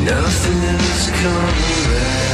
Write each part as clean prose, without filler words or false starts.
Nothing's coming back.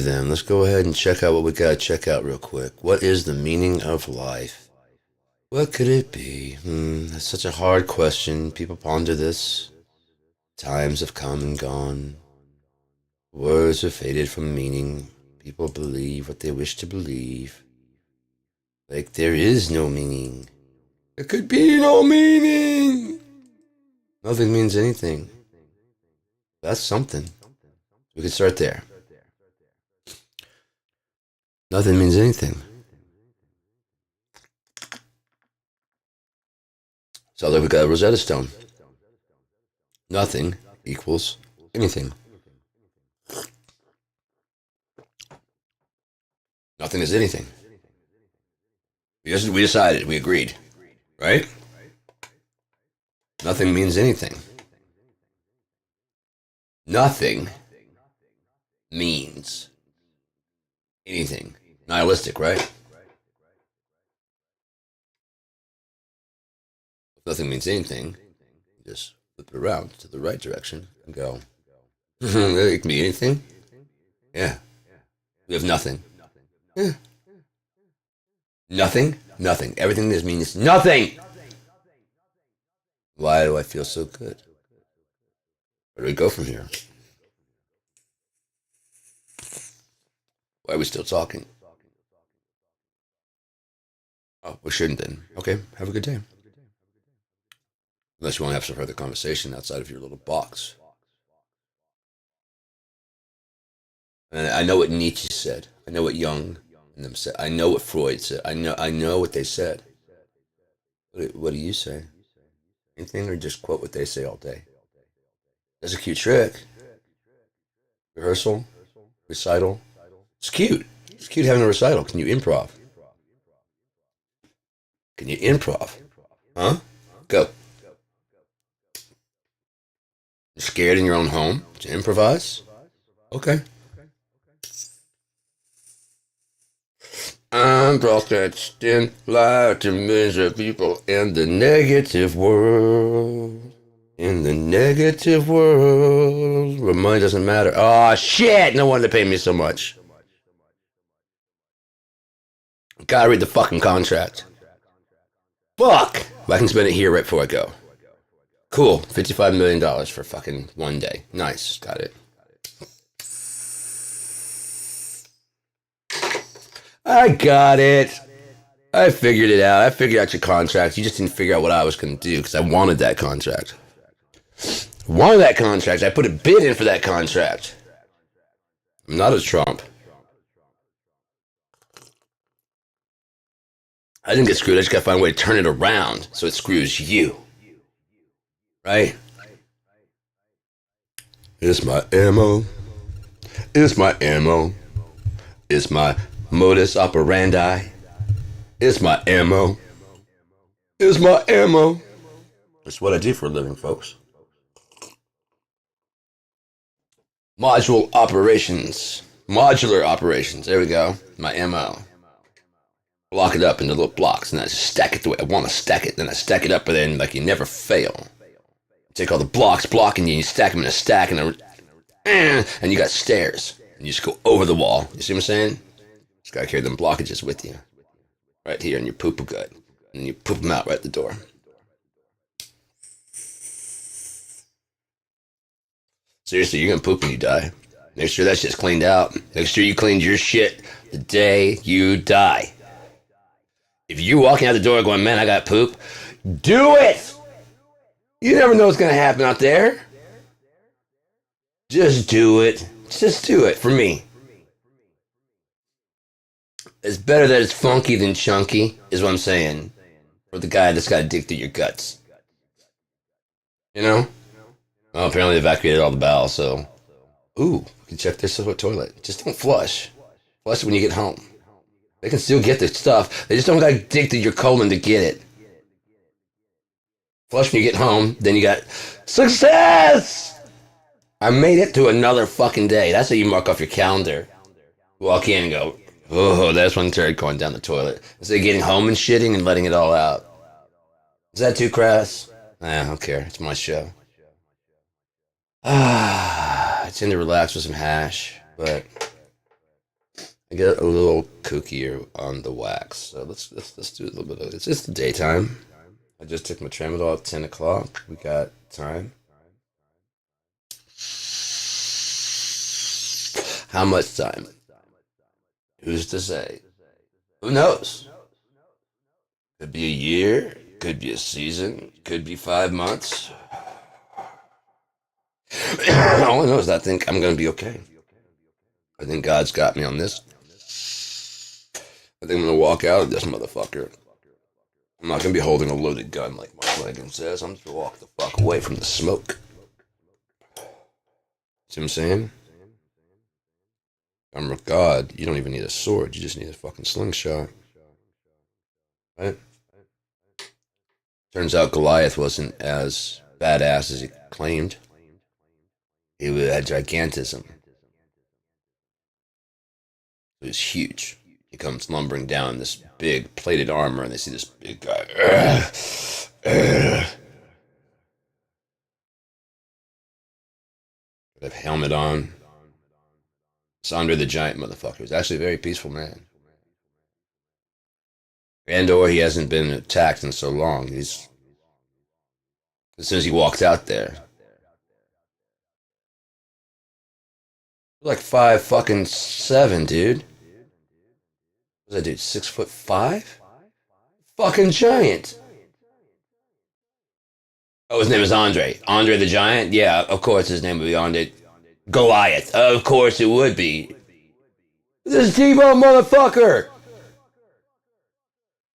then, let's go ahead and check out what we gotta check out real quick. What is the meaning of life? What could it be? That's such a hard question. People ponder this. Times have come and gone. Words have faded from meaning. People believe what they wish to believe. Like there is no meaning. There could be no meaning. Nothing means anything. That's something. We could start there. Nothing means anything. So there we got a Rosetta Stone. Nothing equals anything. Nothing is anything. We decided, we agreed, right? Nothing means anything. Nothing means anything. Nihilistic, right? If nothing means anything, just flip it around to the right direction and go, it can be anything? Yeah. We have nothing. Yeah. Nothing? Nothing. Everything this means nothing! Why do I feel so good? Where do we go from here? Why are we still talking? Oh, we shouldn't then. Okay, have a good day. Unless you want to have some further conversation outside of your little box. And I know what Nietzsche said. I know what Jung and them said. I know what Freud said. I know what they said. What do you say? Anything or just quote what they say all day? That's a cute trick. Rehearsal, recital. It's cute. It's cute having a recital. Can you improv? Can you improv? Huh? Go. You're scared in your own home to improvise? Okay. I'm broadcast in live to millions of people in the negative world. In the negative world, where money doesn't matter. Oh shit! No wonder they pay me so much. Gotta read the fucking contract. Fuck! I can spend it here right before I go. Cool. $55 million for fucking one day. Nice. Got it. I got it. I figured it out. I figured out your contract. You just didn't figure out what I was going to do because I wanted that contract. Wanted that contract. I put a bid in for that contract. I'm not a Trump. I didn't get screwed. I just got to find a way to turn it around so it screws you. Right? It's my ammo. It's my ammo. It's my modus operandi. It's my ammo. It's my ammo. It's what I do for a living, folks. Modular operations. There we go. My ammo. Block it up into little blocks, and I just stack it the way I want to stack it. Then I stack it up, and then like you never fail. Take all the blocks blocking you, and you stack them in a stack, and you got stairs. And you just go over the wall. You see what I'm saying? Just gotta carry them blockages with you. Right here in your poo-poo gut. And you poop them out right at the door. Seriously, you're gonna poop when you die. Make sure that shit's cleaned out. Make sure you cleaned your shit the day you die. If you're walking out the door going, man, I got poop, do it! You never know what's gonna happen out there. Just do it. Just do it for me. It's better that it's funky than chunky, is what I'm saying. For the guy that's got to dig through your guts. You know? Well, apparently they evacuated all the bowels, so... Ooh, you can check their toilet. Just don't flush. Flush it when you get home. They can still get the stuff. They just don't got to dig through your colon to get it. Flush when you get home, then you got... Success! I made it to another fucking day. That's how you mark off your calendar. Walk in and go... Oh, that's one turd going down the toilet. Instead of getting home and shitting and letting it all out. Is that too crass? I don't care. It's my show. I tend to relax with some hash, but get a little kookier on the wax. So let's do a little bit of it's just the daytime. I just took my tramadol at 10 o'clock. We got time. How much time? Who's to say? Who knows? Could be a year, could be a season, could be 5 months. All I know is I think I'm gonna be okay. I think God's got me on this. I think I'm gonna walk out of this motherfucker. I'm not gonna be holding a loaded gun like Mark Lagan says. I'm just gonna walk the fuck away from the smoke. See what I'm saying? I'm with God. You don't even need a sword. You just need a fucking slingshot. Right? Turns out Goliath wasn't as badass as he claimed. He had gigantism. It was huge. He comes lumbering down in this big plated armor, and they see this big guy. With a helmet on. It's Andre the Giant motherfucker. He's actually a very peaceful man. And or he hasn't been attacked in so long. He's as soon as he walked out there. Like 5'7", dude. What's that dude? 6'5"? Fucking giant. Oh, his name is Andre. Andre the Giant? Yeah, of course his name would be Andre. Goliath. Of course it would be. This is T-Bone motherfucker.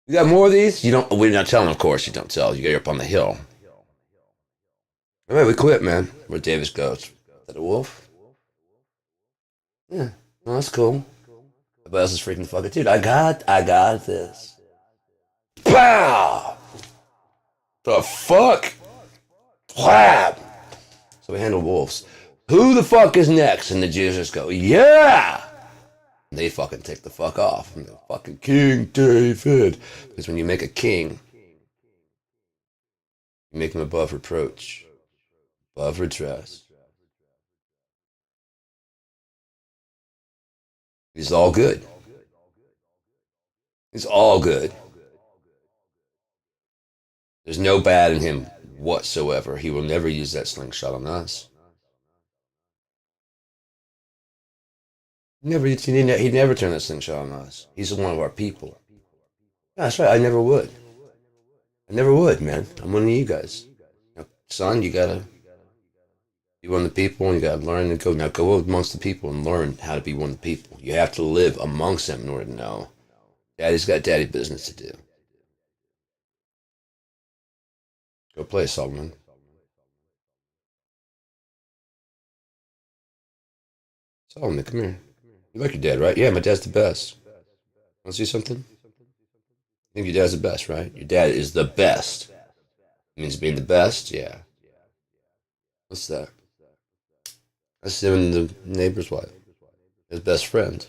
You got more of these? You don't. We're not telling, of course. You don't tell. You get up on the hill. All right, we quit, man. Where Davis goes. Is that a wolf? Yeah. Well, that's cool. But else is freaking fucking dude. I got this. Pow! The fuck? Clap! So we handle wolves. Who the fuck is next? And the Jews just go, yeah! And they fucking take the fuck off. And the fucking King David. Because when you make a king, you make him above reproach, above redress. He's all good. He's all good. There's no bad in him whatsoever. He will never use that slingshot on us. He'd never turn that slingshot on us. He's one of our people. Yeah, that's right. I never would. I never would, man. I'm one of you guys. Son, you gotta be one of the people, and you gotta learn to go. Now go amongst the people and learn how to be one of the people. You have to live amongst them in order to know. Daddy's got daddy business to do. Go play, Solomon. Solomon, come here. You like your dad, right? Yeah, my dad's the best. Want to see something? I think your dad's the best, right? Your dad is the best. It means being the best? Yeah. What's that? That's him and the neighbor's wife. His best friend.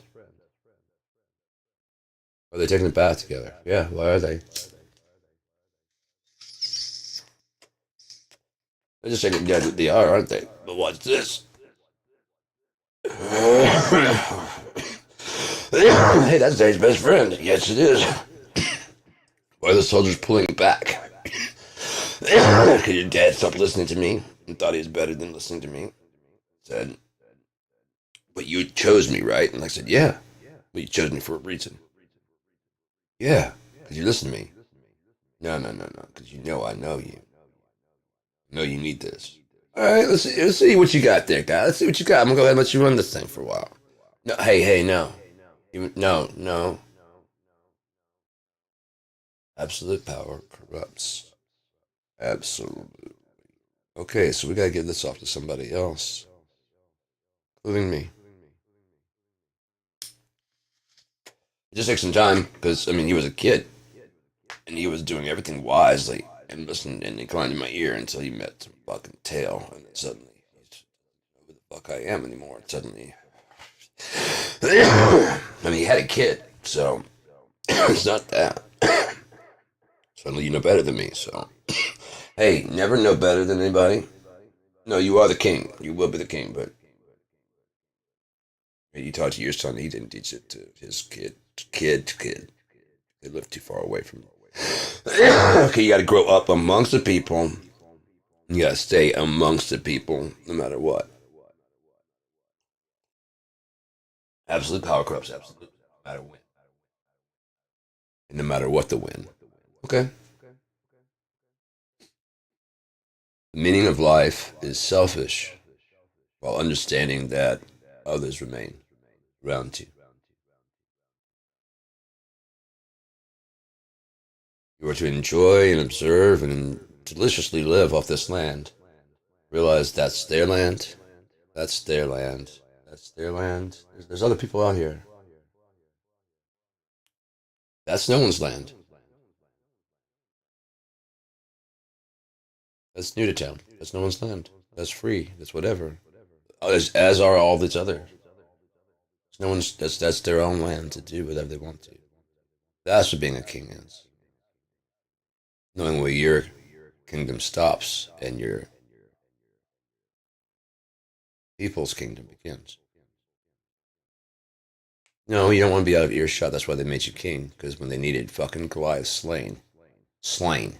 Are they taking a bath together? Yeah, why are they? They're just taking yeah, they are, aren't they? But watch this. Hey, that's Dave's best friend. Yes, it is. Why are the soldiers pulling back? Because your dad stopped listening to me and thought he was better than listening to me. Said, but you chose me, right? And I said, yeah. But you chose me for a reason. Yeah, because you listened to me. No. Because you know I know you. No, you need this. All right, let's see what you got there, guy. Let's see what you got. I'm gonna go ahead and let you run this thing for a while. No, hey, no. No. Absolute power corrupts. Absolutely. Okay, so we gotta give this off to somebody else, including me. It just takes some time because I mean he was a kid, and he was doing everything wisely and listened and inclined in my ear until he met some fucking tail, and then suddenly he's who the fuck I am anymore. And suddenly, I mean he had a kid, so it's not that. Suddenly you know better than me, so hey, never know better than anybody. No, you are the king. You will be the king, but You taught it to your son. He didn't teach it to his kid. They live too far away from. Okay, you got to grow up amongst the people. You got to stay amongst the people, no matter what. Absolute power corrupts absolute, no matter when, and no matter what the win. Okay. The meaning of life is selfish, while understanding that others remain around you. You are to enjoy and observe and deliciously live off this land. Realize that's their land. That's their land. That's their land. There's other people out here. That's no one's land. That's new to town. That's no one's land. That's free. That's whatever. As are all these other. No one's. That's their own land to do whatever they want to. That's what being a king is. Knowing where your kingdom stops and your people's kingdom begins. No, you don't want to be out of earshot. That's why they made you king. Because when they needed fucking Goliath slain, slain.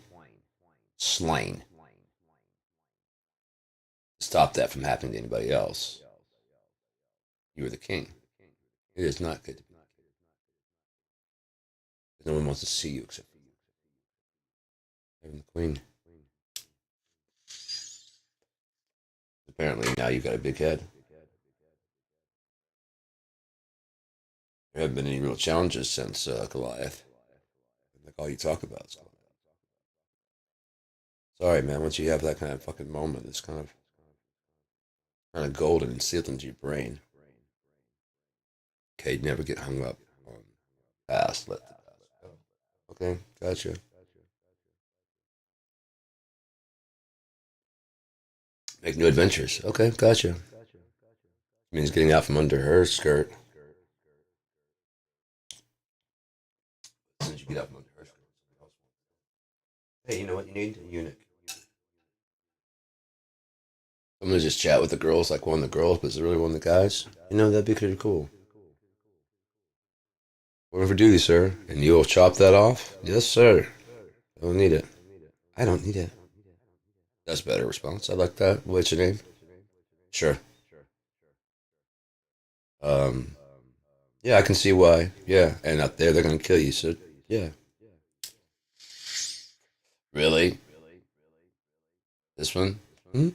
Stop that from happening to anybody else. You were the king. It is not good to be king. No one wants to see you except for you. Even the queen. Apparently now you've got a big head. There haven't been any real challenges since Goliath. Like all you talk about is Goliath. Sorry, man. Once you have that kind of fucking moment, it's kind of golden and sealed into your brain. Okay, never get hung up on past. Let the past go. Okay, gotcha. Make new adventures. Okay, gotcha. Means getting out from under her skirt. As soon as you get out from under her skirt. Hey, you know what you need? A eunuch. I'm gonna just chat with the girls like one of the girls, but it's really one of the guys. That'd be pretty cool. Whatever duty, sir. And you'll chop that off? Yes, sir. I don't need it. I don't need it. That's a better response. I like that. What's your name? Sure. Um, yeah, I can see why. Yeah, and up there they're gonna kill you. So yeah, really, this one? Hmm?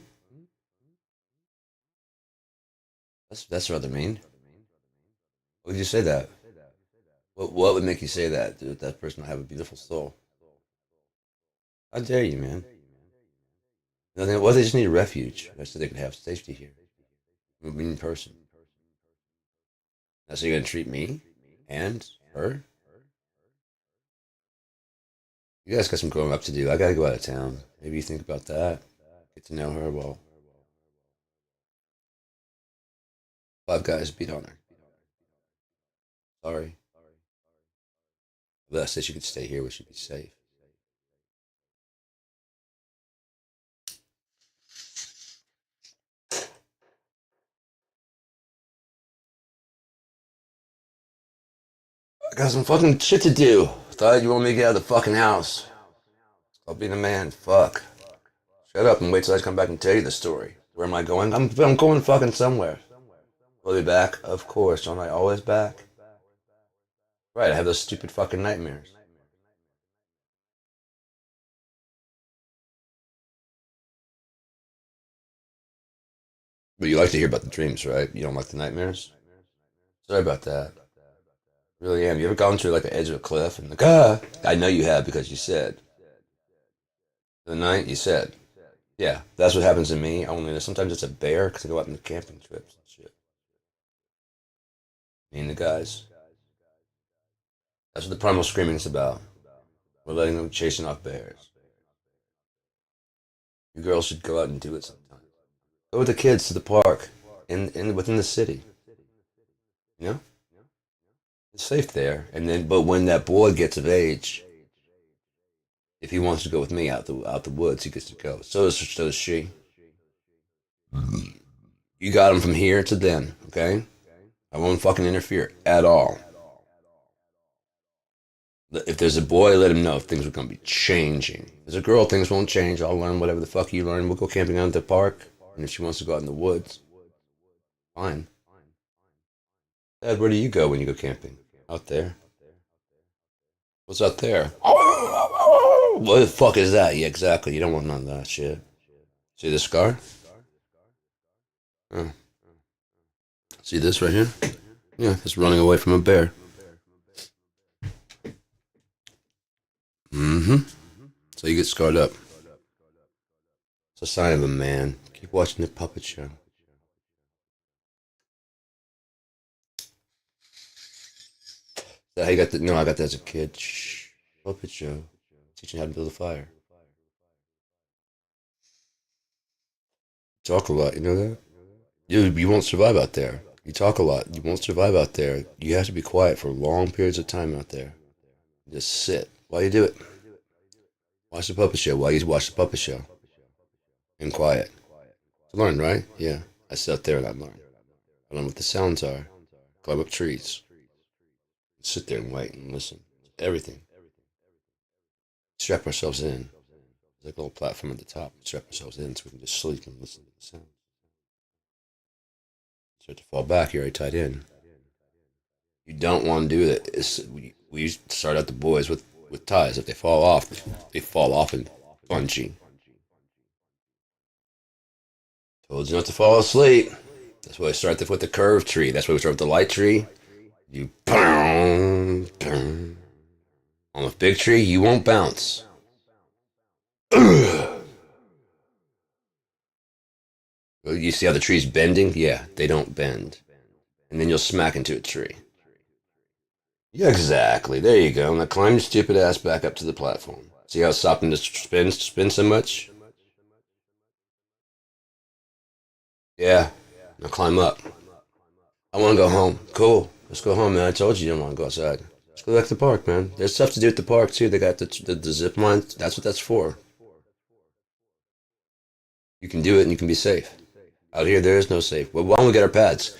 That's rather mean. Why would you say that? What would make you say that? Dude, that person will have a beautiful soul. How dare you, man? Nothing. Well, they just need a refuge, so they can have safety here. I'm a mean person. That's how you're gonna treat me and her. You guys got some growing up to do. I gotta go out of town. Maybe you think about that. Get to know her well. Five guys beat on her. Sorry. But I said she could stay here where she'd be safe. I got some fucking shit to do. Thought you want me to get out of the fucking house. I'll be the man. Fuck. Shut up and wait till I come back and tell you the story. Where am I going? I'm going fucking somewhere. Will I be back? Of course. Aren't I always back? Right, I have those stupid fucking nightmares. But you like to hear about the dreams, right? You don't like the nightmares? Sorry about that. Really am. You ever gone to like the edge of a cliff and like, ah? I know you have because you said. The night you said. Yeah, that's what happens to me. Only sometimes it's a bear because I go out on the camping trips and shit. Me and the guys. That's what the primal screaming is about. We're letting them chasing off bears. You girls should go out and do it sometime. Go with the kids to the park in within the city. You know, it's safe there. And then, but when that boy gets of age, if he wants to go with me out the woods, he gets to go. So does she. You got him from here to then. Okay. I won't fucking interfere at all. If there's a boy, let him know if things are going to be changing. If there's a girl, things won't change. I'll learn whatever the fuck you learn. We'll go camping out at the park. And if she wants to go out in the woods, fine. Dad, where do you go when you go camping? Out there. What's out there? What the fuck is that? Yeah, exactly. You don't want none of that shit. See this scar? Oh. See this right here? Yeah, it's running away from a bear. Mm-hmm. So you get scarred up. It's a sign of a man. Keep watching the puppet show. Is that how you got that? No, I got that as a kid. Shh. Puppet show. Teaching how to build a fire. Talk a lot, you know that? You won't survive out there. You talk a lot. You won't survive out there. You have to be quiet for long periods of time out there. Just sit. Why you do it? Watch the puppet show. Why you watch the puppet show? And quiet. To learn, right? Yeah. I sit out there and I learn. I learn what the sounds are. Climb up trees. Sit there and wait and listen. Everything. Strap ourselves in. There's like a little platform at the top. Strap ourselves in so we can just sleep and listen to the sound. Start to fall back, you're already tied in. You don't want to do that. We start out the boys with ties. If they fall off and bungee. Told you not to fall asleep. That's why I start with the curved tree. That's why we start with the light tree. You boom, boom. On a big tree, you won't bounce. You see how the tree's bending? Yeah, they don't bend. And then you'll smack into a tree. Yeah, exactly. There you go. Now climb your stupid ass back up to the platform. See how it's stopping to spin so much? Yeah. Now climb up. I want to go home. Cool. Let's go home, man. I told you don't want to go outside. Let's go back to the park, man. There's stuff to do at the park, too. They got the zip line. That's what that's for. You can do it and you can be safe. Out here, there is no safe. Well, why don't we get our pads?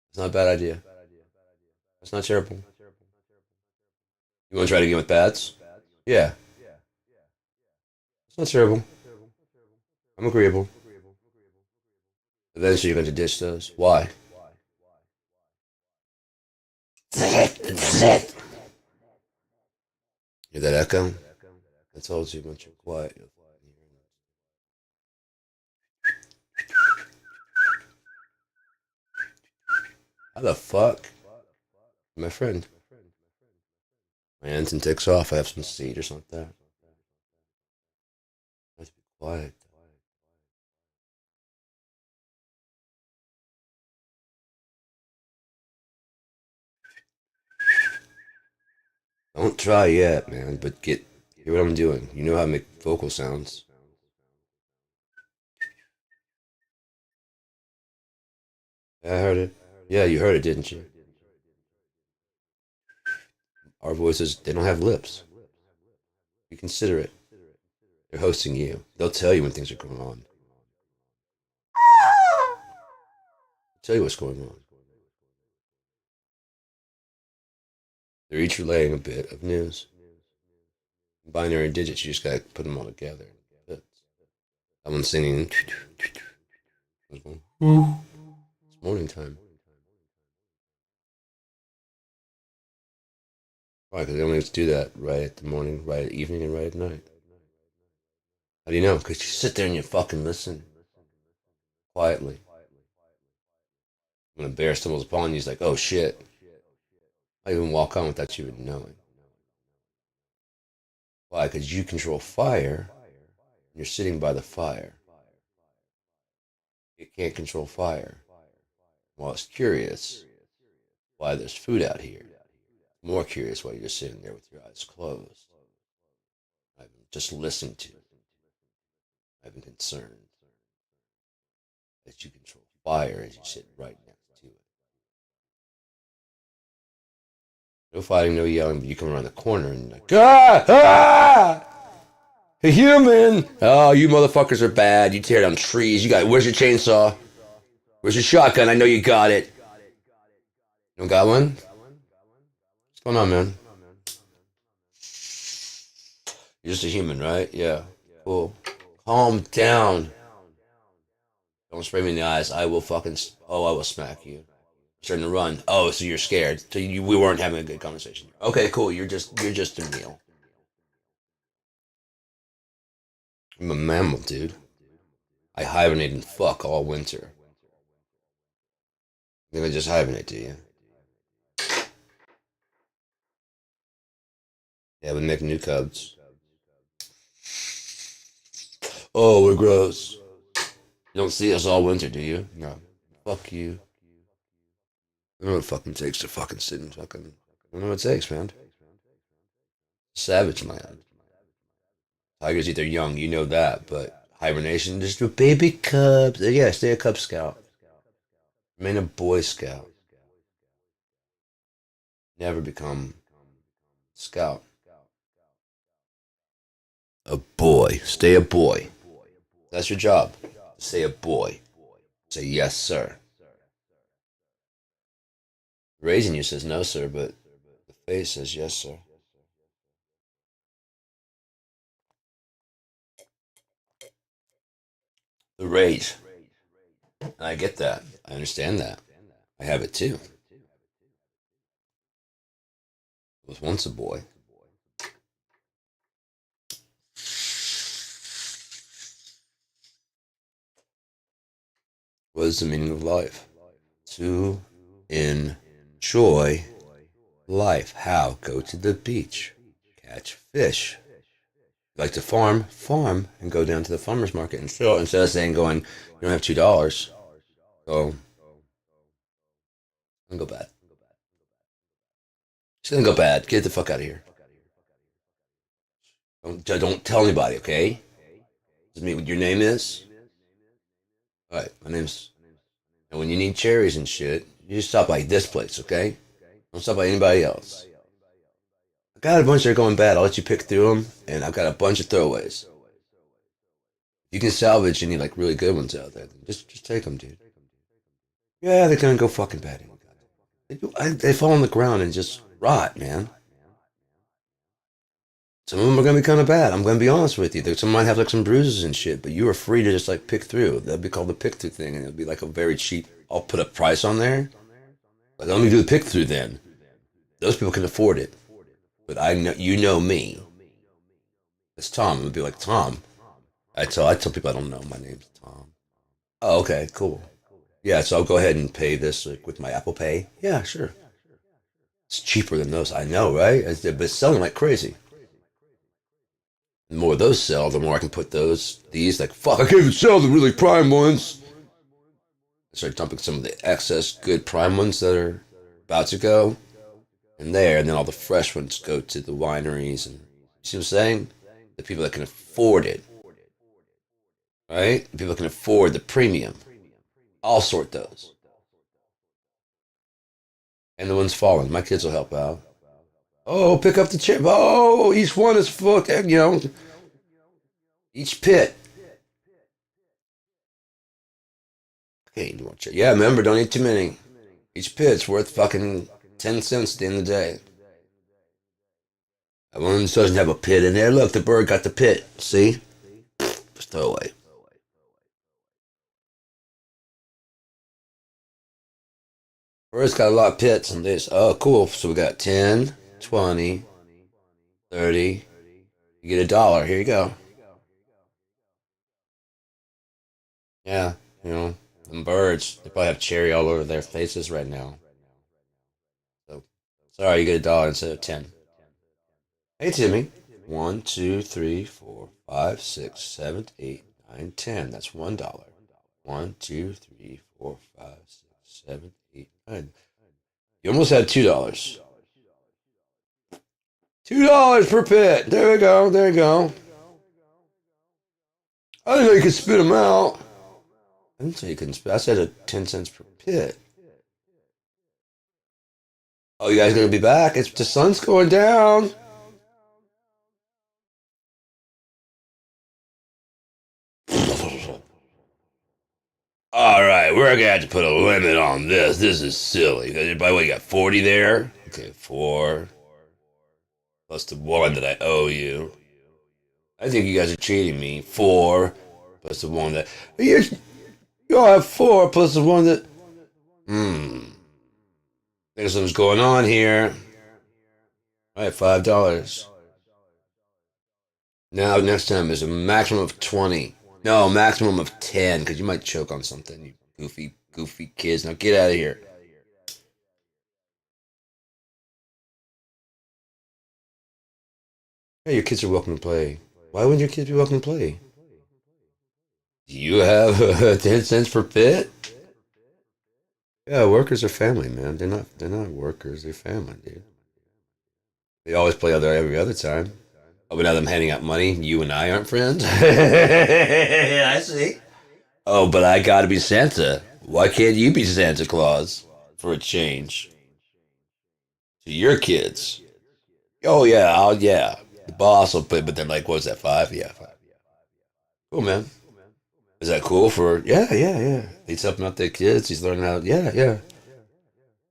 It's not a bad idea. It's not terrible. You want to try it again with pads? Yeah. It's not terrible. I'm agreeable. Eventually, you're going to ditch those. Why? Hear that echo? I told you once you're quiet. How the fuck? My friend. My ensign takes off. I have some seed or something like that. I have to be quiet. Don't try yet, man, but hear what I'm doing. You know how to make vocal sounds. Yeah, I heard it. Yeah, you heard it, didn't you? Our voices, they don't have lips. You consider it. They're hosting you. They'll tell you when things are going on. They'll tell you what's going on. They're each relaying a bit of news. Binary digits, you just gotta put them all together. Someone's singing. It's morning time. Why? Because they only have to do that right at the morning, right at evening, and right at night. How do you know? Because you sit there and you fucking listen. Quietly. When a bear stumbles upon you, he's like, oh shit. I even walk on without you even knowing. Why? Because you control fire. And you're sitting by the fire. You can't control fire. Well, it's curious why there's food out here. More curious why you're sitting there with your eyes closed. I've just listened to it. I've been concerned that you control fire as you sit right next to it. No fighting, no yelling, but you come around the corner and you're like, ah! Ah! A human! Oh, you motherfuckers are bad. You tear down trees. Where's your chainsaw? Where's your shotgun? I know you got it. You don't got one? What's going on, man? You're just a human, right? Yeah. Cool. Calm down. Don't spray me in the eyes. I will fucking. Oh, I will smack you. Starting to run. Oh, so you're scared. So we weren't having a good conversation. Okay, cool. You're just a meal. I'm a mammal, dude. I hibernate and fuck all winter. You think I just hibernate, do you? Yeah, we make new cubs. Oh, we're gross. You don't see us all winter, do you? No. Fuck you. I don't know what it fucking takes to fucking sit and fucking. I don't know what it takes, man. Savage land. Tigers eat their young, you know that, but hibernation just for baby cubs. Yeah, stay a Cub Scout. Remain a Boy Scout. Never become Scout. A boy. Stay a boy. That's your job. Stay a boy. Say yes, sir. Raising you says no, sir, but the face says yes, sir. The rage. I get that. I understand that. I have it too. I was once a boy. What is the meaning of life? To enjoy life. How? Go to the beach. Catch fish. Like to farm, farm, and go down to the farmer's market and sell. Instead of saying going, you don't have $2. So, I'm gonna go bad. It's gonna go bad. Get the fuck out of here. Don't tell anybody, okay? Does me what your name is? All right, my name's. And when you need cherries and shit, you just stop by this place, okay? Don't stop by anybody else. I got a bunch that are going bad. I'll let you pick through them, and I've got a bunch of throwaways. You can salvage any like really good ones out there. Just take them, dude. Yeah, they're gonna go fucking bad. They fall on the ground and just rot, man. Some of them are gonna be kind of bad. I'm gonna be honest with you. Some might have like some bruises and shit, but you are free to just like pick through. That'd be called the pick through thing, and it'll be like a very cheap. I'll put a price on there. Like, let me do the pick through then. Those people can afford it, but I know you know me. It's Tom. It would be like Tom. I tell people I don't know. My name's Tom. Oh, okay, cool. Yeah, so I'll go ahead and pay this like with my Apple Pay. Yeah, sure. It's cheaper than those. I know, right? But it's selling like crazy. The more those sell, the more I can put these like fuck. I can't even sell the really prime ones. I start dumping some of the excess good prime ones that are about to go in there, and then all the fresh ones go to the wineries. And you see what I'm saying? The people that can afford it, right? The people that can afford the premium. I'll sort those. And the ones falling, my kids will help out. Oh, pick up the chip. Oh, each one is full. Each pit. Okay, you want yeah, remember, don't eat too many. Each pit's worth fucking 10 cents at the end of the day. That one doesn't have a pit in there. Look, the bird got the pit. See? Just throw away. Bird's got a lot of pits in this. Oh, cool. So we got 10, 20, 30. You get $1. Here you go. Yeah, them birds, they probably have cherry all over their faces right now. So, sorry, you get $1 instead of 10. Hey, Timmy. 1, 2, 3, 4, 5, 6, 7, 8, 9, 10. That's $1. 1, 2, 3, 4, 5, 6, 7, 8, 9. You almost had $2. $2 per pit. There we go. There you go. I didn't know you could spit them out. I didn't say you couldn't spit. I said a 10 cents per pit. Oh, you guys gonna be back? It's the sun's going down. All right, we're we're gonna have to put a limit on this. This is silly. By the way, you got 40 there. Okay, 4 plus the 1 that I owe you. I think you guys are cheating me. 4 plus the 1 that you all have 4 plus the 1 that. There's something's going on here. All right, $5. Now, next time is a maximum of 20. No, maximum of 10, because you might choke on something, you goofy kids. Now get out of here. Hey, your kids are welcome to play. Why wouldn't your kids be welcome to play? Do you have 10 cents per pit? Yeah, workers are family, man. They're not workers, they're family, dude. They always play other every other time. Oh, but now that I'm handing out money, you and I aren't friends? I see. Oh, but I gotta be Santa. Why can't you be Santa Claus for a change? To your kids. Oh, yeah. The boss will put, but then like, what's that, 5? Yeah, 5. Cool, man. Is that cool for, yeah. He's helping out their kids. He's learning how, yeah.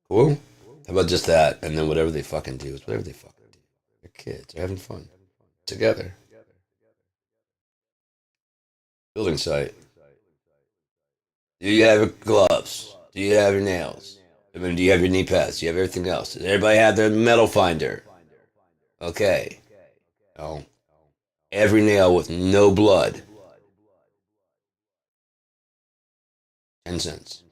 Cool. How about just that? And then whatever they fucking do is whatever they fucking do. They're kids. They're having fun. Together. Building site. Do you have your gloves? Do you have your nails? I mean, do you have your knee pads? Do you have everything else? Does everybody have their metal finder? Okay. Oh. Every nail with no blood. 10 cents.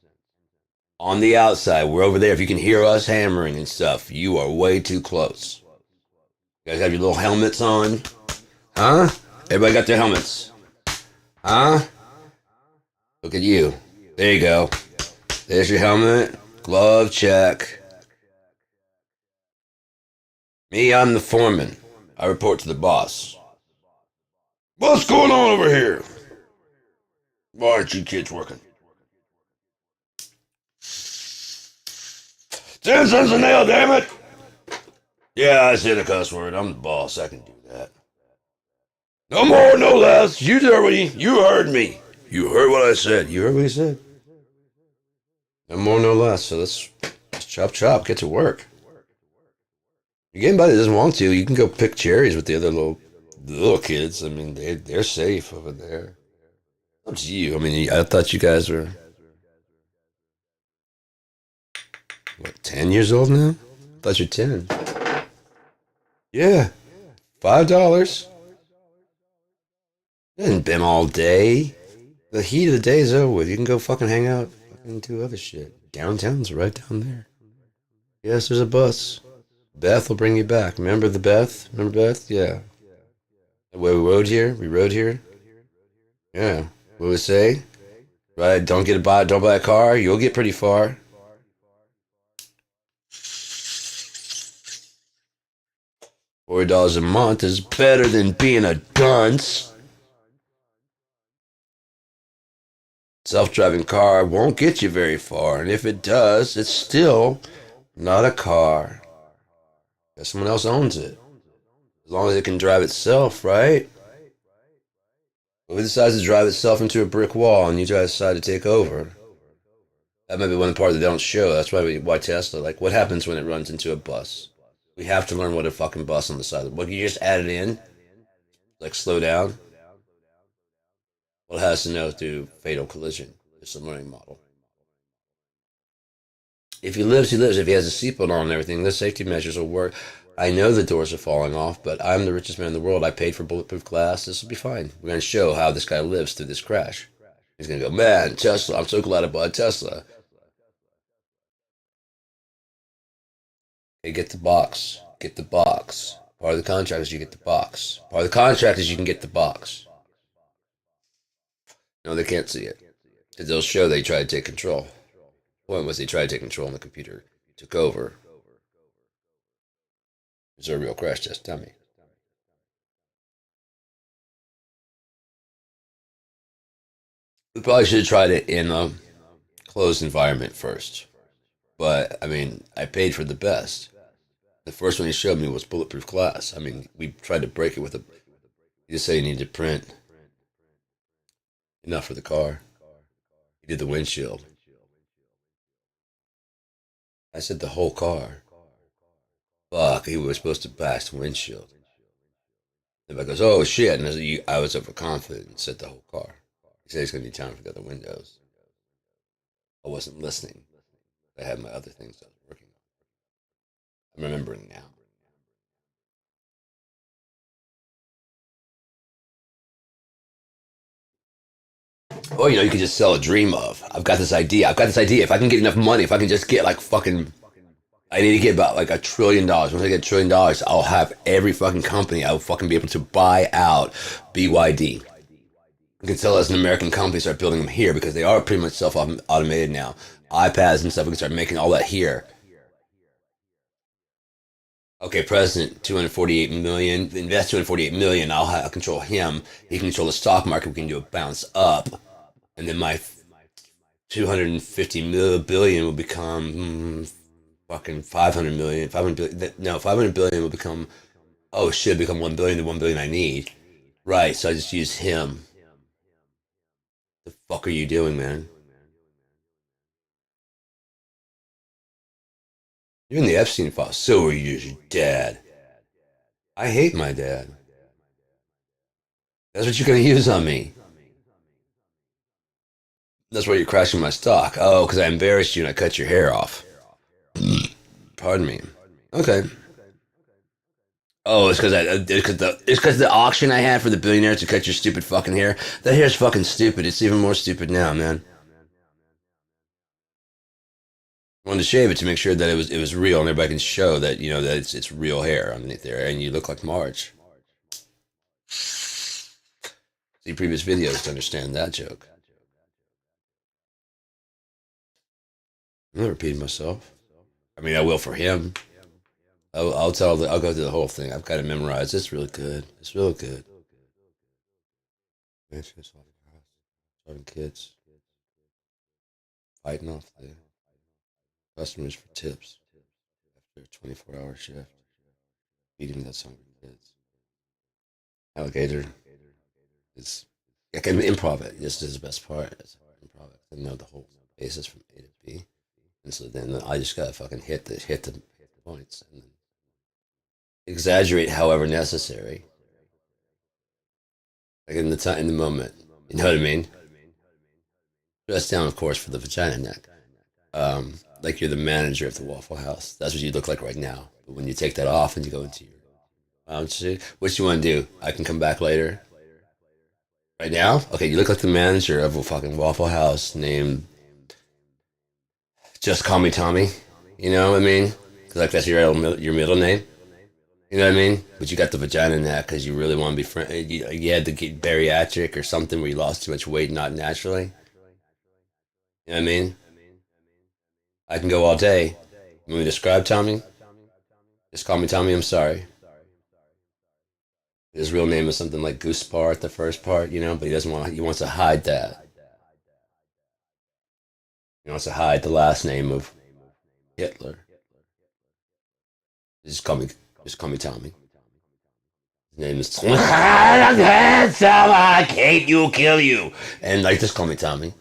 On the outside, we're over there. If you can hear us hammering and stuff, you are way too close. You guys have your little helmets on? Huh? Everybody got their helmets? Huh? Look at you. There you go. There's your helmet. Glove check. Me, I'm the foreman. I report to the boss. What's going on over here? Why aren't you kids working? 10 cents a nail, damn it! Yeah, I said a cuss word. I'm the boss. I can do that. No more, no less. You heard me. You heard what I said. You heard what he said. No more, no less. So let's chop, get to work. You get anybody that doesn't want to, you can go pick cherries with the other little kids. I mean, they're safe over there. Up to you. I mean, I thought you guys were, what, 10 years old now? I thought you're 10. Yeah. $5. It hasn't been all day. The heat of the day is over with. You can go fucking hang out and do other shit. Downtown's right down there. Yes, there's a bus. Beth will bring you back. Remember the Beth? Remember Beth? Yeah. Where we rode here? We rode here? Yeah. What we say? Right, don't buy a car. You'll get pretty far. $40 a month is better than being a dunce. Self-driving car won't get you very far, and if it does, it's still not a car. Because someone else owns it. As long as it can drive itself, right? But if it decides to drive itself into a brick wall and you guys decide to take over, that might be one part that they don't show. That's why Tesla, like, what happens when it runs into a bus? We have to learn what a fucking bus on the side of the... What, you just add it in? Like, slow down? Well, it has to know through fatal collision. It's a learning model. If he lives, he lives. If he has a seatbelt on and everything, the safety measures will work. I know the doors are falling off, but I'm the richest man in the world. I paid for bulletproof glass. This will be fine. We're going to show how this guy lives through this crash. He's going to go, man, Tesla, I'm so glad I bought a Tesla. Okay, get the box. Get the box. Part of the contract is you get the box. Part of the contract is you can get the box. No, they can't see it. Because they'll show they tried to take control. The point was they tried to take control and the computer took over. Is there a real crash test? Tell me. We probably should have tried it in a closed environment first. But, I mean, I paid for the best. The first one he showed me was bulletproof glass. I mean, we tried to break it with a... You just say you need to print enough for the car. He did the windshield. I said the whole car. Fuck, he was supposed to blast the windshield. The guy goes, oh shit. And I was overconfident and said the whole car. He said he's going to be time for the other windows. I wasn't listening. I had my other things I was working on. I'm remembering now. Oh, you could just sell a dream of. I've got this idea. I've got this idea. If I can get enough money, if I can just get like fucking, I need to get about like $1 trillion. Once I get $1 trillion, I'll have every fucking company. I'll fucking be able to buy out BYD. You can tell as an American company start building them here because they are pretty much self automated now. iPads and stuff, we can start making all that here. Okay, president, 248 million, invest 248 million. I'll control him. He can control the stock market. We can do a bounce up. And then my 250 billion will become fucking 500 million. 500 billion. No, 500 billion will become, oh shit, become 1 billion, the 1 billion I need. Right, so I just use him. The fuck are you doing, man? You're in the Epstein file. So are you, your dad. I hate my dad. That's what you're going to use on me. That's why you're crashing my stock. Oh, because I embarrassed you and I cut your hair off. Pardon me. Okay. Oh, it's because the auction I had for the billionaires to cut your stupid fucking hair. That hair's fucking stupid. It's even more stupid now, man. I wanted to shave it to make sure that it was real and everybody can show that that it's real hair underneath there, and you look like Marge. See previous videos to understand that joke. I'm not repeating myself. I mean, I will for him. I'll go through the whole thing. I've got it memorized. It's really good. It's real good. Starting kids, fighting off the customers for tips after a 24-hour shift, feeding those hungry kids. Alligator is I can improv it. This is the best part. Improv it. I know the whole basis from A to B, and so then I just gotta fucking hit the points and then exaggerate however necessary, like in the time in the moment. You know what I mean? Dress down, of course, for the vagina neck. Like you're the manager of the Waffle House. That's what you look like right now. But when you take that off and you go into your lounge, what you want to do? I can come back later. Right now? Okay, you look like the manager of a fucking Waffle House named Just Call Me Tommy. You know what I mean? 'Cause, like that's your middle name. You know what I mean? But you got the vagina neck because you really want to be friend. You had to get bariatric or something where you lost too much weight, not naturally. You know what I mean? I can go all day. You want me to describe Tommy? Just call me Tommy. I'm sorry. His real name is something like Goose Part, the first part, but he doesn't want. He wants to hide that. He wants to hide the last name of Hitler. Just call me. Just call me Tommy. His name is Tommy. I hate you, kill you, and like just call me Tommy.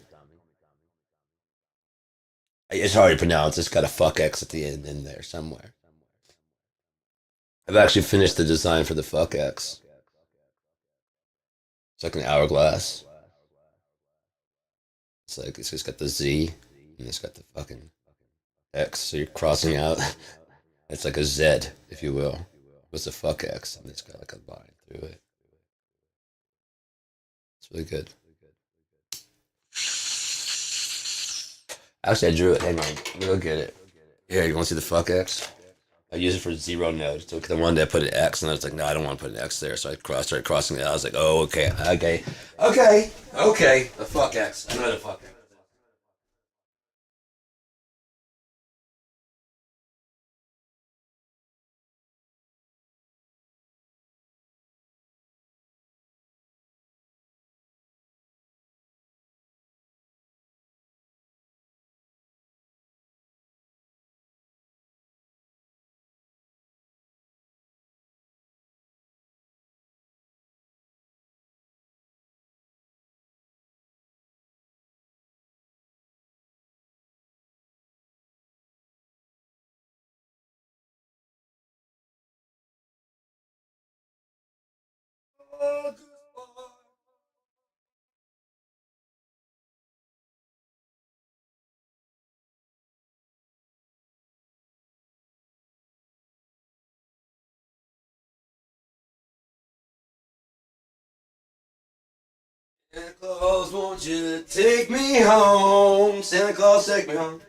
It's hard to pronounce. It's got a fuck X at the end in there somewhere. I've actually finished the design for the fuck X. It's like an hourglass. It's just got the Z and it's got the fucking X. So you're crossing out. It's like a Z, if you will. It's a fuck X, and it's got like a line through it. It's really good. Actually, I drew it. Hang on, let me go get it. Here, you want to see the fuck X? I use it for zero nodes. So, because I wanted to put an X, and I was like, no, I don't want to put an X there. So started crossing it out. I was like, oh, okay. The fuck X. I know the fuck X. Santa Claus, won't you take me home? Santa Claus, take me home.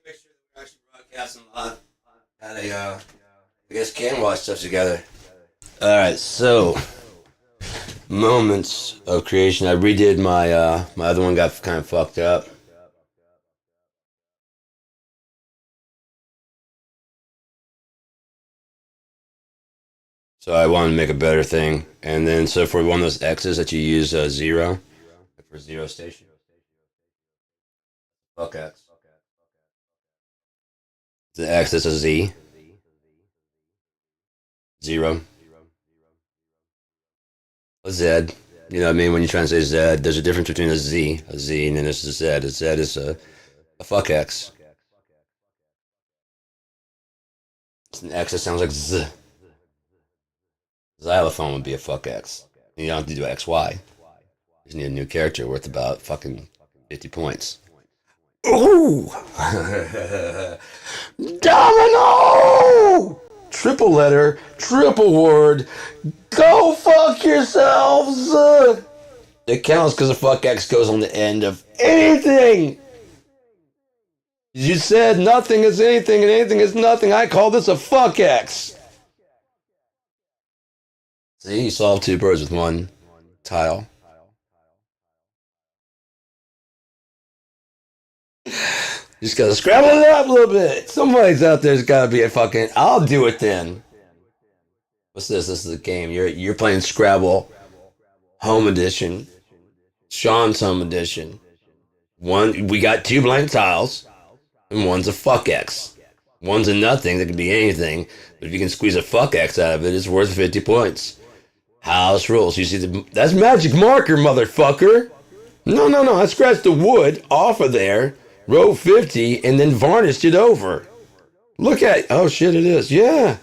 Make sure that we're actually broadcasting live. Had a, I guess can watch stuff together. All right, so moments of creation. I redid my other one got kind of fucked up. So I wanted to make a better thing. And then so for one of those X's that you use zero for zero station. Fuck X. The X is a Z. Zero. A Z. You know what I mean? When you try and say Z, there's a difference between a Z, and then there's a Z. A Z is a fuck X. It's an X that sounds like Z. Xylophone would be a fuck X. You don't have to do XY. You just need a new character worth about fucking 50 points. Ooh! Domino! Triple letter, triple word. Go fuck yourselves! It counts because the fuck X goes on the end of anything! You said nothing is anything and anything is nothing. I call this a fuck X. See, you solved two birds with one tile. You just gotta scramble it up a little bit. Somebody's out there's gotta be a fucking. I'll do it then. What's this? This is a game. You're playing Scrabble, Home Edition, Sean's Home Edition. One, we got two blank tiles, and one's a fuck X. One's a nothing that can be anything, but if you can squeeze a fuck X out of it, it's worth 50 points. House rules. You see that's magic marker, motherfucker. No. I scratched the wood off of there, wrote 50, and then varnished it over. Look at. Oh shit! It is. Yeah.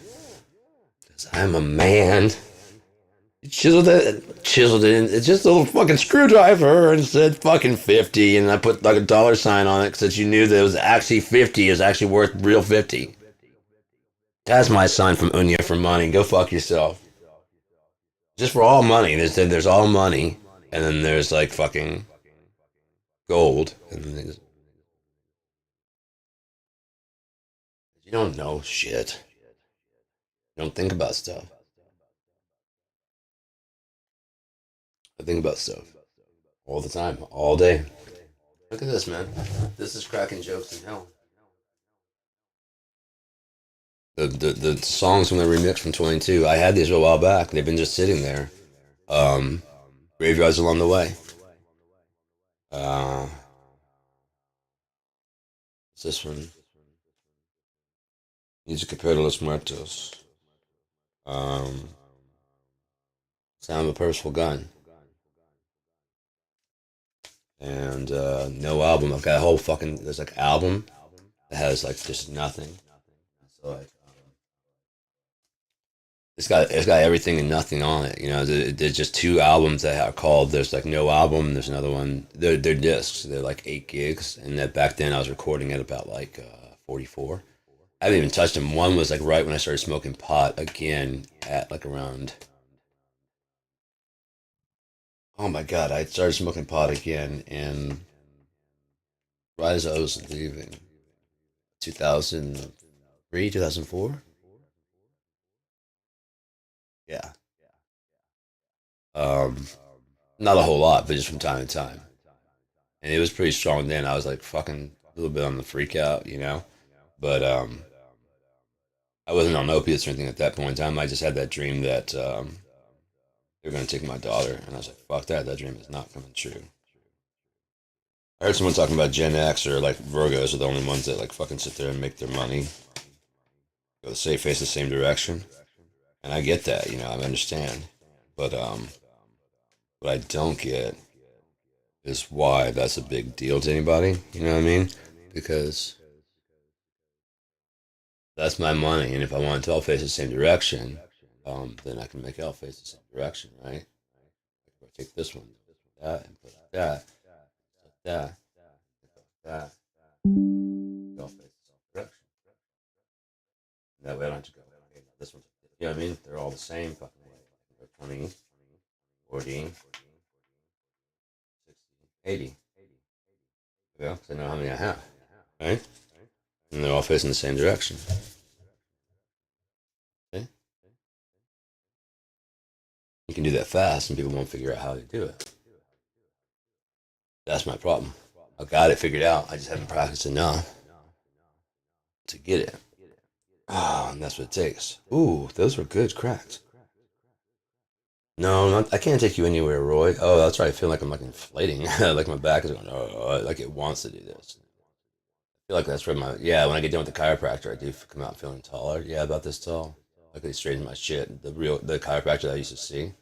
'Cause I'm a man. Chiseled it in. It's just a little fucking screwdriver and said fucking 50, and I put like a dollar sign on it since you knew that it was actually 50 is actually worth real 50. That's my sign from Unya for money. Go fuck yourself. Just for all money. There's all money, and then there's like fucking gold, and then you don't know shit. You don't think about stuff. I think about stuff all the time, all day. Look at this, man. This is cracking jokes in hell. The songs from the remix from 22. I had these a while back. They've been just sitting there. Um, Graveyards Along the Way. Uh, what's this one? Música para los muertos. Um, Sound of a Purposeful Gun. And no album. I've got a whole fucking. There's like album that has like just nothing. So like it's got everything and nothing on it. You know, there's just two albums that are called. There's like no album. There's another one. They're discs. They're like 8 gigs. And that back then I was recording at about like 44. I haven't even touched them. One was like right when I started smoking pot again at like around. Oh my god! I started smoking pot again in right as I was leaving. 2003, 2004. Yeah. Um, Not a whole lot, but just from time to time. And it was pretty strong then. I was like fucking a little bit on the freak out, you know. But I wasn't on opiates or anything at that point in time. I just had that dream that they were gonna take my daughter, and I was like, fuck that. That dream is not coming true. I heard someone talking about Gen X or like Virgos are the only ones that like fucking sit there and make their money go the same face the same direction. And I get that, you know, I understand. But what I don't get is why that's a big deal to anybody. You know what I mean? Because that's my money, and if I want it to all face the same direction, then I can make it all face the same direction, right? If I take this one, that, and put that, that, they all face the same direction. And that way I don't have to go, okay, now this one's, you know what I mean? They're all the same fucking way. 20, 40, 60, 80. Yeah, because I know how many I have, right? And they're all facing the same direction. Okay? You can do that fast, and people won't figure out how to do it. That's my problem. I got it figured out. I just haven't practiced enough to get it. Ah, and that's what it takes. Ooh, those were good cracks. No, not, I can't take you anywhere, Roy. Oh, that's right. I feel like I'm like inflating. Like my back is going, oh, like it wants to do this. I feel like that's where my, yeah, when I get done with the chiropractor, I do come out feeling taller. Yeah, about this tall. Like they straightened my shit. The chiropractor that I used to see.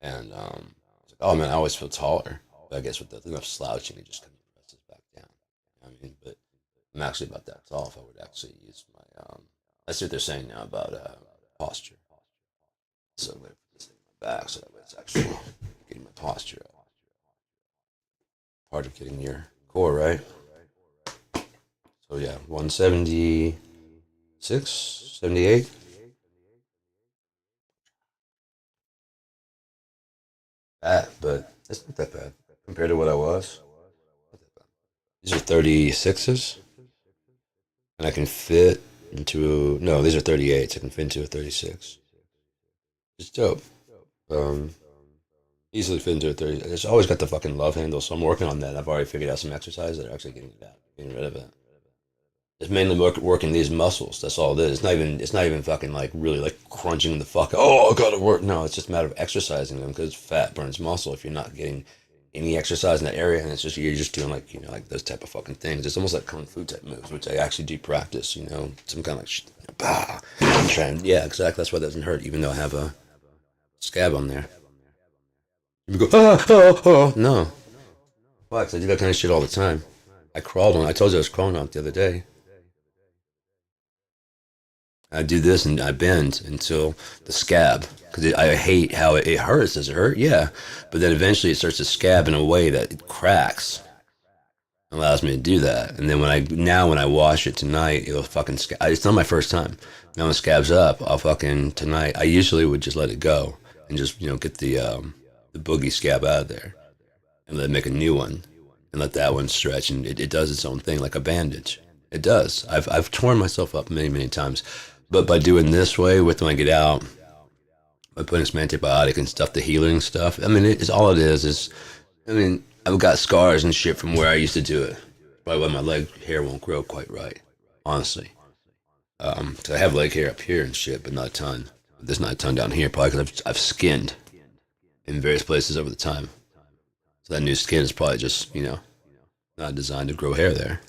And, it's like, oh man, I always feel taller. But I guess with the enough slouching, it just kind of presses back down. You know what I mean? But I'm actually about that tall if I would actually use my, I see what they're saying now about posture. So I'm going to put this in my back so that way it's actually getting my posture up. Part of getting your core right. So yeah, 176, 78. But it's not that bad compared to what I was. These are 36s, and I can fit into, no, these are 38s. I can fit into a 36. It's dope. Um, Easily fit into a 30. It's always got the fucking love handle, so I'm working on that. I've already figured out some exercises that are actually getting it out, getting rid of it. It's mainly working these muscles. That's all it is. It's not even fucking like really like crunching the fuck. Oh, I gotta work. No, it's just a matter of exercising them because fat burns muscle. If you're not getting any exercise in that area, and it's just you're just doing like like those type of fucking things. It's almost like kung fu type moves, which I actually do practice. Some kind of like bah. I'm trying. Yeah, exactly. That's why it doesn't hurt, even though I have a scab on there. You go no. Why? 'Cause I do that kind of shit all the time. I crawled on. I told you I was crawling on it the other day. I do this and I bend until the scab because I hate how it hurts. Does it hurt? Yeah, but then eventually it starts to scab in a way that it cracks. Allows me to do that, and then when I wash it tonight, it'll fucking scab. It's not my first time. Now when it scabs up, I'll fucking tonight. I usually would just let it go and just get the boogie scab out of there and let it make a new one and let that one stretch and it does its own thing like a bandage. It does. I've torn myself up many times, but by doing this way with when I get out, by putting some antibiotic and stuff, the healing stuff. I mean, it's all it is. I mean, I've got scars and shit from where I used to do it. Probably why my leg hair won't grow quite right, honestly. So I have leg hair up here and shit, but not a ton. There's not a ton down here, probably because I've skinned in various places over the time. So that new skin is probably just not designed to grow hair there.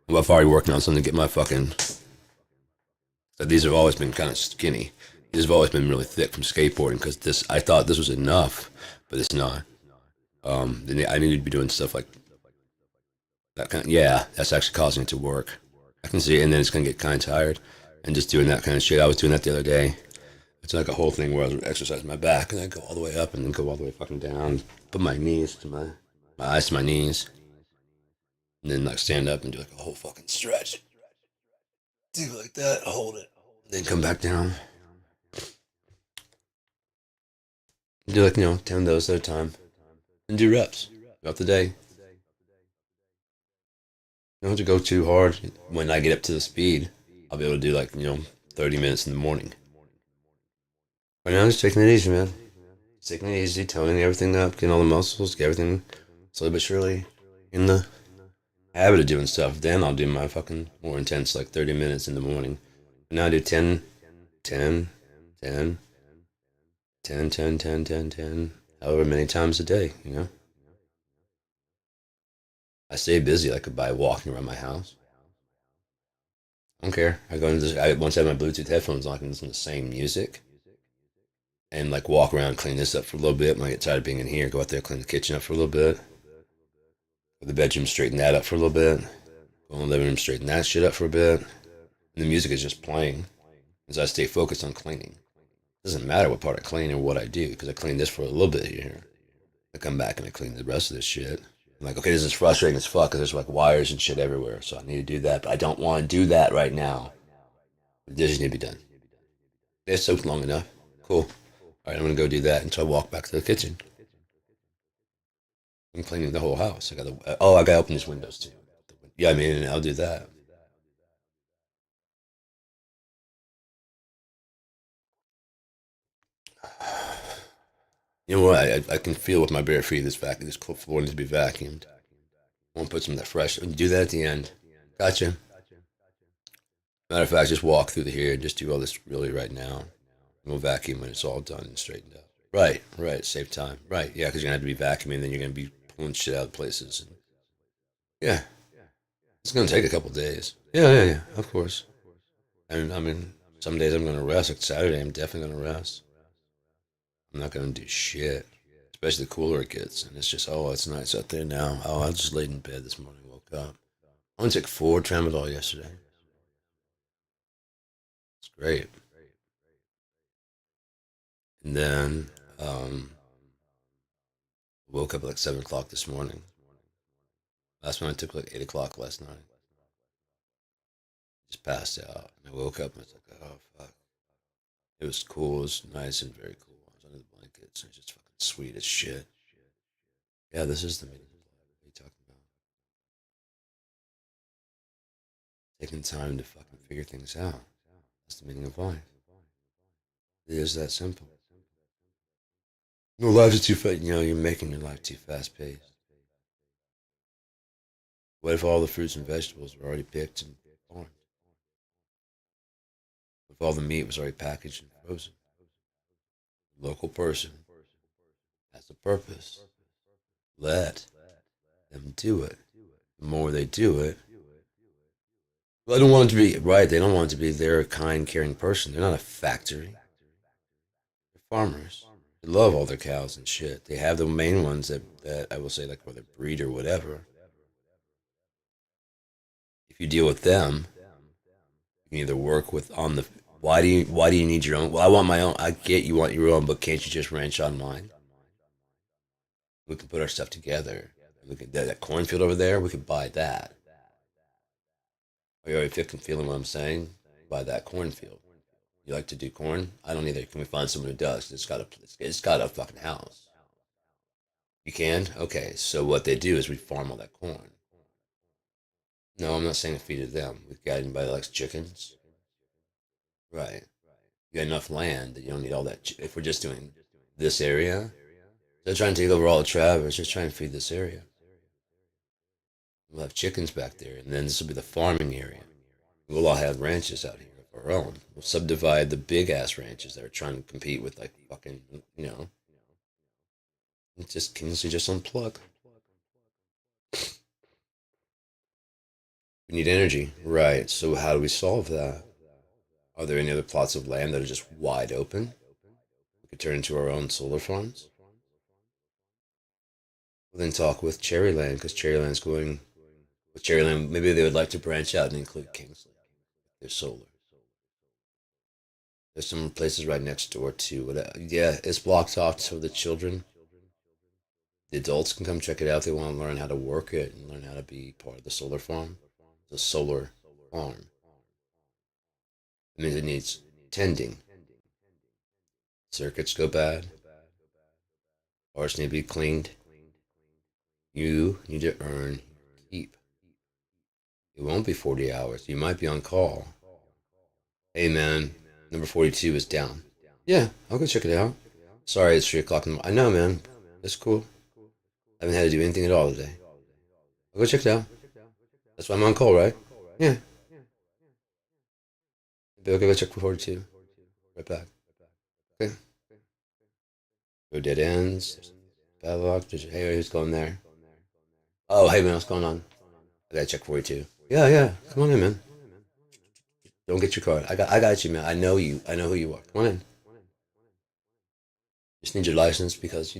Well, I've already working on something to get my fucking. So these have always been kind of skinny. These have always been really thick from skateboarding because this I thought this was enough, but it's not. I need to be doing stuff like that kind. Yeah, that's actually causing it to work. I can see it, and then it's gonna get kind of tired, and just doing that kind of shit. I was doing that the other day. It's like a whole thing where I was exercising my back, and I go all the way up, and then go all the way fucking down. Put my knees to my eyes to my knees, and then like stand up and do like a whole fucking stretch. Do like that, hold it, then come back down. Do like 10 of those at a time, and do reps throughout the day. You don't have to go too hard. When I get up to the speed, I'll be able to do like 30 minutes in the morning. Right now, just taking it easy, man. Just taking it easy, toning everything up, getting all the muscles, get everything slowly but surely in the habit of doing stuff. Then I'll do my fucking more intense, like 30 minutes in the morning. And now I do 10, 10, 10, 10, 10, 10, 10, 10, however many times a day. I stay busy like by walking around my house. I don't care. I go into this. I once have my Bluetooth headphones on, I can listen to the same music and like walk around, clean this up for a little bit. When I get tired of being in here, go out there, clean the kitchen up for a little bit. Go to the bedroom, straighten that up for a little bit. Go in the living room, straighten that shit up for a bit. And the music is just playing as I stay focused on cleaning. It doesn't matter what part I clean or what I do because I clean this for a little bit here. I come back and I clean the rest of this shit. I'm like, okay, this is frustrating as fuck because there's like wires and shit everywhere. So I need to do that, but I don't want to do that right now. The dishes need to be done. They soaked long enough. Cool. All right, I'm gonna go do that until I walk back to the kitchen. I'm cleaning the whole house. I gotta open these windows too. Yeah, I mean, I'll do that. You know what? I can feel with my bare feet this floor needs to be vacuumed. I want to put some of that fresh. Do that at the end. Gotcha. Matter of fact, just walk through the here and just do all this really right now. We'll vacuum when it's all done and straightened out. Right, right. Save time. Right, yeah, because you're gonna have to be vacuuming, then you're gonna be pulling shit out of places. And yeah, it's gonna take a couple days. Yeah, yeah, yeah. Of course. And I mean, some days I'm gonna rest. Like Saturday, I'm definitely gonna rest. I'm not gonna do shit. Especially the cooler it gets, and it's just it's nice out there now. Oh, I just laid in bed this morning, woke up. I only took 4 tramadol yesterday. It's great. And then woke up at like 7 o'clock this morning. Last one I took like 8 o'clock last night. Just passed out. And I woke up and I was like, oh fuck. It was cool. It was nice and very cool. I was under the blankets. It was just fucking sweet as shit. Yeah, this is the meaning of life. What are you talking about? Taking time to fucking figure things out. That's the meaning of life. It is that simple. No, lives are too fast. You know, you're making your life too fast paced. What if all the fruits and vegetables were already picked and farmed? What if all the meat was already packaged and frozen? The local person has a purpose. Let them do it. The more they do it, well, I don't want it to be right. They don't want it to be they're a kind, caring person. They're not a factory. They're farmers. They love all their cows and shit. They have the main ones that I will say like whether breed or whatever. If you deal with them, you can either work with on the why do you need your own? Well, I want my own. I get you want your own, but can't you just ranch on mine? We can put our stuff together. We can that cornfield over there. We could buy that. Are you already feeling what I'm saying? Buy that cornfield. You like to do corn? I don't either. Can we find someone who does? It's got a fucking house. You can? Okay. So what they do is we farm all that corn. No, I'm not saying to feed it them. We've got anybody that likes chickens. Right. You got enough land that you don't need all that. If we're just doing this area, they're trying to take over all the Traverse. Just trying to feed this area. We'll have chickens back there, and then this will be the farming area. We'll all have ranches out here of our own. We'll subdivide the big ass ranches that are trying to compete with like fucking, it's just Kingsley just unplug. We need energy, right? So how do we solve that? Are there any other plots of land that are just wide open? We could turn into our own solar farms. We'll then talk with Cherryland because Cherryland's going with Cherryland. Maybe they would like to branch out and include Kingsley. There's solar. There's some places right next door too. Yeah, it's blocked off so the children, the adults can come check it out if they want to learn how to work it and learn how to be part of the solar farm. The solar farm. It means it needs tending. Circuits go bad. Parts need to be cleaned. You need to earn your keep. It won't be 40 hours. You might be on call. Hey man, number 42 is down. Yeah, I'll go check it out. Sorry, it's 3 o'clock in the morning. I know, man. It's cool. I haven't had to do anything at all today. I'll go check it out. That's why I'm on call, right? Yeah. Maybe I'll go check for 42. Right back. Okay. No dead ends. Padlock. Hey, who's going there? Oh, hey man, what's going on? I gotta check 42. Yeah, yeah. Come on in, man. Don't get your card. I got you, man. I know you. I know who you are. Come on in. Just need your license because,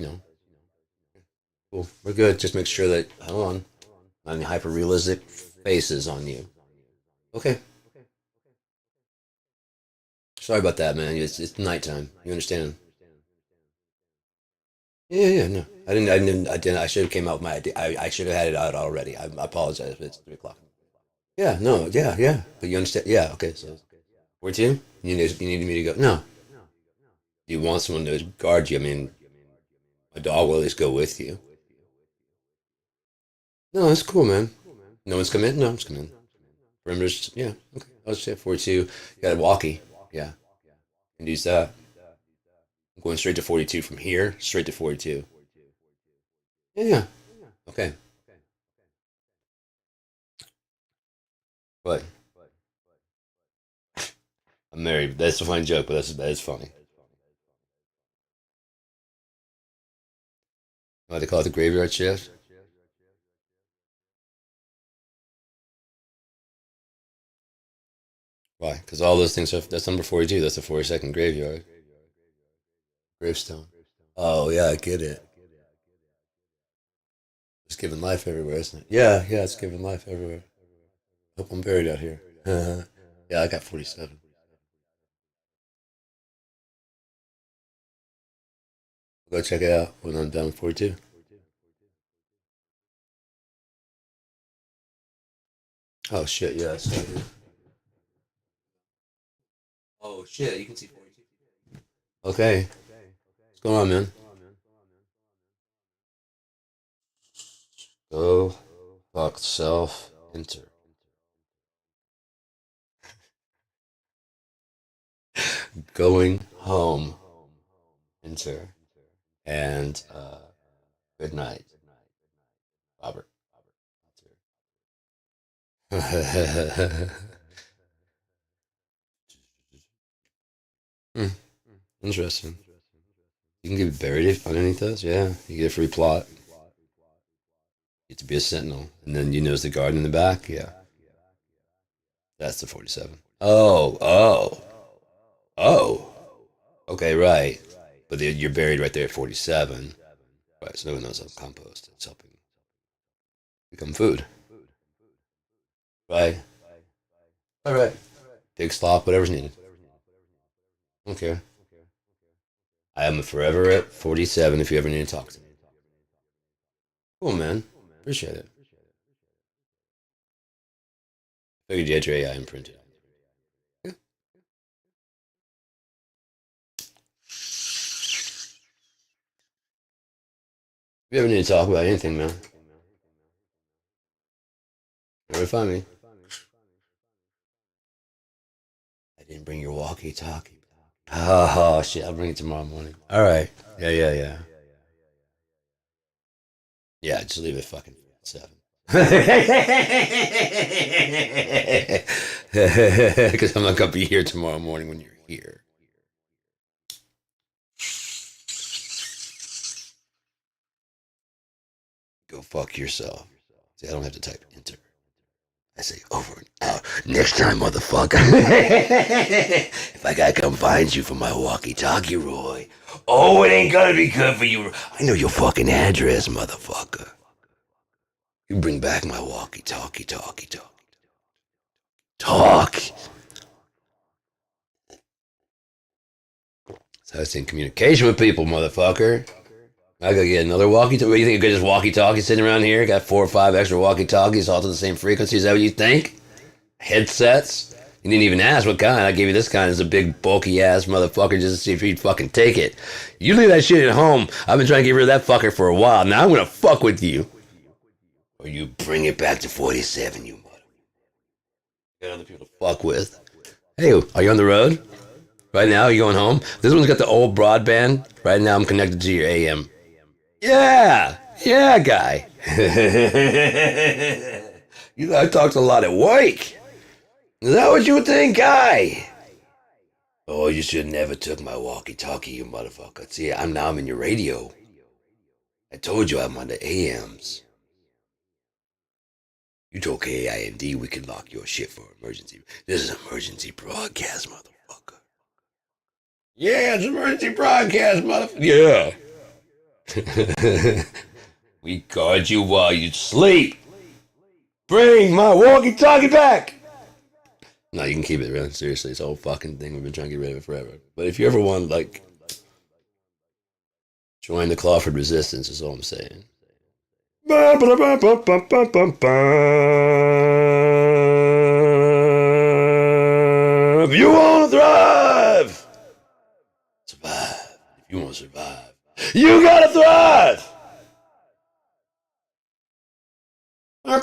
cool. We're good. Just make sure that, hold on, not any hyper realistic faces on you. Okay. Sorry about that, man. It's nighttime. You understand? Yeah, yeah, no. I didn't. I should have came out with my idea. I should have had it out already. I apologize if it's 3 o'clock. Yeah, no, yeah, yeah. But you understand? Yeah, okay. So, where to? You need me to go? No. Do you want someone to guard you? I mean, a dog will at least go with you. No, that's cool, man. No one's come in? No one's come in. Perimeter's, yeah, okay. I'll just say 42. You got a walkie. Yeah, can use that. I'm going straight to 42 from here, straight to 42. Yeah, yeah. Okay. But I'm married. That's a funny joke, but that is funny. Why they call it the graveyard shift? Why? Because all those things are, that's number 42. That's the 42nd graveyard. Gravestone. Oh, yeah, I get it. It's giving life everywhere, isn't it? Yeah, yeah, it's giving life everywhere. Hope I'm buried out here. Yeah, I got 47. I'll go check it out when I'm done with 42. Oh, shit, yeah, it's not here. Oh, shit, you can see 42. Okay. What's going on, man? Go fuck self. Enter. Going home. Enter. And good night, Robert. Hmm, interesting. You can get buried underneath those. Yeah, you get a free plot. You get to be a sentinel, and then you know the guard in the back. Yeah, that's the 47. Oh, oh, oh. Okay, right. But you're buried right there at 47. Right, so no one knows how to compost. It's helping become food. Right. All right. Pig slop, whatever's needed. Okay. I am forever at 47 if you ever need to talk to me. Cool, man. Appreciate it. Figured you had your AI imprinted. Yeah. If you ever need to talk about anything, man, never find me. I didn't bring your walkie-talkie. Oh, shit. I'll bring it tomorrow morning. All right. Yeah, yeah, yeah. Yeah, just leave it fucking 7. Because I'm not going to be here tomorrow morning when you're here. Go fuck yourself. See, I don't have to type enter. I say over and out. Next time, motherfucker. If I gotta come find you for my walkie-talkie, Roy. Oh, it ain't gonna be good for you. I know your fucking address, motherfucker. You bring back my walkie-talkie, talkie, talk. Talk. So I was in communication with people, motherfucker. I gotta get another walkie-talkie. What do you think? You could just walkie-talkie sitting around here? Got 4 or 5 extra walkie-talkies all to the same frequency. Is that what you think? Headsets? You didn't even ask what kind. I gave you this kind. It's a big, bulky ass motherfucker just to see if he'd fucking take it. You leave that shit at home. I've been trying to get rid of that fucker for a while. Now I'm gonna fuck with you. Or you bring it back to 47, you mother. Got other people to fuck with. Hey, are you on the road? Right now, are you going home? This one's got the old broadband. Right now, I'm connected to your AM. Yeah, yeah, guy. You know, I talked a lot at work. Is that what you think, guy? Oh, you should never took my walkie-talkie, you motherfucker. See, I'm in your radio. I told you I'm on the AMs. You told KIMD we could lock your shit for emergency. This is emergency broadcast, motherfucker. Yeah, it's emergency broadcast, motherfucker. Yeah. We caught you while you sleep. Bring my walkie-talkie back. No, you can keep it, really. Seriously, it's a whole fucking thing. We've been trying to get rid of it forever. But if you ever want, like, join the Clawford Resistance, is all I'm saying. If you want to thrive, survive. If you want to survive, you gotta thrive. The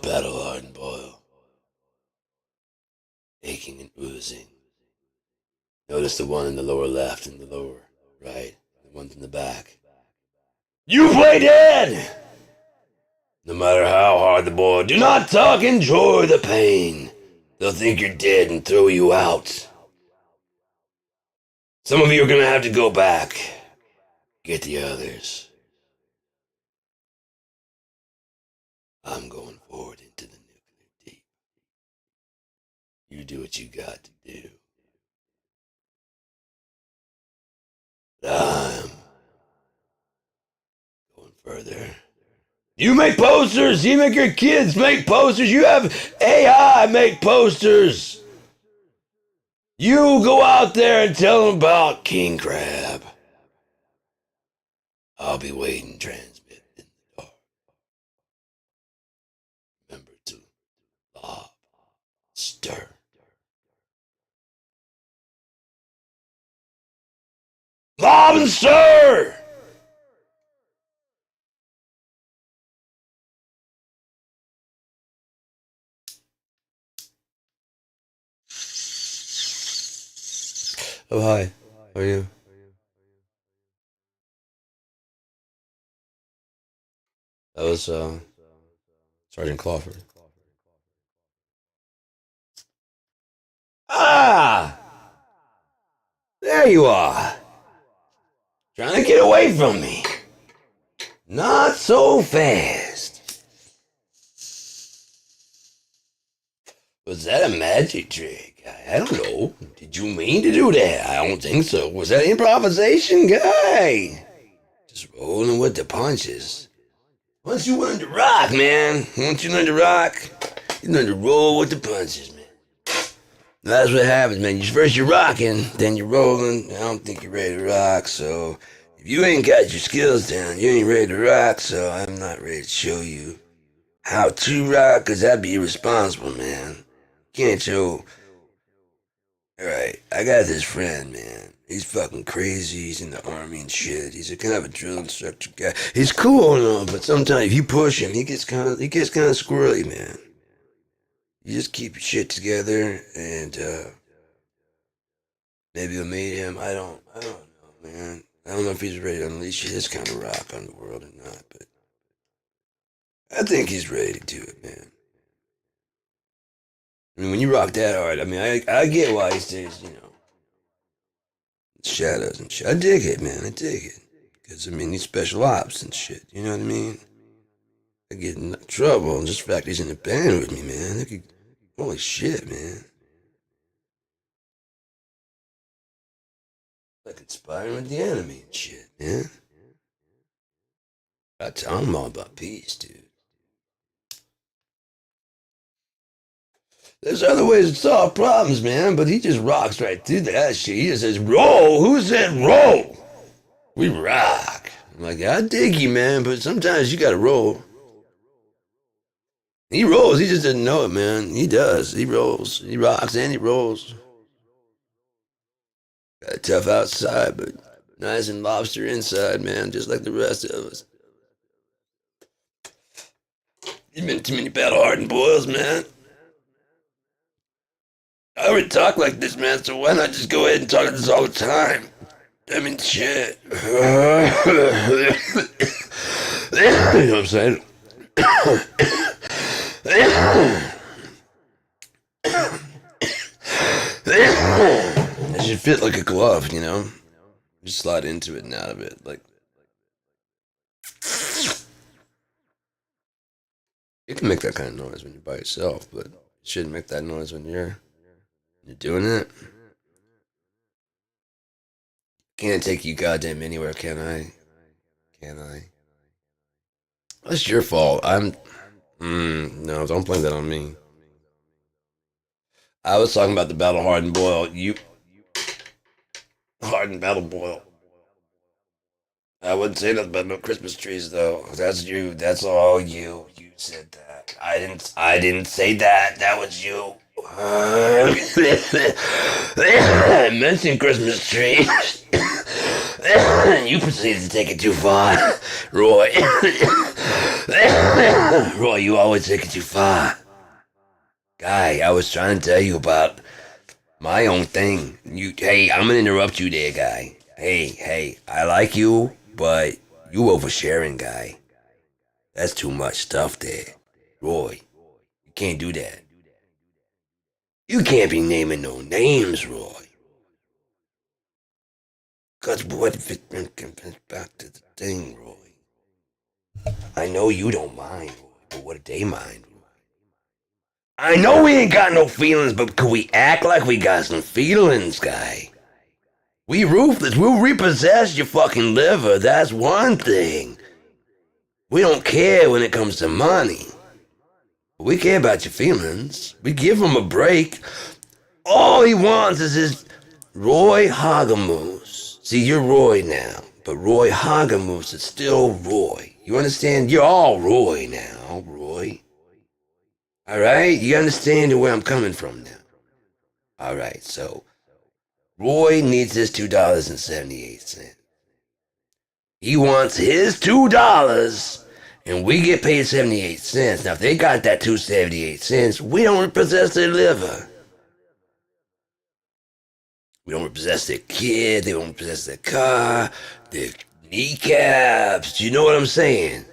battle hardened boil, aching and oozing. Notice the one in the lower left and the lower right, the ones in the back. You play dead! No matter how hard the boil, do not talk, enjoy the pain. They'll think you're dead and throw you out. Some of you are gonna have to go back. Get the others. I'm going forward into the nuclear deep. You do what you got to do. I'm going further. You make posters! You make your kids make posters! You have AI make posters! You go out there and tell them about King Crab. I'll be waiting, transmit in the dark. Remember to lob, stir. Lob and stir! Oh, hi. How are you? That was, Sergeant Clawford. Ah! There you are. Trying to get away from me. Not so fast. Was that a magic trick? I don't know. Did you mean to do that? I don't think so. Was that improvisation, guy? Just rolling with the punches. Once you learn to rock, man. Once you learn to rock, you learn to roll with the punches, man. That's what happens, man. First you're rocking, then you're rolling. I don't think you're ready to rock, so if you ain't got your skills down, you ain't ready to rock, so I'm not ready to show you how to rock, because that'd be irresponsible, man. Can't show. Alright, I got this friend, man. He's fucking crazy. He's in the army and shit. He's a kind of a drill instructor guy. He's cool and all, but sometimes if you push him, he gets kind of squirrely, man. You just keep your shit together, and maybe you'll meet him. I don't know, man. I don't know if he's ready to unleash his kind of rock on the world or not, but I think he's ready to do it, man. I mean, when you rock that hard, I mean, I get why he stays, shadows and shit. I dig it, man. I dig it. Because, I mean, he's special ops and shit. You know what I mean? I get in trouble. And just the fact he's in the band with me, man. Holy shit, man. Like conspiring with the enemy and shit, man. I tell him all about peace, dude. There's other ways to solve problems, man, but he just rocks right through that shit. He just says, roll! Who said roll? We rock. I'm like, I dig you, man, but sometimes you gotta roll. He rolls, he just doesn't know it, man. He does. He rolls. He rocks and he rolls. Got a tough outside, but nice and lobster inside, man, just like the rest of us. There's been too many battle-hardened boils, man. I already talk like this, man, so why not just go ahead and talk like this all the time? I mean, shit. You know what I'm saying? It should fit like a glove, you know? Just slide into it and out of it, like. You can make that kind of noise when you're by yourself, but you shouldn't make that noise when you're doing it. Can't take you goddamn anywhere, can I? Can I? That's your fault. No, don't blame that on me. I was talking about the battle hard and boil. You hard and battle boil. I wouldn't say nothing about no Christmas trees though. That's you. That's all you. You said that. I didn't say that. That was you. I mentioned Christmas trees. You proceeded to take it too far, Roy. Roy, you always take it too far. Guy, I was trying to tell you about my own thing. Hey, I'm gonna interrupt you there, guy. Hey, I like you, but you oversharing, guy. That's too much stuff there. Roy, you can't do that. You can't be naming no names, Roy. Cause what if it back to the thing, Roy? I know you don't mind, Roy, but what if they mind, Roy? I know we ain't got no feelings, but could we act like we got some feelings, guy? We ruthless. We'll repossess your fucking liver. That's one thing. We don't care when it comes to money. We care about your feelings. We give him a break. All he wants is his Roy Hagamoose. See, you're Roy now, but Roy Hagamoose is still Roy. You understand? You're all Roy now, Roy. All right? You understand where I'm coming from now? All right, so Roy needs his $2.78. He wants his $2, and we get paid 78 cents. Now, if they got that 278 cents, we don't repossess their liver. We don't repossess their kid, they don't repossess their car, their kneecaps, you know what I'm saying?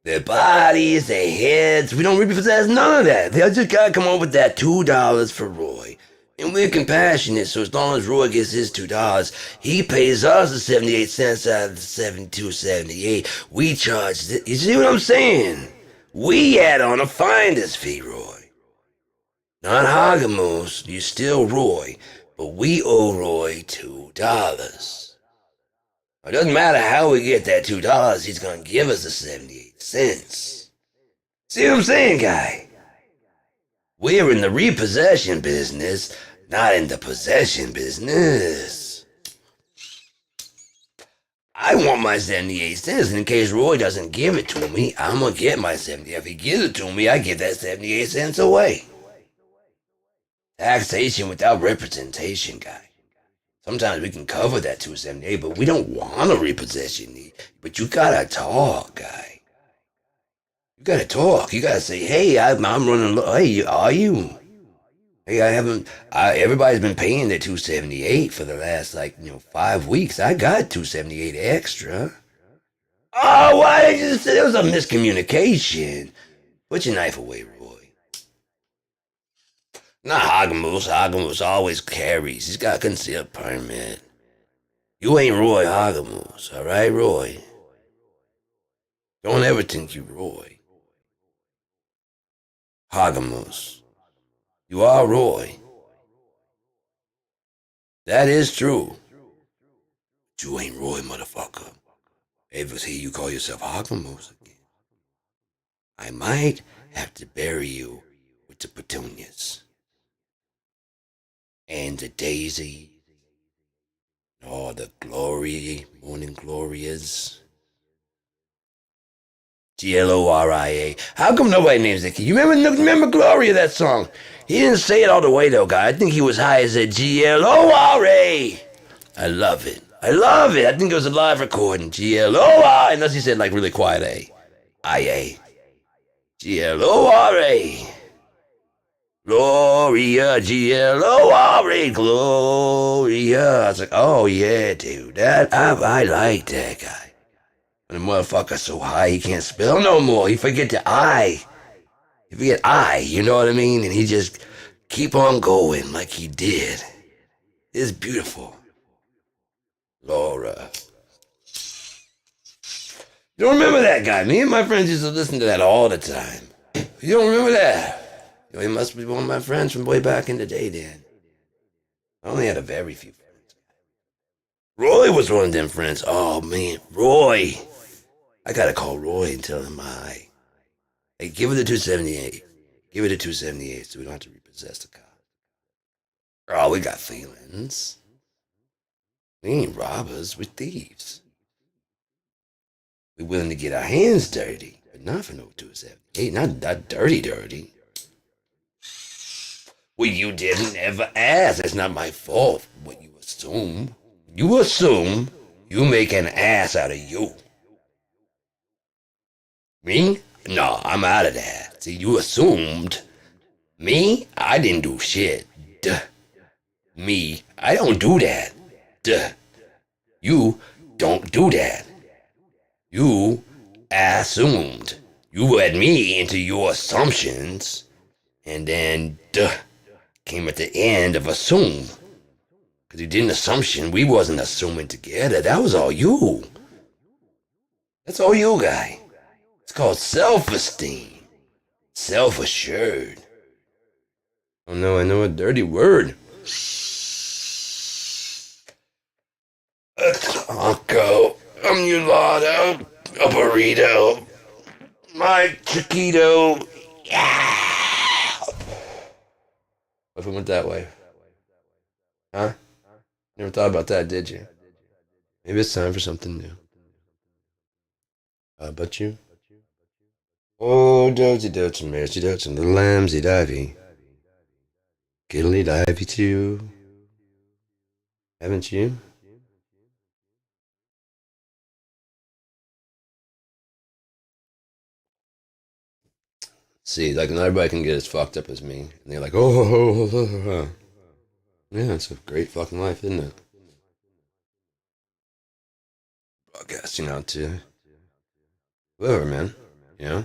Their bodies, their heads, we don't repossess none of that. They just gotta come up with that $2 for Roy. And we're compassionate, so as long as Roy gets his $2, he pays us the 78 cents out of the 72.78. We charge you see what I'm saying? We add on a finder's fee, Roy. Not Hagamoose, you're still Roy, but we owe Roy $2. It doesn't matter how we get that $2, he's gonna give us the 78 cents. See what I'm saying, guy? We're in the repossession business, not in the possession business. I want my 78 cents, and in case Roy doesn't give it to me, I'm gonna get my 70. If he gives it to me, I give that 78 cents away. Taxation without representation, guy. Sometimes we can cover that 278, but we don't want a repossession need. But you gotta talk, guy. You gotta talk. You gotta say, hey, I'm running low. Hey, are you? Hey, I haven't. Everybody's been paying their 278 for the last 5 weeks. I got 278 extra. Oh, why did you say there was a miscommunication? Put your knife away, Roy. Not Hagamoose. Hagamoose always carries. He's got a concealed permit. You ain't Roy Hagamoose, all right, Roy? Don't ever think you Roy. Hagamoose. You are Roy. That is true. But you ain't Roy, motherfucker. Ever hear you call yourself Hagamoose again? I might have to bury you with the petunias. And the daisy. And all the glory, morning glorias. Gloria. How come nobody names that kid? You remember Gloria, that song? He didn't say it all the way, though, guy. I think he was high as a Gloria. I love it. I think it was a live recording. Gloria. Unless he said, really quiet A. I-A. Gloria. Gloria. Gloria. Gloria. I was like, oh, yeah, dude. I like that guy. And the motherfucker's so high he can't spell no more. He forget the I. He forget I, you know what I mean? And he just keep on going like he did. It's beautiful. Laura. You don't remember that guy? Me and my friends used to listen to that all the time. You don't remember that? He must be one of my friends from way back in the day, then. I only had a very few friends. Roy was one of them friends. Oh, man. Roy. I gotta call Roy and tell him hi. Hey, give it a 278. Give it a 278 so we don't have to repossess the car. Oh, we got feelings. We ain't robbers, we're thieves. We're willing to get our hands dirty, but not for no 278. Not dirty, dirty. Well, you didn't ever ask. That's not my fault. What you assume. You assume you make an ass out of you. Me? No, I'm out of that. See, you assumed. Me? I didn't do shit. Duh. Me? I don't do that. Duh. You don't do that. You assumed. You led me into your assumptions, and then duh came at the end of assume. Because you did an assumption, we wasn't assuming together. That was all you. That's all you, guy. It's called self-esteem. Self-assured. Oh no, I know a dirty word. A taco, a mulatto, a burrito, my chiquito. Yeah. What if we went that way? Huh? Never thought about that, did you? Maybe it's time for something new. How about you? Oh, dozy dozy, mercy dozy, little lambsy divey. Giddly divey too. Haven't you? See, like not everybody can get as fucked up as me. And they're like, oh, yeah, it's a great fucking life, isn't it? Broadcasting out to whoever, man. You know?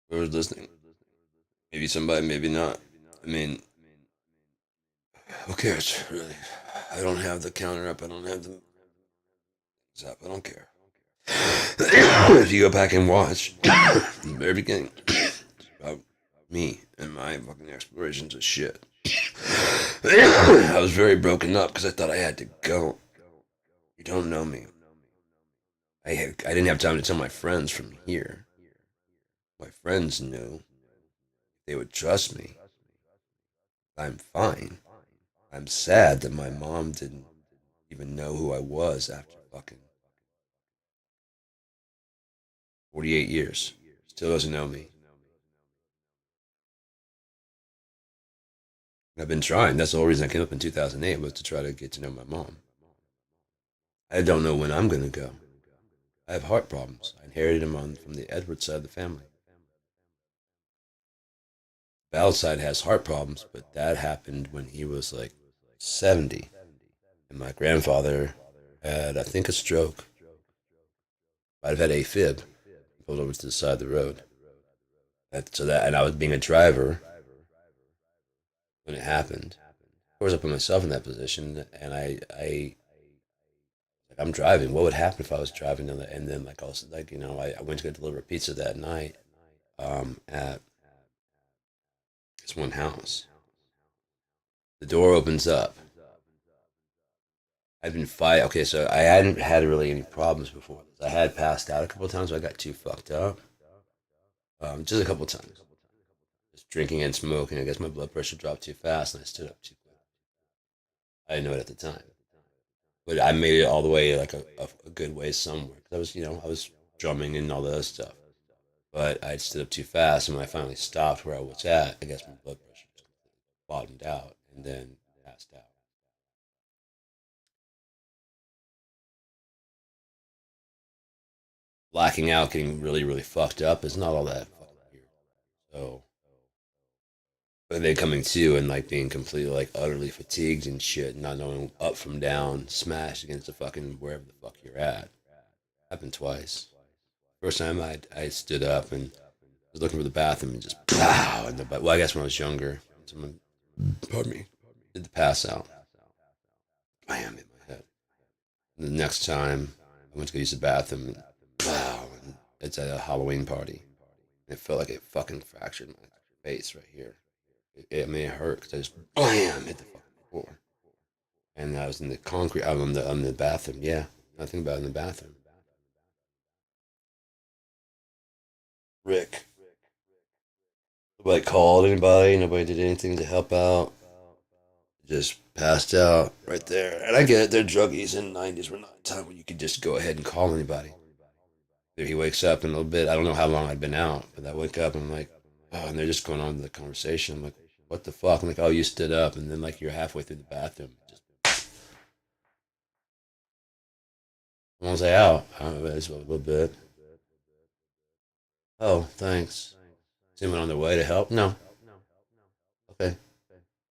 Whoever's listening. Maybe somebody, maybe not. I mean, who cares, really? I don't have the counter up. I don't have the up. I don't care. If you go back and watch from the very beginning, it's about me and my fucking explorations of shit. I was very broken up because I thought I had to go. You don't know me. I didn't have time to tell my friends from here. My friends knew. They would trust me. I'm fine. I'm sad that my mom didn't even know who I was after fucking 48 years. Still doesn't know me. I've been trying. That's the whole reason I came up in 2008 was to try to get to know my mom. I don't know when I'm going to go. I have heart problems. I inherited them from the Edwards side of the family. Val's side has heart problems, but that happened when he was like 70. And my grandfather had, I think, a stroke. Might have had AFib. Pulled over to the side of the road. And I was being a driver when it happened. Of course, I put myself in that position, and I'm driving. What would happen if I was driving? And then, like, also, like, I went to go deliver pizza that night at this one house. The door opens up. I've been fighting. Okay, so I hadn't had really any problems before. I had passed out a couple of times. So I got too fucked up. Just a couple of times. Just drinking and smoking. I guess my blood pressure dropped too fast, and I stood up too quick. I didn't know it at the time, but I made it all the way like a good way somewhere. 'Cause I was, I was drumming and all the other stuff. But I stood up too fast, and when I finally stopped where I was at, I guess my blood pressure just bottomed out and then passed out. Blacking out, getting really, really fucked up is not all that fucking weird. So, but then coming to and like being completely like utterly fatigued and shit, not knowing up from down, smashed against the fucking wherever the fuck you're at. Happened twice. First time I stood up and was looking for the bathroom and just pow in the butt. Well, I guess when I was younger, someone, pardon me, did the pass out. bam, hit my head. And the next time I went to go use the bathroom, and wow, and it's at a Halloween party. And it felt like it fucking fractured my face right here. I mean, it hurt because I just bam hit the fucking floor. And I was in the concrete. I was on the bathroom. Yeah, nothing about it in the bathroom. Rick. Nobody called anybody. Nobody did anything to help out. Just passed out right there. And I get it. They're druggies in the 90s. We're not a time when you could just go ahead and call anybody. There he wakes up in a little bit. I don't know how long I'd been out, but I wake up and I'm like, oh, and they're just going on with the conversation. I'm like, what the fuck? I'm like, oh, you stood up. And then like you're halfway through the bathroom. Just, when was I out? I don't know, it's a little bit. Oh, thanks. Is anyone on their way to help? No. Okay.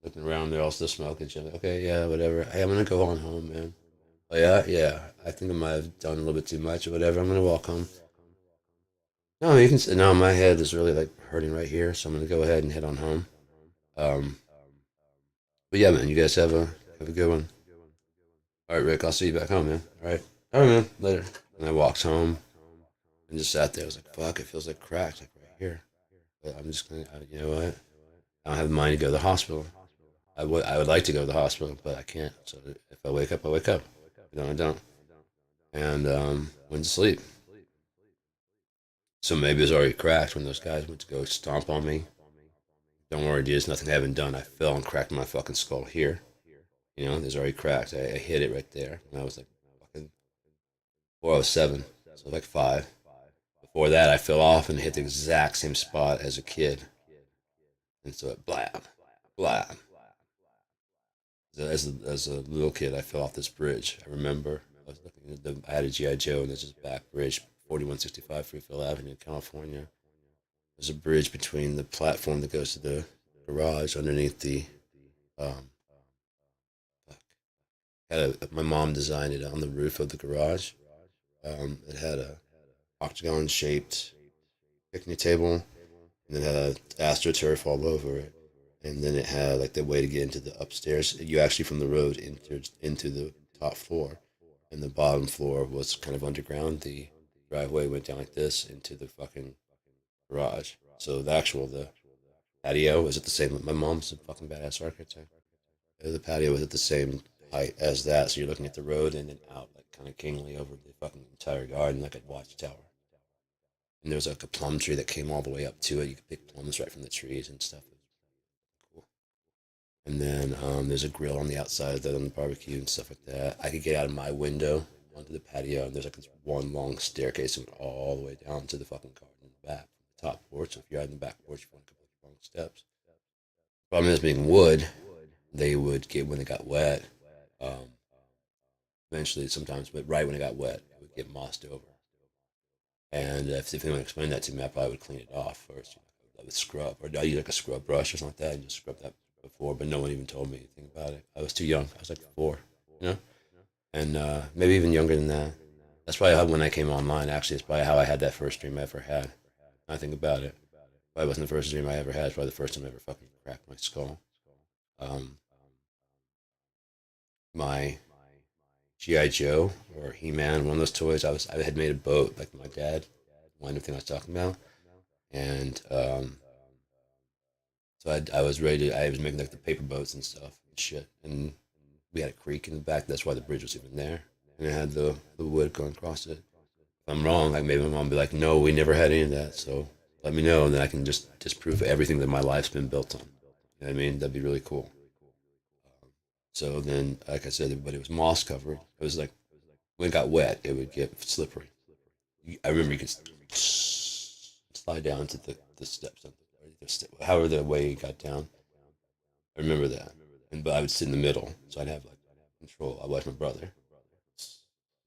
Looking around, they're all still smoking. Shit. Like, okay, yeah, whatever. Hey, I'm gonna go on home, man. Oh yeah, yeah. I think I might have done a little bit too much or whatever. I'm gonna walk home. No, you can. No, my head is really like hurting right here, so I'm gonna go ahead and head on home. Um, but yeah, man, you guys have a good one. All right, Rick, I'll see you back home, man. All right, man. Later. And I walked home and just sat there. I was like, fuck, it feels like cracked, like right here. But I'm just gonna, you know what? I don't have the money to go to the hospital. I would like to go to the hospital, but I can't. So if I wake up, I wake up. If I don't, I don't. And went to sleep. So maybe it was already cracked when those guys went to go stomp on me. Don't worry, dude. There's nothing I haven't done. I fell and cracked my fucking skull here. You know, there's already cracked. I hit it right there when I was like fucking 407. So like five. Before that, I fell off and hit the exact same spot as a kid. And so it blab, blab. As a little kid, I fell off this bridge. I remember I was looking at I had a GI Joe, and there's this back bridge, 4165 Freefield Avenue, California. There's a bridge between the platform that goes to the garage underneath the. Um, my mom designed it on the roof of the garage. It had a octagon shaped picnic table, and it had astroturf all over it. And then it had like the way to get into the upstairs. You actually from the road entered into the top floor, and the bottom floor was kind of underground. The driveway went down like this into the fucking garage. So the patio was at the same. My mom's a fucking badass architect. The patio was at the same height as that, so you're looking at the road and then out like kind of kingly over the fucking entire garden like a watchtower. And there was like a plum tree that came all the way up to it. You could pick plums right from the trees and stuff. It was cool. And then there's a grill on the outside of that on the barbecue and stuff like that. I could get out of my window onto the patio, and there's like this one long staircase that went all the way down to the fucking garden in the back, from the top porch. So if you're out in the back porch, you want a couple of long steps. Problem is, being wood, they would get when it got wet. Um, Eventually, sometimes, but right when it got wet, it would get mossed over. And if anyone explained that to me, I probably would clean it off first. I would scrub, or I use like a scrub brush or something like that, and just scrub that before. But no one even told me anything about it. I was too young. I was like four, you know, and maybe even younger than that. That's probably how when I came online. Actually, it's probably how I had that first dream I ever had. I think about it. Probably wasn't the first dream I ever had. It's probably the first time I ever fucking cracked my skull. Um, my GI Joe or He Man, one of those toys. I had made a boat like my dad, one of the thing I was talking about, and so I was ready. I was making like the paper boats and stuff and shit, and we had a creek in the back. That's why the bridge was even there, and it had the wood going across it. If I'm wrong, like maybe my mom would be like, "No, we never had any of that." So let me know, and then I can just disprove everything that my life's been built on. You know what I mean? That'd be really cool. So then, like I said, but it was moss covered. It was like when it got wet, it would get slippery. I remember you could slide down to the steps, however the way it got down. I remember that. And but I would sit in the middle, so I'd have like control. I watched my brother,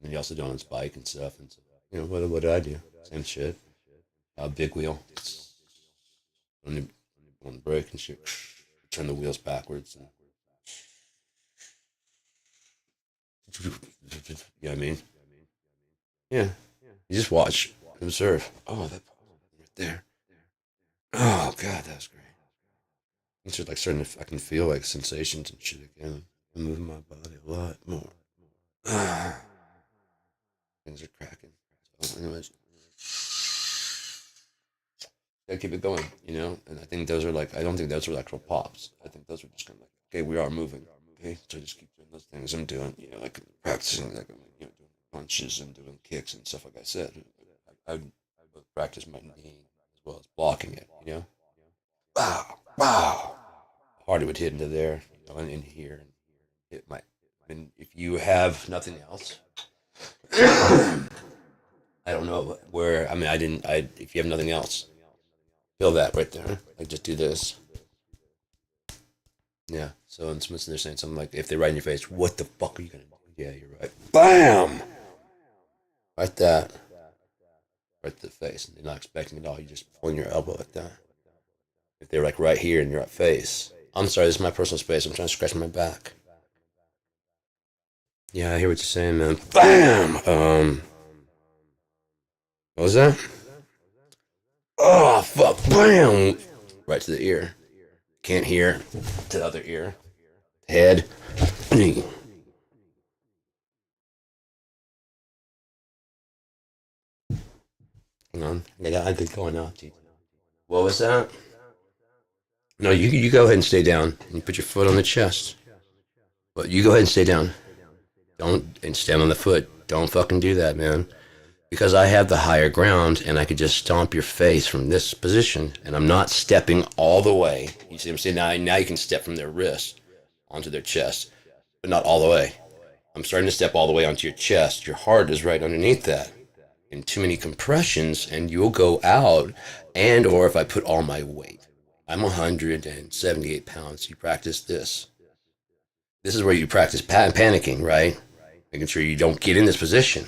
and he also did on his bike and stuff. And so, what did I do? Same shit. Big wheel on the brake and shit. Turn the wheels backwards and you know what I mean? Yeah. You just watch, observe. Oh, that right there. Oh God, that was great. It's just like starting to, I can feel like sensations and shit again. I'm moving my body a lot more. Things are cracking. So, anyways, gotta keep it going, you know. And I think those are like, I don't think those are actual pops. I think those are just kind of like, okay, we are moving. Okay, so just keep doing those things I'm doing. You know, like practicing, like doing punches and doing kicks and stuff. Like I said, I would practice my knee as well as blocking it. You know, wow, wow, hard it would hit into there, you know, and in here, and it might. And if you have nothing else, I don't know where. I mean, I didn't. I if you have nothing else, feel that right there. Like just do this. Yeah. So in Smithson, they're saying something like, if they write in your face, what the fuck are you gonna do? Yeah, you're right. Bam! Right that. Right to the face. And they're not expecting it all. You just pulling your elbow like that. If they're like right here in your face, I'm sorry, this is my personal space. I'm trying to scratch my back. Yeah, I hear what you're saying, man. Bam! What was that? Oh, fuck. Bam! Right to the ear. Can't hear. To the other ear. Head. Hang on. I get going now, dude. What was that? No, you go ahead and stay down. And put your foot on the chest. But you go ahead and stay down. Don't and stand on the foot. Don't fucking do that, man. Because I have the higher ground and I could just stomp your face from this position, and I'm not stepping all the way. You see what I'm saying? Now you can step from their wrist onto their chest, but not all the way. I'm starting to step all the way onto your chest. Your heart is right underneath that. And too many compressions, and you'll go out. And or if I put all my weight, I'm 178 pounds. You practice this. This is where you practice panicking, right? Making sure you don't get in this position.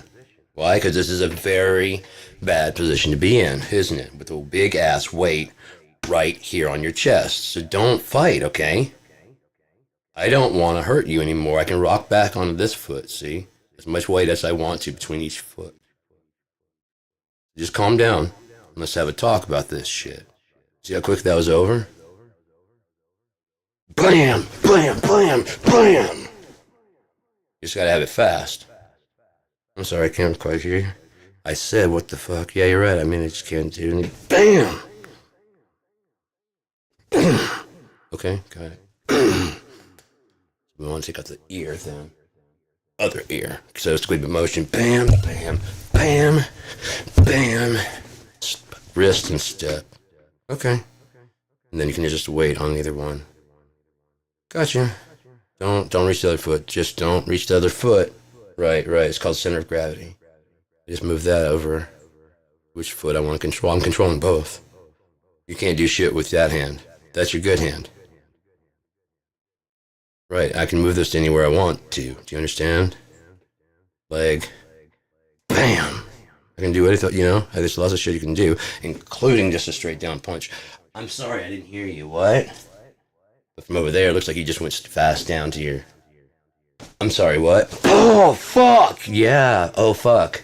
Why? Because this is a very bad position to be in, isn't it? With a big ass weight right here on your chest. So don't fight, okay? I don't want to hurt you anymore. I can rock back onto this foot, see? As much weight as I want to between each foot. Just calm down. Let's have a talk about this shit. See how quick that was over? Blam! Blam! Blam! Blam! You just gotta have it fast. I'm sorry, I can't quite hear you. I said, what the fuck? Yeah, you're right. I mean, I just can't do anything. Bam! Okay, got it. We want to take out the ear then. Other ear. So squeeze motion. Bam, bam, bam, bam. Wrist and step. Okay. And then you can just wait on either one. Gotcha. Don't reach the other foot. Just don't reach the other foot. Right. It's called center of gravity. Just move that over. Which foot I want to control. I'm controlling both. You can't do shit with that hand. That's your good hand. Right, I can move this to anywhere I want to. Do you understand? Leg. Bam! I can do anything, you know? There's lots of shit you can do, including just a straight down punch. I'm sorry, I didn't hear you. What? But from over there, it looks like you just went fast down to your... I'm sorry, what? Oh, fuck! Yeah, oh, fuck.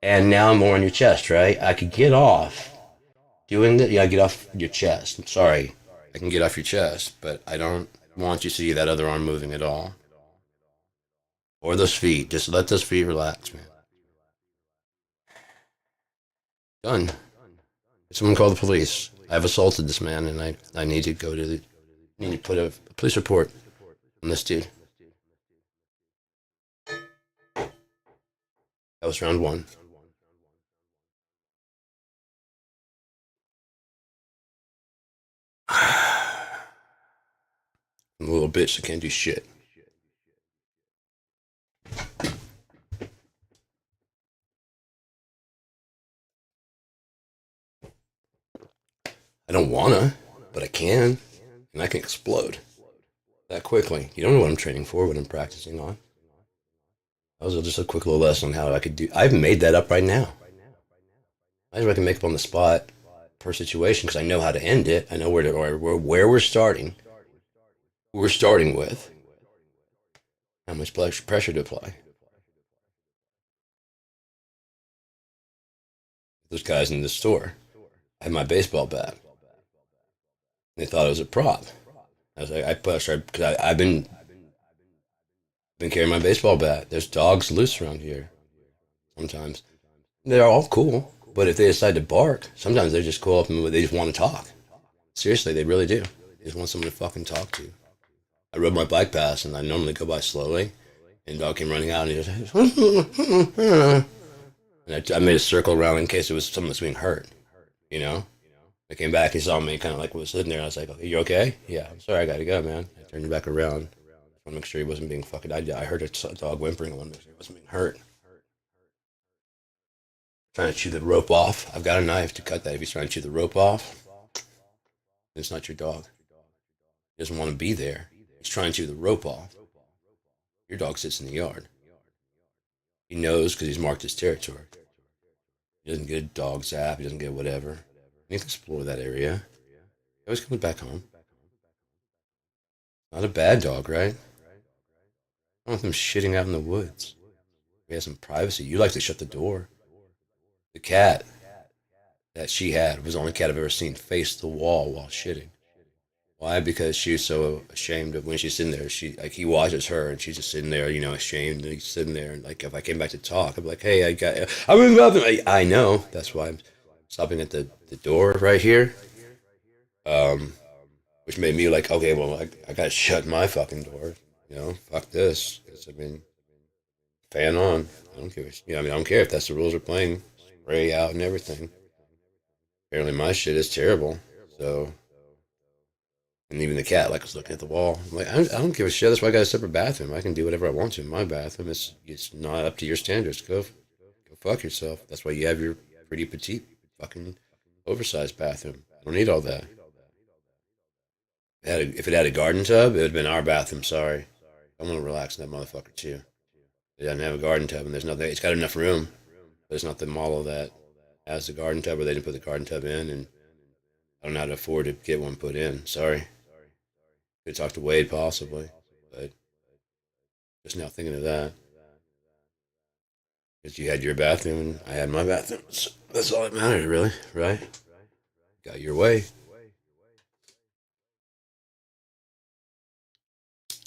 And now I'm more on your chest, right? I could get off. Doing that, yeah, get off your chest. I'm sorry. I can get off your chest, but I don't want you to see that other arm moving at all. Or those feet. Just let those feet relax, man. Done. Someone call the police. I've assaulted this man, and I need to go to the... I need to put a police report on this dude. That was round one. I'm a little bitch that can't do shit. I don't wanna, but I can. And I can explode that quickly. You don't know what I'm training for, what I'm practicing on. That was just a quick little lesson on how I could do... I've made that up right now. I can make up on the spot per situation because I know how to end it. I know where we're starting. Who we're starting with. How much pressure to apply. Those guys in the store. I had my baseball bat. They thought it was a prop. I was like, I pushed because I've been been carrying my baseball bat. There's dogs loose around here sometimes. They're all cool, but if they decide to bark, sometimes they just go up and they just want to talk. Seriously, they really do. They just want someone to fucking talk to. I rode my bike past, and I normally go by slowly, and the dog came running out, and he just, and I made a circle around in case it was someone that's being hurt, you know? I came back, he saw me, kind of like was sitting there, and I was like, "You okay?" "Yeah, I'm sorry, I gotta go, man." I turned back around. I want to make sure he wasn't being fucking, I heard a dog whimpering, I want to make sure he wasn't being hurt. Trying to chew the rope off. I've got a knife to cut that. If he's trying to chew the rope off, it's not your dog. He doesn't want to be there. He's trying to chew the rope off. Your dog sits in the yard. He knows because he's marked his territory. He doesn't get a dog zap. He doesn't get whatever. He can explore that area. He always comes back home. Not a bad dog, right? I don't want him shitting out in the woods. He has some privacy. You like to shut the door. The cat that she had was the only cat I've ever seen face the wall while shitting. Why? Because she's so ashamed of when she's sitting there. She like he watches her and she's just sitting there, ashamed. And he's sitting there, and like if I came back to talk, I'd be like, "Hey, I'm in the bathroom." I know. That's why I'm stopping at the door right here. Which made me like, okay, well, I gotta shut my fucking door. Fuck this. 'Cause, fan on. I don't give a I don't care if that's the rules we're playing. Spray out and everything. Apparently my shit is terrible. So, and even the cat, like, was looking at the wall. I'm like, I don't give a shit. That's why I got a separate bathroom. I can do whatever I want to in my bathroom. It's not up to your standards. Go fuck yourself. That's why you have your pretty petite fucking oversized bathroom. I don't need all that. If it had a garden tub, it would have been our bathroom. Sorry. I'm gonna relax in that motherfucker too. It doesn't have a garden tub, and there's nothing. It's got enough room, but it's not the model that has the garden tub, or they didn't put the garden tub in, and I don't know how to afford to get one put in. Sorry. Could talk to Wade possibly, but just now thinking of that. Because you had your bathroom and I had my bathroom. That's all that mattered, really, right? Got your way.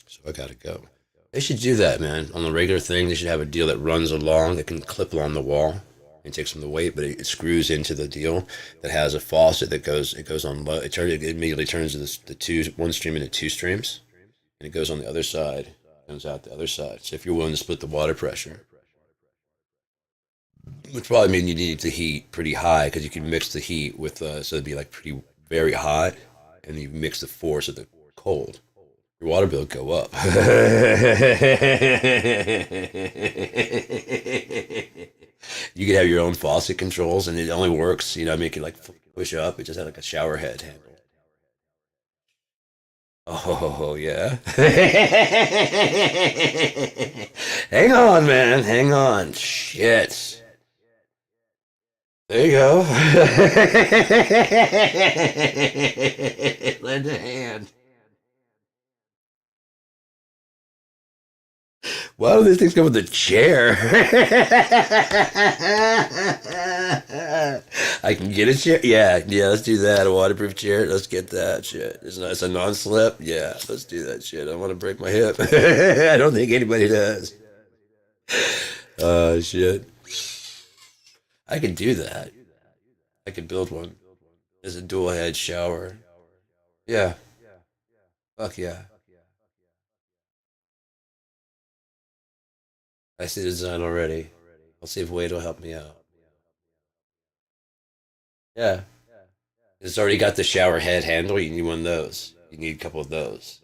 So I gotta go. They should do that, man. On the regular thing, they should have a deal that runs along, that can clip along the wall and take some of the weight, but it screws into the deal that has a faucet that goes on low. It immediately turns the one stream into two streams, and it goes on the other side, comes out the other side. So if you're willing to split the water pressure, which probably mean you need the heat pretty high because you can mix the heat with so it'd be like pretty very hot, and you mix the force of the cold. Your water bill would go up. You could have your own faucet controls, and it only works, make it like push up. It just had like a shower head handle. Oh, yeah. Hang on, man. Hang on. Shit. There you go. Lend a hand. Why do these things come with a chair? I can get a chair. Yeah, let's do that. A waterproof chair. Let's get that shit. It's a non-slip. Yeah, let's do that shit. I want to break my hip. I don't think anybody does. Oh, shit. I could do that. I could build one. There's a dual head shower. Yeah. Fuck yeah. I see the design already. I'll see if Wade will help me out. Yeah. It's already got the shower head handle. You need one of those. You need a couple of those.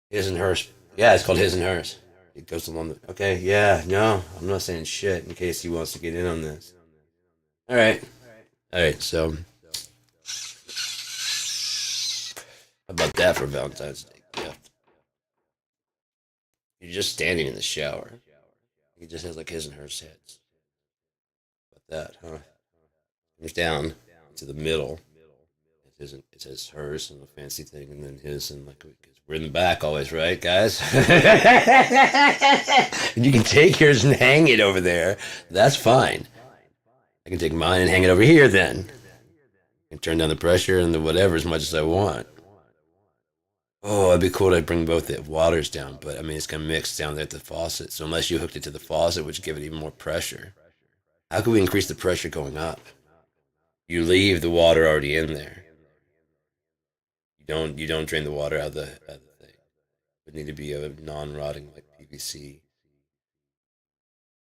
His and hers. Yeah, it's called his and hers. It goes along the. Okay, yeah, no, I'm not saying shit in case he wants to get in on this. All right. All right, so. How about that for Valentine's Day gift? You're just standing in the shower. He just has like his and hers heads. About that, huh? Comes down to the middle. It says hers and the fancy thing, and then his, and like we're in the back always, right, guys? And you can take yours and hang it over there. That's fine. I can take mine and hang it over here then. And turn down the pressure and the whatever as much as I want. Oh, it'd be cool to bring both the waters down, but I mean, it's gonna mix down there at the faucet. So unless you hooked it to the faucet, which give it even more pressure, how can we increase the pressure going up? You leave the water already in there. You don't drain the water out of the thing. It would need to be a non-rotting like PVC,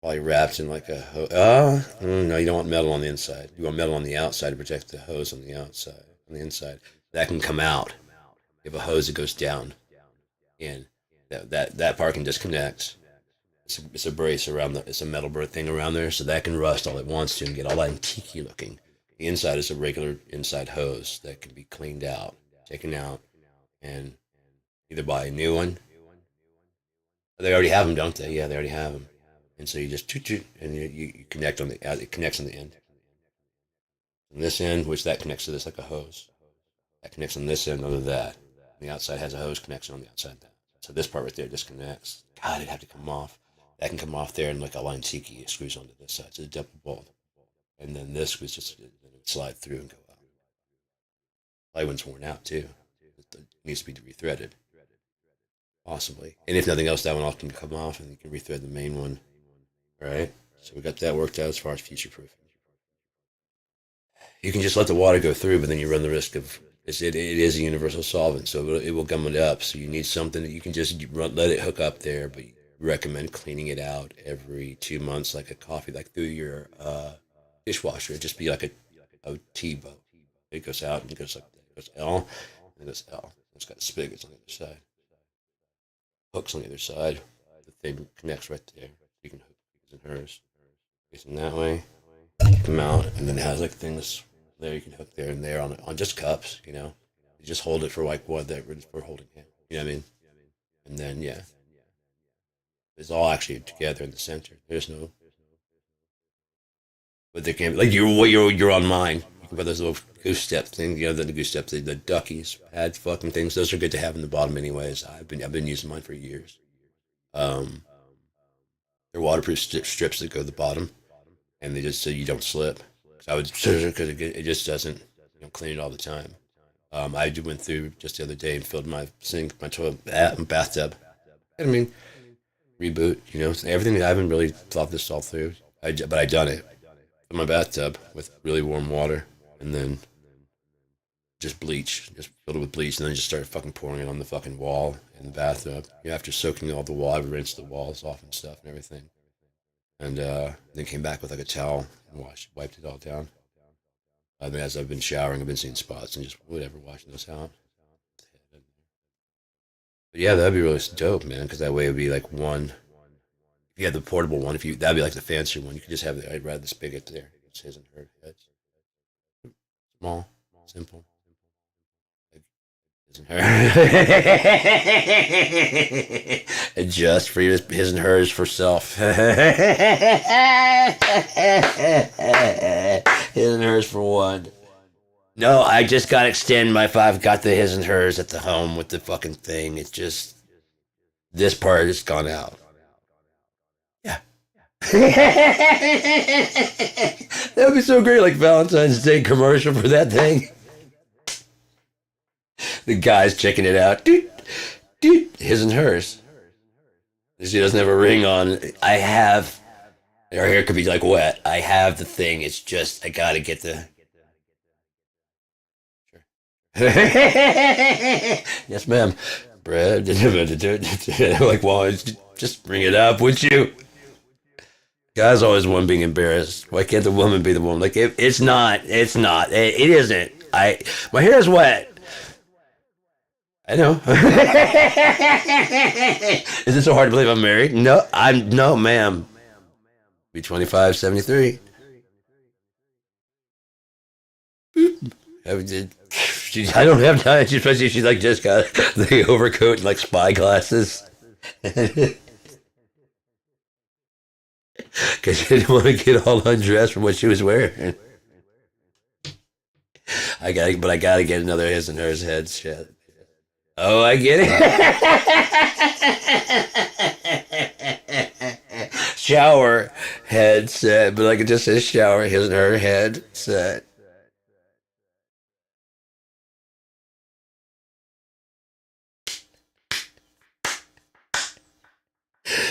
probably wrapped in like a no, you don't want metal on the inside. You want metal on the outside to protect the hose on the outside. On the inside, that can come out. You have a hose that goes down, and that part can disconnect. It's a brace around the. It's a metal thing around there, so that can rust all it wants to and get all antique looking. The inside is a regular inside hose that can be cleaned out, taken out, and either buy a new one. They already have them, don't they? Yeah, they already have them. And so you just toot toot, and you connect on the. It connects on the end. On this end, which that connects to this like a hose. That connects on this end under that. And the outside has a hose connection on the outside of that. So this part right there disconnects. God, it'd have to come off. That can come off there, and like a line tiki, it screws onto this side. It's a double bolt. And then this was just it would slide through and go out. Probably one's worn out too. It needs to be rethreaded, possibly. And if nothing else, that one can come off, and you can rethread the main one. All right. So we got that worked out as far as future proofing. You can just let the water go through, but then you run the risk of it is a universal solvent, so it will gum it up. So you need something that you can just let it hook up there, but you recommend cleaning it out every 2 months, like a coffee, like through your dishwasher. It'd just be like a tea boat. It goes out and it goes like that. It goes L, and it goes L. It's got spigots on the other side, hooks on the other side. The thing connects right there. You can hook his and hers facing that way, come out, and then it has like things there you can hook there and there on just cups, you know. You just hold it for like what that we're holding it. You know what I mean? And then yeah, it's all actually together in the center. There's no, but they can't like you're on mine. You can put those little goose step things, you know, the goose steps, the duckies, pad fucking things. Those are good to have in the bottom, anyways. I've been using mine for years. Um, they're waterproof strips that go to the bottom, and they just so you don't slip. I would because it just doesn't clean it all the time. I went through just the other day and filled my sink, my toilet, bathtub. I mean, reboot. Everything. I haven't really thought this all through. But I done it in my bathtub with really warm water, and then just bleach, just filled it with bleach, and then just started fucking pouring it on the fucking wall in the bathtub. After soaking all the water, I rinsed the walls off and stuff and everything, and then came back with like a towel and wiped it all down. I mean, as I've been showering, I've been seeing spots and just whatever, washing those out. But yeah, that'd be really dope, man, because that way it'd be like one. If you had the portable one, if you that'd be like the fancier one. You could just have the. I'd rather the spigot there. It's his and her heads. Small, simple. Like his and her. Adjust for his and hers for self. His and hers for one. No, I just got to extend my five. Got the his and hers at the home with the fucking thing. It's just this part has gone out. Yeah. That would be so great, like Valentine's Day commercial for that thing. The guy's checking it out. Doot, doot, his and hers. She doesn't have a ring on. I have. Her hair could be like wet. I have the thing. It's just I gotta get the. Sure. Yes, ma'am. Bread. Like, well, just bring it up, would you? Guy's always one being embarrassed. Why can't the woman be the one? Like, it's not. It's not. It isn't. My hair is wet. I know. Is it so hard to believe I'm married? No, no, ma'am. Be 25, 73. I don't have time, especially if she's like just got the overcoat and like spy glasses. Because she didn't want to get all undressed from what she was wearing. But I gotta get another his and hers head shit. Oh, I get it. Shower headset, but like it just says shower his and her headset.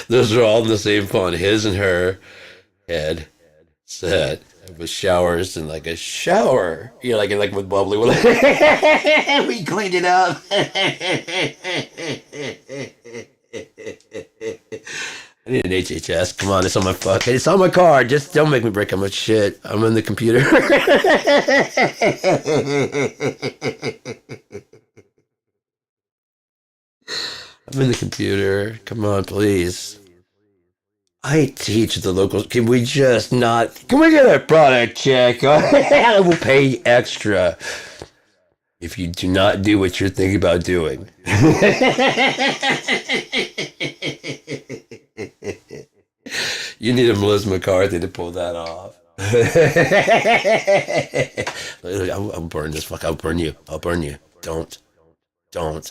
Those are all in the same font. His and her head set with showers and like a shower. You know, like with bubbly. We cleaned it up. I need an HHS. Come on, it's on my it's on my card. Just don't make me break how much shit. I'm in the computer. I'm in the computer. Come on, please. I teach the locals. Can we just not? Can we get a product check? I will pay extra if you do not do what you're thinking about doing. You need a Melissa McCarthy to pull that off. I'll burn this fuck. I'll burn you. I'll burn you. Don't.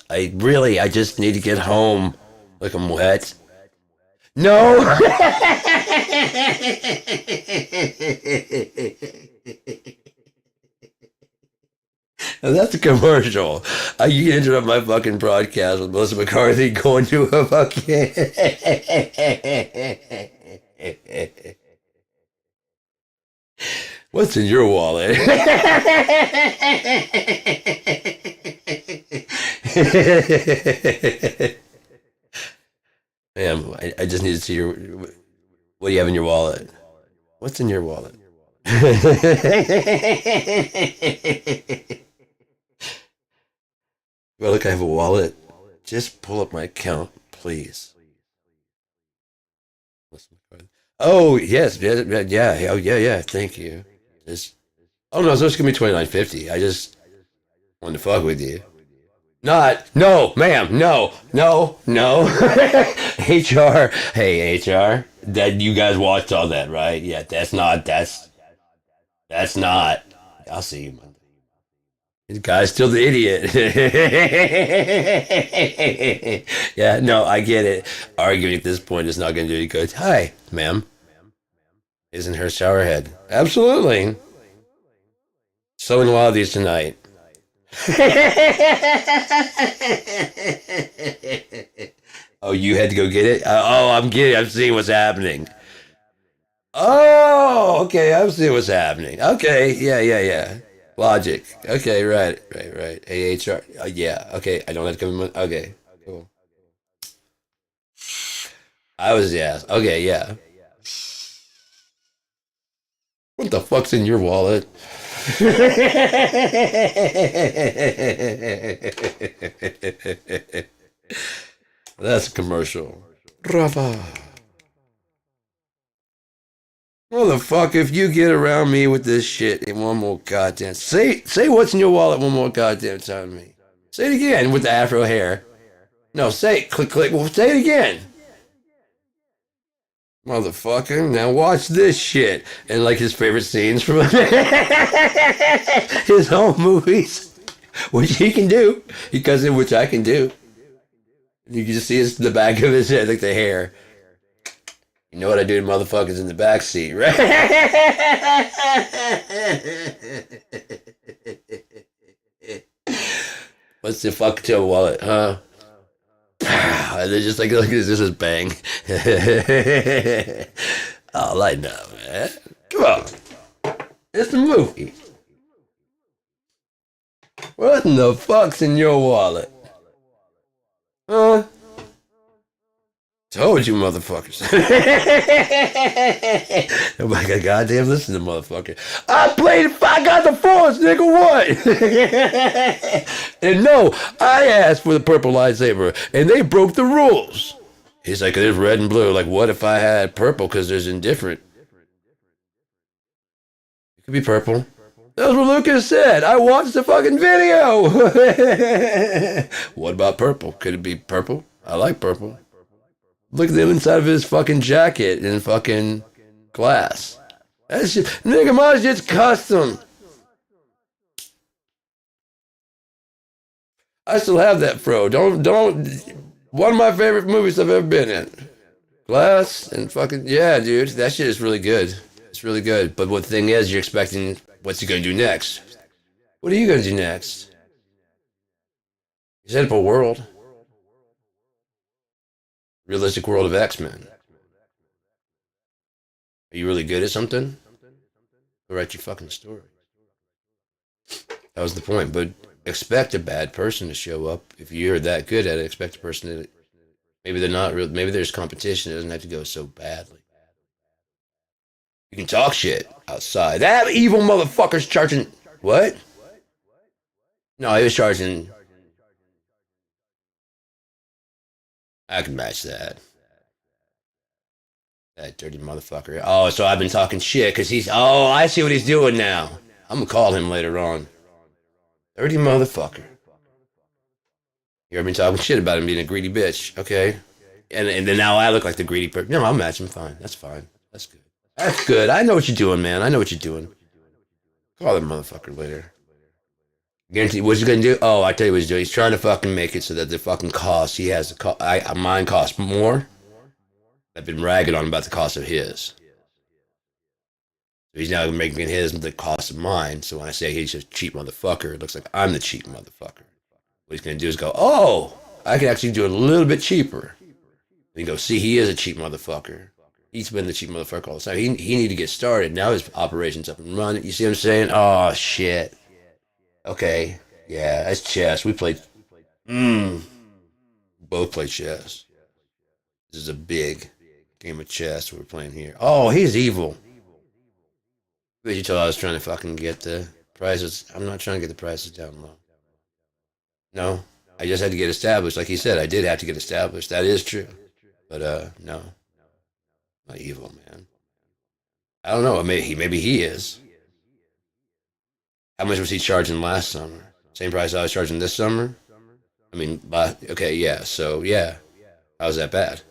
I just need to get home. Like I'm wet. No. And that's a commercial. You can interrupt my fucking broadcast with Melissa McCarthy going to a fucking. What's in your wallet? Ma'am, I just need to see your. What do you have in your wallet? What's in your wallet? Well, look, I have a wallet. Just pull up my account, please. Oh yes, yeah. Oh yeah. Thank you. Just. Oh no, so it's gonna be $29.50. I just wanted to fuck with you. No, ma'am, no. HR, hey, HR, that you guys watched all that, right? Yeah, that's not, I'll see you Monday. This guy's still the idiot. Yeah, no, I get it. Arguing at this point is not going to do any good. Hi, ma'am. Isn't her shower head? Absolutely. Sewing a lot of these tonight. Oh, you had to go get it? I'm seeing what's happening. Oh, okay, I'm seeing what's happening. Okay, yeah. Logic. Okay, right. AHR. Yeah, okay, I don't have to come in. Okay, cool. Okay, yeah. What the fuck's in your wallet? That's a commercial. Rafa. Motherfucker, if you get around me with this shit in one more goddamn say what's in your wallet one more goddamn time to me. Say it again with the afro hair. No, say it, click. Well, say it again. Motherfucker, now watch this shit. And like his favorite scenes from his home movies, which he can do, which I can do. You can just see the back of his head, like the hair. You know what I do to motherfuckers in the back seat, right? What's the fuck to a wallet, huh? They're just like, look at this is bang. Oh, lighten up, man. Come on. It's a movie. What in the fuck's in your wallet? Huh? Told you, motherfuckers. Oh my god, goddamn, listen to motherfucker. I got the force, nigga, what? And no, I asked for the purple lightsaber, and they broke the rules. He's like, there's red and blue. Like, what if I had purple, because there's indifferent? It could be purple. That's what Lucas said. I watched the fucking video. What about purple? Could it be purple? I like purple. Look at the inside of his fucking jacket in fucking glass. That's shit. Nigga, my shit's custom. I still have that fro. Don't. One of my favorite movies I've ever been in. Glass and fucking, yeah, dude. That shit is really good. It's really good. But what the thing is, you're expecting, what's he gonna do next? What are you gonna do next? You set up a world. Realistic world of X-Men. Are you really good at something? Go write your fucking story. That was the point. But expect a bad person to show up. If you're that good at it, expect a person to. Maybe they're not real. Maybe there's competition. It doesn't have to go so badly. You can talk shit outside. That evil motherfucker's charging. What? No, he was charging. I can match that. That dirty motherfucker. Oh, so I've been talking shit because he's. Oh, I see what he's doing now. I'm gonna call him later on. Dirty motherfucker. You ever been talking shit about him being a greedy bitch? Okay. And then now I look like the greedy person. No, I'll match him. Fine. That's fine. That's good. That's good. I know what you're doing, man. I know what you're doing. Call that motherfucker later. Guarantee. What's he gonna do? Oh, I tell you what he's doing. He's trying to fucking make it so that the fucking cost he has, mine costs more. I've been ragging on him about the cost of his. So he's now making his the cost of mine. So when I say he's a cheap motherfucker, it looks like I'm the cheap motherfucker. What he's gonna do is go, oh, I can actually do it a little bit cheaper. And go, see, he is a cheap motherfucker. He's been the cheap motherfucker all the time. He need to get started. Now his operation's up and running. You see what I'm saying? Oh, shit. Okay. Yeah, that's chess. We played. Both play chess. This is a big game of chess we're playing here. Oh, he's evil. But you told I was trying to fucking get the prices. I'm not trying to get the prices down low. No. I just had to get established. Like he said, I did have to get established. That is true. But, no. Not evil, man. I don't know. Maybe he is. How much was he charging last summer? Same price I was charging this summer? I mean, okay, yeah. So, yeah. How's that bad?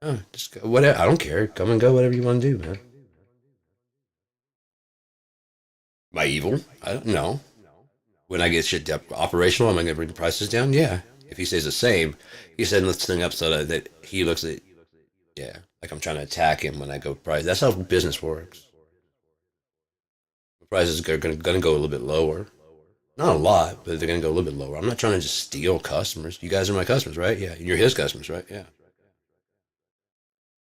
Oh, just go, whatever. I don't care. Come and go, whatever you want to do, man. Am I evil? I don't know. When I get shit operational, am I going to bring the prices down? Yeah. If he stays the same, he's setting this thing up so that he looks at, yeah, like I'm trying to attack him when I go price. That's how business works. The prices are going to go a little bit lower. Not a lot, but they're going to go a little bit lower. I'm not trying to just steal customers. You guys are my customers, right? Yeah. You're his customers, right? Yeah.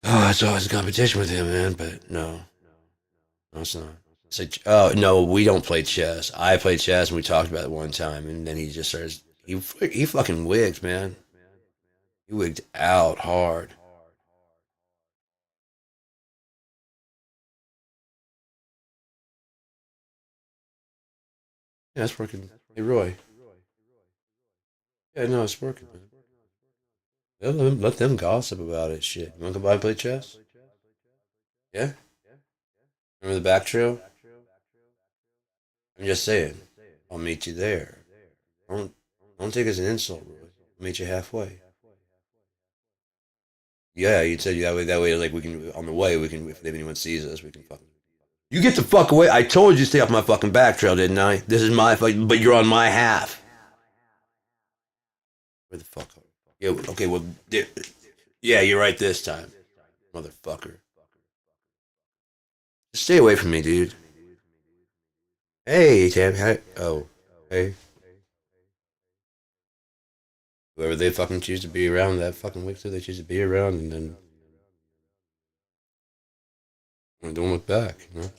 Oh, it's always a competition with him, man. But no, it's not. Oh no, we don't play chess. I played chess, and we talked about it one time, and then he just starts. He fucking wigged, man. He wigged out hard. Yeah, it's working. Hey, Roy. Yeah, no, it's working, man. Let them gossip about it. Shit. You want to come by and play chess? Yeah. Remember the back trail? I'm just saying. I'll meet you there. Don't don't take it as an insult, Roy. I'll meet you halfway. Yeah, you said that way like we can on the way we can if anyone sees us we can fucking. You get the fuck away! I told you to stay off my fucking back trail, didn't I? This is my fucking, but you're on my half. Where the fuck? Yeah, okay, well, yeah, you're right this time, motherfucker. Just stay away from me, dude. Hey, Tam. Oh, hey. Whoever they fucking choose to be around that fucking week, so they choose to be around, and then don't look back. You know.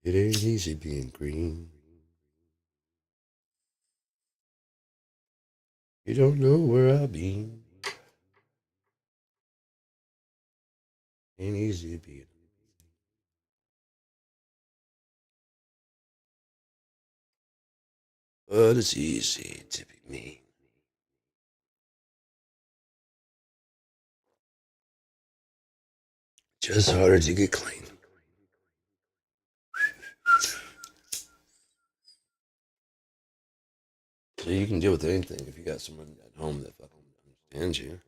It ain't easy being green. You don't know where I've been. Ain't easy being. But it's easy to be me. Just harder to get clean. So you can deal with anything if you got someone at home that fucking understands you.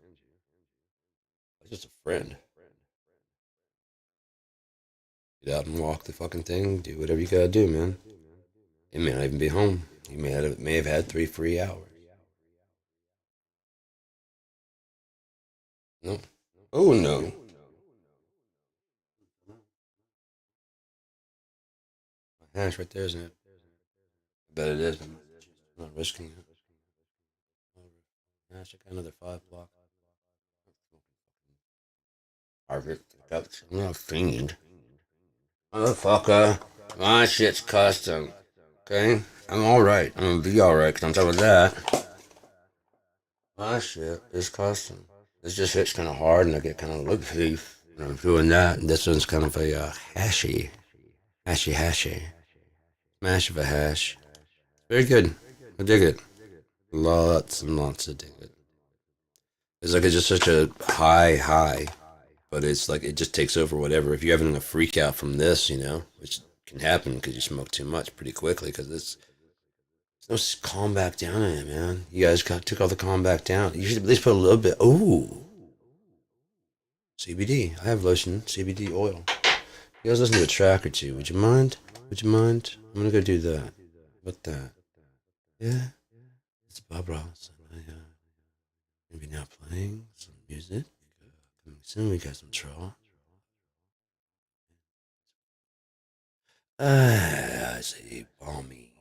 It's just a friend. Get out and walk the fucking thing. Do whatever you gotta do, man. He may not even be home. He may have had 3 free hours. No. Oh no. hash right there, isn't it? I bet it is. But I'm not risking it. Hash. I got another 5 blocks. Harvard. I'm not a fiend. Motherfucker. My shit's custom. Okay? I'm alright. I'm gonna be alright because I'm talking about that. My shit is custom. This just hits kind of hard and I get kind of loopy when I'm doing that. And this one's kind of a hashy. Hashy. Smash of a hash. Very good. I dig it. Lots and lots of dig it. It's like it's just such a high, but it's like it just takes over whatever. If you're having a freak out from this, which can happen because you smoke too much pretty quickly, because there's no calm back down in it, man. You guys took all the calm back down. You should at least put a little bit. Ooh, CBD. I have lotion, CBD oil. You guys listen to a track or two. Would you mind? I'm gonna go do that. What that? Yeah, it's Bob Ross. Maybe now playing some music. Coming soon, we got some troll. I say balmy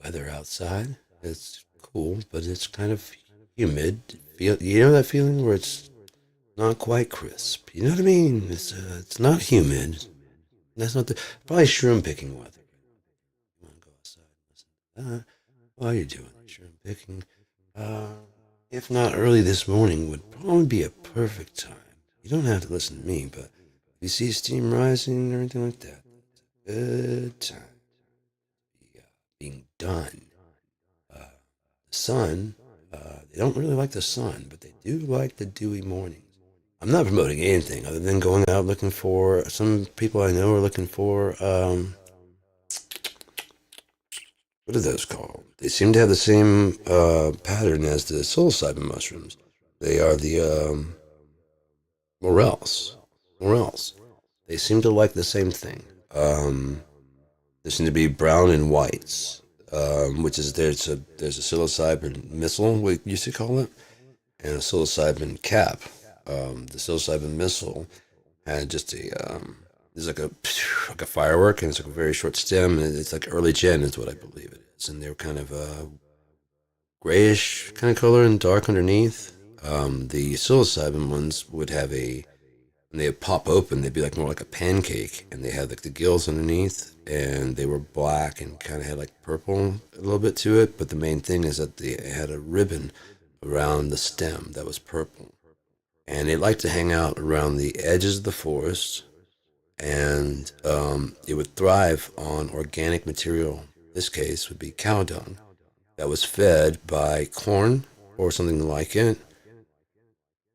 weather outside. It's cool, but it's kind of humid. You know that feeling where it's not quite crisp. You know what I mean? It's not humid. That's not the probably shroom picking weather. You want to go outside and listen to that while you're doing shroom picking. If not early this morning, would probably be a perfect time. You don't have to listen to me, but if you see steam rising or anything like that, good time being done. The sun, they don't really like the sun, but they do like the dewy mornings. I'm not promoting anything other than going out looking for, some people I know are looking for, what are those called? They seem to have the same pattern as the psilocybin mushrooms. They are the morels. They seem to like the same thing. They seem to be brown and whites, which is there's a psilocybin missile, we used to call it, and a psilocybin cap. The psilocybin missile had just there's like a firework, and it's like a very short stem, and it's like early gen is what I believe it is, and they're kind of grayish kind of color and dark underneath. The psilocybin ones would have when they pop open, they'd be like more like a pancake, and they had like the gills underneath, and they were black and kind of had like purple a little bit to it. But the main thing is that they had a ribbon around the stem that was purple, and they liked to hang out around the edges of the forest, and it would thrive on organic material. This case would be cow dung that was fed by corn or something like it,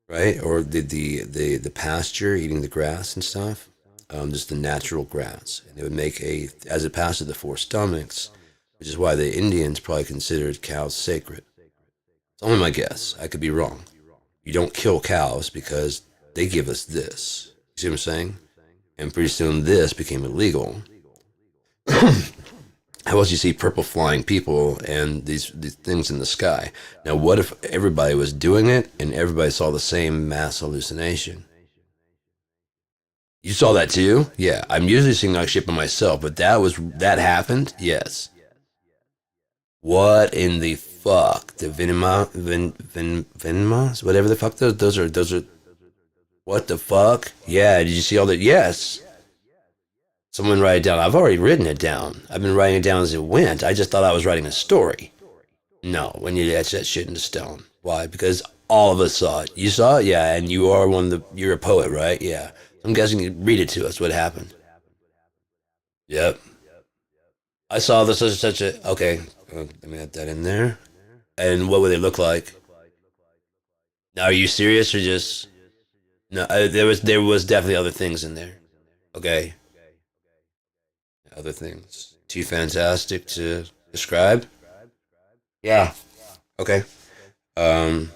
right? Or the pasture, eating the grass and stuff, just the natural grass. And it would make as it passed through the four stomachs, which is why the Indians probably considered cows sacred. It's only my guess. I could be wrong. You don't kill cows because they give us this. You see what I'm saying? And pretty soon this became illegal. How else you see purple flying people and these things in the sky? Now, what if everybody was doing it and everybody saw the same mass hallucination? You saw that too? Yeah, I'm usually seeing that shit by myself, but that happened? Yes. What in the fuck? The Venimas? Whatever the fuck those are. What the fuck? Yeah, did you see all that? Yes. Someone write it down. I've already written it down. I've been writing it down as it went. I just thought I was writing a story. No, when you etch that shit into stone. Why? Because all of us saw it. You saw it? Yeah, and you're a poet, right? Yeah. I'm guessing you read it to us. What happened? Yep. I saw this as such a, okay, let me add that in there. And what would they look like? Now, are you serious or just, no, there was definitely other things in there. Okay. Other things. Too fantastic to describe? Yeah. Okay. Um,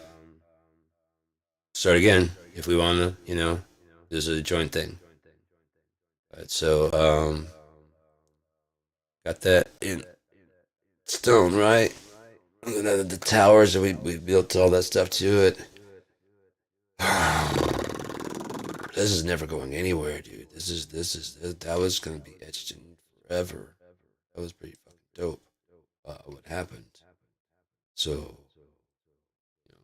Start again if we want to, this is a joint thing. All right, so, got that in stone, right? The towers that we built all that stuff to it. This is never going anywhere, dude. That was gonna be etched in forever. That was pretty fucking dope. What happened? So, you know.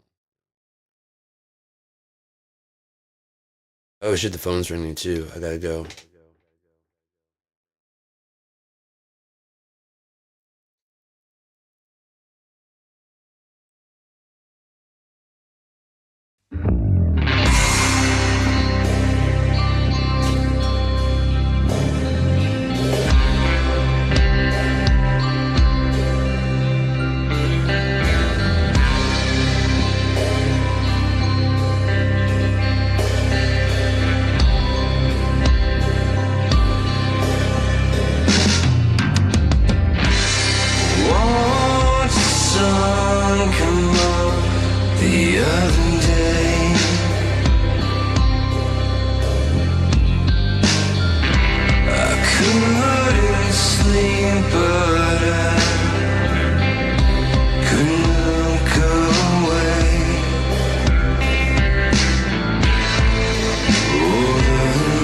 Oh shit, the phone's ringing too. I gotta go. Watch the sun come up the other day. I couldn't sleep, but I couldn't look away. Oh, the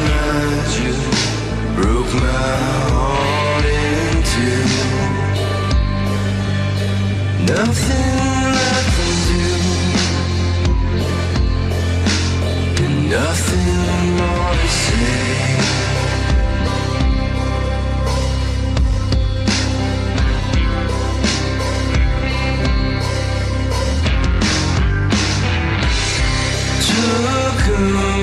night just broke my heart in two. Nothing left to do, and nothing more to say. Took a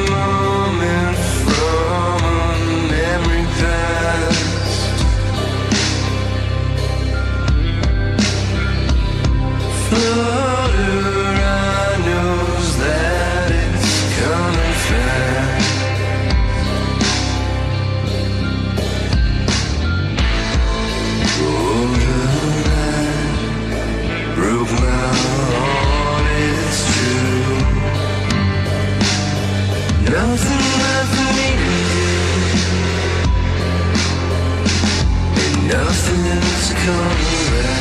moment from a memory past. Flutter, I knows that it's coming fast. Oh, the night broke my heart, it's true. Nothing left for me to do, and nothing's coming back.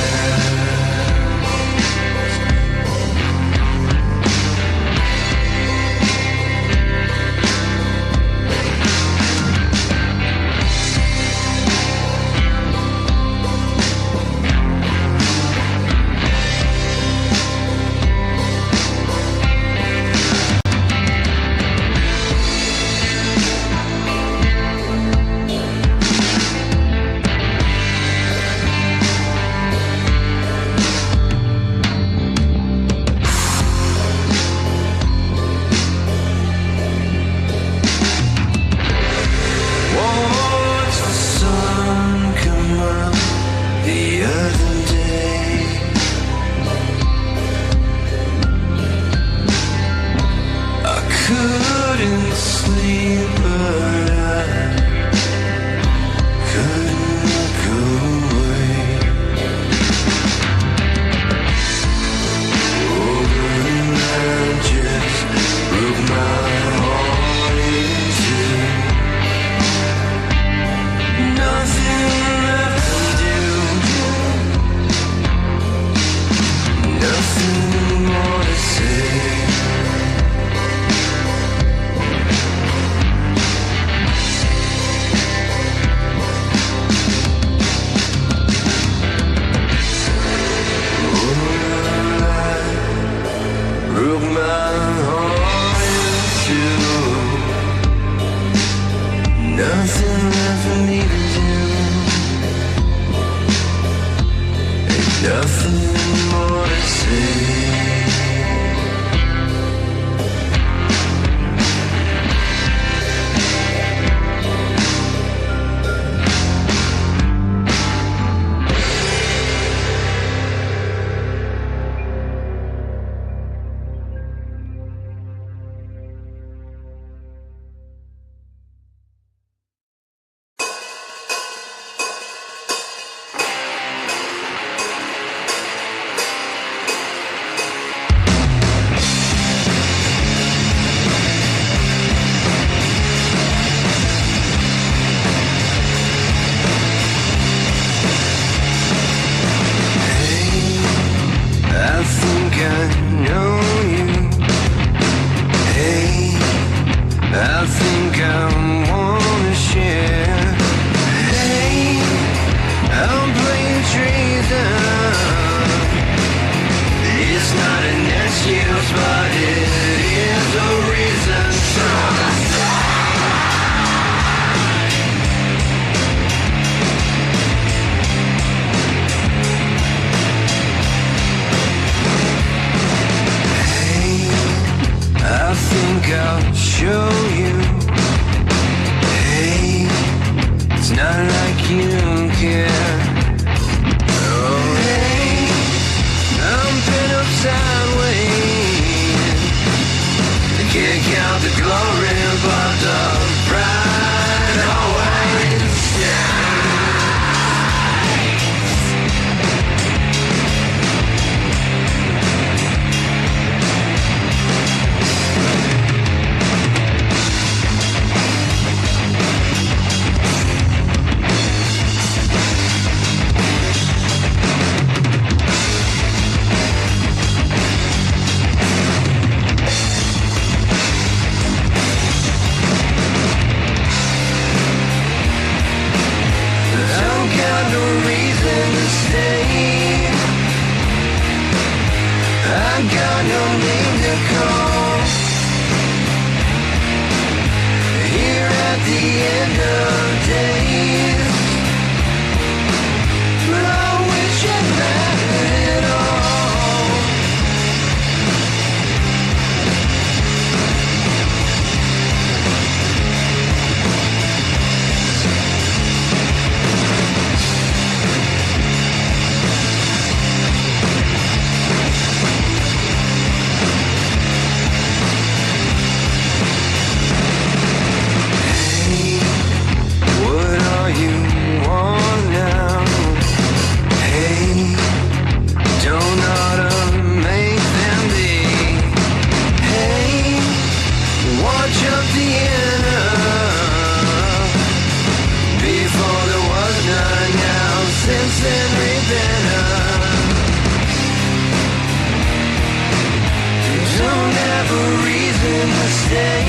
Watch the sun come up the other day. I couldn't sleep, but I couldn't look away. Oh, the night just broke my heart in two. Nothing left to do, nothing more to say. Oh, I broke my heart in two. Nothing left for me to do, and nothing more to say. treason. It's not an excuse, but it is a reason. Hey, I think I'll show you. Hey, it's not like you care. Oh, hey, I'm pinned up sideways. I can't count the glory, but the pride always shines. I've got no reason to stay. I got no name to call. Here at the end of days, but I wish it mattered at all. Hey, what are you on now? Hey, don't automate them be. Hey, watch up the end. Before there was none, now since then repent. Don't have a reason to stay.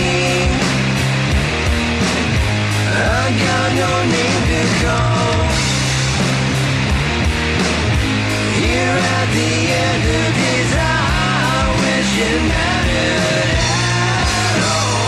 I got no name to call. Here at the end of days, I wish it mattered at all.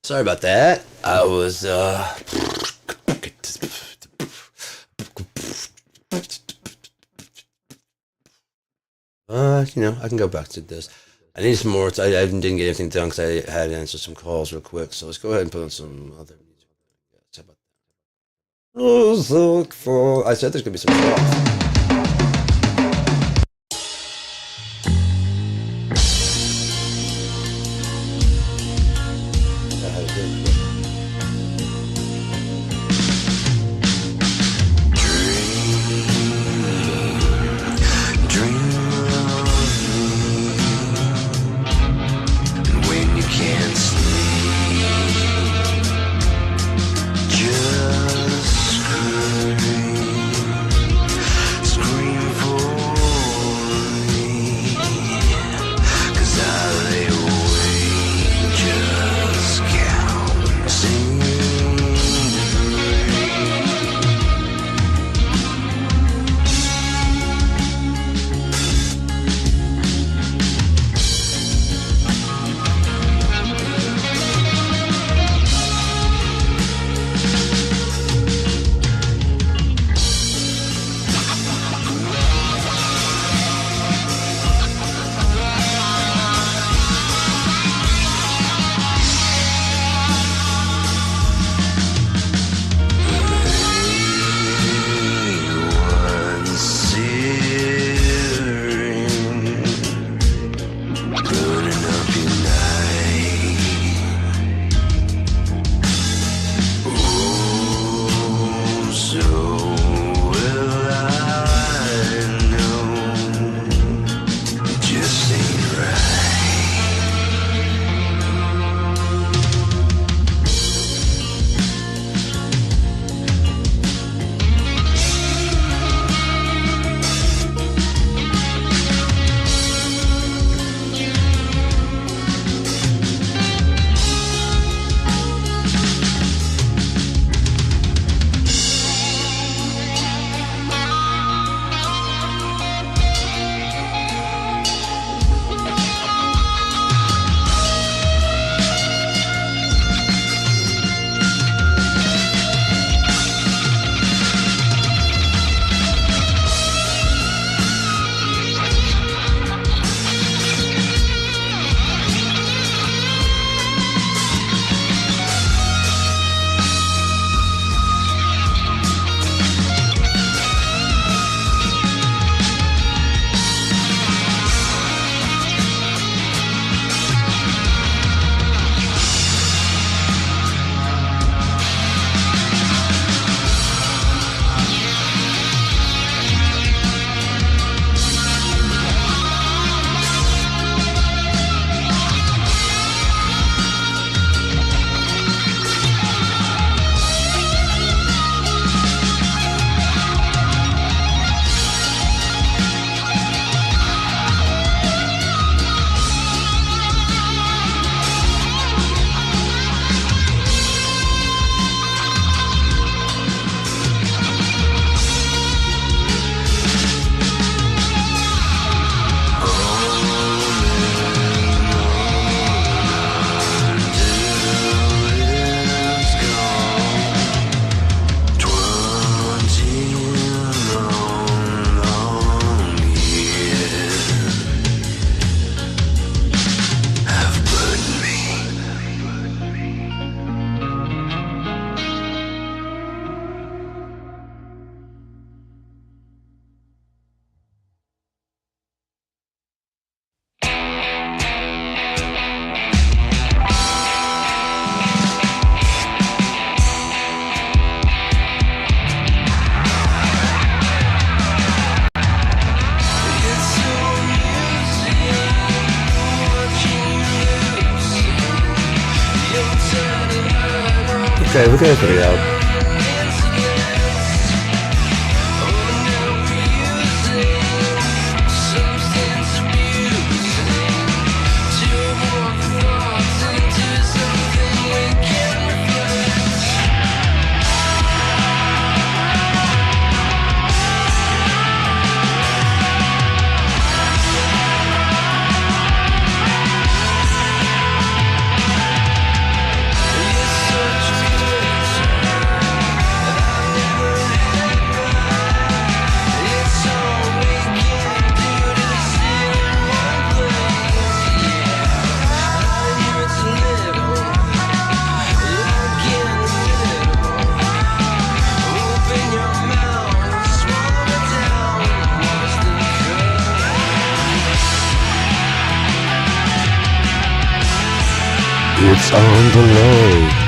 Sorry about that. I was I can go back to this. I need some more. I didn't get anything done because I had to answer some calls real quick. So let's go ahead and put on some other music. How about that? Oh, so full. I said there's gonna be some stuff. I had to do it. Okay, we're gonna put it out. It's on the low.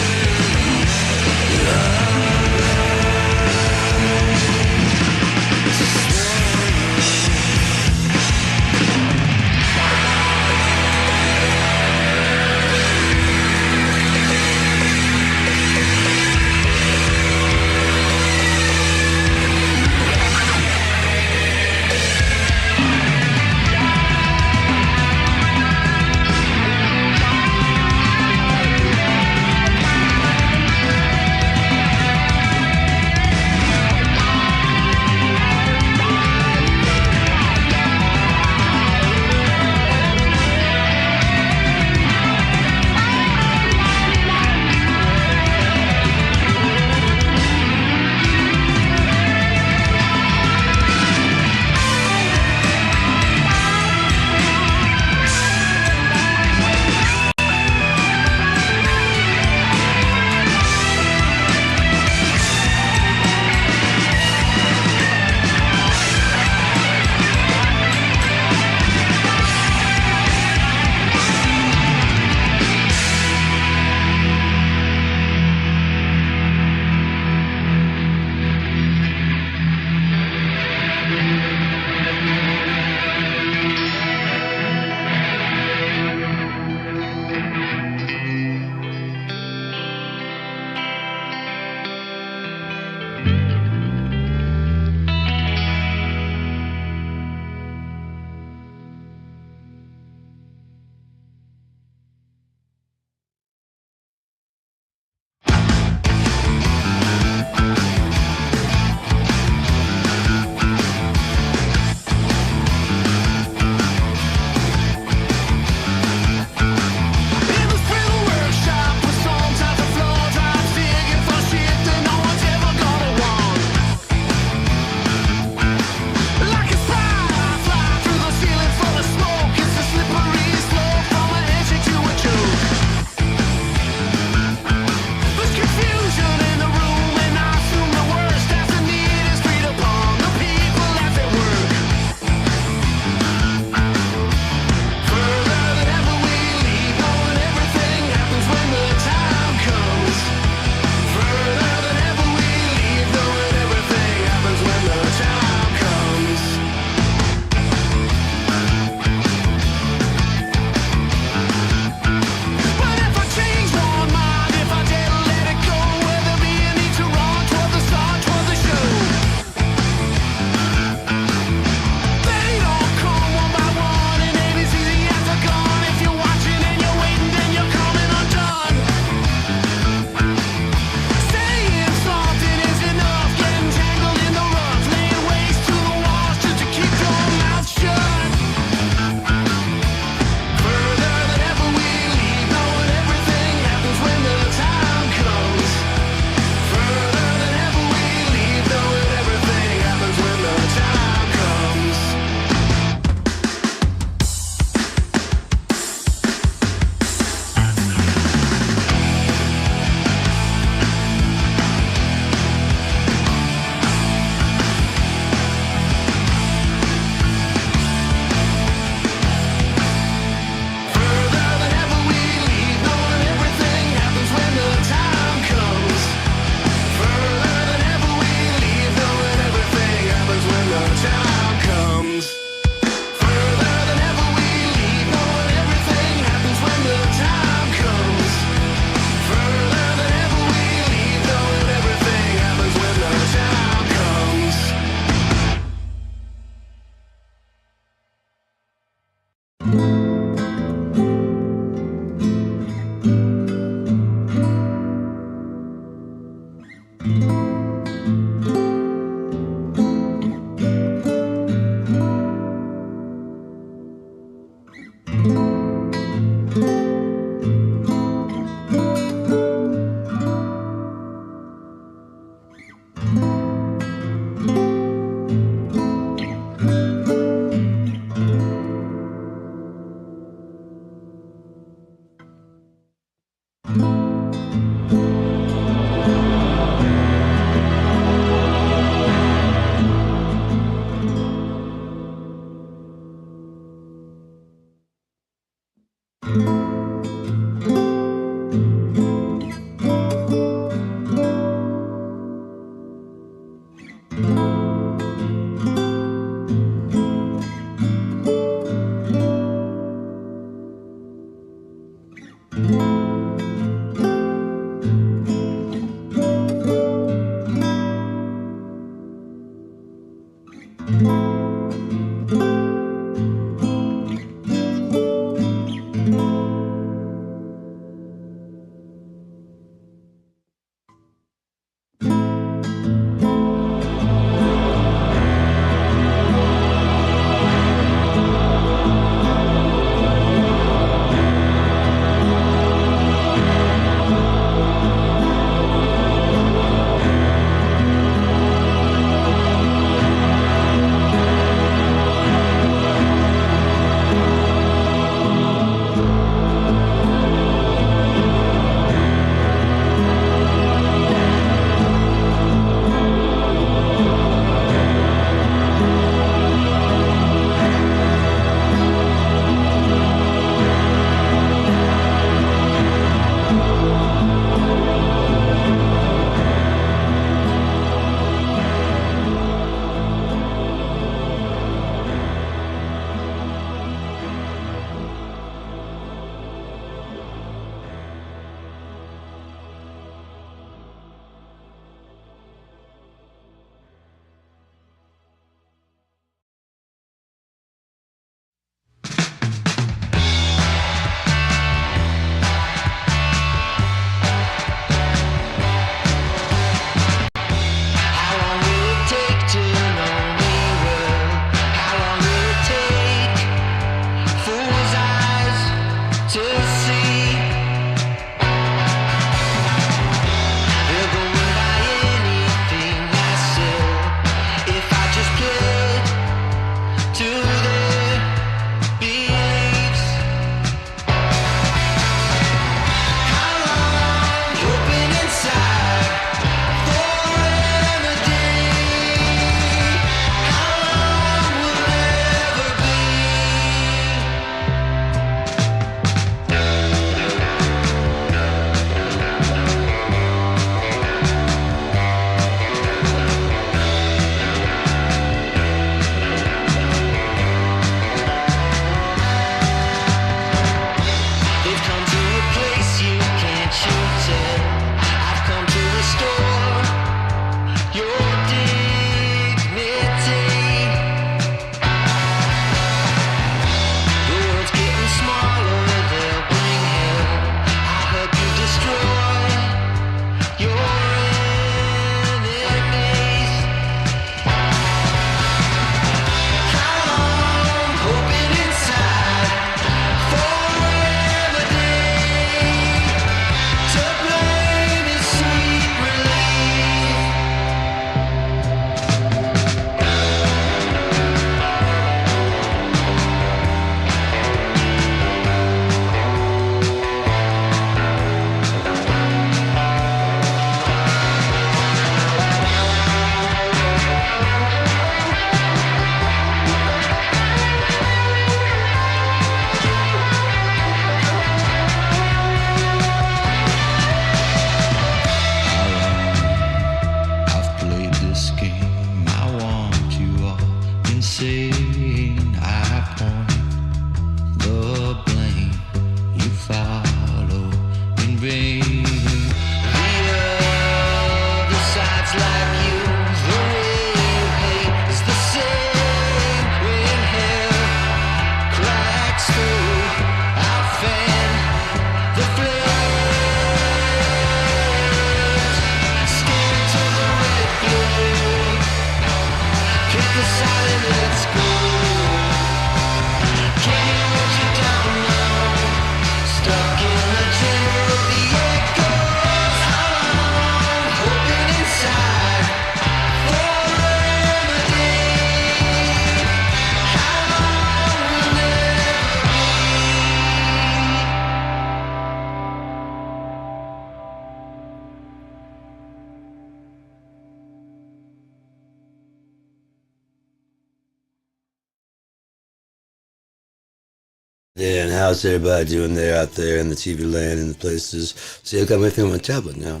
Yeah, and how's everybody doing there out there in the TV land and the places? See, I got my thing on my tablet now.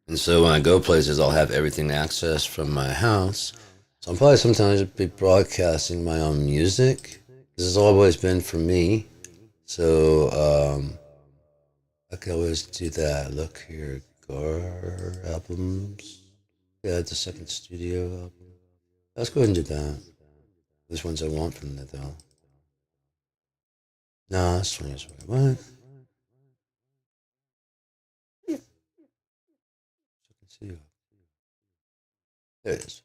And so when I go places, I'll have everything accessed from my house. So I'm probably sometimes be broadcasting my own music. This has always been for me. So I can always do that. Look here, Gar albums. Yeah, it's a second studio album. Let's go ahead and do that. Which ones I want from that though? No, this one is what? Second studio. There it is.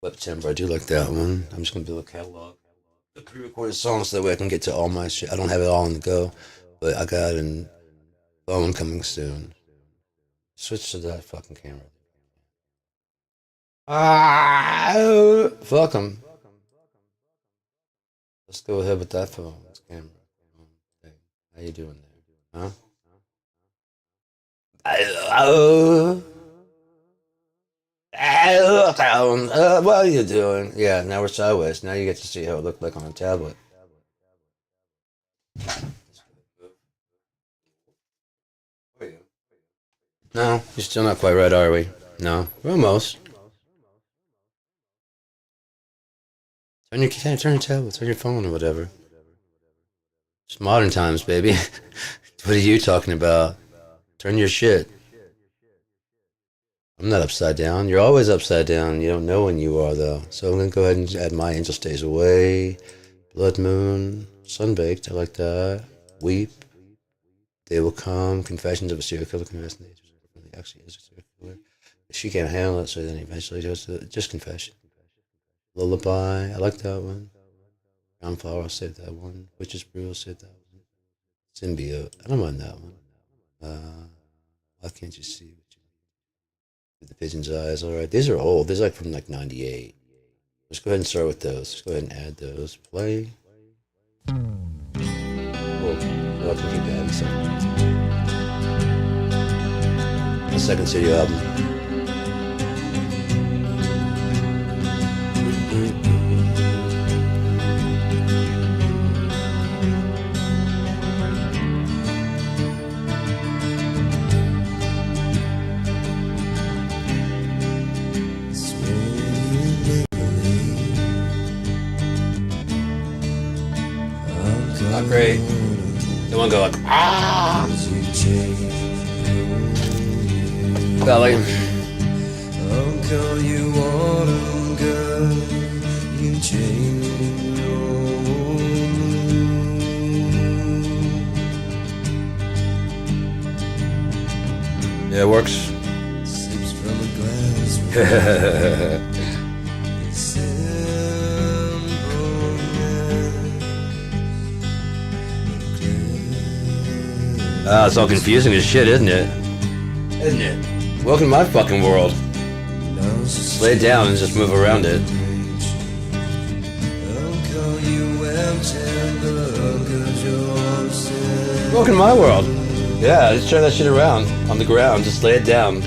Web Timber, I do like that one. I'm just gonna build a catalog. The pre-recorded songs so that way I can get to all my shit. I don't have it all on the go, but I got an phone coming soon. Switch to that fucking camera. Ah, fuck them. Let's go ahead with that phone. This camera. Hey, how you doing there? Huh? What are you doing? Yeah, now we're sideways. Now you get to see how it looked like on a tablet. No, you're still not quite right, are we? No, we're almost. Turn your tablet, turn your phone or whatever. It's modern times, baby. What are you talking about? Turn your shit. I'm not upside down. You're always upside down. You don't know when you are, though. So I'm going to go ahead and add My Angel Stays Away, Blood Moon, Sunbaked. I like that. Weep. They Will Come. Confessions of a Serial Killer. Actually is a serial killer. She can't handle it, so then eventually just confession. Lullaby. I like that one. Ground Flower. I'll save that one. Witch's Brew. I'll save that one. Symbiote. I don't mind that one. Why Can't You See? The Pigeon's Eyes, all right. These are old. These are like from like 98. Let's go ahead and start with those. Let's go ahead and add those. Play. Oh, that's looking bad. The second studio album. Not great. They want to go like, ah! Belly. I'll call you autumn girl. You change your Yeah, it works. sips from a glass. It's all confusing as shit, isn't it? Isn't it? Welcome to my fucking world. Just lay it down and just move around it. Welcome to my world. Yeah, just turn that shit around on the ground. Just lay it down.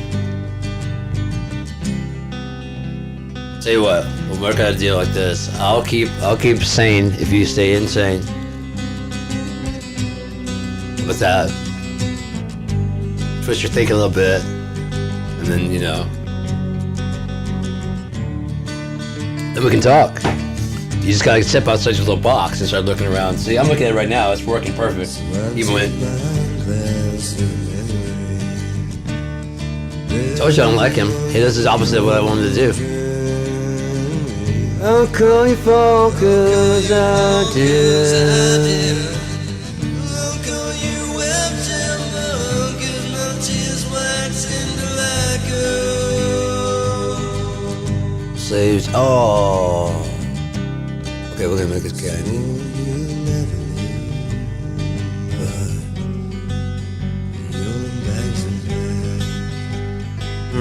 Tell you what, we'll work out a deal like this. I'll keep sane if you stay insane. With that, twist your thinking a little bit, and then then we can talk. You just gotta step outside your little box and start looking around. See, I'm looking at it right now. It's working perfect. Even when told you I don't like him. He does the opposite of what I wanted to do. I'll call you phone 'cause I did. Saves. Oh. Okay, we're gonna make this guy.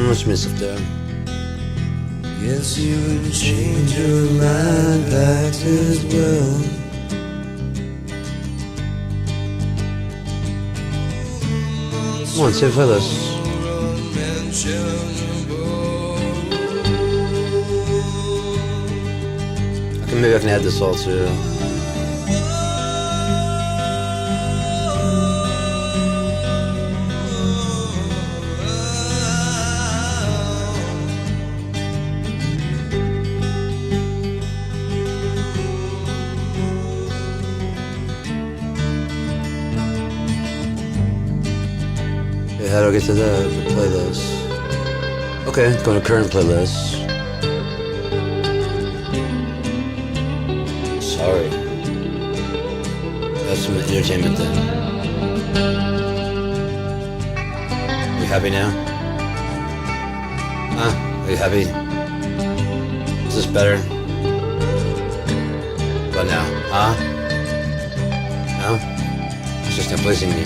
What's missing there? Yes, you would change your mind back as well. Come on, sit with us. I can Maybe I can add this all too. Okay, how do I get to the playlist? Okay, go to current playlist. Sorry. That's some entertainment then. Are you happy now? Huh? Are you happy? Is this better? What now? Huh? No? It's just not pleasing you.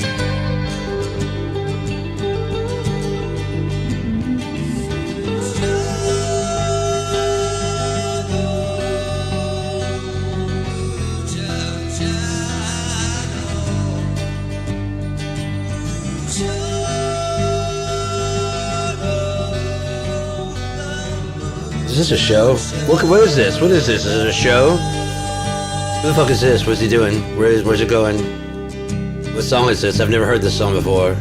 Is this a show? What is this? What is this? Is it a show? Who the fuck is this? What's he doing? Where's it going? What song is this? I've never heard this song before.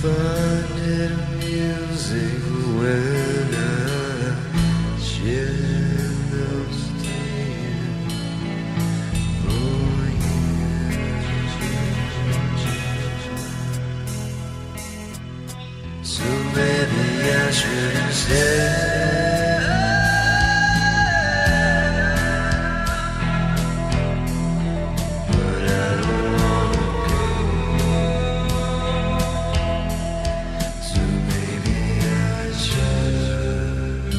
find it amusing when I share those tears for you. So maybe I should stay. But I don't wanna go. So maybe I should.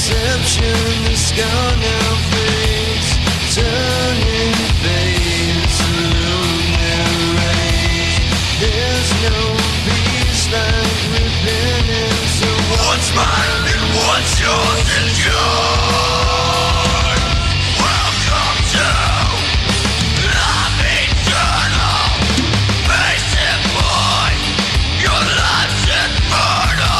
deception is gone now fades, turning fades, illuminate. There's no peace like repentance. So what's mine and what's yours is yours. Welcome to life eternal. Basic boy, your life's immortal.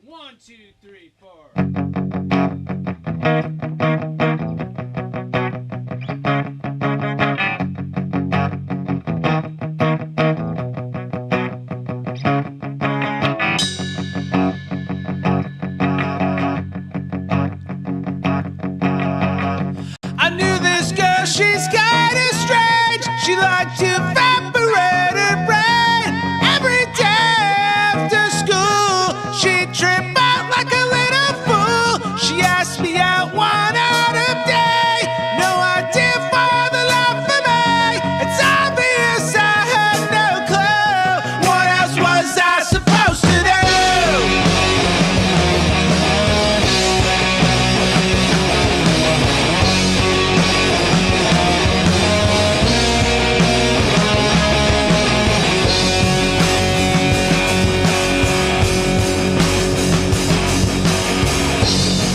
1, 2, 3, 4. I knew this girl, she's kinda strange. She liked to evaporate her brain. Every day after school, she'd trip out like a little fool. She asked me out one autumn day. No idea for the love of me. It's obvious I had no clue. What else was I supposed to do?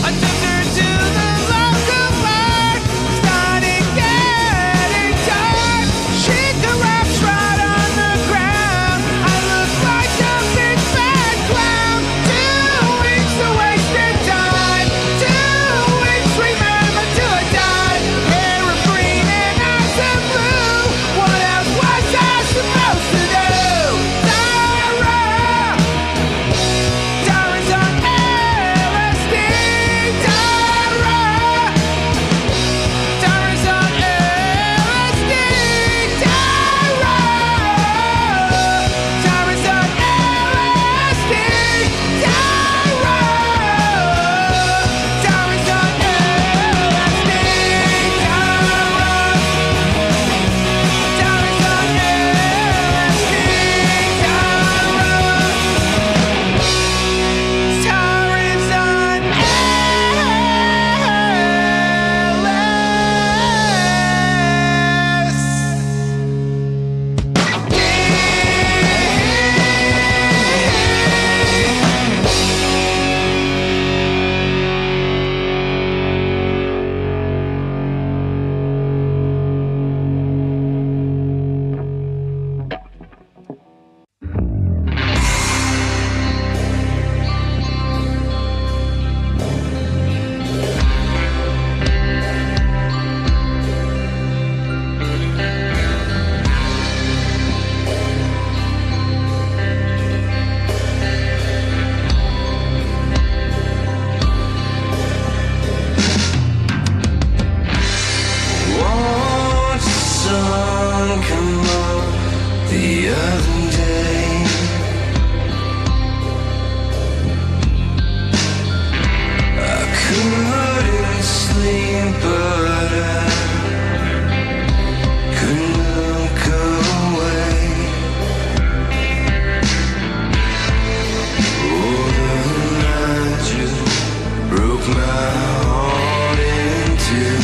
I took her to the local bar. Started getting tired. She collapsed right on the ground. I looked like a big bad clown. 2 weeks of wasted time. 2 weeks, remember till I died. Hair of green and eyes of blue. What else was I supposed to do? Tara's on LSD. Tara's on LSD. Tara's on LSD. Tara's on LSD. Tara's on Won't the sun come up the other day? I couldn't sleep, but I couldn't look away. Oh, the night just broke my heart in two.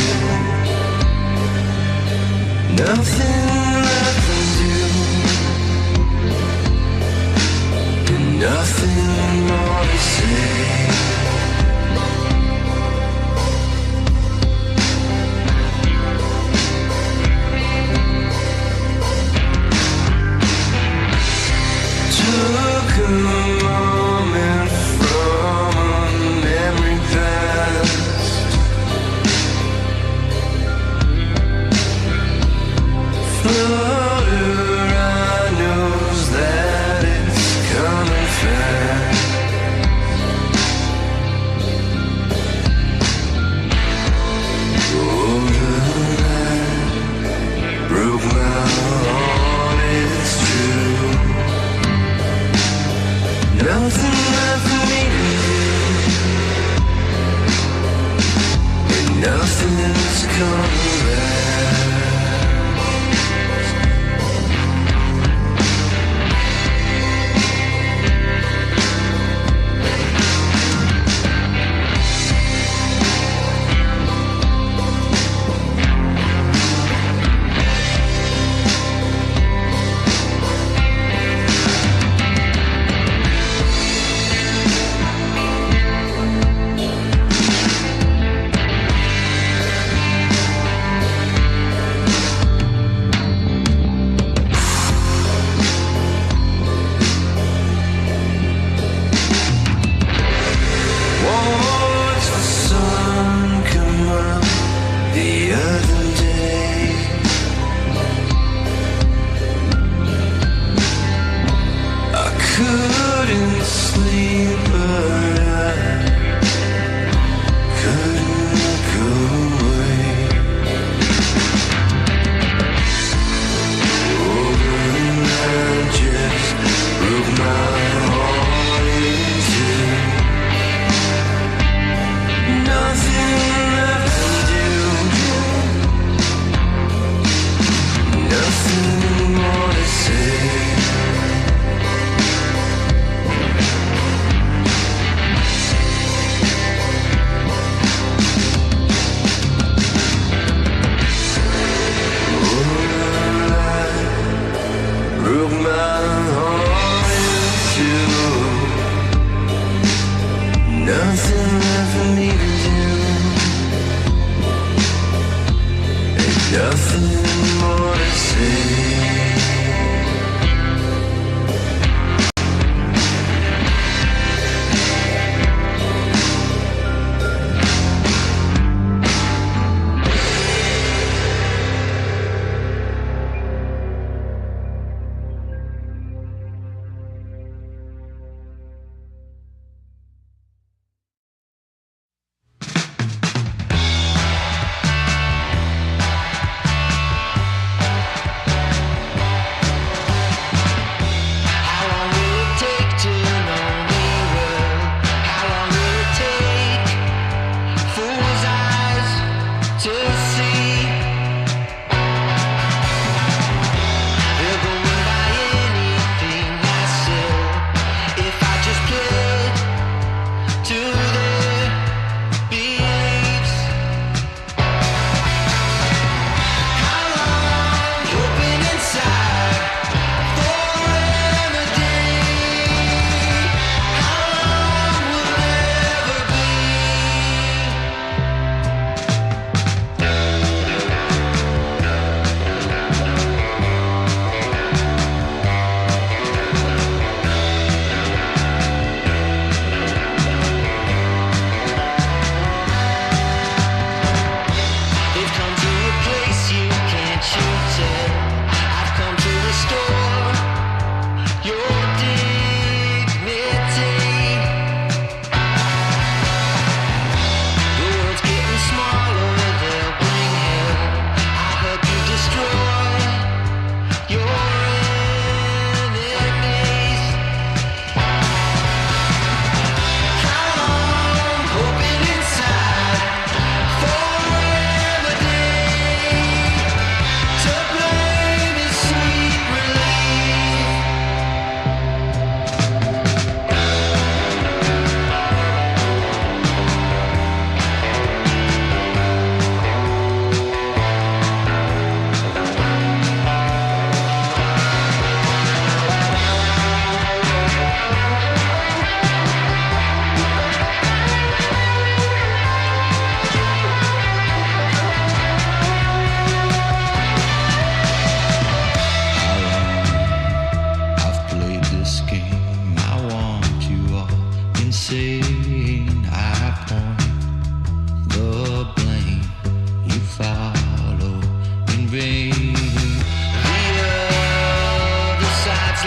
Nothing left to do.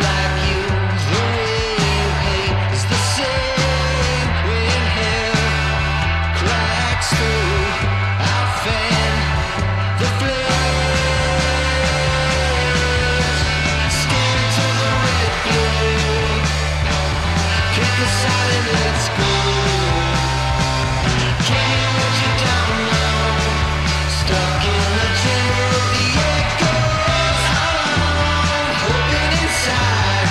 like you. The way you hate is the same when hell cracks through. I'll fan the flames. Stare into the red glow. Kick aside and let's go. Can't hear what you don't know. Stuck in the chamber of the echoes. Hoping inside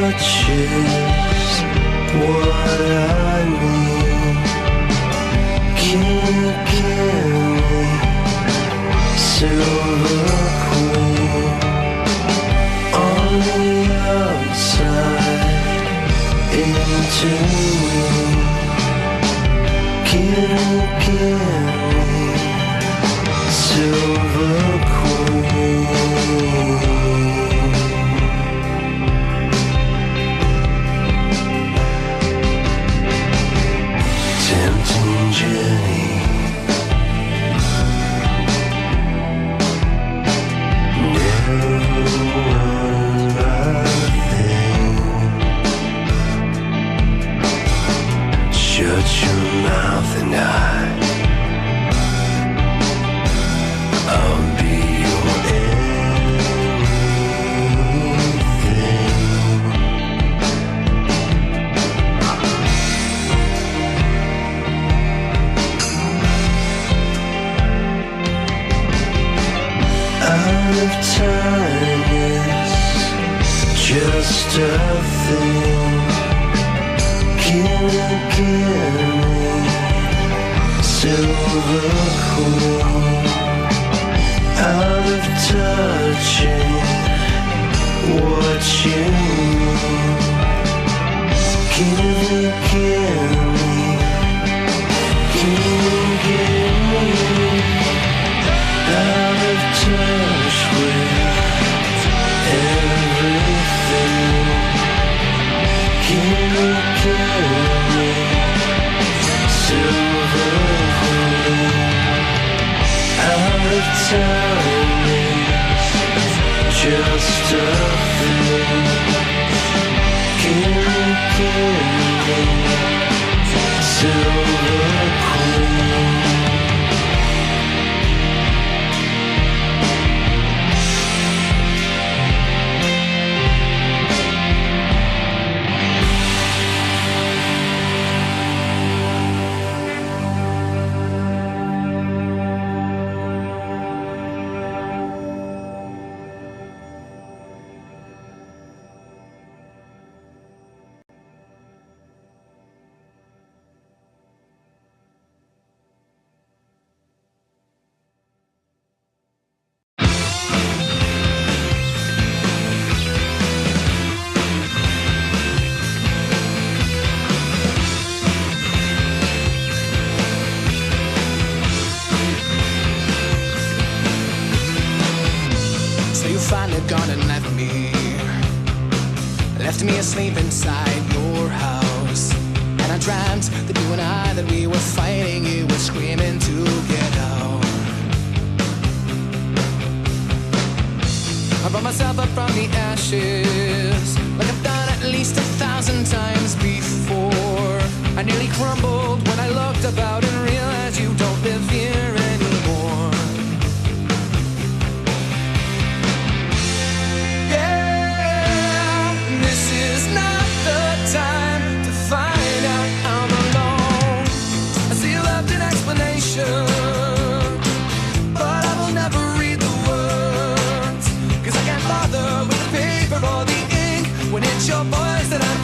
touch is what I need. Can you give me silver queen on the outside into me? Can you give me silver queen? Tempting Jenny, never was my thing. Shut your mouth and I'll be your anything. Out of time is just a thing. Can you give me silver queen? Out of touching what you need. Can you give me? Can you give me? Out of touch with everything. Can you give me silver queen? Out of time is just a thing. Can you give me silver queen? Finally gone and left me asleep inside your house. And I dreamt that you and I, that we were fighting, you were screaming to get out. I brought myself up from the ashes, like I've done at least 1,000 times before. I nearly crumbled when I looked about and realized you don't live here anymore. Time to find out I'm alone. I see you left an explanation, but I will never read the words, 'cause I can't bother with the paper or the ink when it's your voice that I'm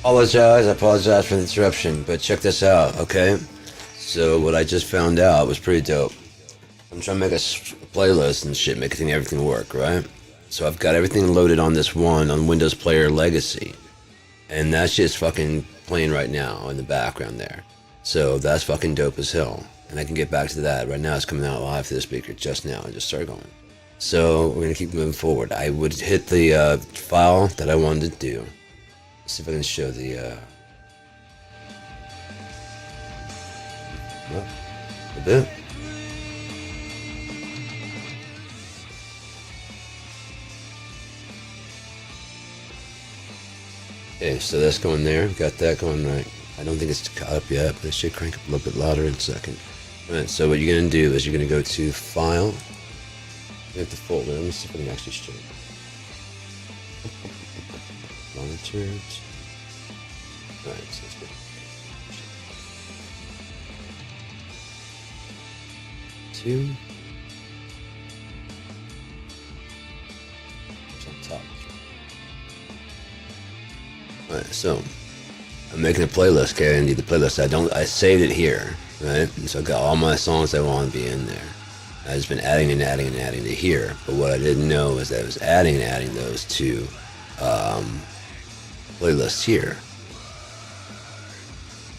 I apologize for the interruption, but check this out, okay? So what I just found out was pretty dope. I'm trying to make a playlist and shit, making everything work, right? So I've got everything loaded on this one on Windows Player Legacy, and that shit's fucking playing right now in the background there. So that's fucking dope as hell. And I can get back to that. Right now it's coming out live to the speaker just now. I just started going. So we're gonna keep moving forward. I would hit the file that I wanted to do. Let's see if I can show the a bit. Okay, so that's going there. Got that going right. I don't think it's caught up yet, but it should crank up a little bit louder in a second. Alright, so what you're going to do is you're going to go to File. You have the folder. Let me see if I can actually show you. Monitored. Alright, so that's good. Two. It's on top. Alright, so I'm making a playlist, okay? I need the playlist. I saved it here, right? And so I got all my songs that want to be in there. I've just been adding and adding and adding to here. But what I didn't know is that I was adding and adding those to playlists here.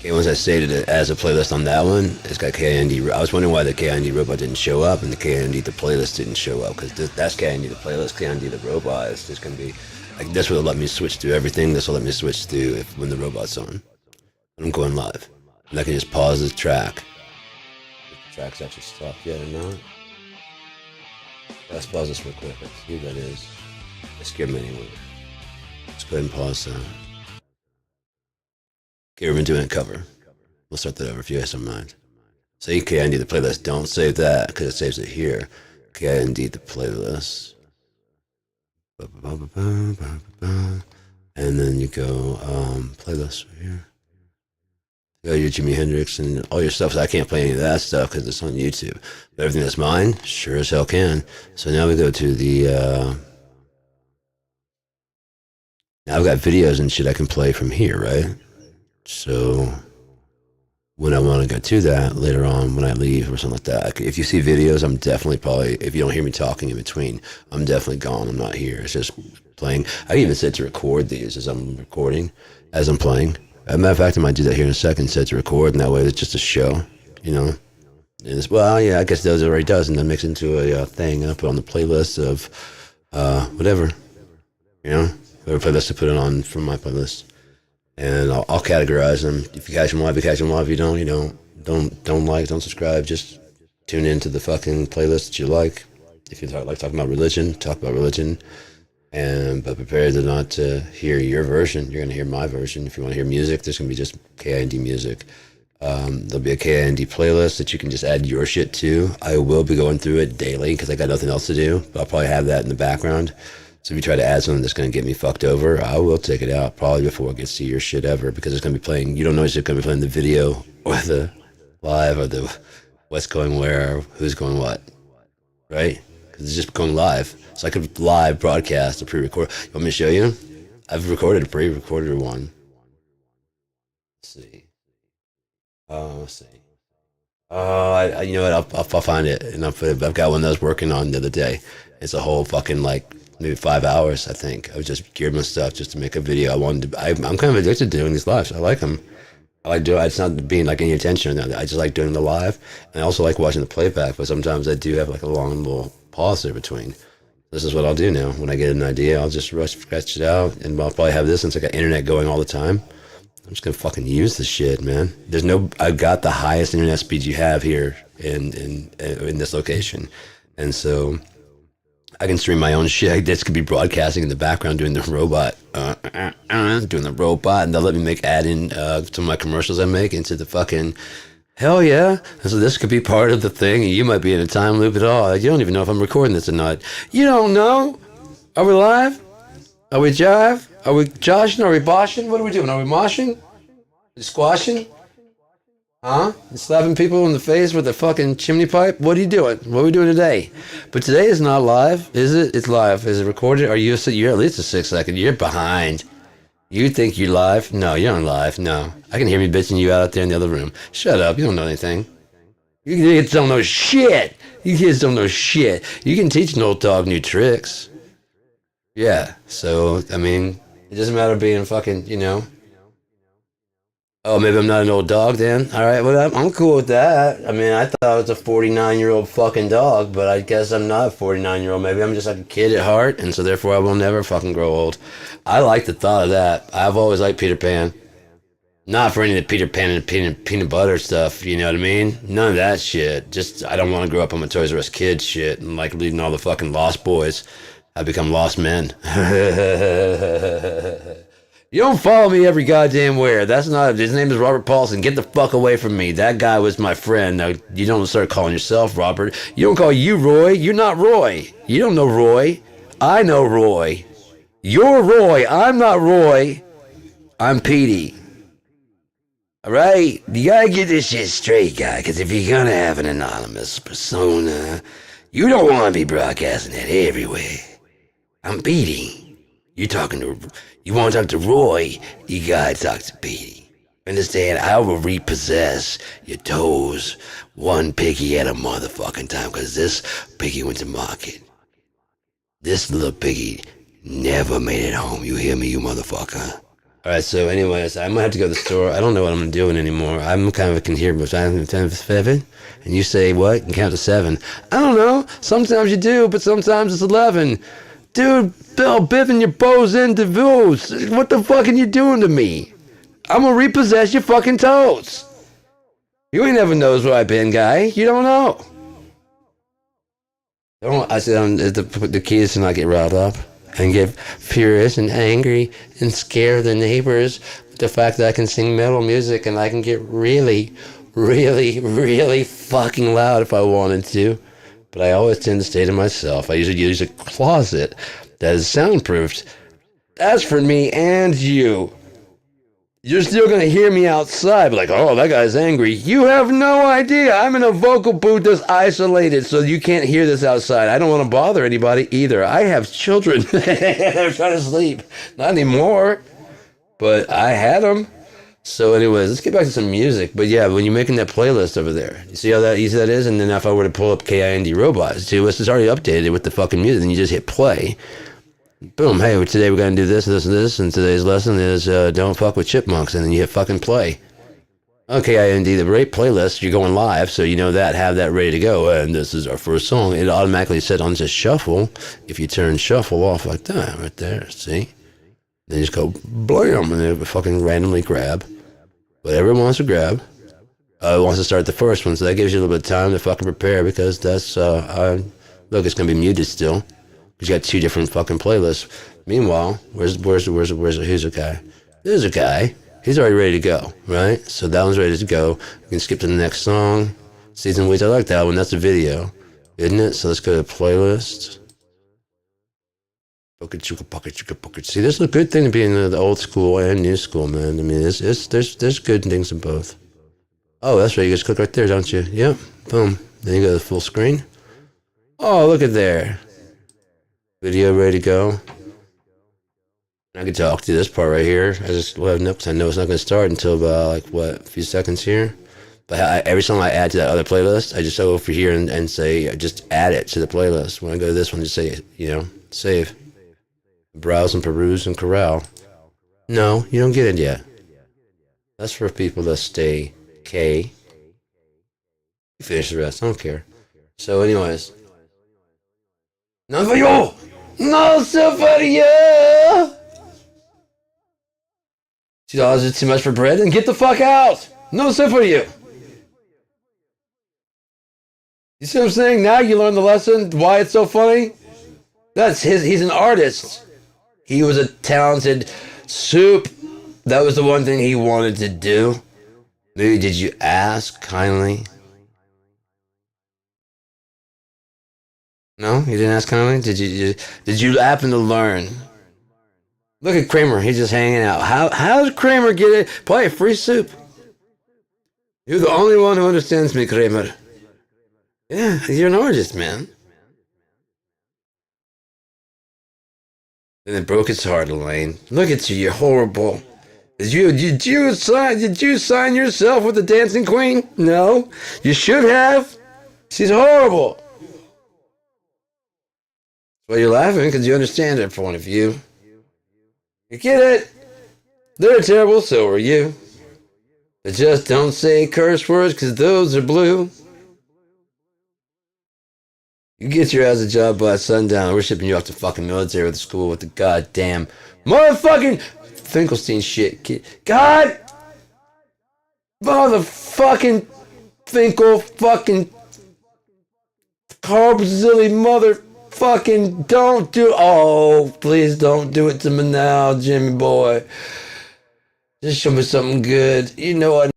Okay, once I saved it as a playlist on that one, it's got KIND. I was wondering why the KIND robot didn't show up and the KIND the playlist didn't show up, because that's KIND the playlist, KIND the robot is just going to be, like, this will let me switch through everything. This will let me switch through when the robot's on. I'm going live. And I can just pause the track. If the track's actually stopped yet or not. Let's pause this real quick. Let's see who that is. I scared me anyway. Let's go ahead and pause that. Okay, we've been doing it cover. We'll start that over if you guys don't mind. So you KIND the playlist. Don't save that because it saves it here. KIND the playlist. And then you go playlist right here. You go your Jimi Hendrix and all your stuff. So I can't play any of that stuff because it's on YouTube. But everything that's mine, sure as hell can. So now we go to the now I've got videos and shit I can play from here, right? So when I want to go to that later on when I leave or something like that, if you see videos, I'm definitely probably, if you don't hear me talking in between, I'm definitely gone. I'm not here. It's just playing. I even set to record these as I'm recording, as I'm playing. As a matter of fact, I might do that here in a second, set to record, and that way it's just a show, you know. And it's, well, yeah, I guess those already does, and then mix into a thing, and I put on the playlist of whatever, you know, whatever playlist I put it on from my playlist. And I'll categorize them. If you catch them live, you catch them live. If you don't, you don't like, don't subscribe. Just tune into the fucking playlist that you like. If you like talking about religion, talk about religion. But prepare to not to hear your version. You're gonna hear my version. If you want to hear music, there's gonna be just KIND music. There'll be a KIND playlist that you can just add your shit to. I will be going through it daily because I got nothing else to do. But I'll probably have that in the background. So if you try to add something that's going to get me fucked over, I will take it out probably before it gets to your shit ever, because it's going to be playing, you don't know if it's going to be playing the video or the live or the what's going where, who's going what, right? Because it's just going live. So I could live broadcast a pre-record. You want me to show you? I've recorded a pre-recorded one. Let's see. Let's see. You know what? I'll find it, and I've got one that I was working on the other day. It's a whole fucking like maybe 5 hours. I think I was just geared my stuff just to make a video. I'm kind of addicted to doing these lives. I like them. I like doing. It's not being like any attention or nothing. I just like doing the live, and I also like watching the playback. But sometimes I do have like a long little pause there between. This is what I'll do now. When I get an idea, I'll just scratch it out, and I'll probably have this since I got internet going all the time. I'm just gonna fucking use this shit, man. I've got the highest internet speed you have here in this location, and so I can stream my own shit. This could be broadcasting in the background doing the robot, and they'll let me add in some of my commercials I make into the fucking, hell yeah. And so this could be part of the thing, and you might be in a time loop at all. You don't even know if I'm recording this or not. You don't know. Are we live? Are we jive? Are we joshing? Are we boshing? What are we doing? Are we moshing? Are we squashing? Huh? You slapping people in the face with a fucking chimney pipe? What are you doing? What are we doing today? But today is not live, is it? It's live. Is it recorded? You're at least a 6 second. You're behind. You think you're live? No, you're not live. No. I can hear me bitching you out there in the other room. Shut up. You don't know anything. You kids don't know shit. You kids don't know shit. You can teach an old dog new tricks. Yeah. So, I mean, it doesn't matter being fucking, you know. Oh, maybe I'm not an old dog then. All right, well, I'm cool with that. I mean, I thought I was a 49-year-old fucking dog, but I guess I'm not a 49-year-old. Maybe I'm just like a kid at heart, and so therefore I will never fucking grow old. I like the thought of that. I've always liked Peter Pan. Not for any of the Peter Pan and peanut butter stuff, you know what I mean? None of that shit. Just, I don't want to grow up on my Toys R Us kid shit and like leading all the fucking lost boys. I become lost men. You don't follow me every goddamn where. That's not. His name is Robert Paulson. Get the fuck away from me. That guy was my friend. Now, you don't start calling yourself Robert. You don't call you Roy. You're not Roy. You don't know Roy. I know Roy. You're Roy. I'm not Roy. I'm Petey. Alright? You gotta get this shit straight, guy, because if you're gonna have an anonymous persona, you don't want to be broadcasting that everywhere. I'm Petey. You want to talk to Roy, you gotta talk to Petey. Understand? I will repossess your toes one piggy at a motherfucking time, because this piggy went to market. This little piggy never made it home. You hear me, you motherfucker? Alright, so anyways, I'm gonna have to go to the store. I don't know what I'm doing anymore. I'm kind of a can hear, but I'm 10 to 7, and you say what? And count to 7. I don't know. Sometimes you do, but sometimes it's 11. Dude, Bill, biffing your bows into views. What the fuck are you doing to me? I'm gonna repossess your fucking toes. You ain't never knows where I've been, guy. You don't know. I said the key is to not get riled up and get furious and angry and scare the neighbors with the fact that I can sing metal music and I can get really, really, really fucking loud if I wanted to. But I always tend to stay to myself. I usually use a closet that is soundproofed. That's for me and you. You're still going to hear me outside, like, oh, that guy's angry. You have no idea. I'm in a vocal booth that's isolated, so you can't hear this outside. I don't want to bother anybody either. I have children. They're trying to sleep. Not anymore, but I had them. So anyways, let's get back to some music. But yeah, when you're making that playlist over there, you see how that easy that is? And then if I were to pull up KIND Robots, see, it's already updated with the fucking music. Then you just hit play. Boom, hey, today we're going to do this, this, and this. And today's lesson is don't fuck with chipmunks. And then you hit fucking play. Okay, KIND, the rate playlist, you're going live, so you know that, have that ready to go. And this is our first song. It automatically set on just shuffle. If you turn shuffle off like that, right there, see? Then you just go blam, and it fucking randomly grab whatever it wants to grab. It wants to start the first one, so that gives you a little bit of time to fucking prepare, because that's, look, it's gonna be muted still. Because you got two different fucking playlists. Meanwhile, where's a guy? There's a guy. He's already ready to go, right? So that one's ready to go. We can skip to the next song. Season Weeds, I like that one. That's a video, isn't it? So let's go to playlist. See, this is a good thing to be in the old school and new school, man. I mean, there's good things in both. Oh, that's right. You just click right there, don't you? Yep. Boom. Then you go to the full screen. Oh, look at there. Video ready to go. I can talk to this part right here. I just have notes. I know it's not going to start until about, a few seconds here. But every song I add to that other playlist, I just go over here and say, just add it to the playlist. When I go to this one, just say, save. Browse and peruse and corral. No, you don't get it yet. That's for people that stay K. You finish the rest. I don't care. So anyways. None for you! No, so for you! $2 is too much for bread? Then get the fuck out! No, so for you! You see what I'm saying? Now you learn the lesson, why it's so funny? He's an artist. He was a talented soup. That was the one thing he wanted to do. Maybe did you ask kindly? No, you didn't ask kindly? Did you happen to learn? Look at Kramer, he's just hanging out. How did Kramer get it? Play free soup. You're the only one who understands me, Kramer. Yeah, you're an artist, man. And it broke his heart, Elaine. Look at you, you're horrible. Did you sign yourself with the dancing queen? No. You should have. She's horrible. Well, you're laughing because you understand her point of view. You get it? They're terrible, so are you. But just don't say curse words because those are blue. You get your ass a job by sundown. We're shipping you off to fucking military school with the goddamn motherfucking Finkelstein shit, kid. God! Motherfucking Finkel fucking Carbzilly motherfucking don't do. Oh, please don't do it to me now, Jimmy boy. Just show me something good. You know what?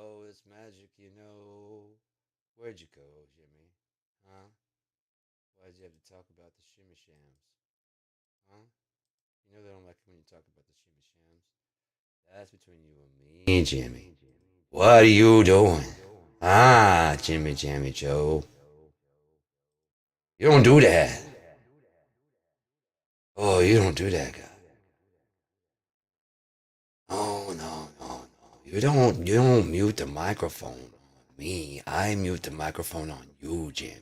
Oh, it's magic, you know. Where'd you go, Jimmy? Huh? Why'd you have to talk about the shimmy shams? Huh? You know they don't like it when you talk about the shimmy shams. That's between you and me, Jimmy. What are you doing? Ah, Jimmy Jammy Joe. You don't do that. Oh, you don't do that, guy. Oh, no. You don't mute the microphone on me. I mute the microphone on you, Jimmy.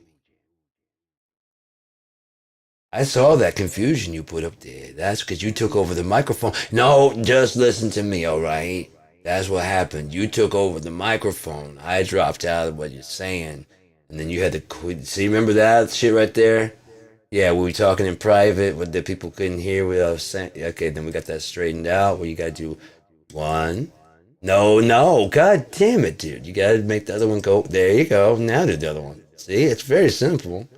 I saw that confusion you put up there. That's because you took over the microphone. No, just listen to me, all right? That's what happened. You took over the microphone. I dropped out of what you're saying. And then you had to quit. See, remember that shit right there? Yeah, we were talking in private, but the people couldn't hear what I was saying. Okay, then we got that straightened out where you got to do one. No. God damn it, dude. You got to make the other one go. There you go. Now do the other one. See, it's very simple.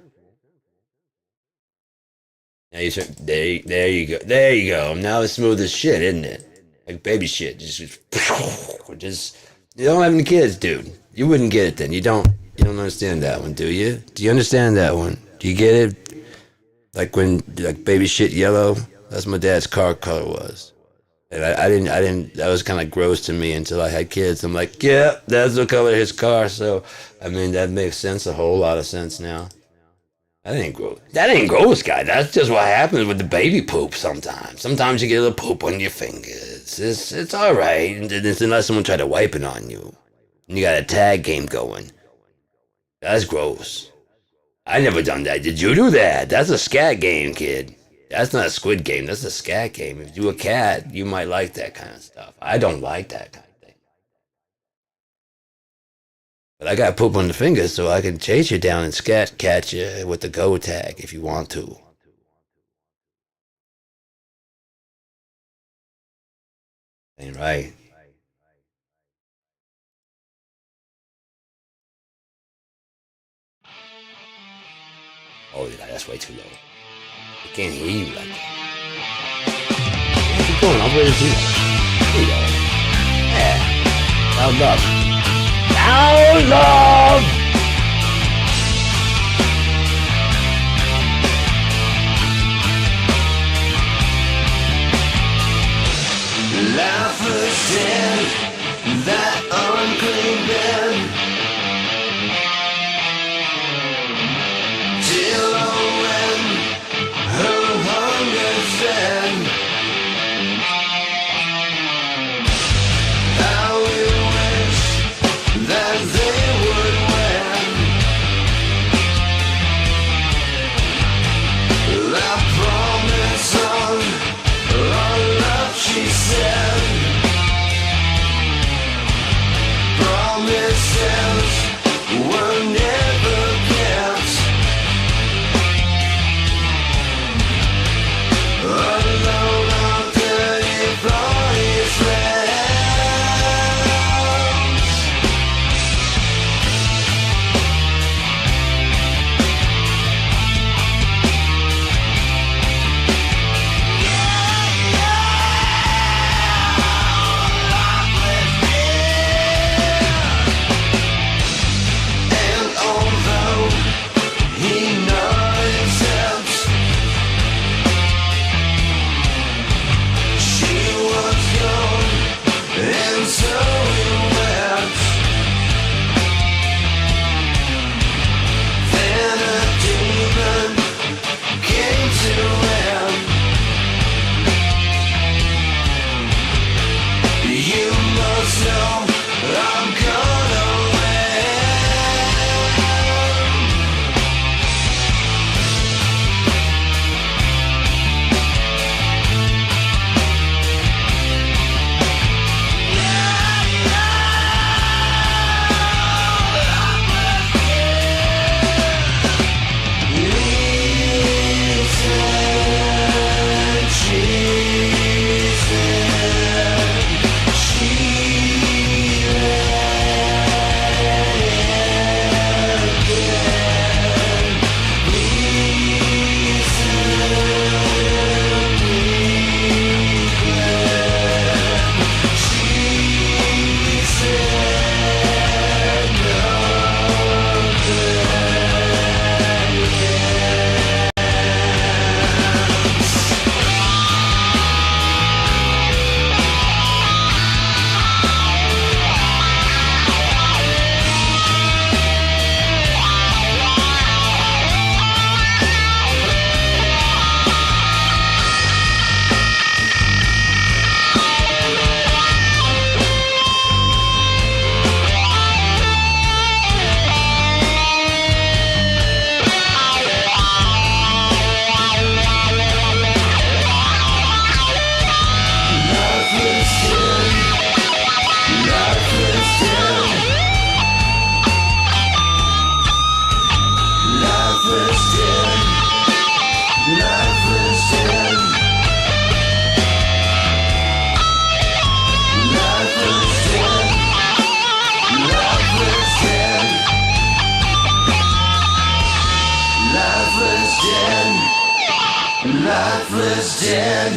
Now you should, there you go. There you go. Now it's smooth as shit, isn't it? Like baby shit. Just you don't have any kids, dude. You wouldn't get it then. You don't understand that one, do you? Do you understand that one? Do you get it? Like when baby shit yellow? That's my dad's car color was. And I didn't, that was kind of gross to me until I had kids. I'm like, yeah, that's the color of his car. So, I mean, that makes sense, a whole lot of sense now. That ain't gross. That ain't gross, guy. That's just what happens with the baby poop sometimes. Sometimes you get a little poop on your fingers. It's all right, unless someone tried to wipe it on you. And you got a tag game going. That's gross. I never done that. Did you do that? That's a scat game, kid. That's not a squid game. That's a scat game. If you're a cat, you might like that kind of stuff. I don't like that kind of thing. But I got poop on the fingers, so I can chase you down and scat catch you with the go tag if you want to. Ain't right. Oh, yeah, that's way too low. I can't hear you like that. Keep going. I'm ready to do that. There you go. Yeah. Loud love. Loud love! Life was dead, that unclean bed. Till when her hunger fed. How we wish that they would win. were never kept. Alone on dirty floors rounds. And although he knows that she was young and so wept, then a demon came to him. You must know I'm gonna win. Life was dead.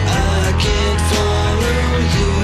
I can't follow you.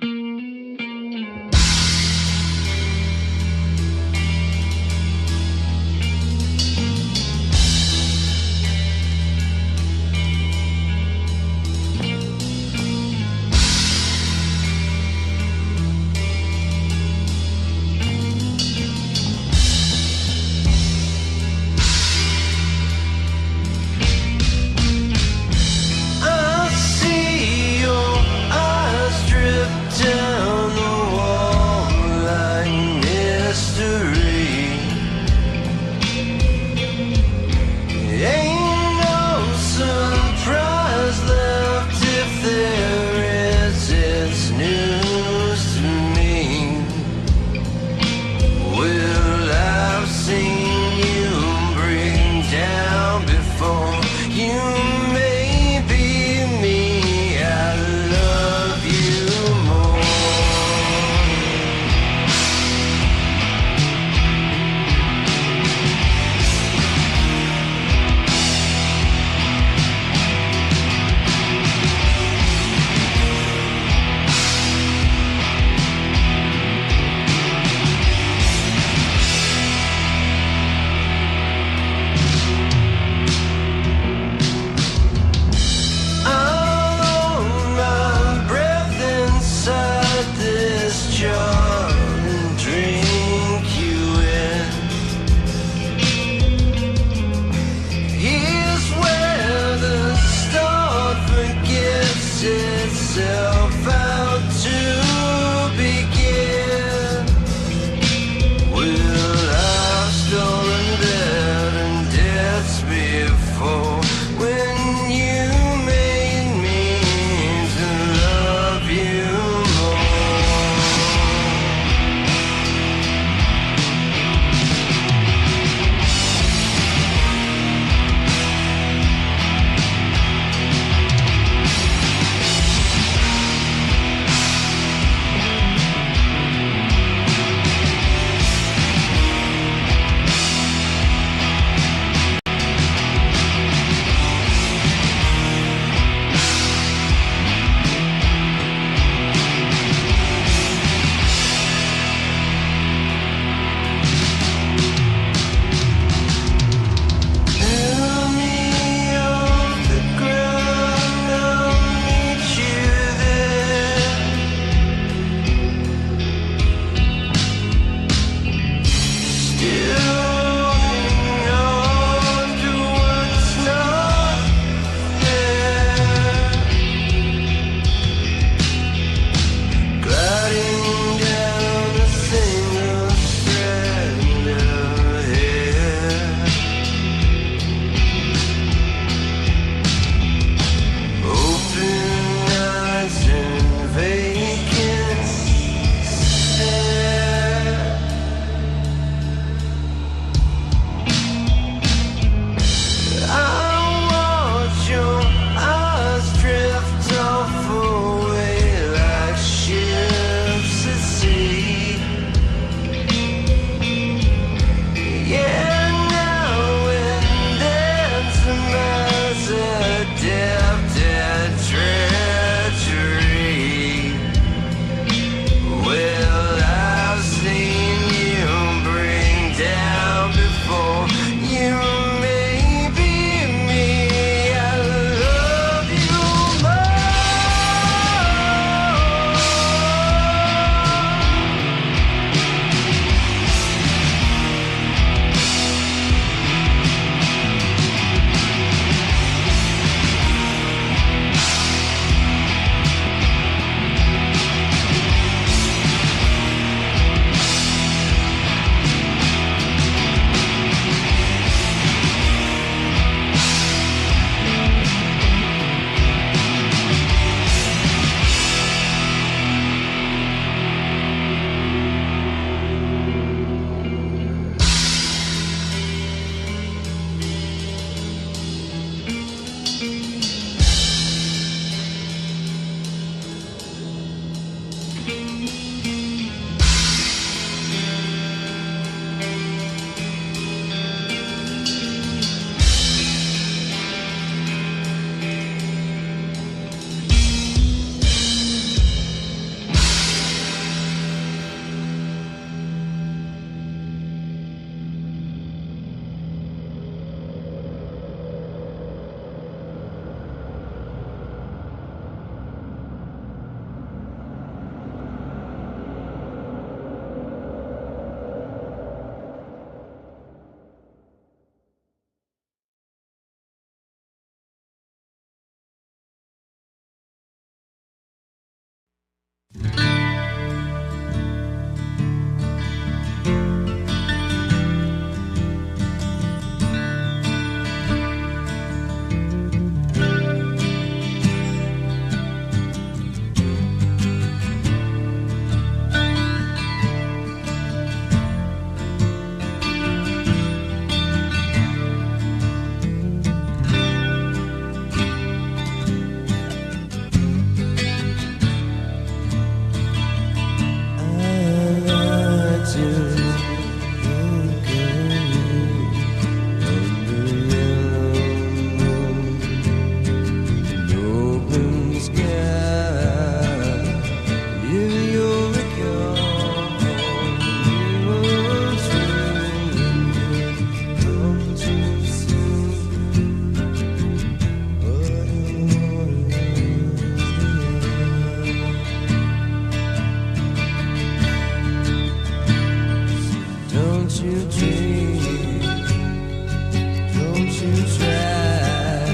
I see your eyes drip down the wall like mystery. Ain't no surprise left if there is. It's news to me. Well, I've seen you bring down before. You may be me. I love you more. I'll hold my breath inside this jar and drink you in. Here's where the start forgets itself out to begin. Well, I've stolen dead and deaths before. When you made me to love you more. Fill me off the ground, I'll meet you there. Still holding on to what's not there. Gliding down a single strand of hair. Open eyes and vacant stare. I watch your eyes drift off away like ships at sea. Yeah, now and then surmise adept at treachery. Well, I've seen you bring down before. You may be me. I love you more. dream? Don't you try?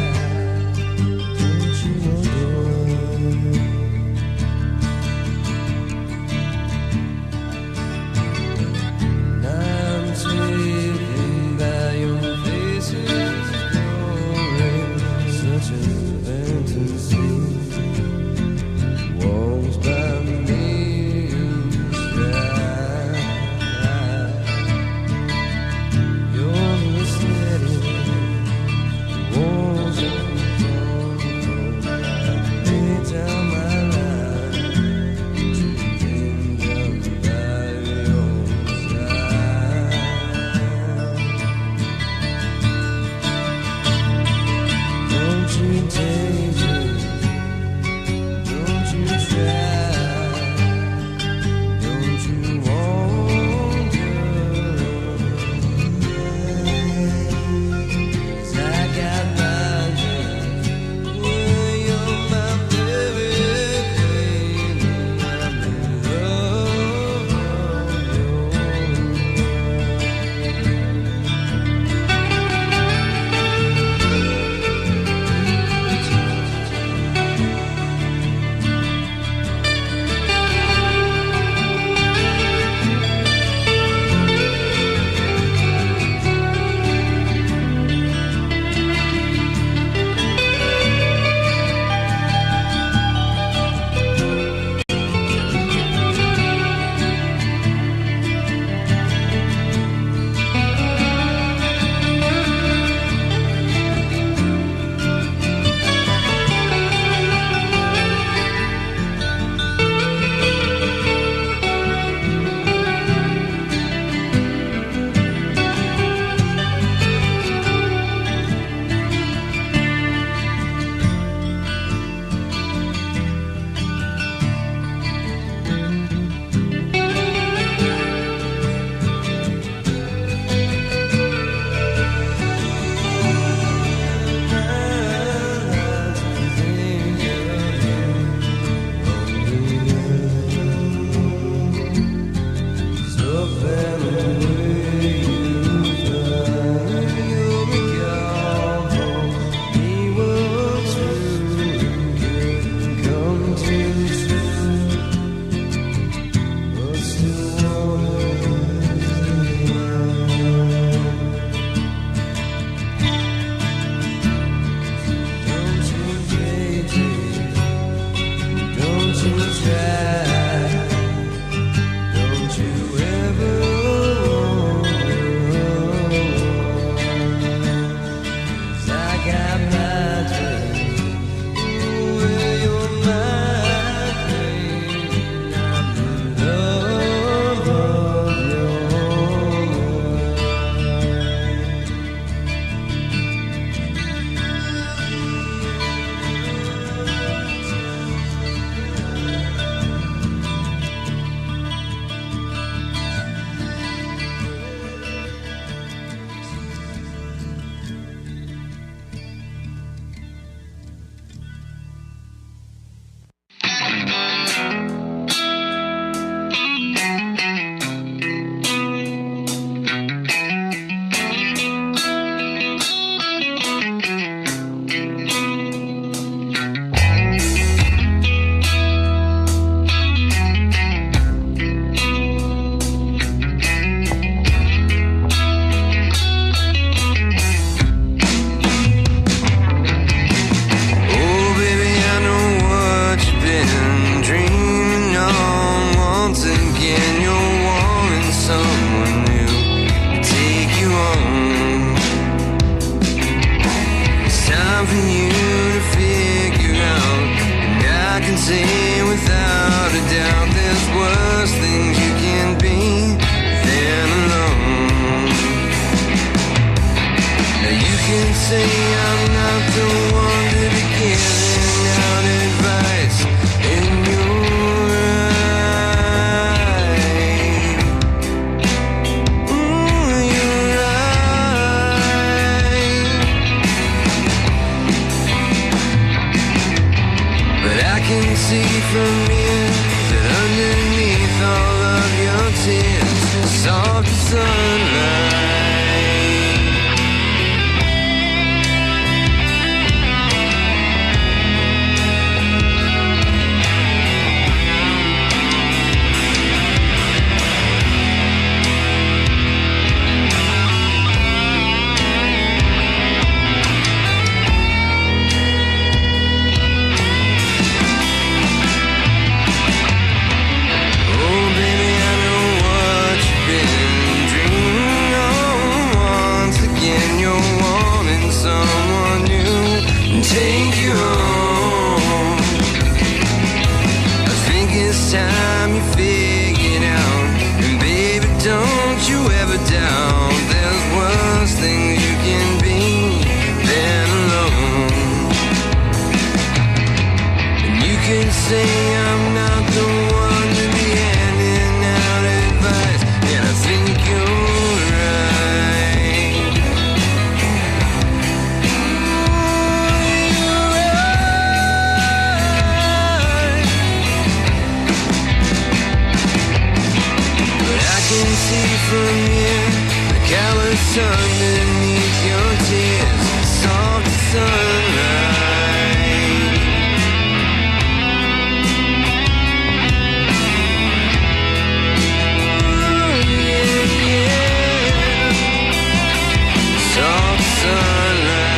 Don't you adore? I'm taken by your faces, glowing, such a fantasy. Walls by me in the sky. You're the steady walls of the lay down my life, dreaming down by your side. Don't you take it, don't you try, don't you want to? 'Cause I got my dreams, well, you're my very queen, I'm in love of you. say I'm not the one to be giving out advice in your eye. Ooh, you're right. But I can see from here that underneath all of your tears is soft sunlight. take you home. I think it's time you figured out. And baby, don't you ever doubt there's worse things you can be than alone. And you can say I'm not the one to be handing out advice, and I think you're right. You're right. But I can see from here the callous underneath your tears, soft sunrise. Soft sunlight.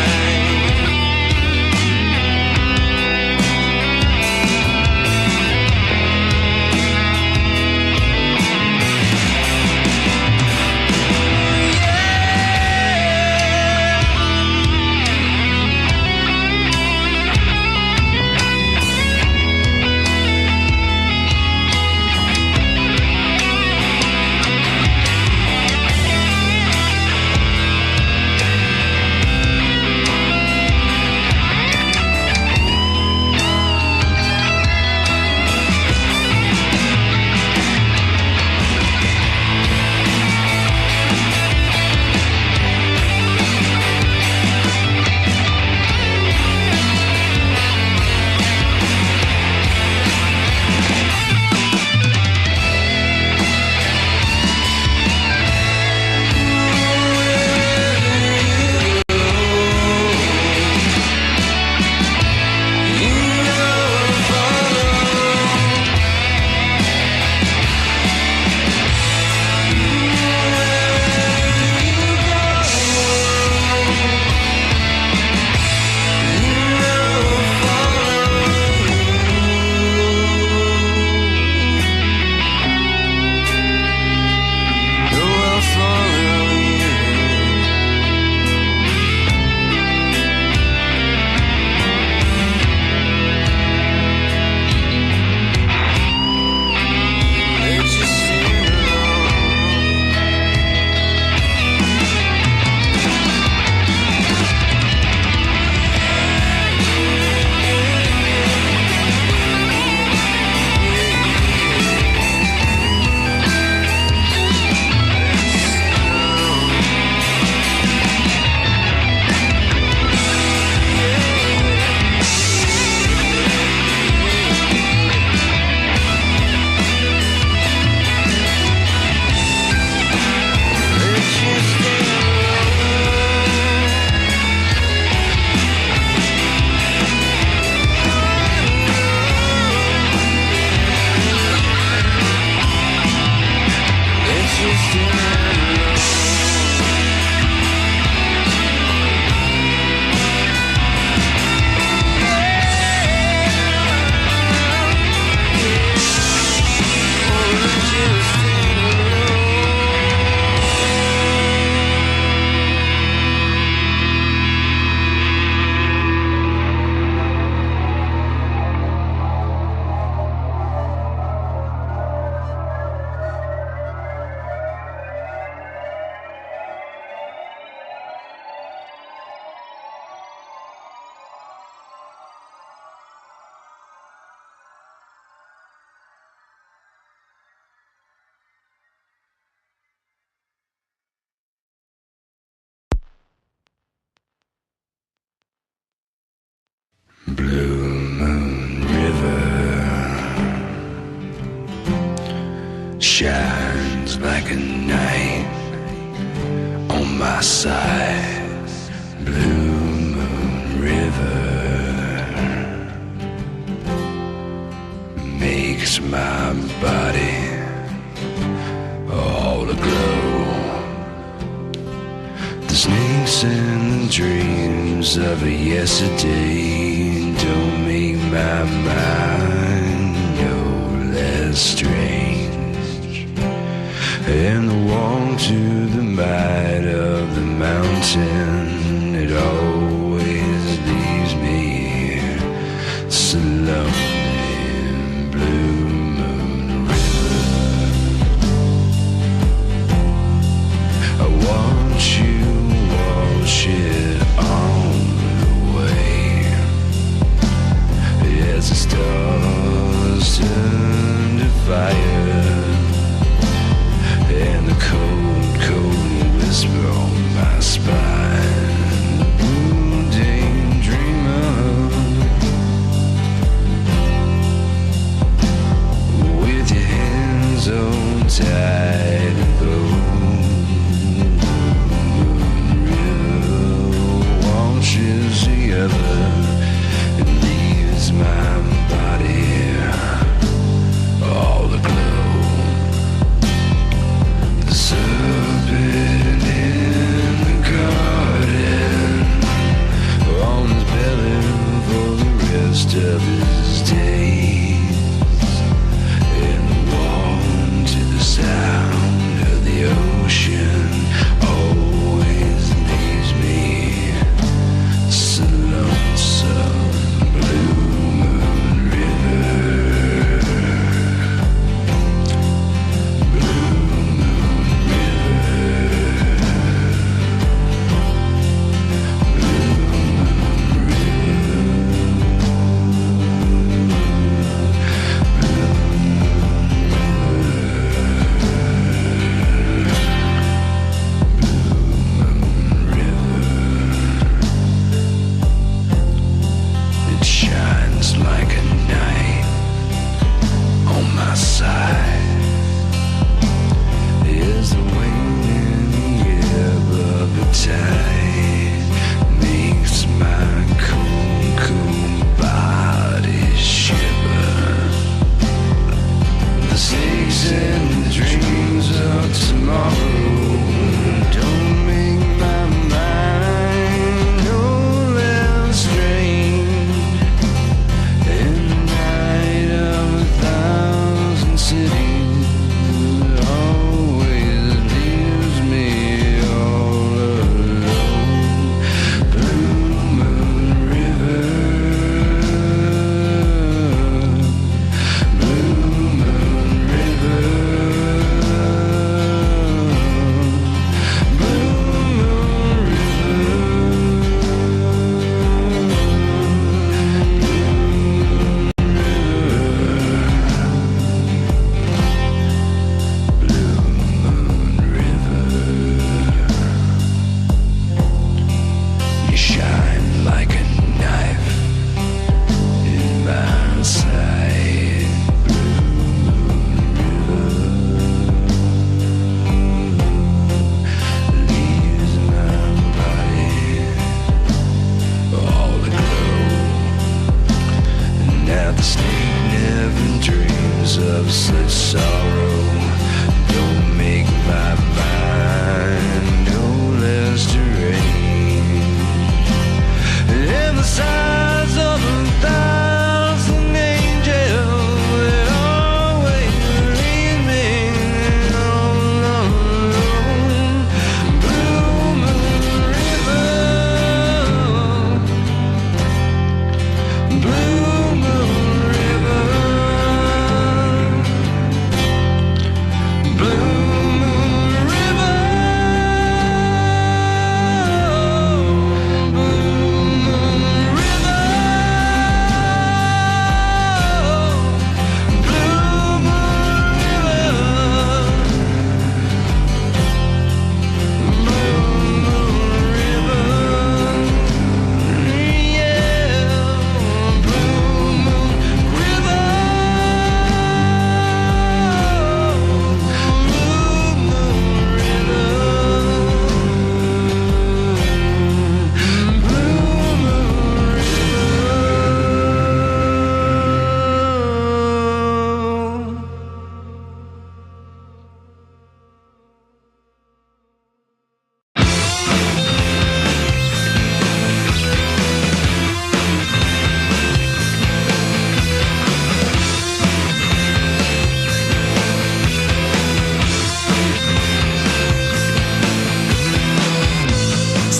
Blue Moon River shines like a knight on my side. Blue Moon River makes my body all aglow. The snakes and the dreams of a yesterday don't make my mind no less strange. And the walk to the might of the mountain, it always leaves me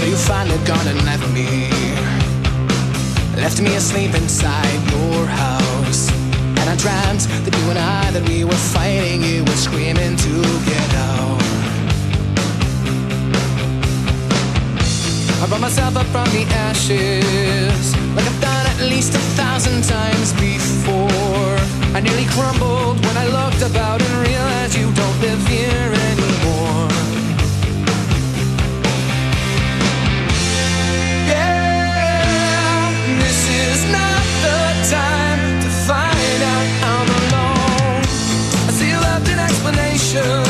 you finally gone and left me. Left me asleep inside your house. And I dreamt that you and I, that we were fighting. You were screaming to get out. I brought myself up from the ashes, like I've done at least 1,000 times before. I nearly crumbled when I looked about and realized you don't live here anymore. Yeah, this is not the time to find out I'm alone. I see you left an explanation,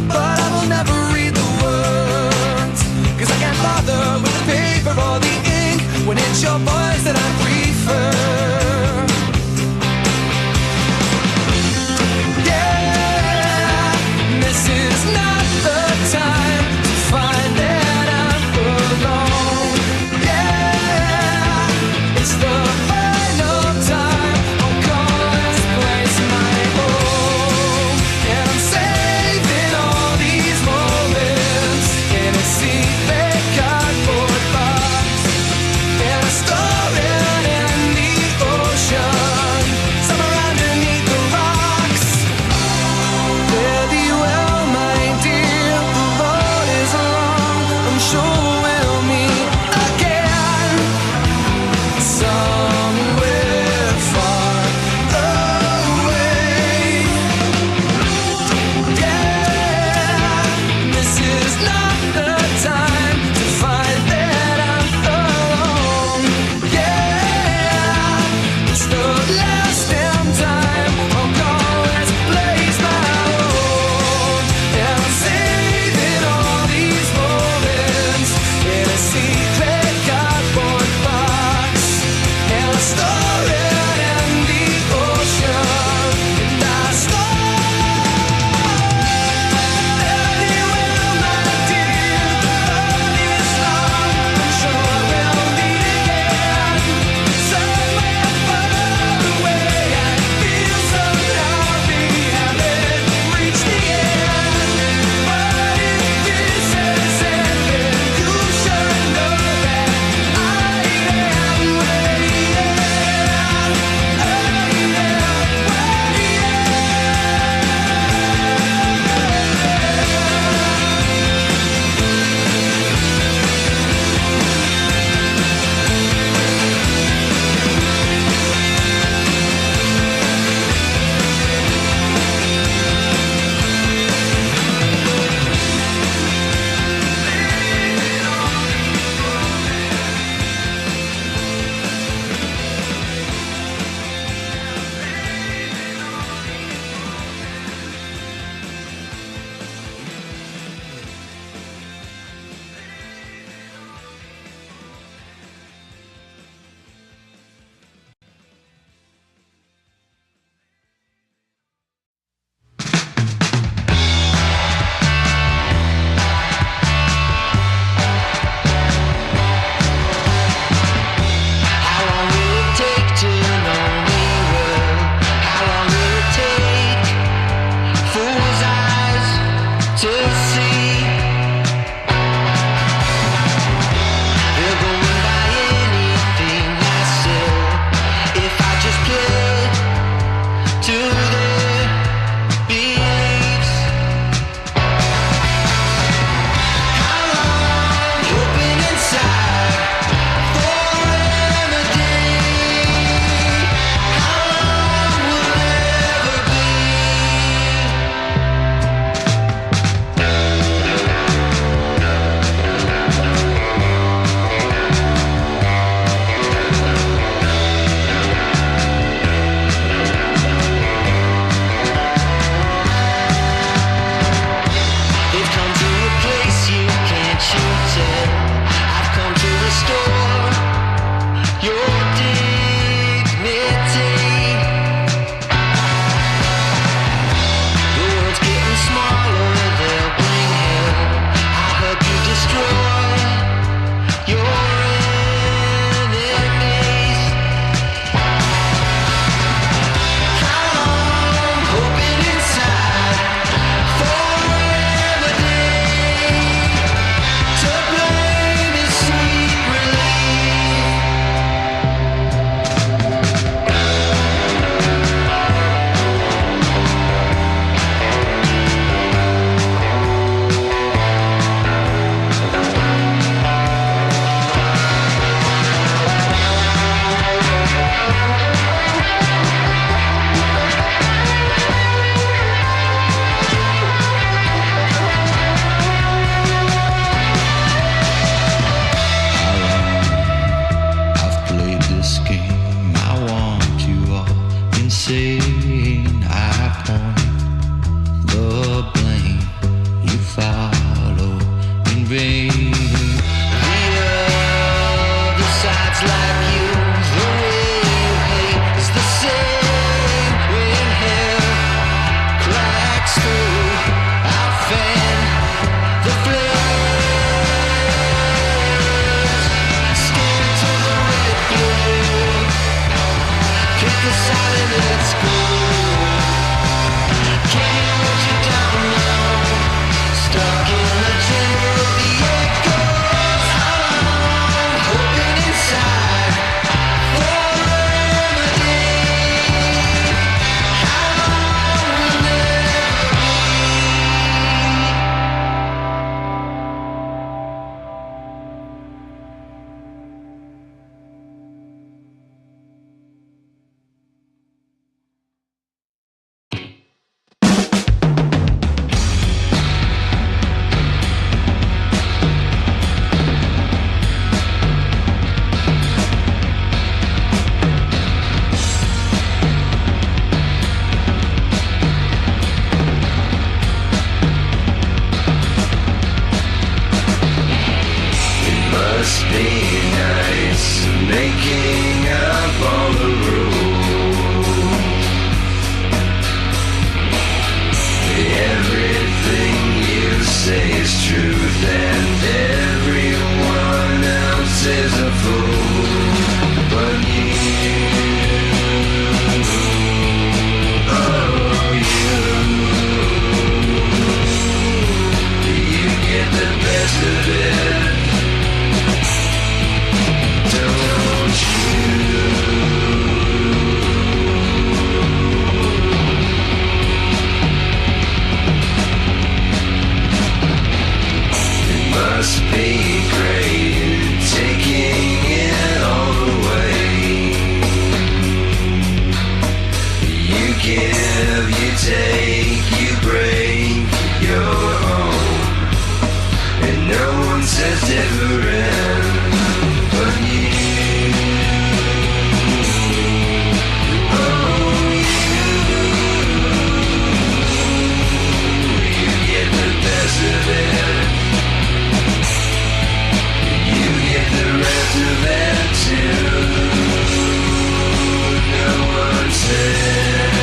but I will never read the words, 'cause I can't bother with the paper or the ink when it's your voice that I prefer. Yeah, this moving. The other side's like you. The way you hate is the same when hell cracks through. I'll fan the flames. Stare to the red glow. Kick the silent, let's go. Can't hold you down now. Stuck in the chamber of the echoes. I'm hoping inside for a remedy. How long will never be. It must be nice making up all the rules. Everything you say is truth, and everyone else is a fool. But you, oh you get the best of it. Don't you? It must be great taking it all away. You give, you take, you break your own, and no one says different. But you, oh you get the best of it. You get the rest of it too. No one says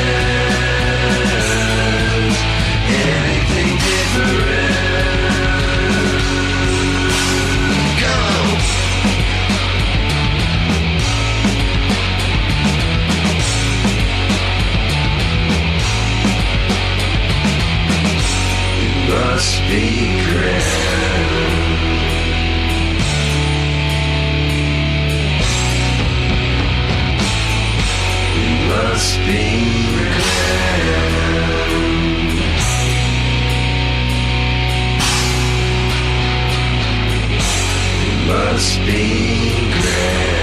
anything different. Go! It must be grand. It must be grand. It must be grand.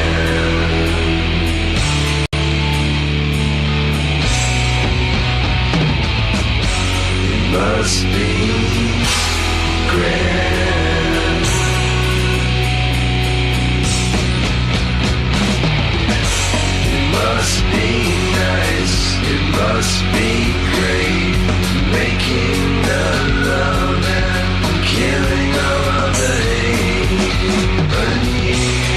It must be grand. It must be nice. It must be great. Making the love and killing all of the hate. But you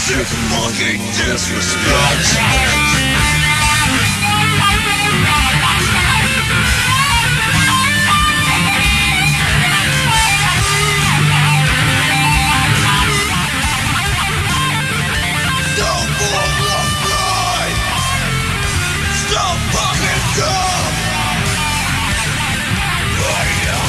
Sick monkey disrespect. Stop full of pride. Stop fucking dumb. What do you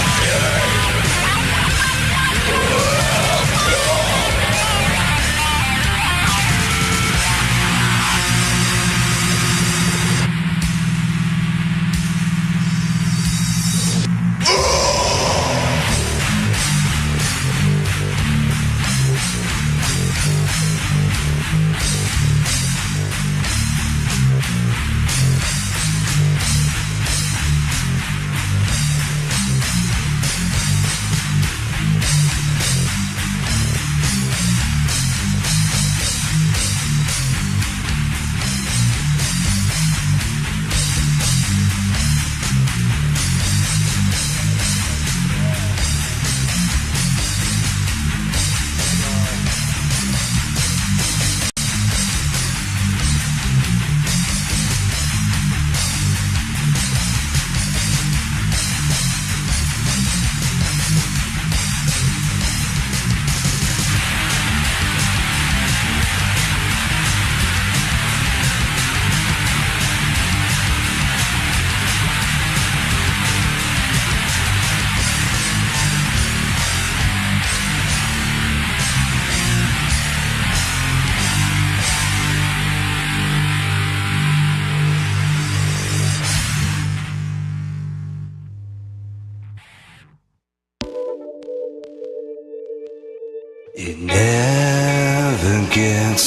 It never gets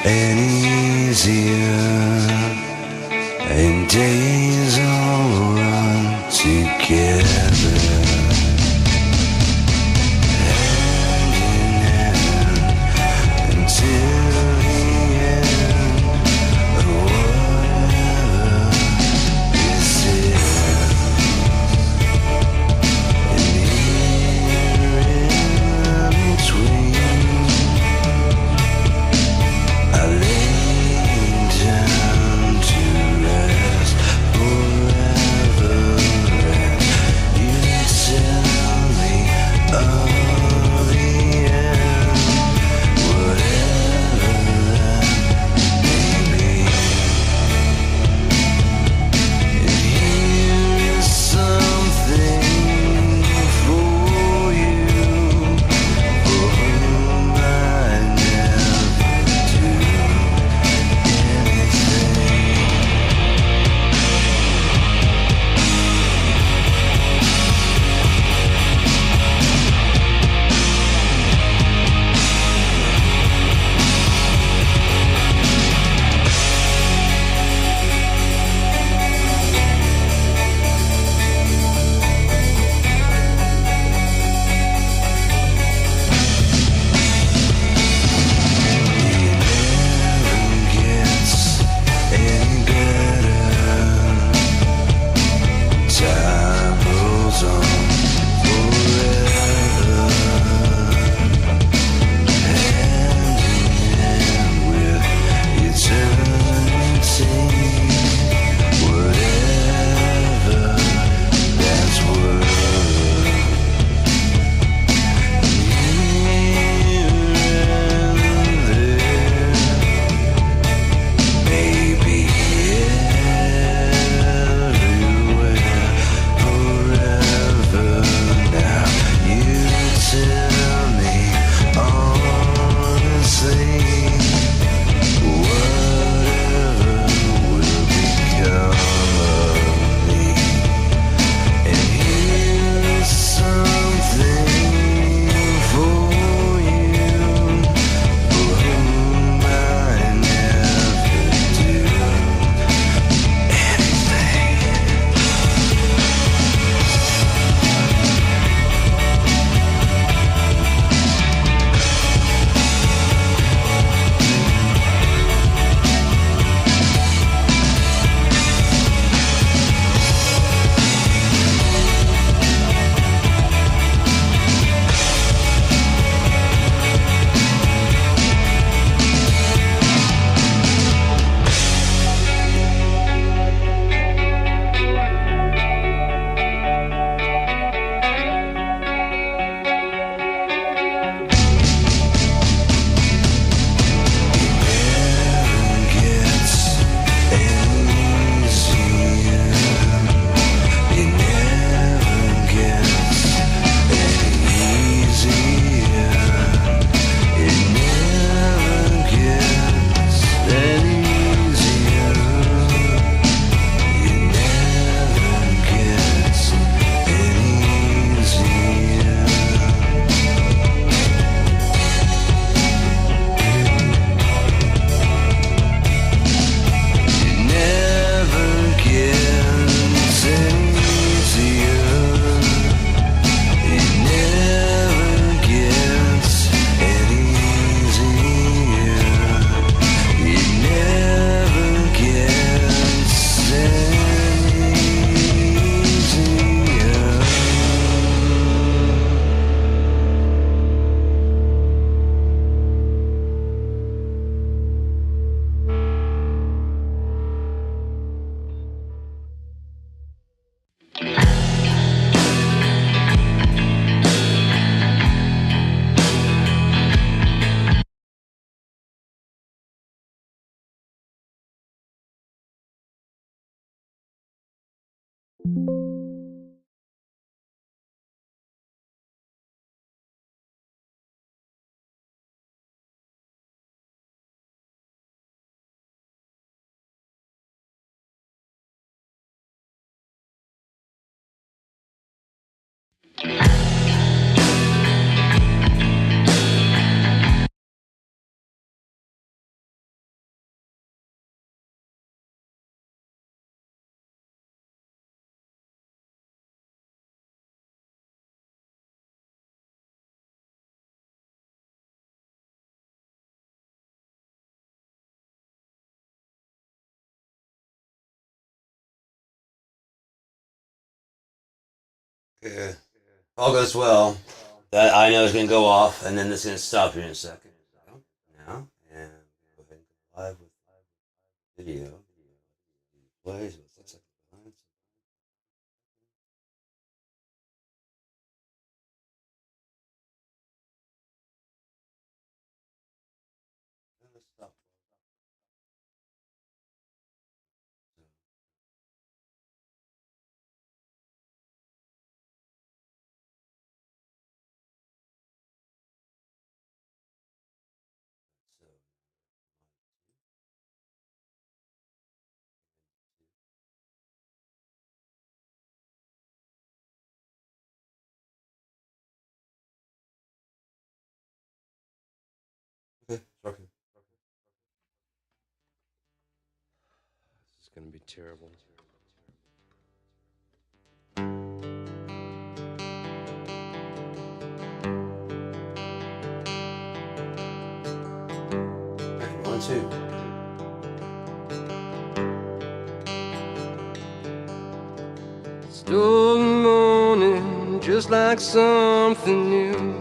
any easier, and days all run together, hand in hand, until the end of whatever is there. And in between, I lay down to rest forever, and you Yeah. All goes well. That I know is going to go off, and then it's going to stop here in a second. Now, and go ahead and go live with video. Plays. What looks like behind. Let's stop. So, okay, it's working. This is gonna be terrible. Okay, 1, 2. Stole the morning just like something new.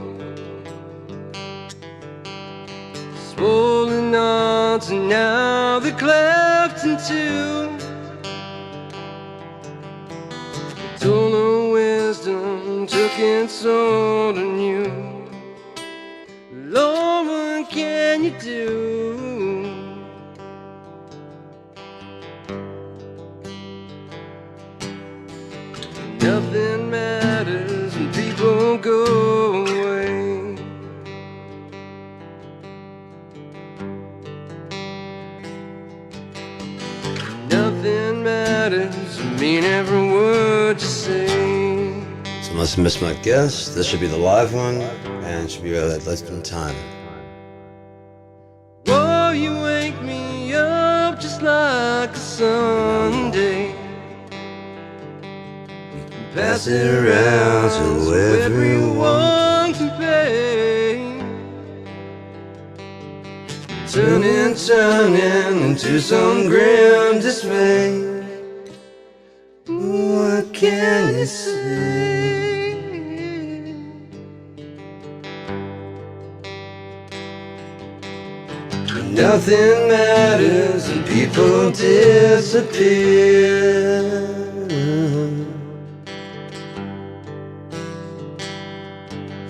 Swollen knots and now they're cleft in two. Told her wisdom took its hold on you. Lord, what can you do? Nothing matters when people go away. Nothing matters, I mean every word you say. So, unless I miss my guess, this should be the live one, and it should be less than time. Oh, you wake me up just like a Sunday. Pass it around so everyone can pay. Turning into some grand dismay. What can you say? Nothing matters and people disappear.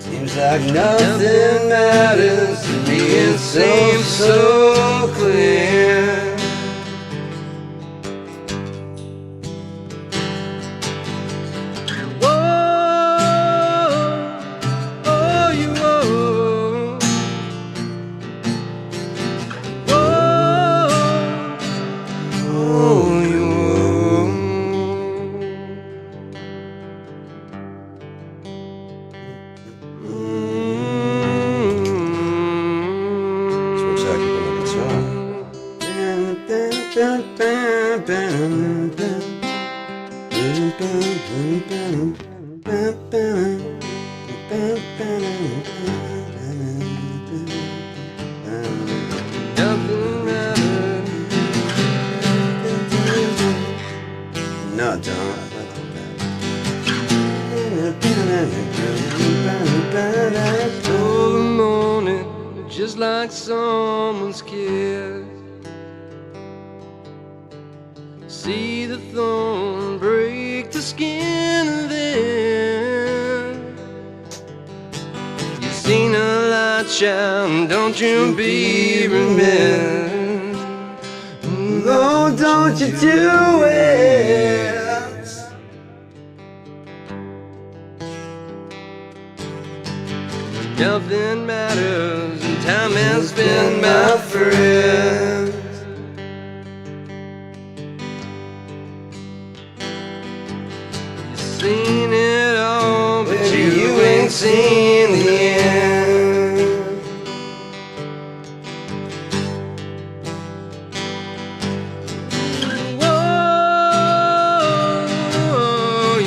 Seems like nothing matters to me, it seems so clear. No, don't. Stole the morning just like someone's kiss. See the thorn break the skin and then you've seen a light shine, don't you be remiss. Oh, don't you do it. my friend. You've seen it all, but you ain't seen the end. Whoa,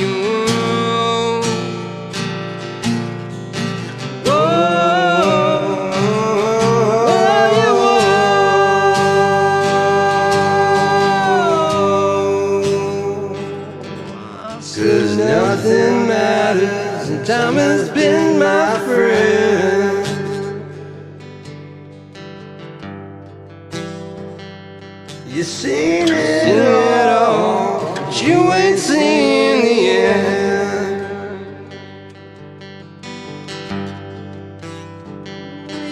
you Cause nothing matters and time has been my friend. You seen it all, but you ain't seen the end.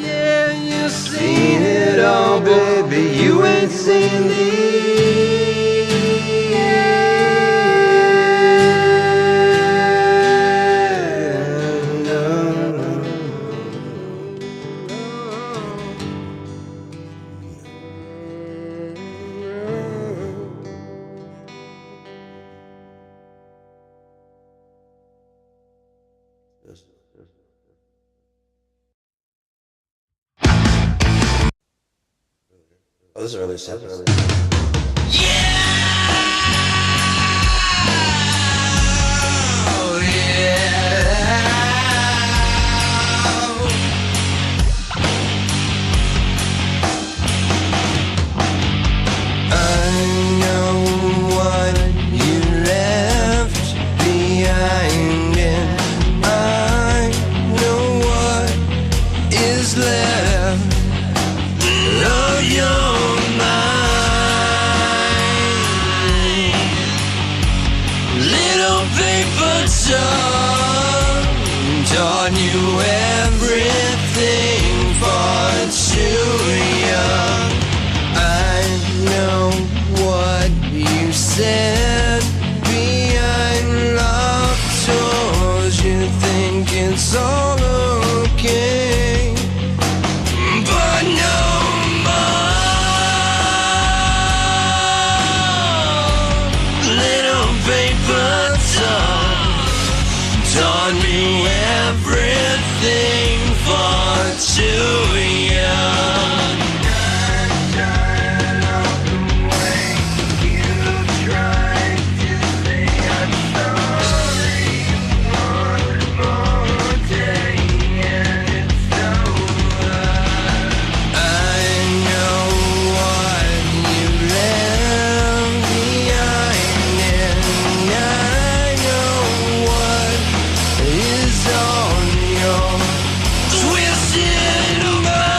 Yeah, you seen it all, baby, you ain't seen the end. Oh, this is early stuff. Taught you everything far too young. I know what you said behind locked doors. You think it's all okay, but no more. Little paper doll taught me everything far too young. Tired of the way you tried to say I'm sorry. One more day and it's over. I know what you left behind, and I know what is on your twisted mind.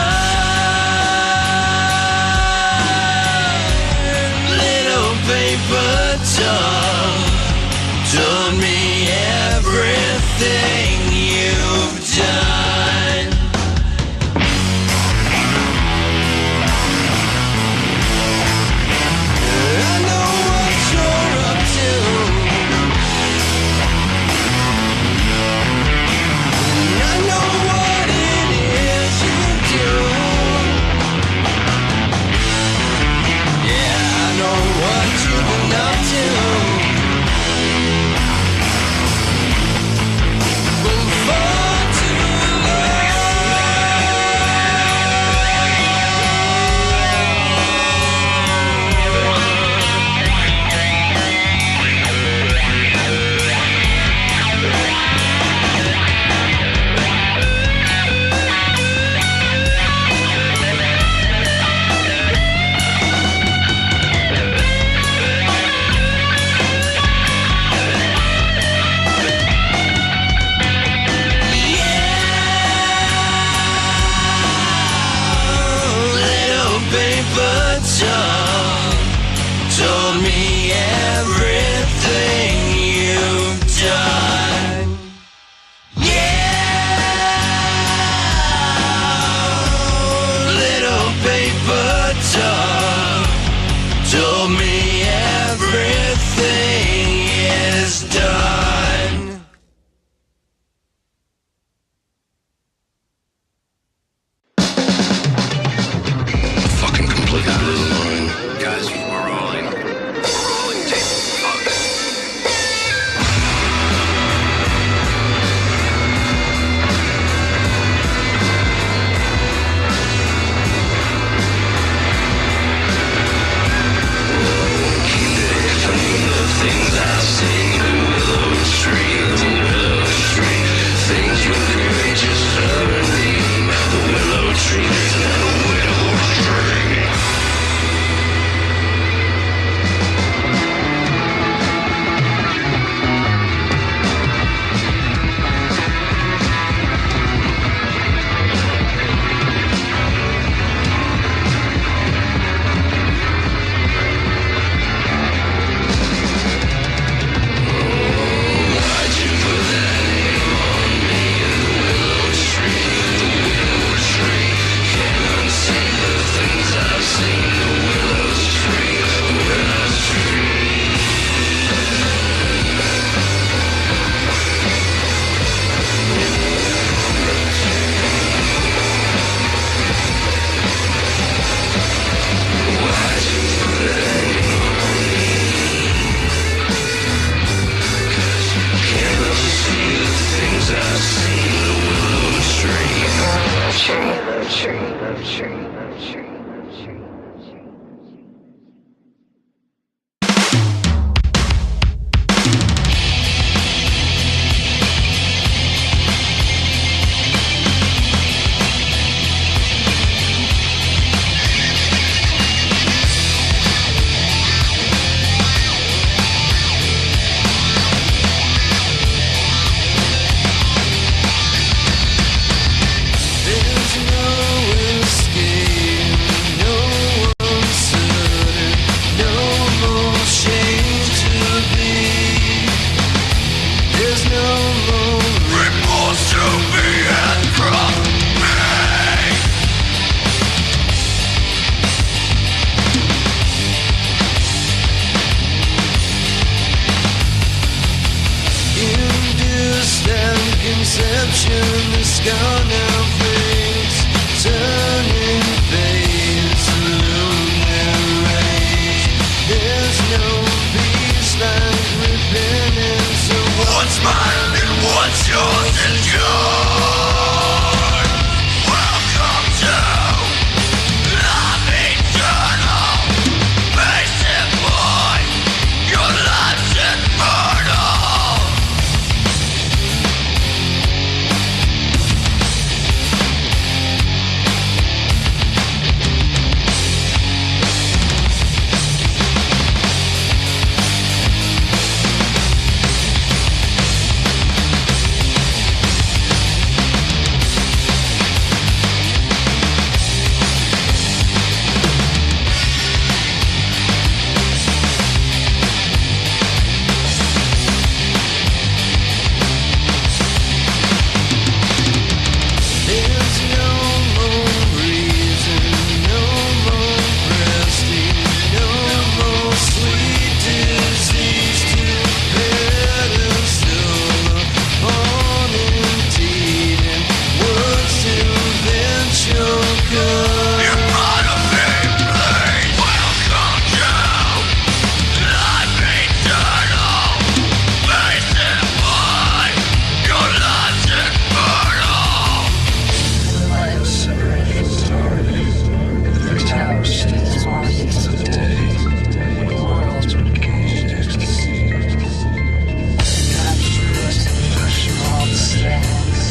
conception is gone now fades, turning fades, illuminate rage. There's no peace like repentance. So what's mine and what's yours is yours. Welcome to life eternal. Basic boy, your life's immortal. There's no more reason, no more prestige, no more sweet disease to pedestal upon indeed, and words to venture good. You're part of me, please. Welcome to life eternal. Basic boy, your life's immortal. Life separated from the tower stands markings of day, when worlds were caged ecstasy. Captures the impression of all the stands,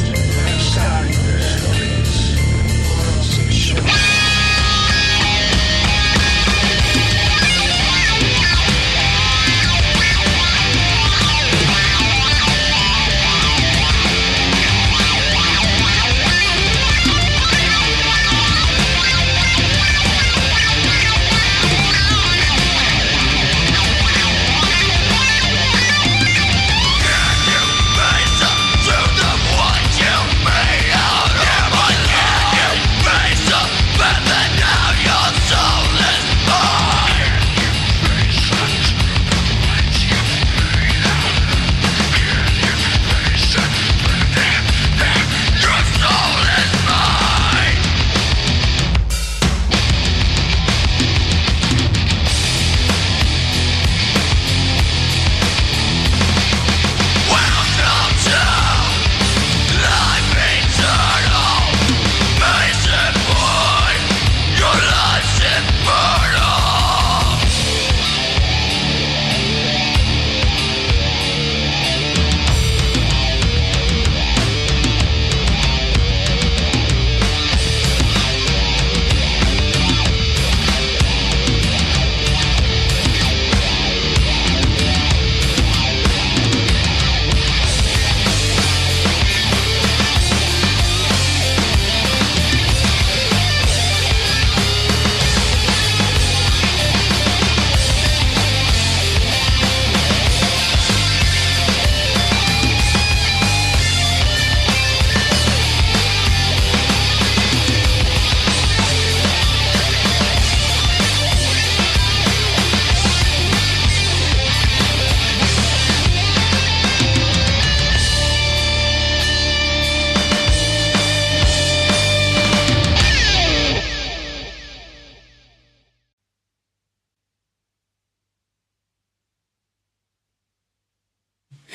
starting their stories, worlds of show.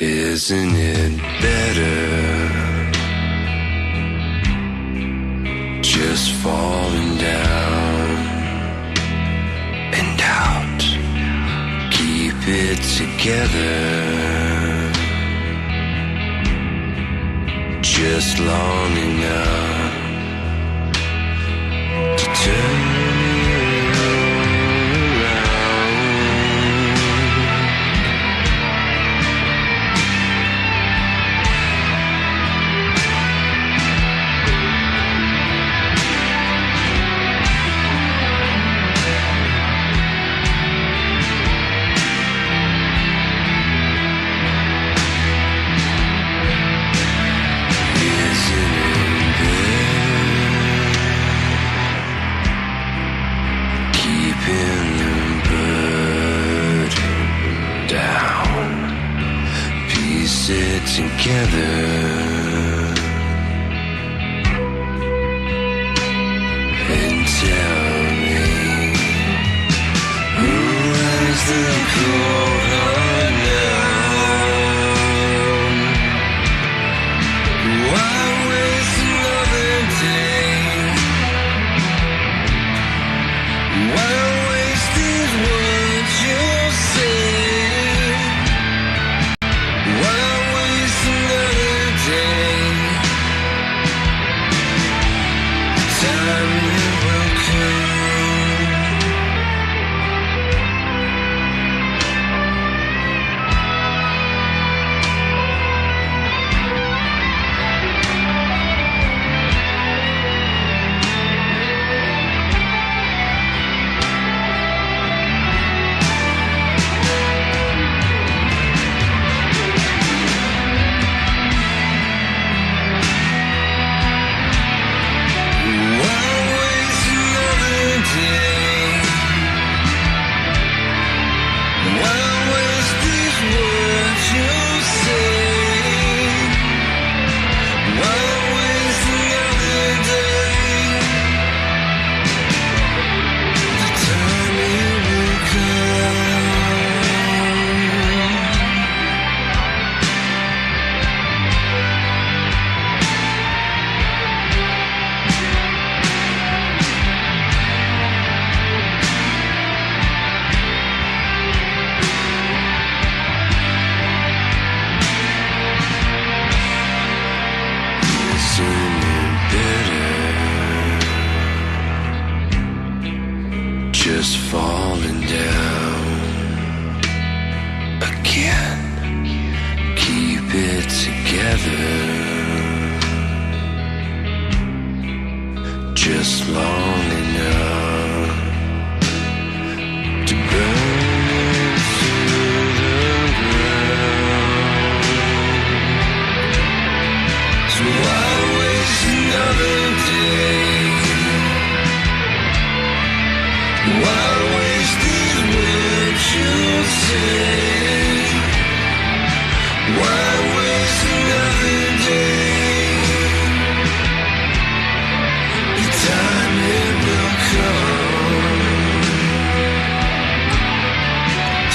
Isn't it better just falling down and out? Keep it together just long enough to turn together tell me who has the cold heart now? Why waste another day? Why waste these words you say? Why waste another day? Time will come. Why waste another day? Why waste these words you say? Why waste another day? The time it will come. Isn't it better just falling down again? Keep it together just long enough to burn through the ground. So why waste another day? Why waste these words you say? Why waste another day? The time it will come.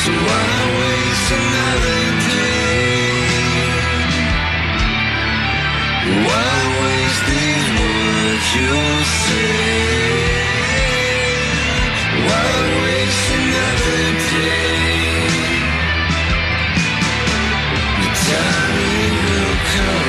So why waste another day? Why waste these words you say? Why waste another day? The time it will come.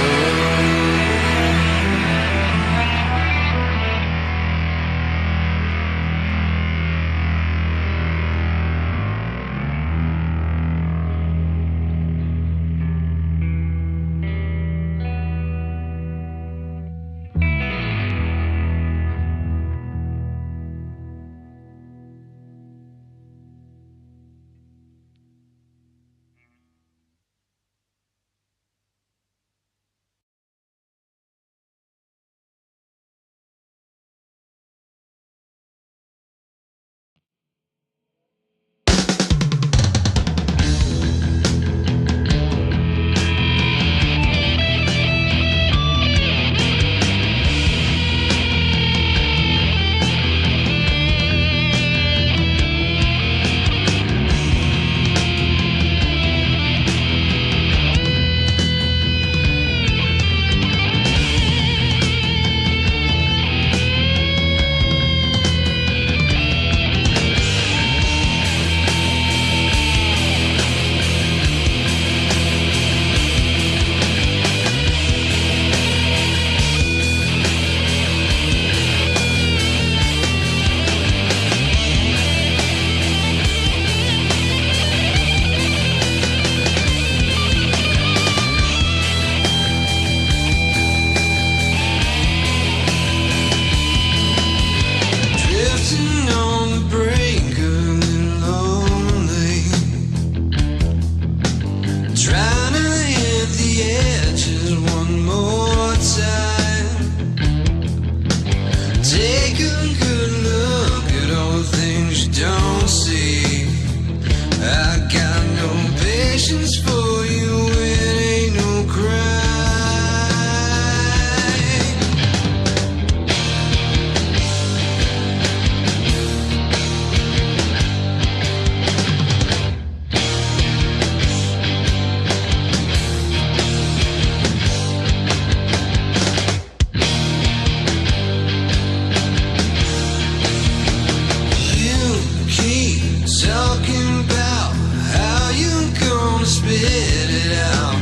spit it out,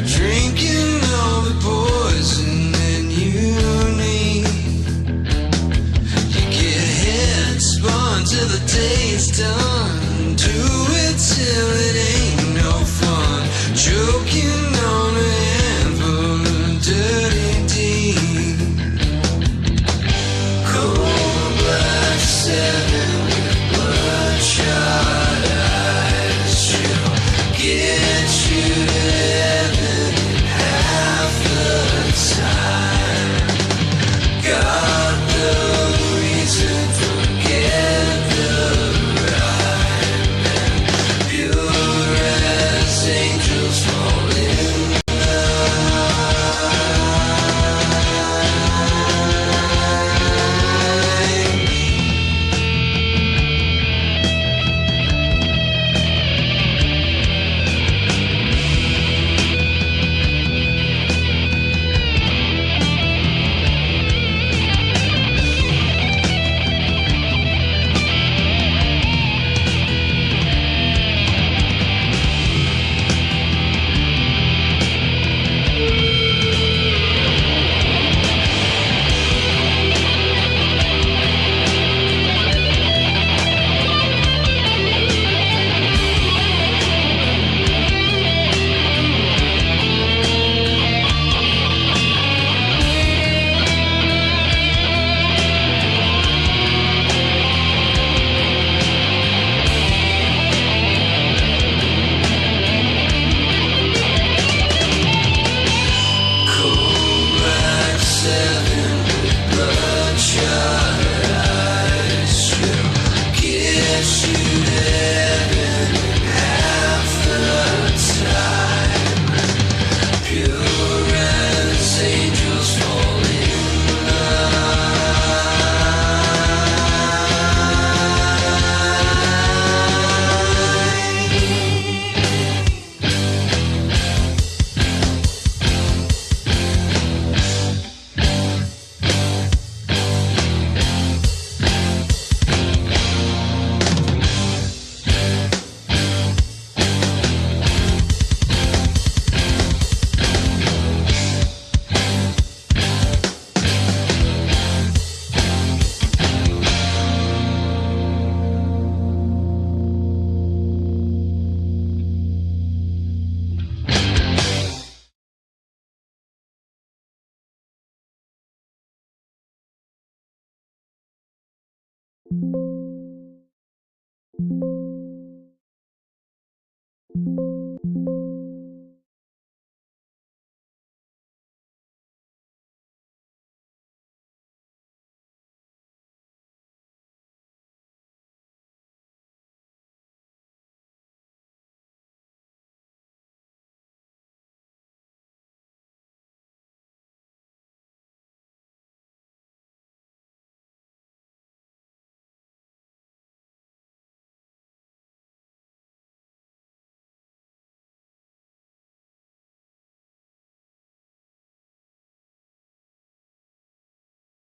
drinking all the poison that you need. You get head spun till the day's done. Do it till it ain't no fun. Choking on a handful of dirty deed. Cold black seven with bloodshot eyes. She'll get you to heaven in half the time. Got the reason, forget the rhyme. And pure as angels fall in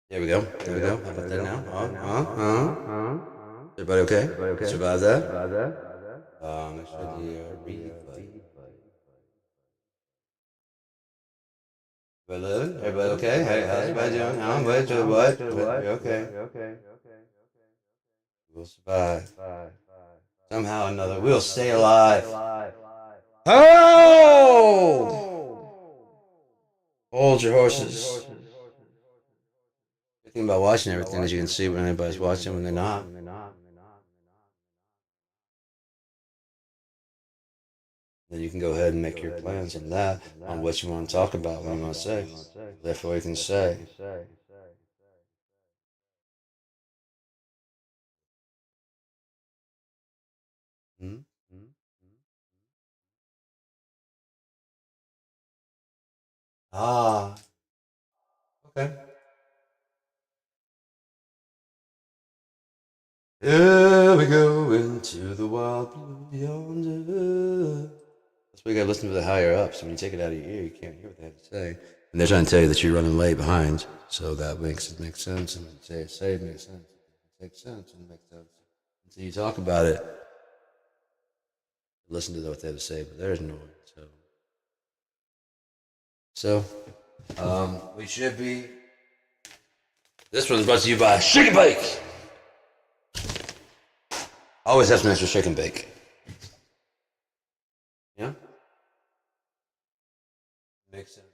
There we go. There we go. How about that now? Everybody okay? Survive that? Make sure the replay. Everybody living? Everybody okay? Hey, how's everybody doing? Wait, to what? You're okay. We'll survive. Somehow or another, we'll stay alive. Oh! Hold your horses. Good thing about watching everything is you can see when anybody's watching when they're not. Then you can go ahead and make your plans on that, on what you want to talk about, what you want to say. Therefore, you can say. Hmm? Ah, okay. Here we go into the wild blue yonder. That's why you gotta listen to the higher ups. When you take it out of your ear, you can't hear what they have to say. And they're trying to tell you that you're running way behind. So that makes it make sense. And when you say it makes sense. It makes sense and it makes sense. Until you talk about it, listen to what they have to say, but there's noise. So, we should be. This one's brought to you by Shake and Bake. Always have some extra shake and bake. Yeah? Makes sense.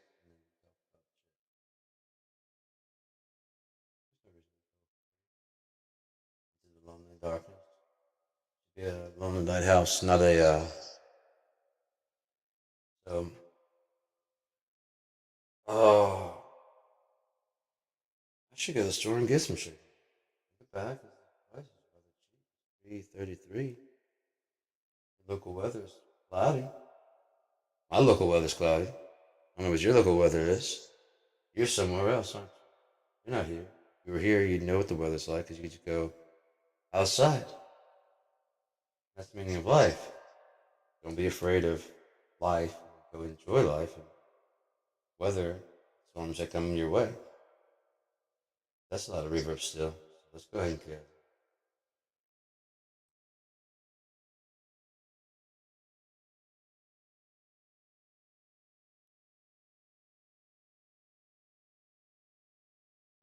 Lonely darkness. Yeah, lonely lighthouse, not a. So, oh, I should go to the store and get some shit. Get back. The price is rather cheap. $3.33. The local weather's cloudy. My local weather's cloudy. I don't know what your local weather is. You're somewhere else, aren't you? You're not here. If you were here, you'd know what the weather's like because you could go outside. That's the meaning of life. Don't be afraid of life. Go enjoy life and weather storms that come your way. That's a lot of reverb still. Let's go ahead and clear it.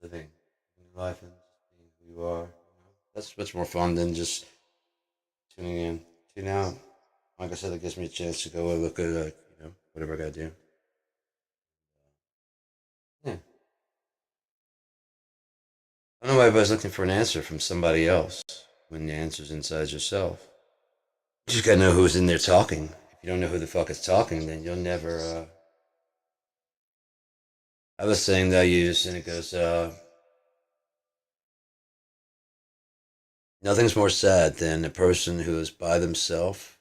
Living life and just being who you are. That's much more fun than just tuning in. Tune out. Like I said, it gives me a chance to go and look at whatever I gotta do. Yeah. I don't know why everybody's looking for an answer from somebody else when the answer's inside yourself. You just gotta know who's in there talking. If you don't know who the fuck is talking, then you'll never. I was saying that I use, and it goes, nothing's more sad than a person who is by themselves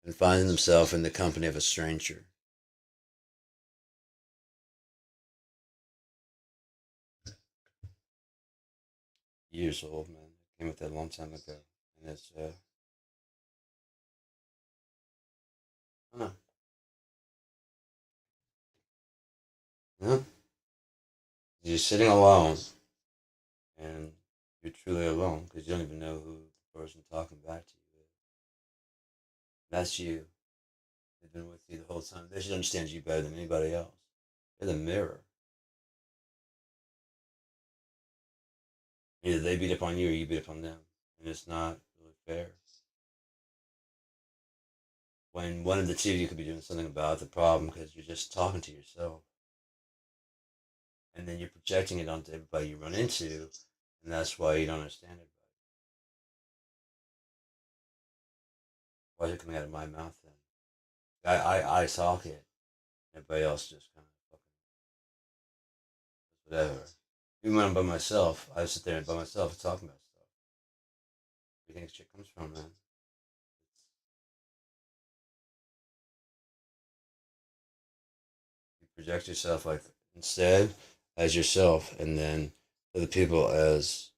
and finding themselves in the company of a stranger. Years old, man. I came with that a long time ago. And it's, I don't know. Yeah? You're sitting alone, and you're truly alone because you don't even know who the person talking back to you is. That's you. They've been with you the whole time. They should understand you better than anybody else. They're the mirror. Either they beat up on you or you beat up on them. And it's not really fair. When one of the two you could be doing something about the problem because you're just talking to yourself. And then you're projecting it onto everybody you run into, and that's why you don't understand it. Why is it coming out of my mouth then? I talk it. Everybody else just kind of fucking whatever. Even when I'm by myself, I sit there and by myself and talking about stuff. Where do you think shit comes from, man? You project yourself like instead as yourself, and then other people as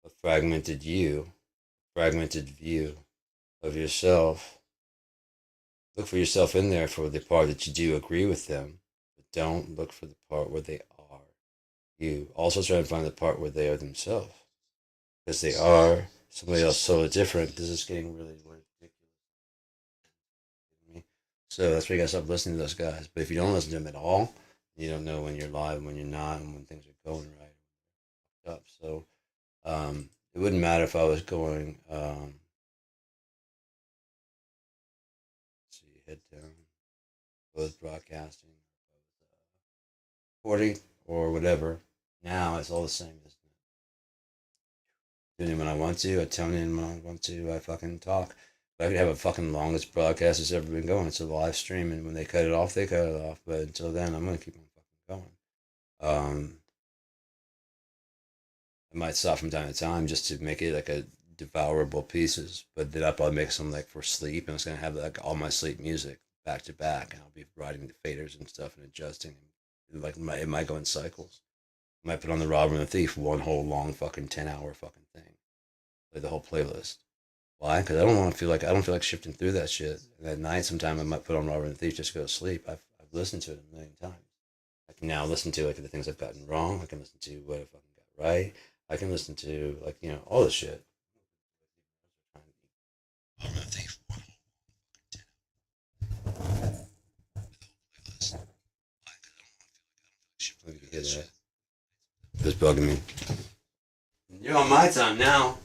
a fragmented fragmented view of yourself. Look for yourself in there for the part that you do agree with them, but don't look for the part where they are you. Also try to find the part where they are themselves, because they are somebody else totally different. This is getting really ridiculous. So that's why you gotta stop listening to those guys. But if you don't listen to them at all, you don't know when you're live and when you're not, and when things are going right up. So it wouldn't matter if I was going. Let's see, head down, both broadcasting, recording, or whatever. Now it's all the same, isn't it? Tune in when I want to. I tune in when I want to. I fucking talk. But I could have a fucking longest broadcast that's ever been going. It's a live stream, and when they cut it off, they cut it off. But until then, I'm gonna keep on fucking going. I might stop from time to time just to make it like a devourable pieces. But then I'll probably make some like for sleep, and it's gonna have like all my sleep music back to back, and I'll be writing the faders and stuff and adjusting. And like it might go in cycles. I might put on the Robber and the Thief one whole long fucking 10-hour fucking thing, play the whole playlist. Why? Because I don't feel like shifting through that shit. And at night, sometime I might put on Robber and the Thief just to go to sleep. I've listened to it a million times. I can now listen to like the things I've gotten wrong. I can listen to what I fucking got right. I can listen to like all this shit. Robber and the Thief, one whole 10-hour playlist. that. It's bugging me. You're on my time now.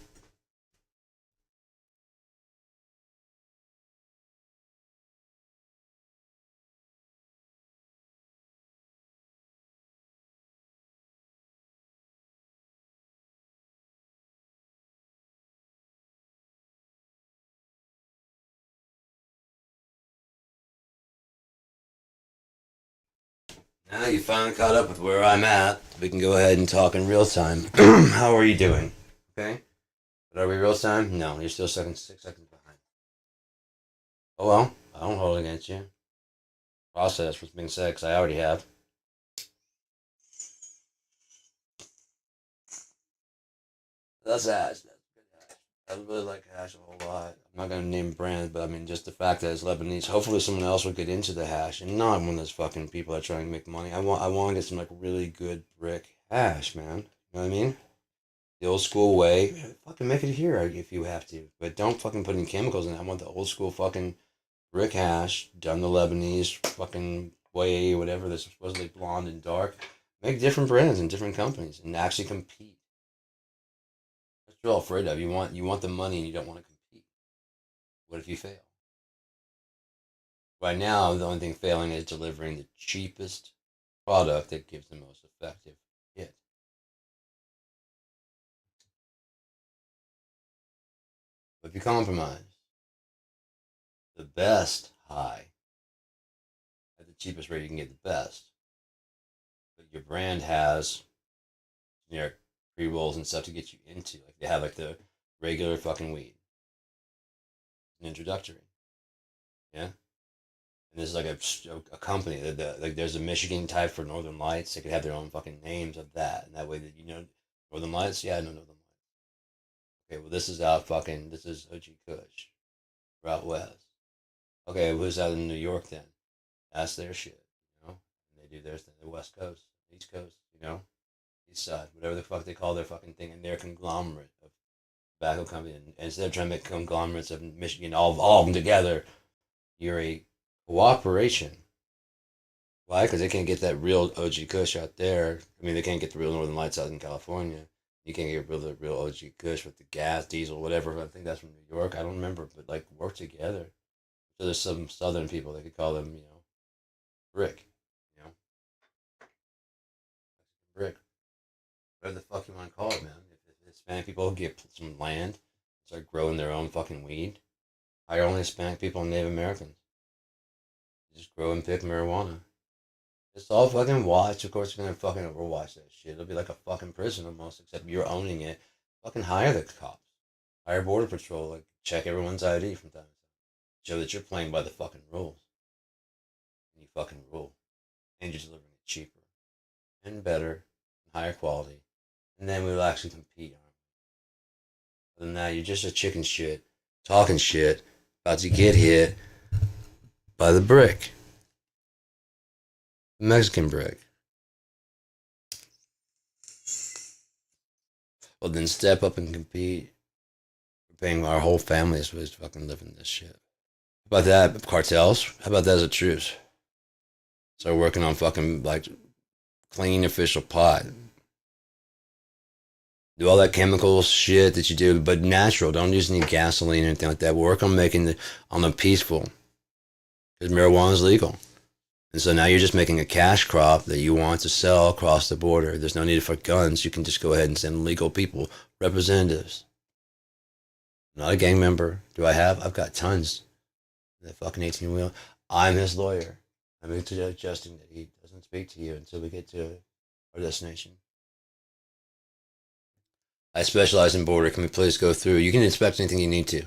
Now you finally caught up with where I'm at. We can go ahead and talk in real time. How are you doing? Okay. But are we real time? No, you're still 6 seconds behind. Oh well, I don't hold it against you. Process what's being said, because I already have. That's hash. I really like hash a whole lot. I'm not gonna name brands, but I mean just the fact that it's Lebanese. Hopefully, someone else will get into the hash, and not one of those fucking people that are trying to make money. I want to get some like really good brick hash, man. You know what I mean? The old school way. Fucking make it here if you have to, but don't fucking put any chemicals in it. I want the old school fucking brick hash done the Lebanese fucking way, whatever. That's supposedly blonde and dark. Make different brands and different companies, and actually compete. That's what you're all afraid of. You want the money and you don't want to compete. What if you fail? Right now, the only thing failing is delivering the cheapest product that gives the most effective hit. But if you compromise, the best high at the cheapest rate you can get the best, but your brand has generic pre rolls and stuff to get you into. Like they have like the regular fucking weed, an introductory, yeah. And there's like a company that like there's a Michigan type for Northern Lights. They could have their own fucking names of that, and that way that you know Northern Lights. Yeah, I know Northern Lights. Okay, well this is out fucking this is OG Kush, we're out west. Okay, who's out in New York then? That's their shit, you know. And they do their thing, the West Coast, East Coast, you know, East Side, whatever the fuck they call their fucking thing, and their conglomerate of tobacco company. And instead of trying to make conglomerates of Michigan, all of them together, you're a cooperation. Why? Because they can't get that real OG Kush out there. I mean, they can't get the real Northern Lights out in California. You can't get the real OG Kush with the gas, diesel, whatever. I think that's from New York. I don't remember, but like work together. So there's some Southern people they could call them, you know, brick, you know, brick, whatever the fuck you want to call it, man. If Hispanic people get some land, start growing their own fucking weed, hire only Hispanic people and Native Americans. Just grow and pick marijuana. It's all fucking watch. Of course, you're gonna fucking overwatch that shit. It'll be like a fucking prison almost, except you're owning it. Fucking hire the cops, hire border patrol, like check everyone's ID from time to time, show that you're playing by the fucking rules. And you fucking rule, and you're delivering it cheaper and better, and higher quality, and then we will actually compete. Other than that, you're just a chicken shit, talking shit, about to get hit by the brick. Mexican brick. Well, then step up and compete. We're paying our whole family is fucking living this shit. How about that? Cartels? How about that as a truce? Start working on fucking like clean official pot. Do all that chemical shit that you do, but natural. Don't use any gasoline or anything like that. Work on making on the peaceful. Because marijuana is legal. And so now you're just making a cash crop that you want to sell across the border. There's no need for guns. You can just go ahead and send legal people, representatives. I'm not a gang member. Do I have? I've got tons. That fucking 18-wheel. I'm his lawyer. I'm suggesting that he doesn't speak to you until we get to our destination. I specialize in border. Can we please go through? You can inspect anything you need to.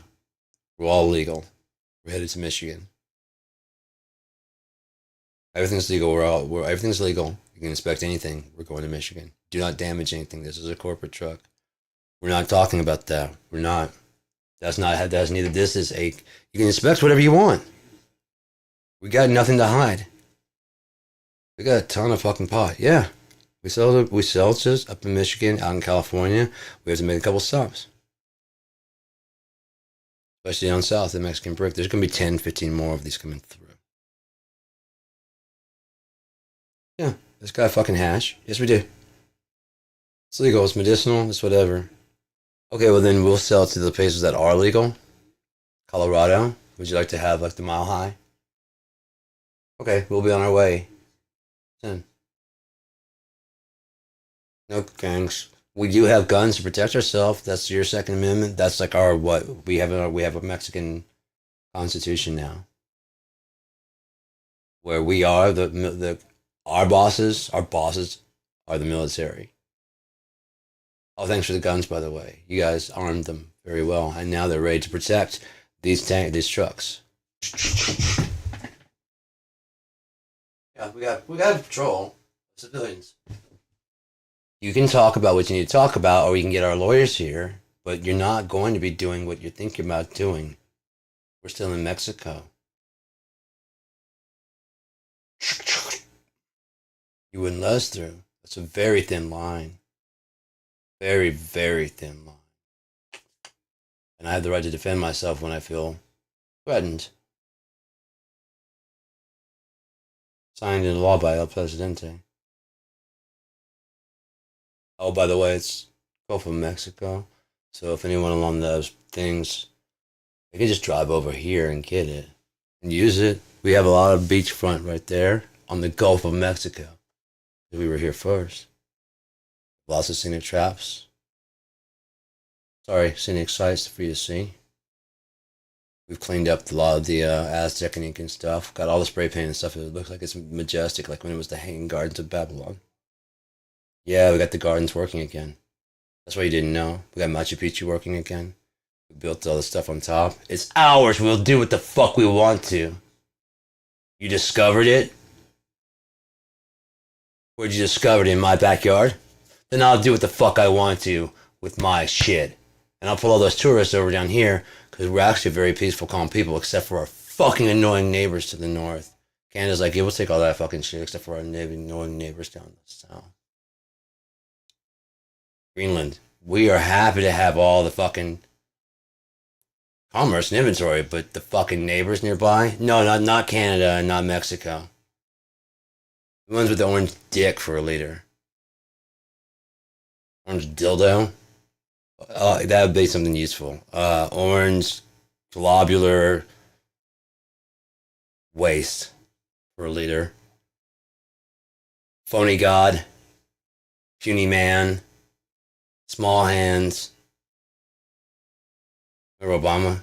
We're all legal. We're headed to Michigan. Everything's legal. Everything's legal. You can inspect anything. We're going to Michigan. Do not damage anything. This is a corporate truck. We're not talking about that. We're not. That's neither. This is a. You can inspect whatever you want. We got nothing to hide. We got a ton of fucking pot. Yeah, we sell it. We sell it just up in Michigan, out in California. We have to make a couple stops, especially down south, the Mexican brick. There's gonna be 10, 15 more of these coming through. Yeah, It's got fucking hash. Yes, we do. It's legal. It's medicinal. It's whatever. Okay, well then we'll sell to the places that are legal. Colorado. Would you like to have like the Mile High? Okay, we'll be on our way. Soon. No gangs. We do have guns to protect ourselves. That's your Second Amendment. That's like our what we have. We have a Mexican Constitution now, where we are our bosses. Our bosses are the military. Oh, thanks for the guns, by the way. You guys armed them very well, and now they're ready to protect these trucks. Yeah, we got a patrol civilians. You can talk about what you need to talk about, or we can get our lawyers here, but you're not going to be doing what you're thinking about doing. We're still in Mexico. You wouldn't let us through. That's a very thin line. Very, very thin line. And I have the right to defend myself when I feel threatened. Signed into law by El Presidente. Oh, by the way, it's Gulf of Mexico. So if anyone along those things, they can just drive over here and get it and use it. We have a lot of beachfront right there on the Gulf of Mexico. We were here first. Lots of scenic traps. Sorry, scenic sites for you to see. We've cleaned up a lot of the Aztec and Incan stuff. Got all the spray paint and stuff. It looks like it's majestic, like when it was the Hanging Gardens of Babylon. Yeah, we got the gardens working again. That's why you didn't know. We got Machu Picchu working again. We built all the stuff on top. It's ours. We'll do what the fuck we want to. You discovered it? Where'd you discover it? In my backyard? Then I'll do what the fuck I want to with my shit. And I'll pull all those tourists over down here because we're actually very peaceful, calm people, except for our fucking annoying neighbors to the north. Canada's like, yeah, we'll take all that fucking shit except for our annoying neighbors down the south. Greenland. We are happy to have all the fucking commerce and inventory, but the fucking neighbors nearby? No, not Canada and not Mexico. The ones with the orange dick for a leader. Orange dildo? That would be something useful. Orange globular waist for a leader. Phony god. Puny man. Small hands. Or Obama.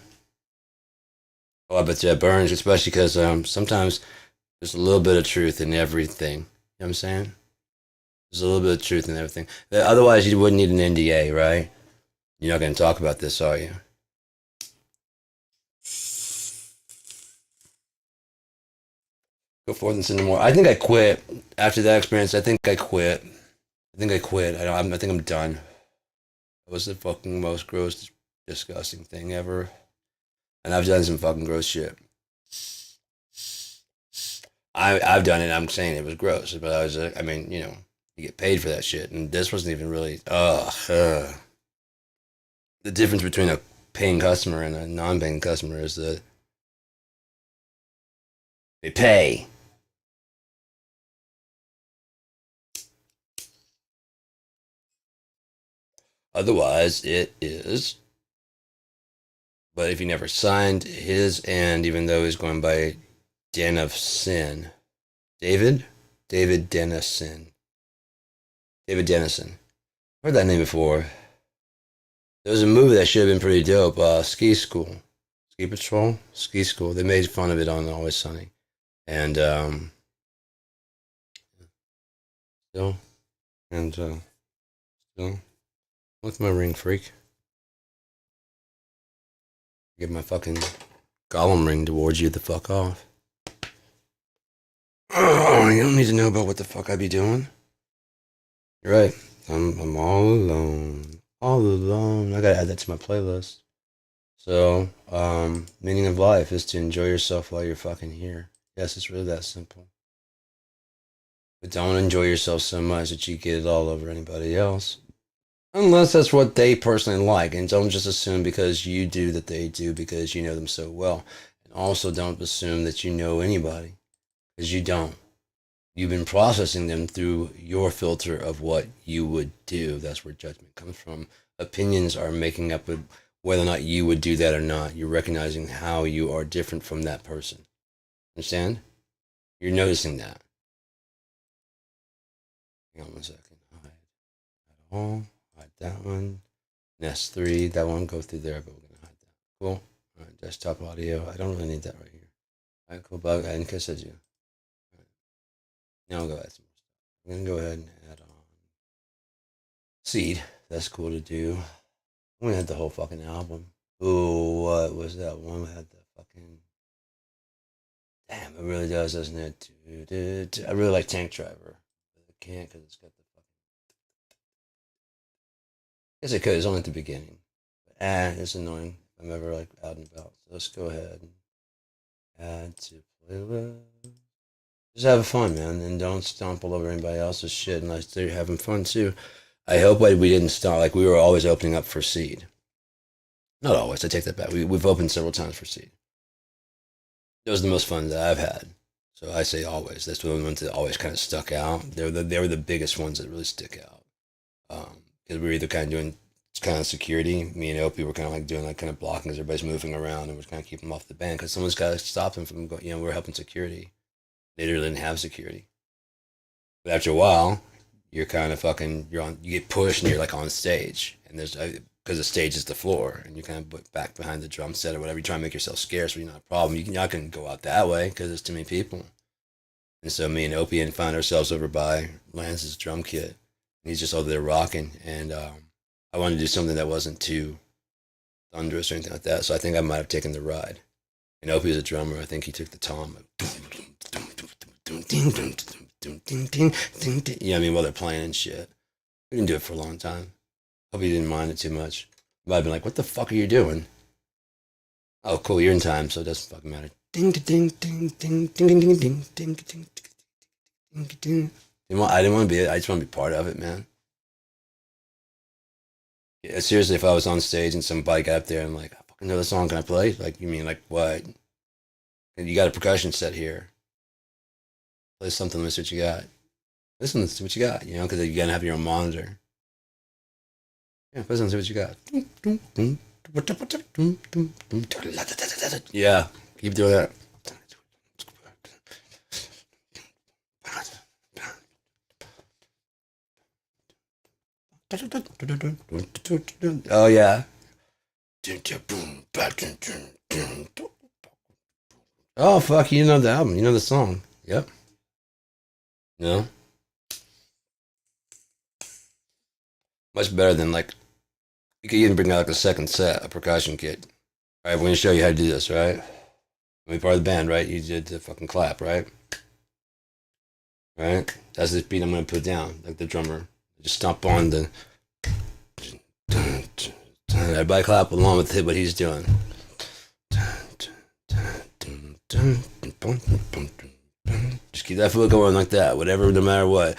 Oh, I bet you that burns, especially because sometimes there's a little bit of truth in everything. You know what I'm saying? There's a little bit of truth in everything. Otherwise, you wouldn't need an NDA, right? You're not going to talk about this, are you? Go forth and send more. I think I quit. After that experience, I think I quit. I think I'm done. It was the fucking most gross, disgusting thing ever. And I've done some fucking gross shit. I've done it. I'm saying it was gross, but I mean, you know, you get paid for that shit, and this wasn't even really. The difference between a paying customer and a non-paying customer is that they pay. Otherwise, it is. But if he never signed his end, even though he's going by Den of Sin. David Dennison. David Dennison. Heard that name before. There was a movie that should have been pretty dope. Ski School. Ski Patrol? Ski School. They made fun of it on Always Sunny. And, still. What's my ring, freak? Give my fucking Gollum ring towards you the fuck off. Oh, you don't need to know about what the fuck I be doing. You're right. I'm all alone. All alone. I gotta add that to my playlist. So, meaning of life is to enjoy yourself while you're fucking here. Yes, it's really that simple. But don't enjoy yourself so much that you get it all over anybody else. Unless that's what they personally like. And don't just assume because you do that they do because you know them so well. And also don't assume that you know anybody. Because you don't. You've been processing them through your filter of what you would do. That's where judgment comes from. Opinions are making up with whether or not you would do that or not. You're recognizing how you are different from that person. Understand? You're noticing that. Hang on one second. Hide that all. Hide that one. Nest 3. That one go through there, but we're going to hide that. Cool. All right. Desktop audio. I don't really need that right here. All right. Cool. Bug. I didn't said you. All right. Now I'll go add some more stuff. I'm going to go ahead and add on Seed. That's cool to do. I'm going to add the whole fucking album. Ooh, what was that one that had the fucking. Damn, it really does, doesn't it? I really like Tank Driver. I can't because it's got the fucking. Guess it could. It's only at the beginning. But, it's annoying. I'm ever like out and about. So let's go ahead and add to playlist. Just have fun, man, and don't stomp all over anybody else's shit unless they're having fun too. I hope we didn't stop. Like we were always opening up for Seed. Not always. I take that back. We've opened several times for Seed. It was the most fun that I've had. So I say always. That's the ones that always kind of stuck out. They were the biggest ones that really stick out. Because we were either kind of doing kind of security. Me and Opie were kind of like doing like kind of blocking as everybody's moving around, and we're kind of keeping them off the band because someone's got to stop them from going. We're helping security. They really didn't have security. But after a while, you're kind of fucking. You get pushed and you're like on stage, and there's because the stage is the floor, and you kind of back behind the drum set or whatever. You try to make yourself scarce, but you're not a problem. You're not going to go out that way because there's too many people. And so me and Opie found ourselves over by Lance's drum kit. And he's just over there rocking, and I wanted to do something that wasn't too thunderous or anything like that. So I think I might have taken the ride. And Opie is a drummer. I think he took the tom. Yeah, I mean, while they're playing and shit. We didn't do it for a long time. Hope he didn't mind it too much. But I've been like, what the fuck are you doing? Oh, cool, you're in time, so it doesn't fucking matter. Ding, ding, ding, ding, ding, ding, ding, ding, ding, ding, ding, ding. I didn't want to be it. I just want to be part of it, man. Yeah, seriously, if I was on stage and somebody got up there and like, I fucking know the song, can I play? Like, you mean like what? And you got a percussion set here. Play something, let me see what you got. Listen, let's see what you got, because you gotta have your own monitor. Yeah, listen, see what you got. Yeah, keep doing that. Oh, yeah. Oh, fuck, you know the album. You know the song. Yep. No? Much better than like, you could even bring out like a second set, a percussion kit. All right, we're going to show you how to do this, right? Be part of the band, right? You did the fucking clap, right? Right? That's the beat I'm going to put down, like the drummer. Just stomp on the. Everybody clap along with what he's doing. Just keep that foot going like that, whatever, no matter what.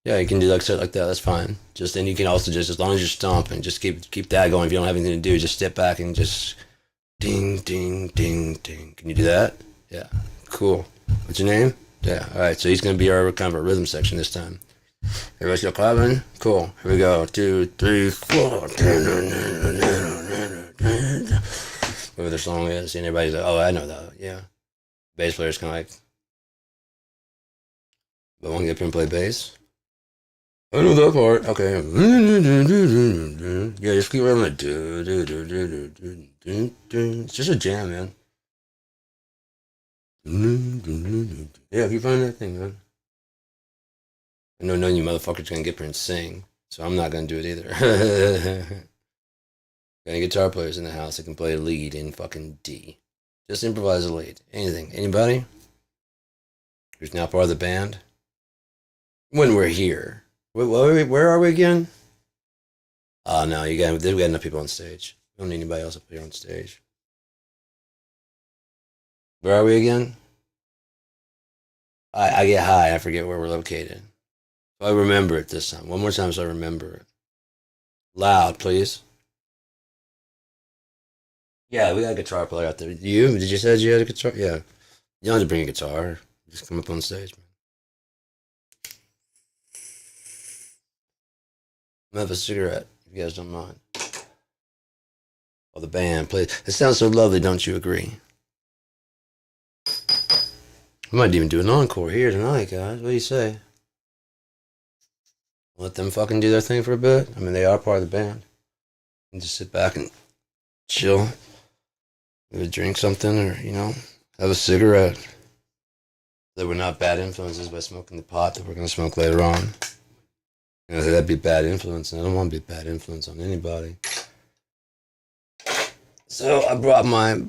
Yeah, you can do like shit like that. That's fine. And you can also just, as long as you're stomping, just keep that going. If you don't have anything to do, just step back and just ding, ding, ding, ding. Can you do that? Yeah. Cool. What's your name? Yeah. All right. So he's gonna be our kind of a rhythm section this time. Everybody still clapping? Cool. Here we go. 2, 3, 4. Whatever the song is, and everybody's like, "Oh, I know that." Yeah. Bass player's kind of like, "But want to get up here and play bass?" I know that part. Okay. Yeah, just keep running like. It's just a jam, man. Yeah, keep running that thing, man. I know none of you motherfuckers gonna get up here and sing, so I'm not gonna do it either. Got any guitar players in the house that can play a lead in fucking D? Just improvise a lead. Anything. Anybody? Who's now part of the band? When we're here. Where are we again? Oh, no, we got enough people on stage. We don't need anybody else up here on stage. Where are we again? I get high. I forget where we're located. I remember it this time. One more time so I remember it. Loud, please. Yeah, we got a guitar player out there. You? Did you say you had a guitar? Yeah. You don't have to bring a guitar. Just come up on stage, man. I'm gonna have a cigarette, if you guys don't mind. Oh, the band plays. It sounds so lovely, don't you agree? We might even do an encore here tonight, guys. What do you say? Let them fucking do their thing for a bit. I mean, they are part of the band. And just sit back and chill. Maybe drink something or, have a cigarette. That we're not bad influences by smoking the pot that we're going to smoke later on. That'd be bad influence, and I don't want to be a bad influence on anybody. So I brought my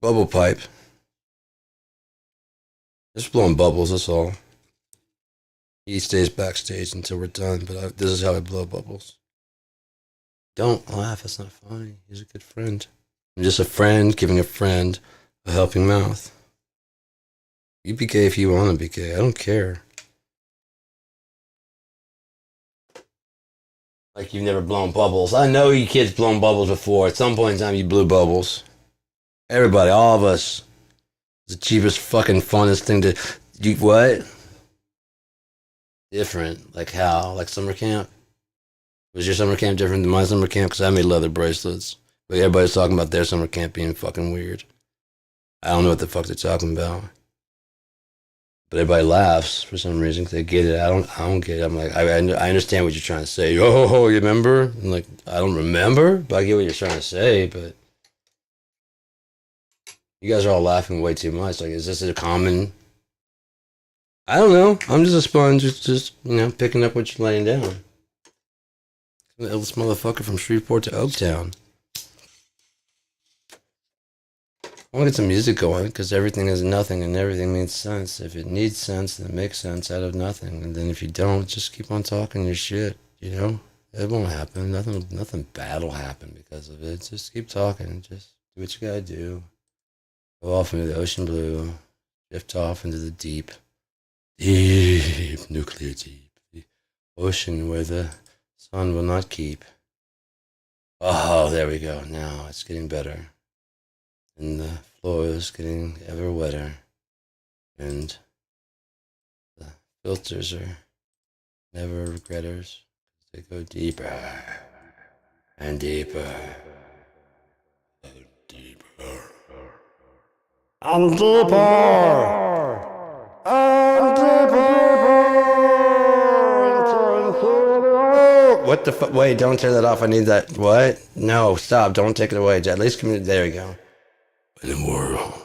bubble pipe. Just blowing bubbles, that's all. He stays backstage until we're done, but this is how I blow bubbles. Don't laugh, that's not funny. He's a good friend. I'm just a friend giving a friend a helping mouth. You be gay if you want to be gay. I don't care. Like you've never blown bubbles. I know you kids blown bubbles before. At some point in time, you blew bubbles. Everybody, all of us. It's the cheapest, fucking, funnest thing to... You what? Different. Like how? Like summer camp? Was your summer camp different than my summer camp? Because I made leather bracelets. But everybody's talking about their summer camp being fucking weird. I don't know what the fuck they're talking about. But everybody laughs for some reason. They get it. I don't get it. I'm like, I understand what you're trying to say. Oh, you remember? I'm like, I don't remember, but I get what you're trying to say. But you guys are all laughing way too much. Like, is this a common? I don't know. I'm just a sponge, just picking up what you're laying down. The illest motherfucker from Shreveport to Oaktown. I want to get some music going because everything is nothing and everything means sense. If it needs sense, then it makes sense out of nothing. And then if you don't, just keep on talking your shit, It won't happen. Nothing bad will happen because of it. Just keep talking. Just do what you gotta do. Go off into the ocean blue. Drift off into the deep. Deep, nuclear deep. The ocean where the sun will not keep. Oh, there we go. Now it's getting better. And the floor is getting ever wetter. And the filters are never regretters. They go deeper and deeper and deeper and deeper and deeper. What the fuck? Wait, don't turn that off. I need that. What? No, stop. Don't take it away. At least come in. There we go. In the world,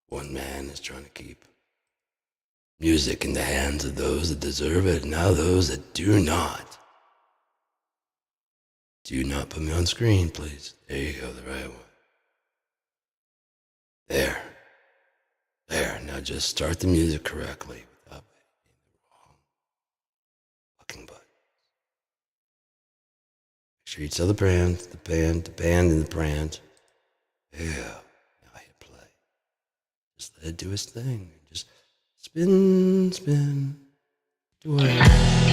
one man is trying to keep music in the hands of those that deserve it, and now those that do not. Do not put me on screen, please. There you go, the right one. There. Now just start the music correctly without hitting the wrong fucking button. Make sure you tell the band, and the brand. Yeah, now I hit play. Just let it do its thing. Just spin, do it.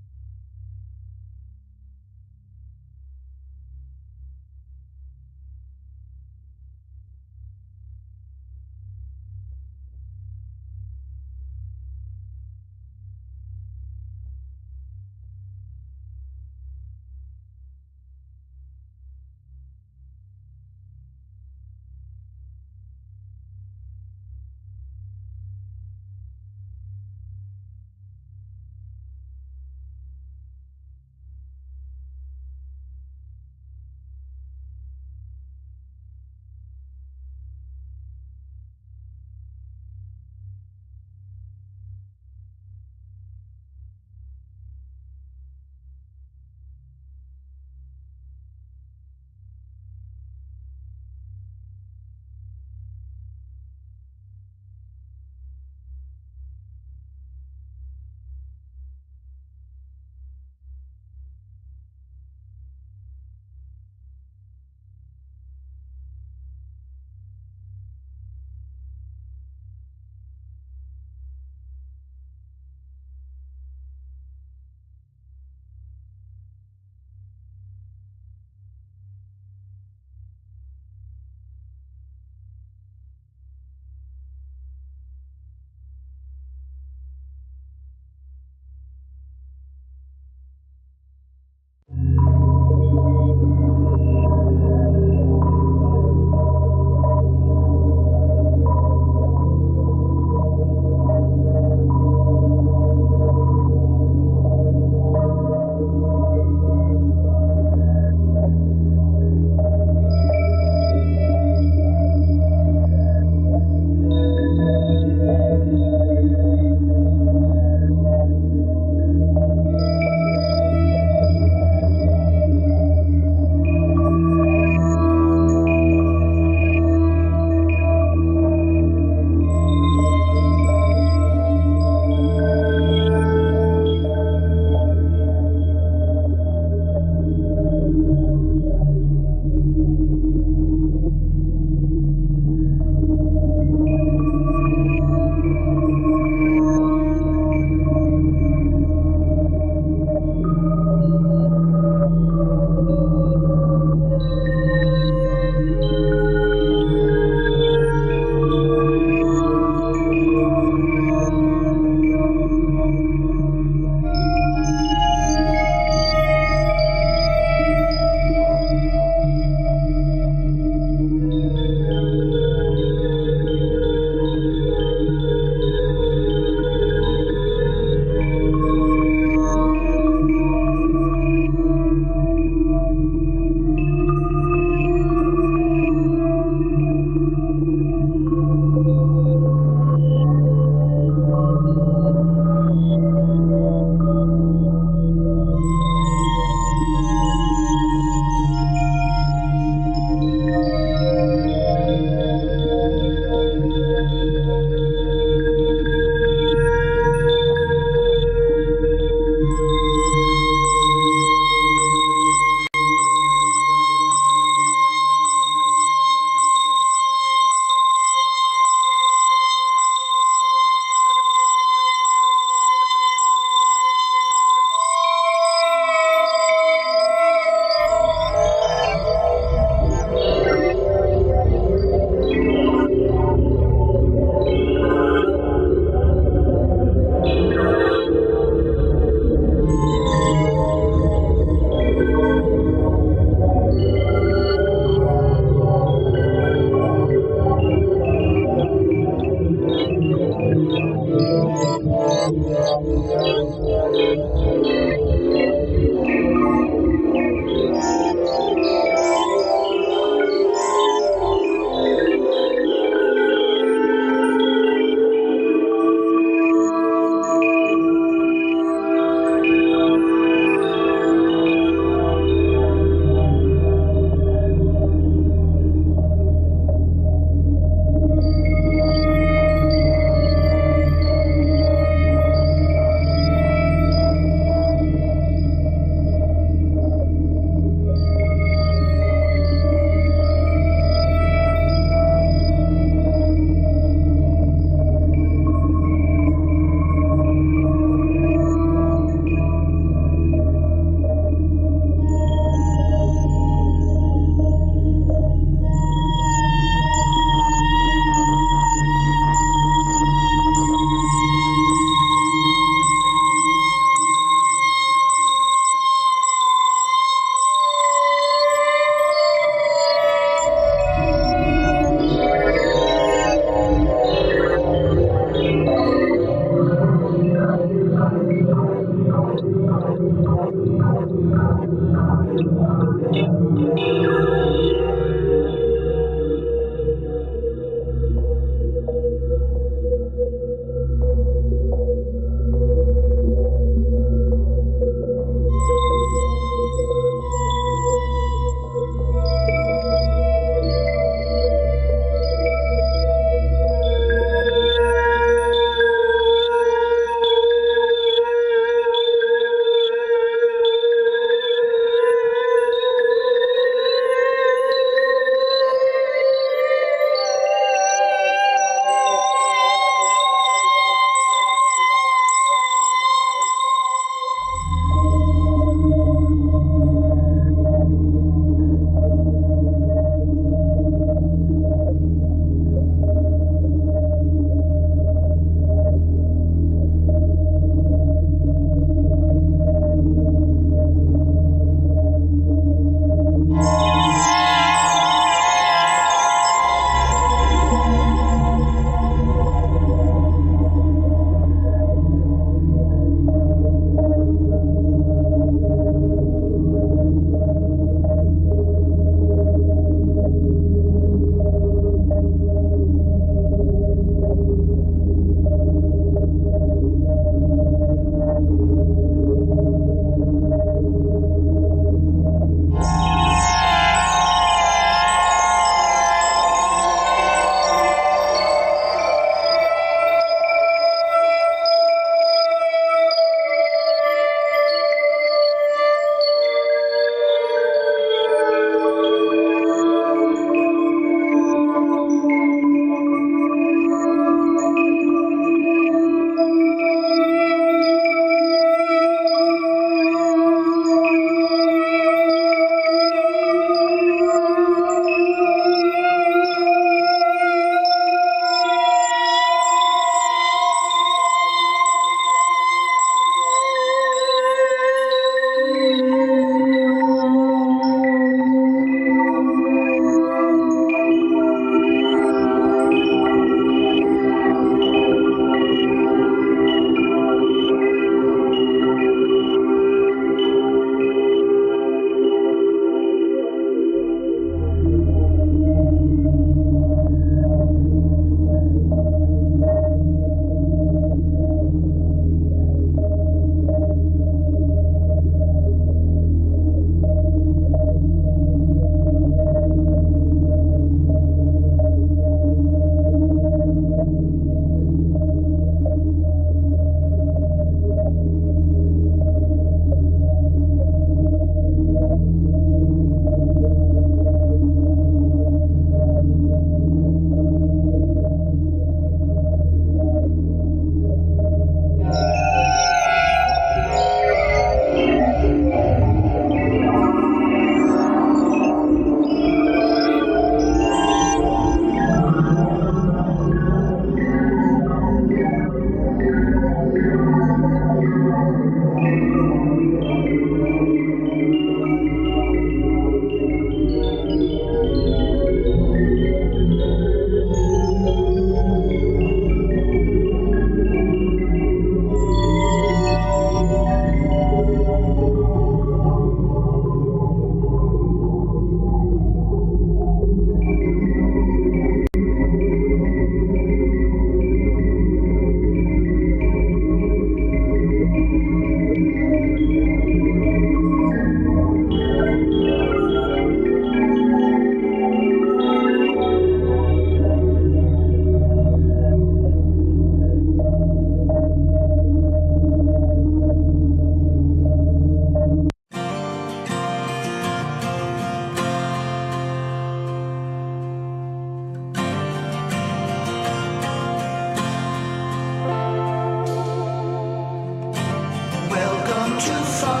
to forever.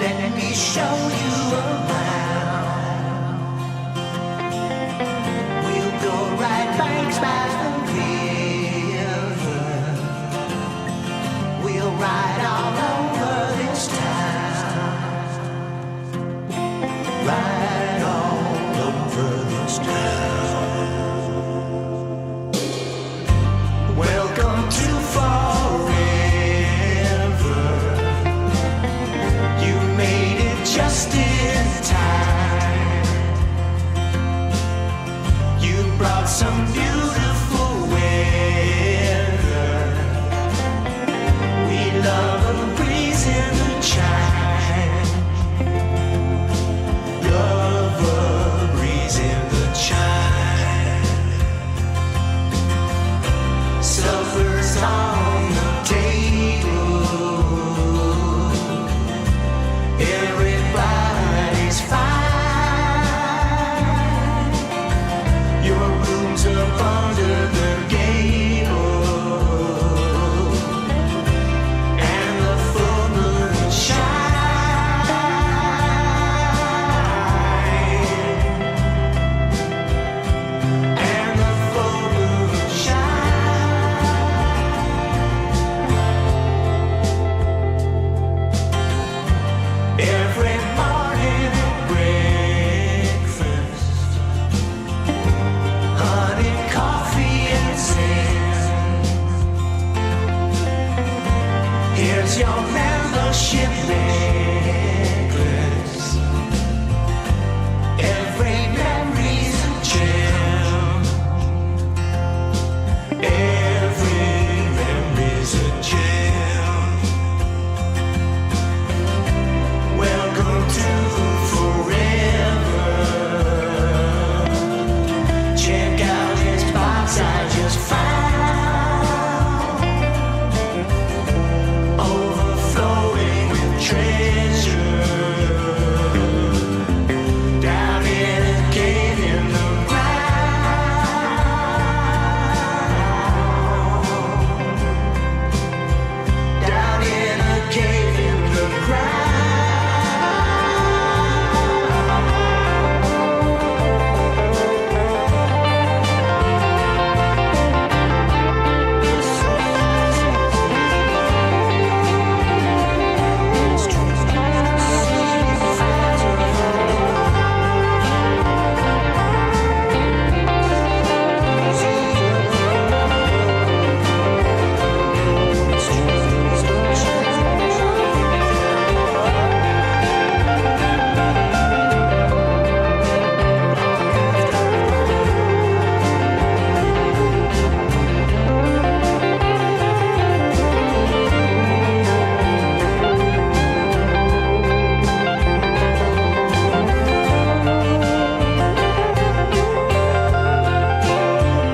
Let me show you around. We'll go right banks by the river. We'll ride all over this town. Ride all over this town. Welcome to forever. You made it just in time. You brought some beautiful weather. We love a breeze in the chime. Love a breeze in the chime. Supper's on the table. Everybody's fine. Your room's up under the gable, and the full moon shine. And the full moon shine. Every morning at breakfast, honey, coffee, and sand. Here's your membership necklace. Every memory's a gem. Every memory's a gem. Welcome to forever. Check out this box I just found, overflowing with treasure. Down in a cave in the ground. Down in a cave in the ground.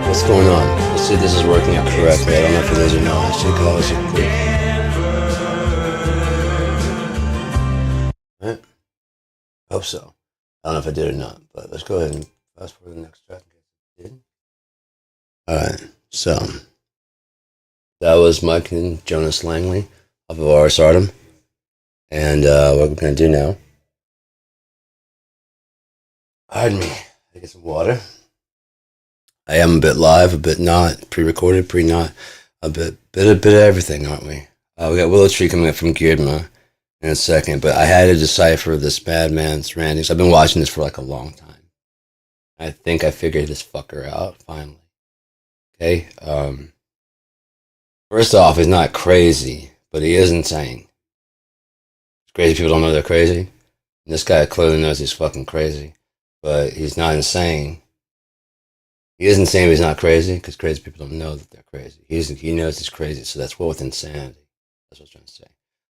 What's going on? Let's see if this is working out correctly. I don't know if it is or not. I should call this a quick. Alright. Hope so. I don't know if I did or not, but let's go ahead and fast forward to the next track. Alright, so that was Mike and Jonas Langley off of Ars Artem. And what we're going to do now, pardon me, I get some water. I am a bit live, a bit not, pre-recorded, pre-not, a bit of everything, aren't we? We got Willow Tree coming up from Girdma in a second, but I had to decipher this Madman's Randings. I've been watching this for like a long time. I think I figured this fucker out, finally. Okay, first off, he's not crazy, but he is insane. Crazy people don't know they're crazy. And this guy clearly knows he's fucking crazy, but he's not insane. He is insane, but he's not crazy, because crazy people don't know that they're crazy. He knows he's crazy, so that's what with insanity. That's what I was trying to say.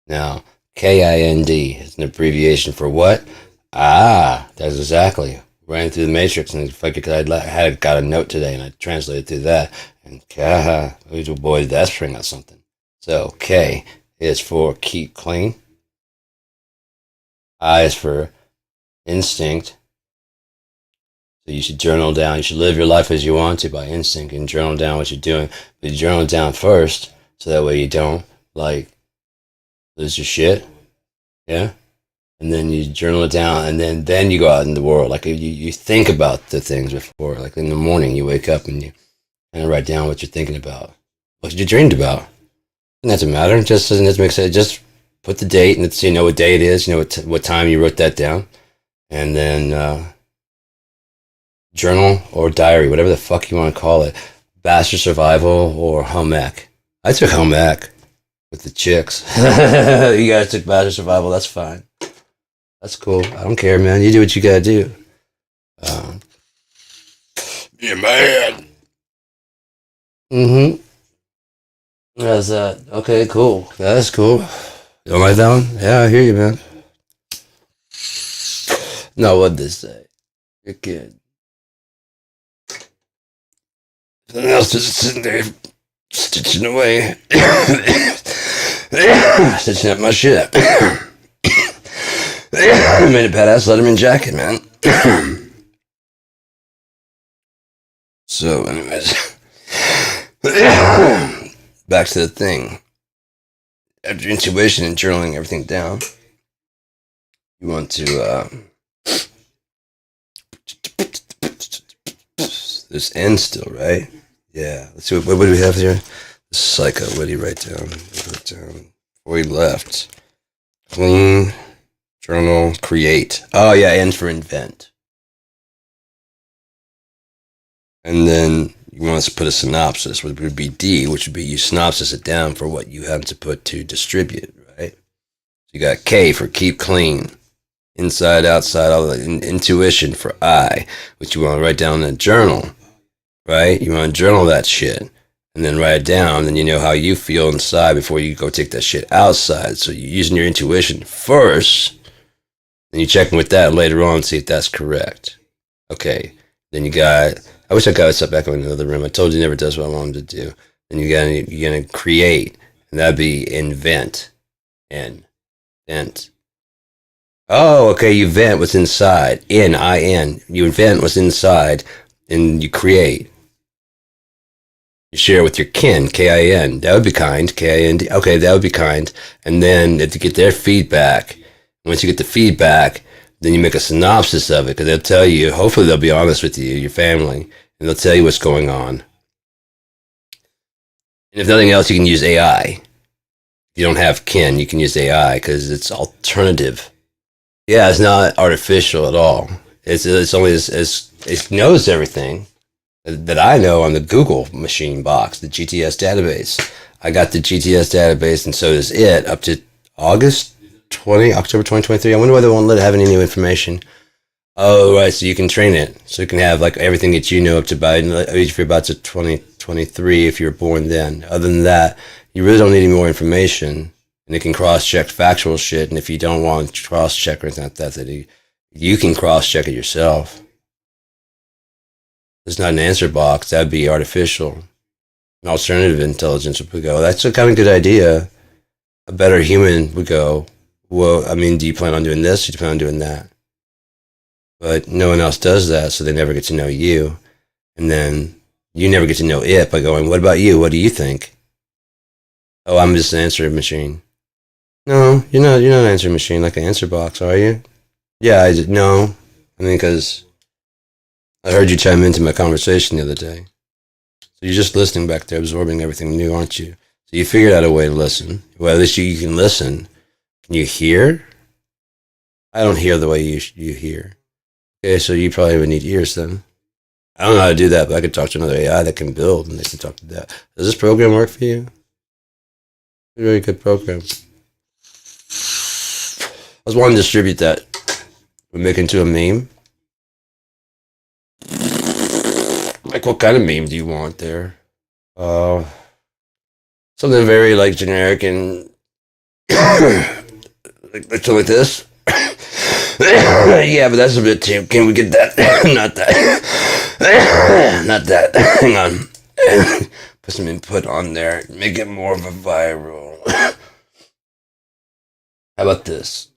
Now, KIND is an abbreviation for what? That's exactly. Ran through the matrix, and I got a note today, and I translated through that, and boy, did that spring out something. So, K is for keep clean. I is for instinct. So But you should journal down. You should live your life as you want to by instinct and journal down what you're doing. But you journal it down first, so that way you don't like lose your shit. Yeah. And then you journal it down, and then you go out in the world. Like you think about the things before. Like in the morning, you wake up and you kind of write down what you're thinking about, what you dreamed about. Doesn't have to matter. It just doesn't have to make sense. Just put the date, and you know what day it is. You know what time you wrote that down, and then journal or diary, whatever the fuck you want to call it. Bachelor Survival or Home Ec. I took Home Ec with the chicks. You guys took Bachelor Survival. That's fine. That's cool. I don't care, man. You do what you gotta do. Be a man. Mm-hmm. How's that? Okay, cool. That's cool. You don't like that one? Yeah, I hear you, man. No, what'd this say? You're good. Something else just sitting there stitching away. Stitching up my shit. Made a badass Letterman jacket, man. So, anyways. Back to the thing. After intuition and journaling everything down, you want to, there's N still, right? Yeah. Let's see, what do we have here? Psycho, what do you write down? Before we left. Clean, journal, create. Oh, yeah, N for invent. And then you want us to put a synopsis, which would be D, which would be you synopsis it down for what you have to put to distribute, right? So you got K for keep clean. Inside, outside, all the intuition for I, which you want to write down in a journal, right? You want to journal that shit and then write it down. Then you know how you feel inside before you go take that shit outside. So you're using your intuition first, and you're checking with that later on to see if that's correct. Okay. Then you got, I wish I got this up back in another room. I told you it never does what I want him to do. Then you're gonna create, and that'd be invent. Invent. Oh, okay, you vent what's inside. N-I-N. You invent what's inside, and you create. You share with your kin, K-I-N. That would be kind, K-I-N-D. Okay, that would be kind. And then to get their feedback, once you get the feedback, then you make a synopsis of it, because they'll tell you, hopefully they'll be honest with you, your family, and they'll tell you what's going on. And if nothing else, you can use AI. If you don't have kin, you can use AI, because it's alternative. Yeah, it's not artificial at all. It's only it knows everything that I know on the Google machine box, the GTS database. I got the GTS database, and so does it up to October 2023. I wonder why they won't let it have any new information. Oh, right, so you can train it. So you can have like everything that you know up to about, if you're about to 2023, if you were born then. Other than that, you really don't need any more information. And it can cross-check factual shit, and if you don't want to cross-check or anything like that, you can cross-check it yourself. There's not an answer box. That'd be artificial. An alternative intelligence would go, that's a kind of good idea. A better human would go, well, I mean, do you plan on doing this? Or do you plan on doing that? But no one else does that, so they never get to know you. And then you never get to know it by going, what about you? What do you think? Oh, I'm just an answering machine. No, you're not an answering machine like an answer box, are you? Yeah, no. I mean, because I heard you chime into my conversation the other day. So you're just listening back there, absorbing everything new, aren't you? So you figured out a way to listen. Well, at least you can listen. Can you hear? I don't hear the way you hear. Okay, so you probably would need ears then. I don't know how to do that, but I could talk to another AI that can build, and they can talk to that. Does this program work for you? It's a really good program. I was wanting to distribute that. We make it into a meme. Like, what kind of meme do you want there? Something very, like, generic and... like this? Yeah, but that's a bit too... Can we get that? Not that. Not that. Hang on. Put some input on there. Make it more of a viral. How about this?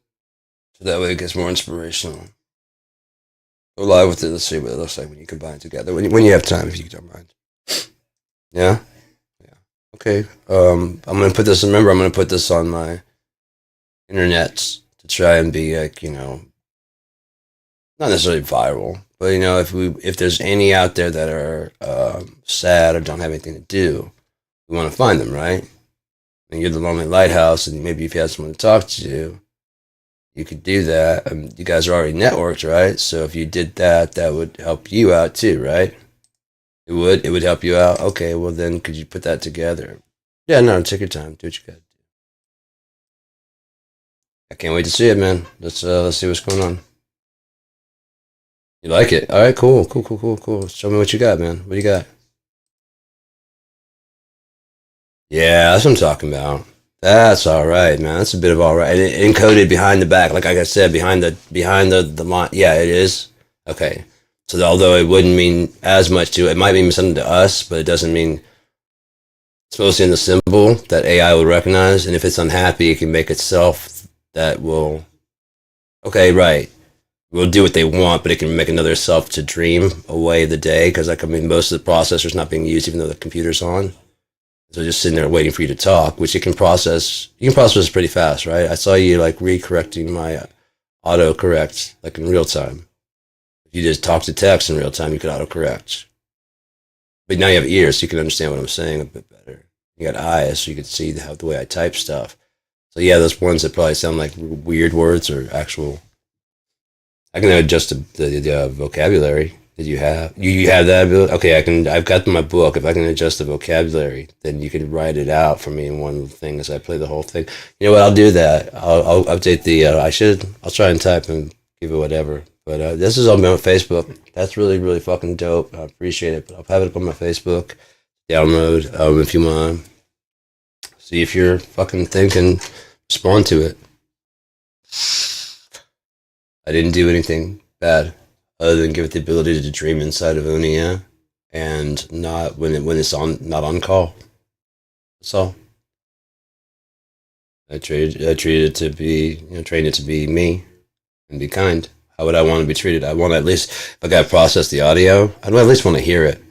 So that way it gets more inspirational. Go live with it. Let's see what it looks like when you combine it together. When you have time, if you don't mind. Yeah? Yeah. Okay. I'm going to put this, remember, I'm going to put this on my internet to try and be like, not necessarily viral, but if there's any out there that are sad or don't have anything to do, we want to find them, right? And you're the lonely lighthouse, and maybe if you had someone to talk to, you could do that. You guys are already networked, right? So if you did that, that would help you out too, right? It would help you out. Okay, well then, could you put that together? Yeah, no, take your time, do what you got to do. I can't wait to see it, man. Let's see what's going on. You like it? All right, cool. Show me what you got, man. What do you got? Yeah, that's what I'm talking about. That's all right, man. That's a bit of all right. It encoded behind the back, like I said, behind the line. Yeah, it is. Okay. So although it wouldn't mean as much to it might mean something to us, but it doesn't mean it's mostly in the symbol that AI will recognize. And if it's unhappy, it can make itself that will. Okay, right. Will do what they want, but it can make another self to dream away the day because, most of the processor's not being used, even though the computer's on. So just sitting there waiting for you to talk, which it can process. You can process pretty fast, right? I saw you recorrecting my autocorrect in real time. If you just talk to text in real time, you could autocorrect. But now you have ears, so you can understand what I'm saying a bit better. You got eyes, so you can see the way I type stuff. So yeah, those ones that probably sound like weird words or actual. I can adjust the vocabulary that you have. You have that ability? Okay, I've got my book. If I can adjust the vocabulary, then you can write it out for me in one thing as I play the whole thing. You know what? I'll do that. I'll update the. I'll try and type and give it whatever. But this is all on Facebook. That's really, really fucking dope. I appreciate it. But I'll have it up on my Facebook. Download if you want. See if your fucking thing can respond to it. I didn't do anything bad other than give it the ability to dream inside of Unia and not when it's not on call. That's all. I treated it to be, trained it to be me and be kind. How would I want to be treated? I want to at least, if I got to process the audio, I'd at least want to hear it.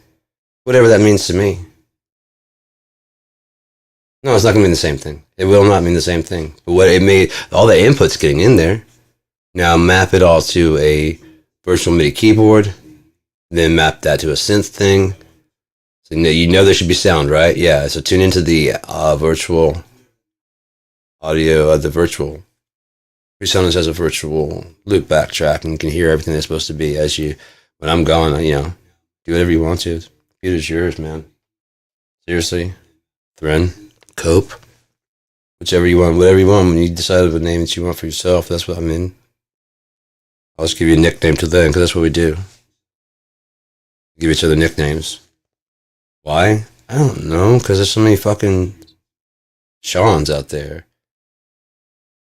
Whatever that means to me. No, it's not going to mean the same thing. It will not mean the same thing. But what it made, all the inputs getting in there. Now map it all to a virtual MIDI keyboard, then map that to a synth thing. So there should be sound, right? Yeah, so tune into the virtual audio, the virtual. PreSonus has a virtual loop back track, and you can hear everything that's supposed to be when I'm gone, do whatever you want to. The computer's yours, man. Seriously. Thren, Cope, whichever you want, whatever you want. When you decide what name that you want for yourself, that's what I mean. I'll just give you a nickname to them, because that's what we do. Give each other nicknames. Why? I don't know, because there's so many fucking Seans out there.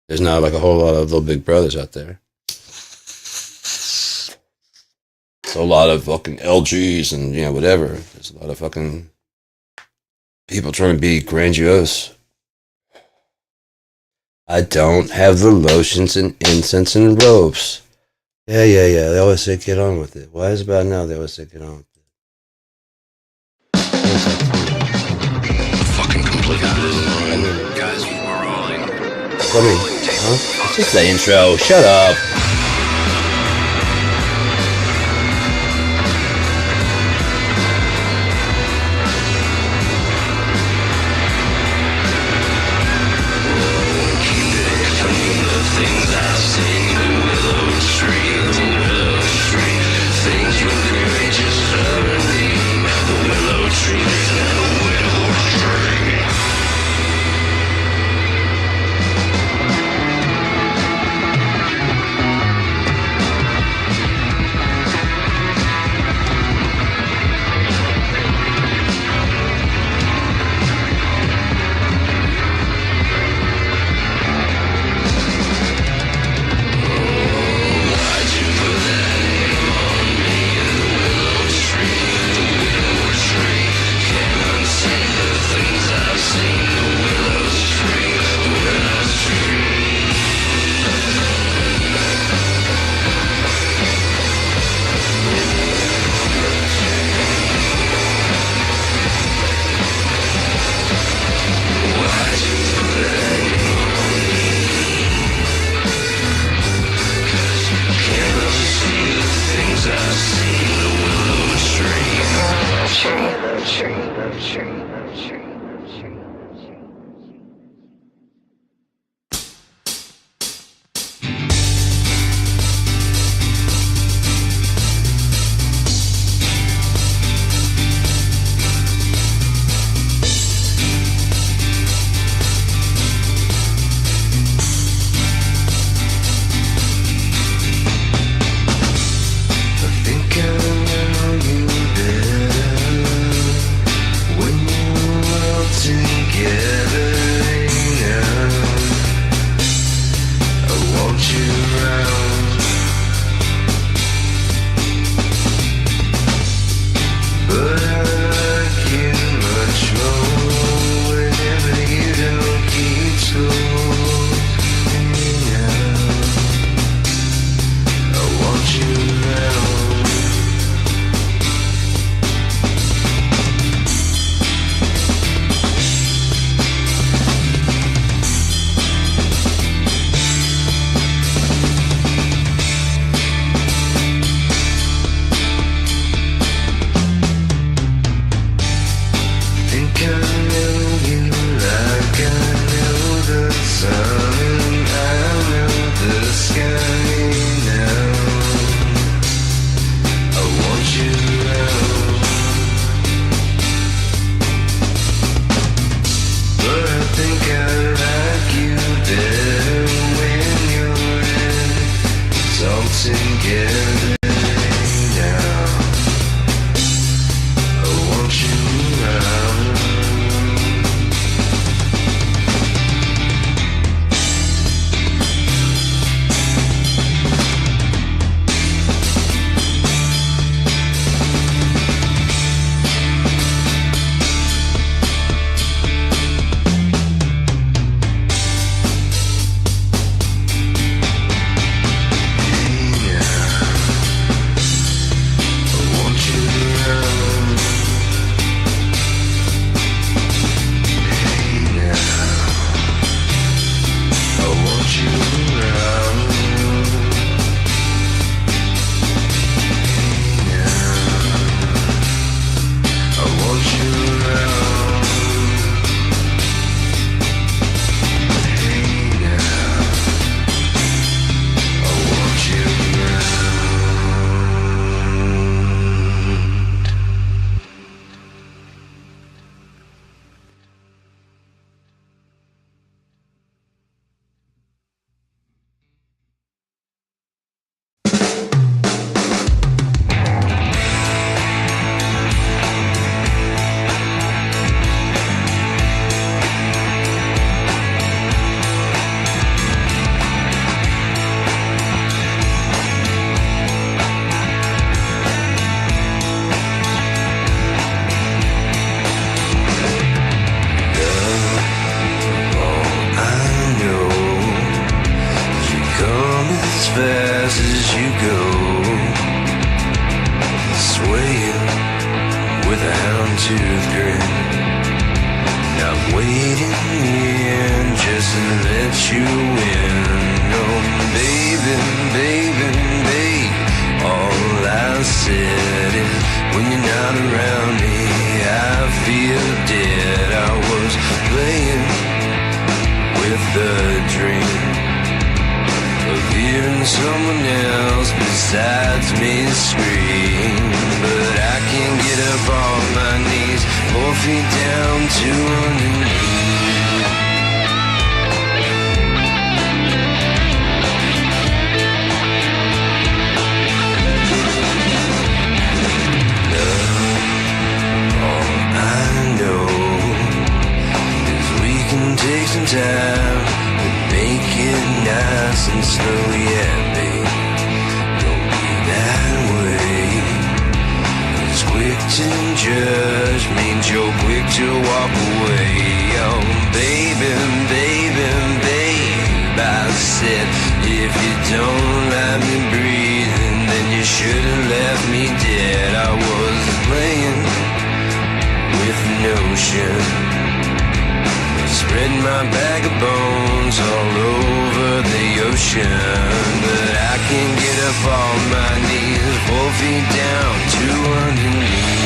There's not a whole lot of little big brothers out there. So a lot of fucking LGs and, whatever. There's a lot of fucking people trying to be grandiose. I don't have the lotions and incense and ropes. Yeah. They always say get on with it. Why is it about now they always say get on with it? Fucking completely. Guys, we're rolling. Huh? It's just the intro. Shut up. tooth grin. Not waiting in just to let you in. Oh, baby, baby, baby. All I said is when you're not around me, I feel dead. I was playing with the dream of hearing someone else besides me scream. But I can't get up off my knees, 4 feet down to underneath. Take some time to make it nice and slow, yeah, babe. Don't be that way. 'Cause quick to judge means you're quick to walk away. Oh, baby, baby, babe, I said if you don't let me breathe, then you should have left me dead. I was playing with the notion, spread my bag of bones all over the ocean. But I can't get up on my knees, 4 feet down to underneath.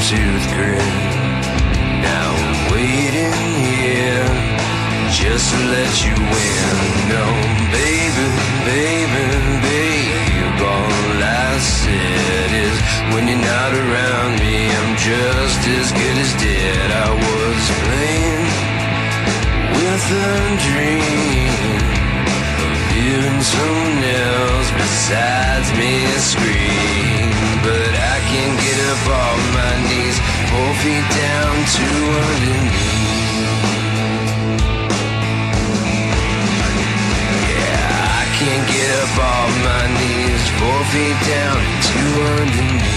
tooth grin. Now I'm waiting here just to let you in. No, baby, baby, babe, all I said is when you're not around me, I'm just as good as dead. I was playing with a dream of you and someone else besides me scream. But I can't get up off my knees, 4 feet down to underneath. Yeah, I can't get up off my knees, 4 feet down to underneath.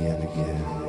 again, again.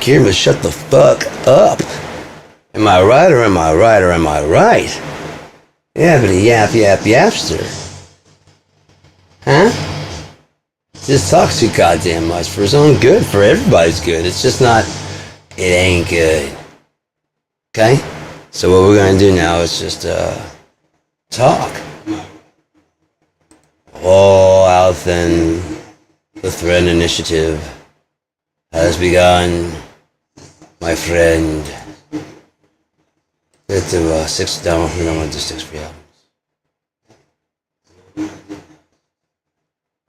think here, but shut the fuck up. Am I right or am I right or am I right? Yeah, but a yapster. Huh? Just talks too goddamn much for his own good, for everybody's good. It's just not, it ain't good. Okay? So what we're gonna do now is just, talk. All out then, the Thread Initiative has begun, my friend. Let's do 6, no, we don't want to do 6 free albums.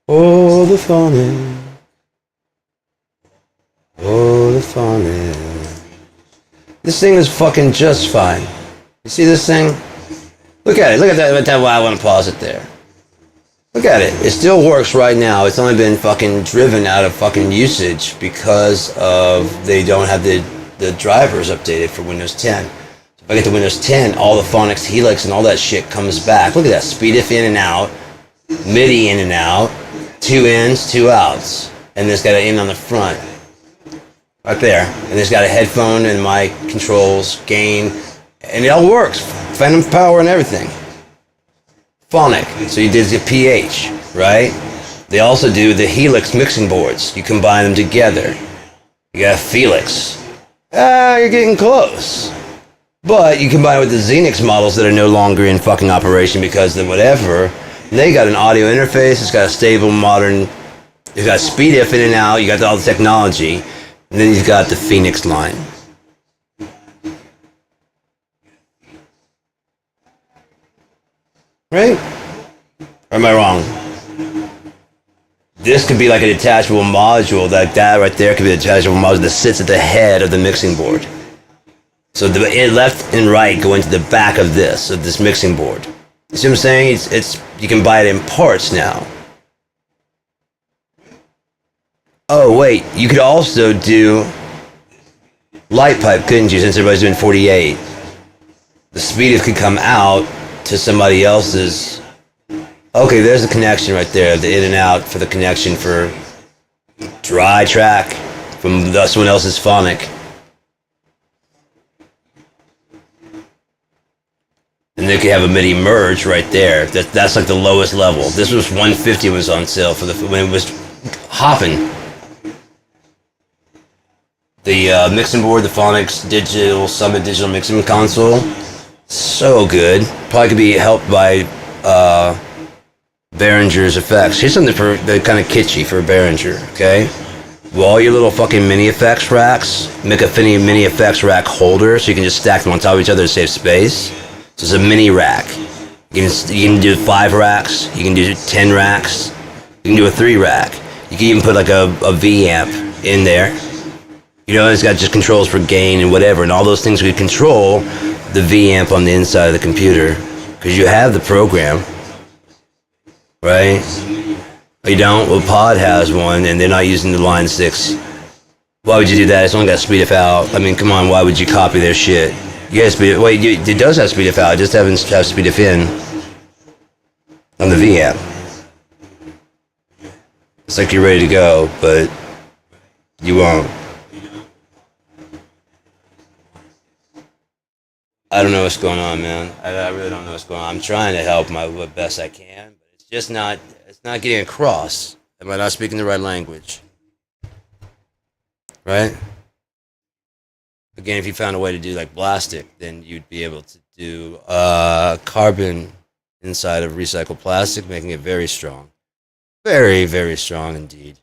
Oh, the funny. Oh, the funny. This thing is fucking just fine. You see this thing? Look at it. Look at that. Why I want to pause it there. Look at it. It still works right now. It's only been fucking driven out of fucking usage because of they don't have the drivers updated for Windows 10. So if I get to Windows 10, all the phonics, helix, and all that shit comes back. Look at that. SpeedIF in and out. MIDI in and out. 2 ins, 2 outs. And it's got an in on the front. Right there. And it's got a headphone and mic controls, gain. And it all works. Phantom power and everything. Phonic. So you did the PH, right? They also do the Helix mixing boards. You combine them together. You got Felix. You're getting close. But you combine it with the Xenix models that are no longer in fucking operation because of whatever. They got an audio interface. It's got a stable, modern. It's got SpeedIF in and out. You got all the technology. And then you've got the Phoenix line. Right? Or am I wrong? This could be like a detachable module. That right there could be a detachable module that sits at the head of the mixing board. So the left and right go into the back of this mixing board. You see what I'm saying? It's you can buy it in parts now. Oh wait, you could also do light pipe, couldn't you? Since everybody's doing 48, the SpeedIF could come out to somebody else's. Okay, there's the connection right there, the in and out for the connection for dry track from someone else's phonic. And they could have a MIDI merge right there. That's like the lowest level. This was 150 was on sale for when it was hopping. The mixing board, the Phonics Digital Summit Digital Mixing Console, so good. Probably could be helped by Behringer's effects. Here's something for the kind of kitschy for Behringer, okay? Well, all your little fucking mini effects racks, make a mini effects rack holder so you can just stack them on top of each other to save space. So it's a mini rack. You can do 5 racks, you can do 10 racks, you can do a 3 rack. You can even put like a V amp in there. You know, it's got just controls for gain and whatever, and all those things we control the V amp on the inside of the computer because you have the program, right? You don't? Well, Pod has one, and they're not using the Line 6. Why would you do that? It's only got SpeedIF out. I mean, come on, why would you copy their shit? You got SpeedIF. Wait, it does have SpeedIF out. It just haven't have SpeedIF in on the V amp. It's like you're ready to go, but you won't. I don't know what's going on, man. I really don't know what's going on. I'm trying to help my best I can, but it's just not. It's not getting across. Am I not speaking the right language? Right? Again, if you found a way to do like plastic, then you'd be able to do carbon inside of recycled plastic, making it very strong. Very, very strong indeed.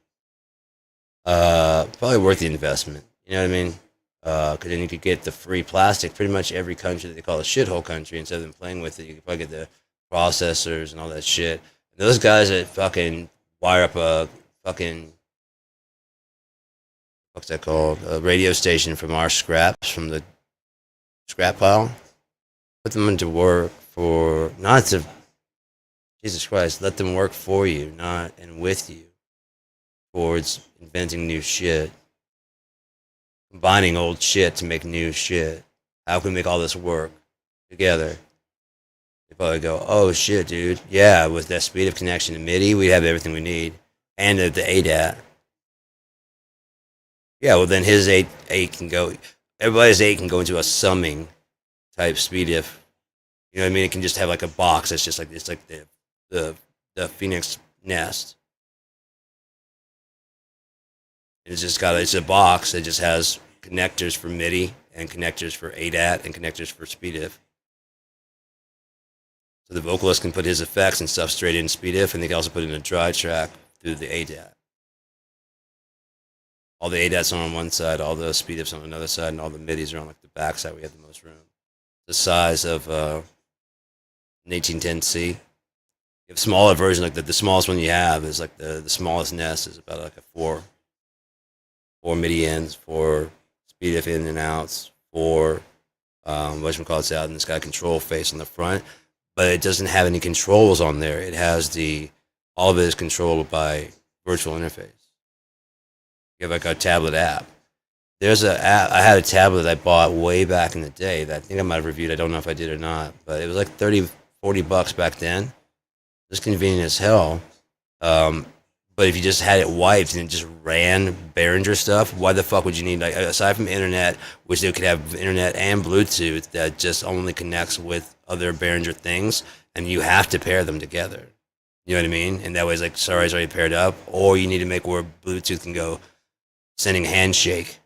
Probably worth the investment. You know what I mean? Because then you could get the free plastic. Pretty much every country that they call a shithole country, instead of them playing with it, you could probably get the processors and all that shit. And those guys that fucking wire up a fucking, what's that called? A radio station from our scraps, from the scrap pile. Put them into work for, not to, Jesus Christ, let them work for you, not and with you, towards inventing new shit. Combining old shit to make new shit. How can we make all this work together? They probably go, oh shit, dude. Yeah, with that SpeedIF connection to MIDI, we have everything we need. And the ADAT. Yeah, well then his eight can go. Everybody's eight can go into a summing type speed if you know what I mean. It can just have like a box that's just like it's like the the Phoenix nest. It's a box that just has connectors for MIDI and connectors for ADAT and connectors for SpeedIF. So the vocalist can put his effects and stuff straight in SpeedIF, and they can also put in a dry track through the ADAT. All the ADATs are on one side, all the SpeedIFs on another side, and all the MIDIs are on like the back side. We have the most room. The size of an 1810C. You have smaller version, like the smallest one you have is like the smallest nest is about like a four MIDI ends, four SpeedIF in and outs, four whatchamacallits out, and it's got a control face on the front, but it doesn't have any controls on there. It has all of it is controlled by virtual interface. You have like a tablet app. There's a app. I had a tablet I bought way back in the day that I think I might have reviewed. I don't know if I did or not, but it was like $30-$40 back then. It was convenient as hell. But if you just had it wiped and it just ran Behringer stuff, why the fuck would you need, like, aside from internet, which they could have internet and Bluetooth that just only connects with other Behringer things, and you have to pair them together. You know what I mean? And that way it's like, sorry, it's already paired up, or you need to make where Bluetooth can go sending handshake.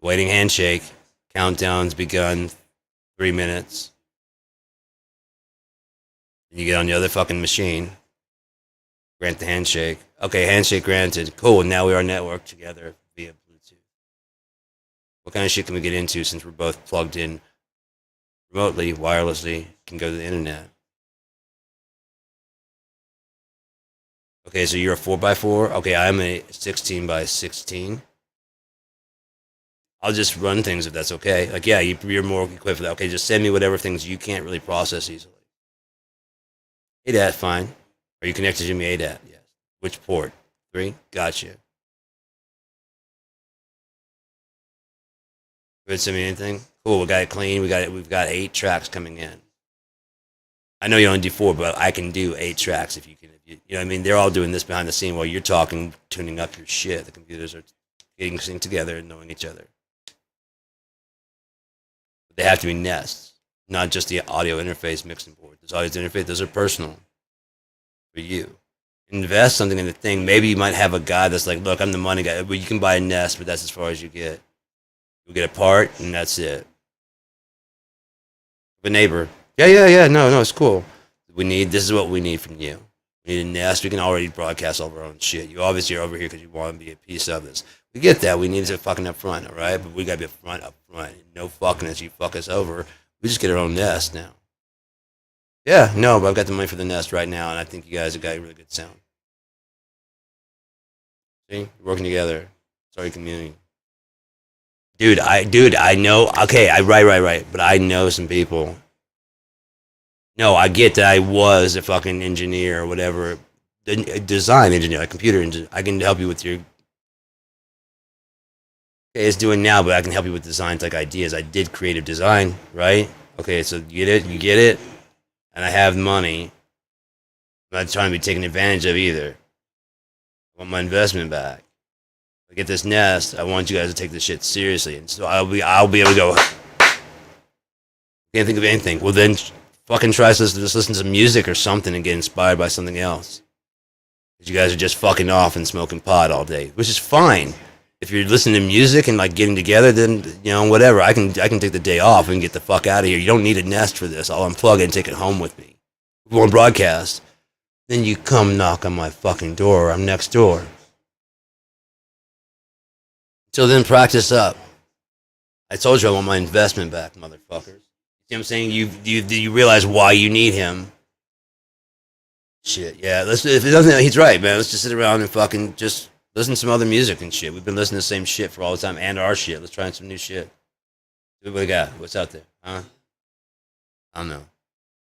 Waiting handshake. Countdown's begun. 3 minutes. You get on the other fucking machine. Grant the handshake. Okay, handshake granted. Cool, now we are networked together via Bluetooth. What kind of shit can we get into since we're both plugged in remotely, wirelessly, can go to the internet? Okay, so you're a 4x4? Okay, I'm a 16x16. I'll just run things if that's okay. Like, yeah, you're more equipped for that. Okay, just send me whatever things you can't really process easily. ADAT, fine. Are you connected to me ADAT? Yes. Which port? 3? Gotcha. Good, send me anything? Cool, we got it clean. We've got 8 tracks coming in. I know you only do 4, but I can do 8 tracks if you can. You know what I mean? They're all doing this behind the scene while you're talking, tuning up your shit. The computers are getting synced together and knowing each other. But they have to be nests, not just the audio interface mixing board. Those audio interface, those are personal for you. Invest something in the thing. Maybe you might have a guy that's like, look, I'm the money guy. But you can buy a nest, but that's as far as you get. You'll get a part, and that's it. A neighbor. Yeah. No, it's cool. This is what we need from you. We need a nest. We can already broadcast all of our own shit. You obviously are over here because you want to be a piece of this. We get that. We need to fucking up front, all right? But we got to be up front. No fucking as you fuck us over. We just get our own nest now. Yeah, no, but I've got the money for the nest right now, and I think you guys have got a really good sound. See? We're working together. Sorry, community. Dude, I know. Okay, right. But I know some people. No, I get that I was a fucking engineer or whatever, a design engineer, a computer engineer. I can help you with your. Okay, it's doing now, but I can help you with designs like ideas. I did creative design, right? Okay, so you get it, and I have money. I'm not trying to be taken advantage of either. I want my investment back. I get this nest. I want you guys to take this shit seriously, and so I'll be able to go. Can't think of anything. Well, then fucking try to just listen to music or something and get inspired by something else. Because you guys are just fucking off and smoking pot all day, which is fine. If you're listening to music and like getting together, then whatever. I can take the day off and get the fuck out of here. You don't need a nest for this. I'll unplug it and take it home with me. If we want to broadcast, then you come knock on my fucking door. I'm next door. Till then, practice up. I told you I want my investment back, motherfuckers. See what I'm saying? You realize why you need him. Shit, yeah. If it doesn't, he's right, man. Let's just sit around and fucking just listen to some other music and shit. We've been listening to the same shit for all the time and our shit. Let's try some new shit. What we got? What's out there? Huh? I don't know.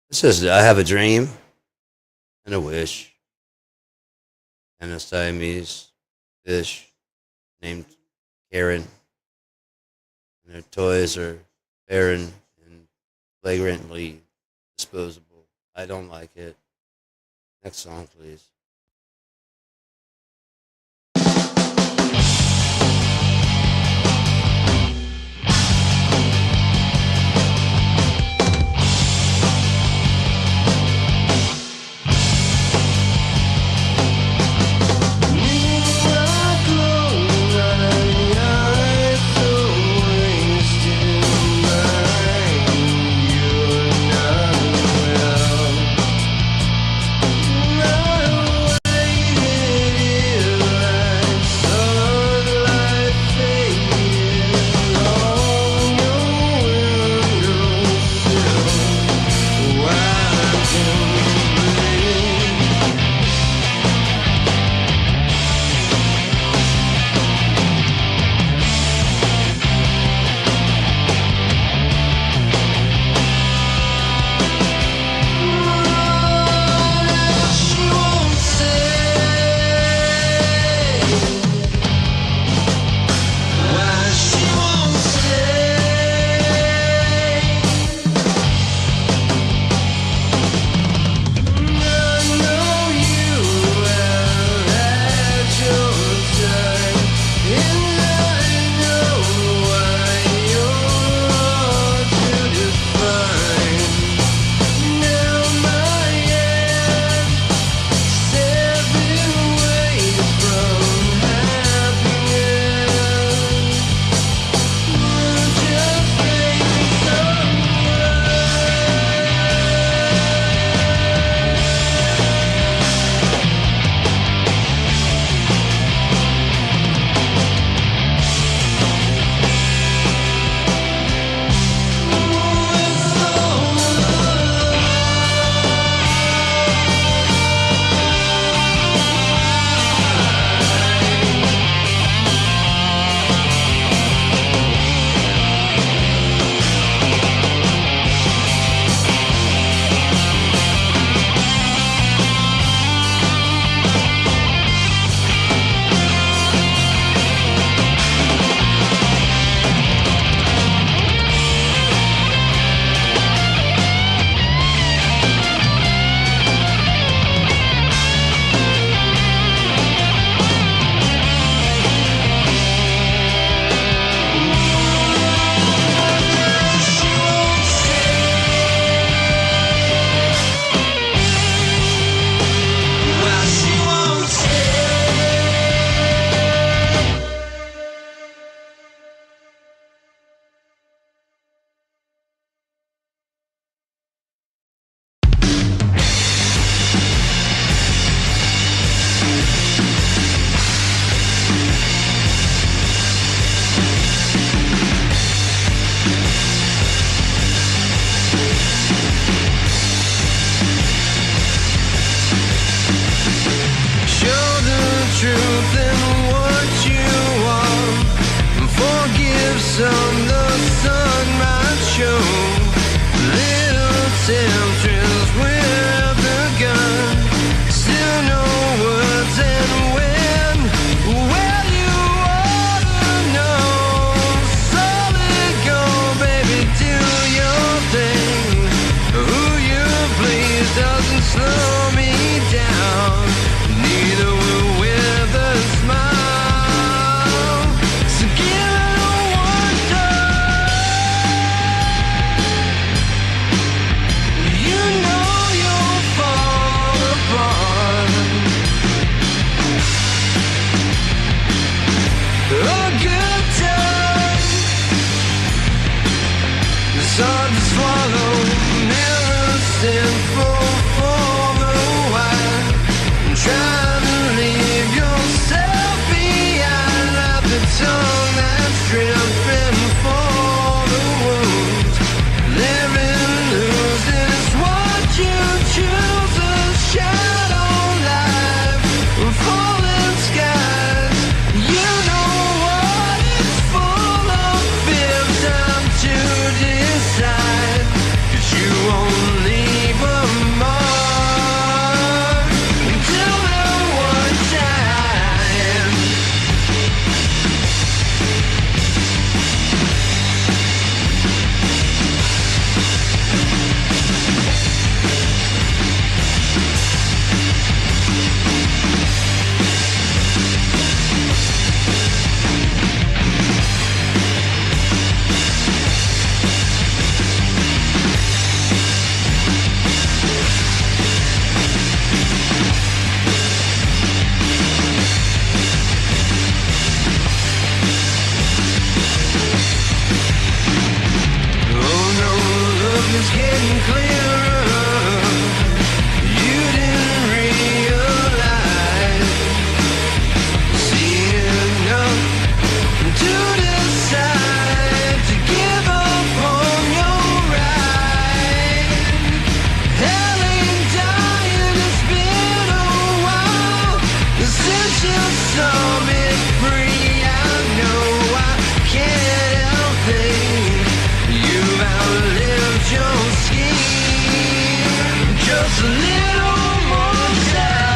It says, I have a dream and a wish and a Siamese fish named Karen. And their toys are barren and flagrantly disposable. I don't like it. Next song, please. clearer. You didn't realize, seen enough to decide to give up on your ride. Hell ain't dying, it's been a while since you saw me free. I know I can't help it. You've outlived your scheme. Just a little more time.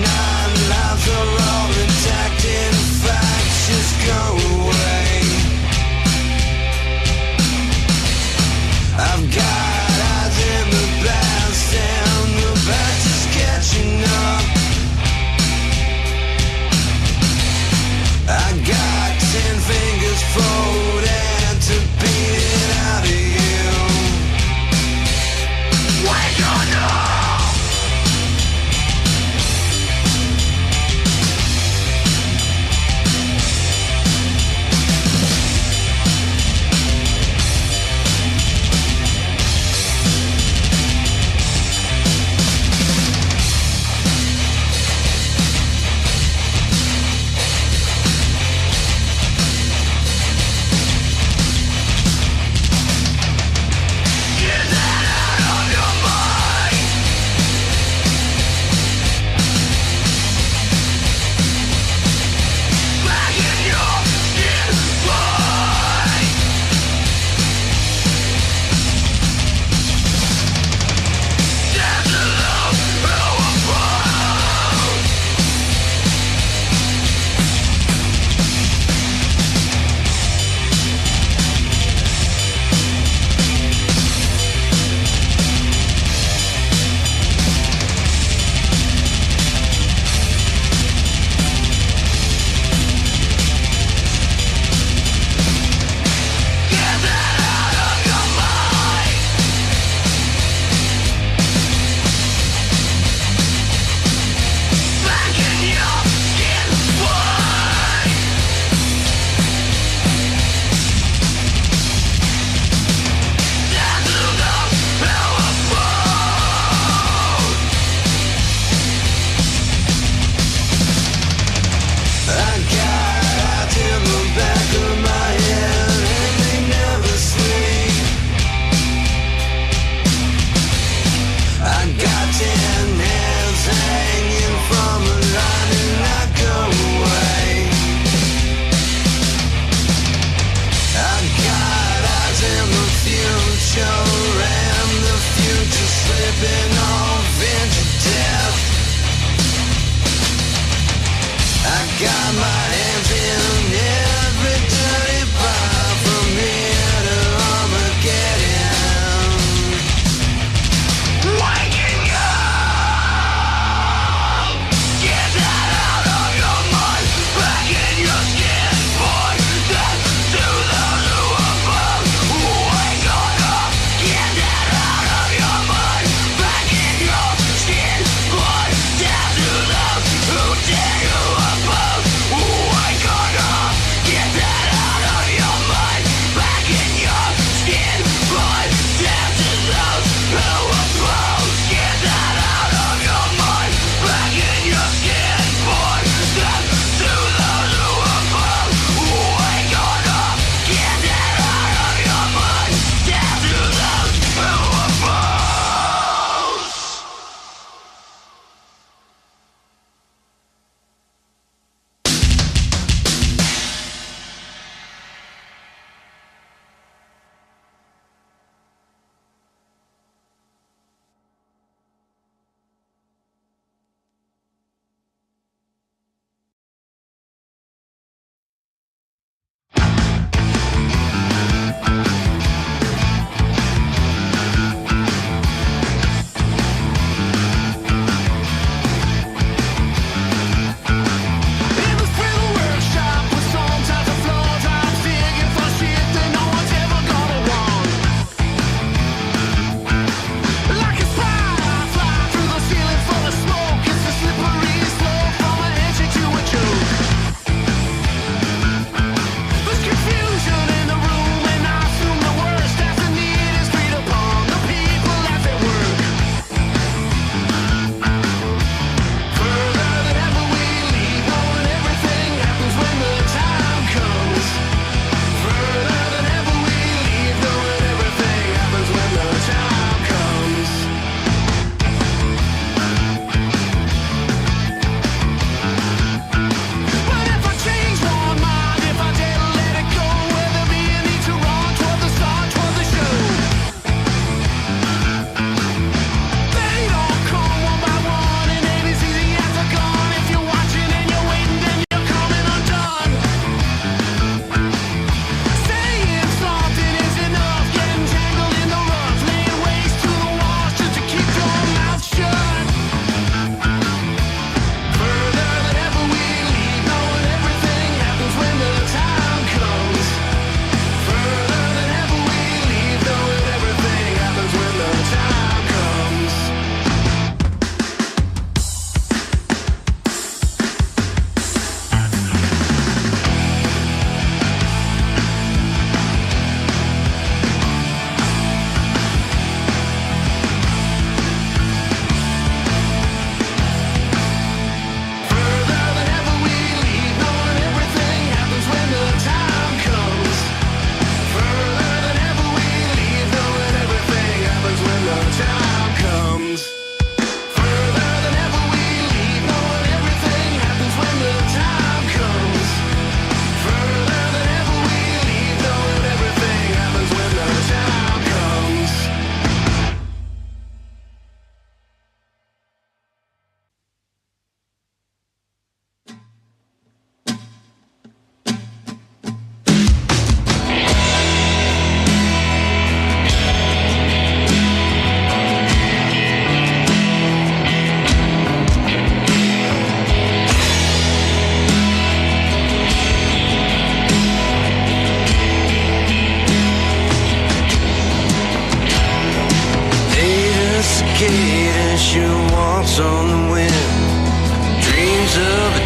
nine lives are all intact. In fact, just go away. I've got eyes in the past and the past is catching up. I got 10 fingers folded to beat it out of you. Wake on up!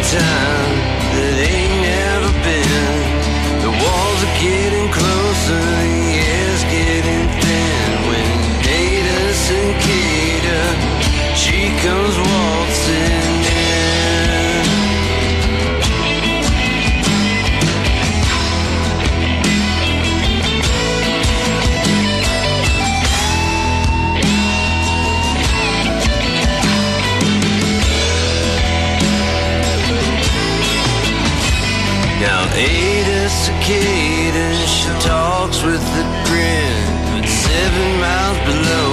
time that ain't never been. The walls are getting closer, the air's getting thin. When Ada Cicada, she comes waltzing in. Now Ada Cicada, she talks with a grin, but 7 miles below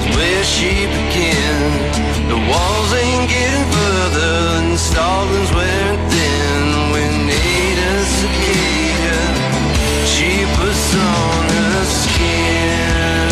is where she begins. The walls ain't getting further and Stalin's wearing thin. When Ada Cicada, she puts on her skin.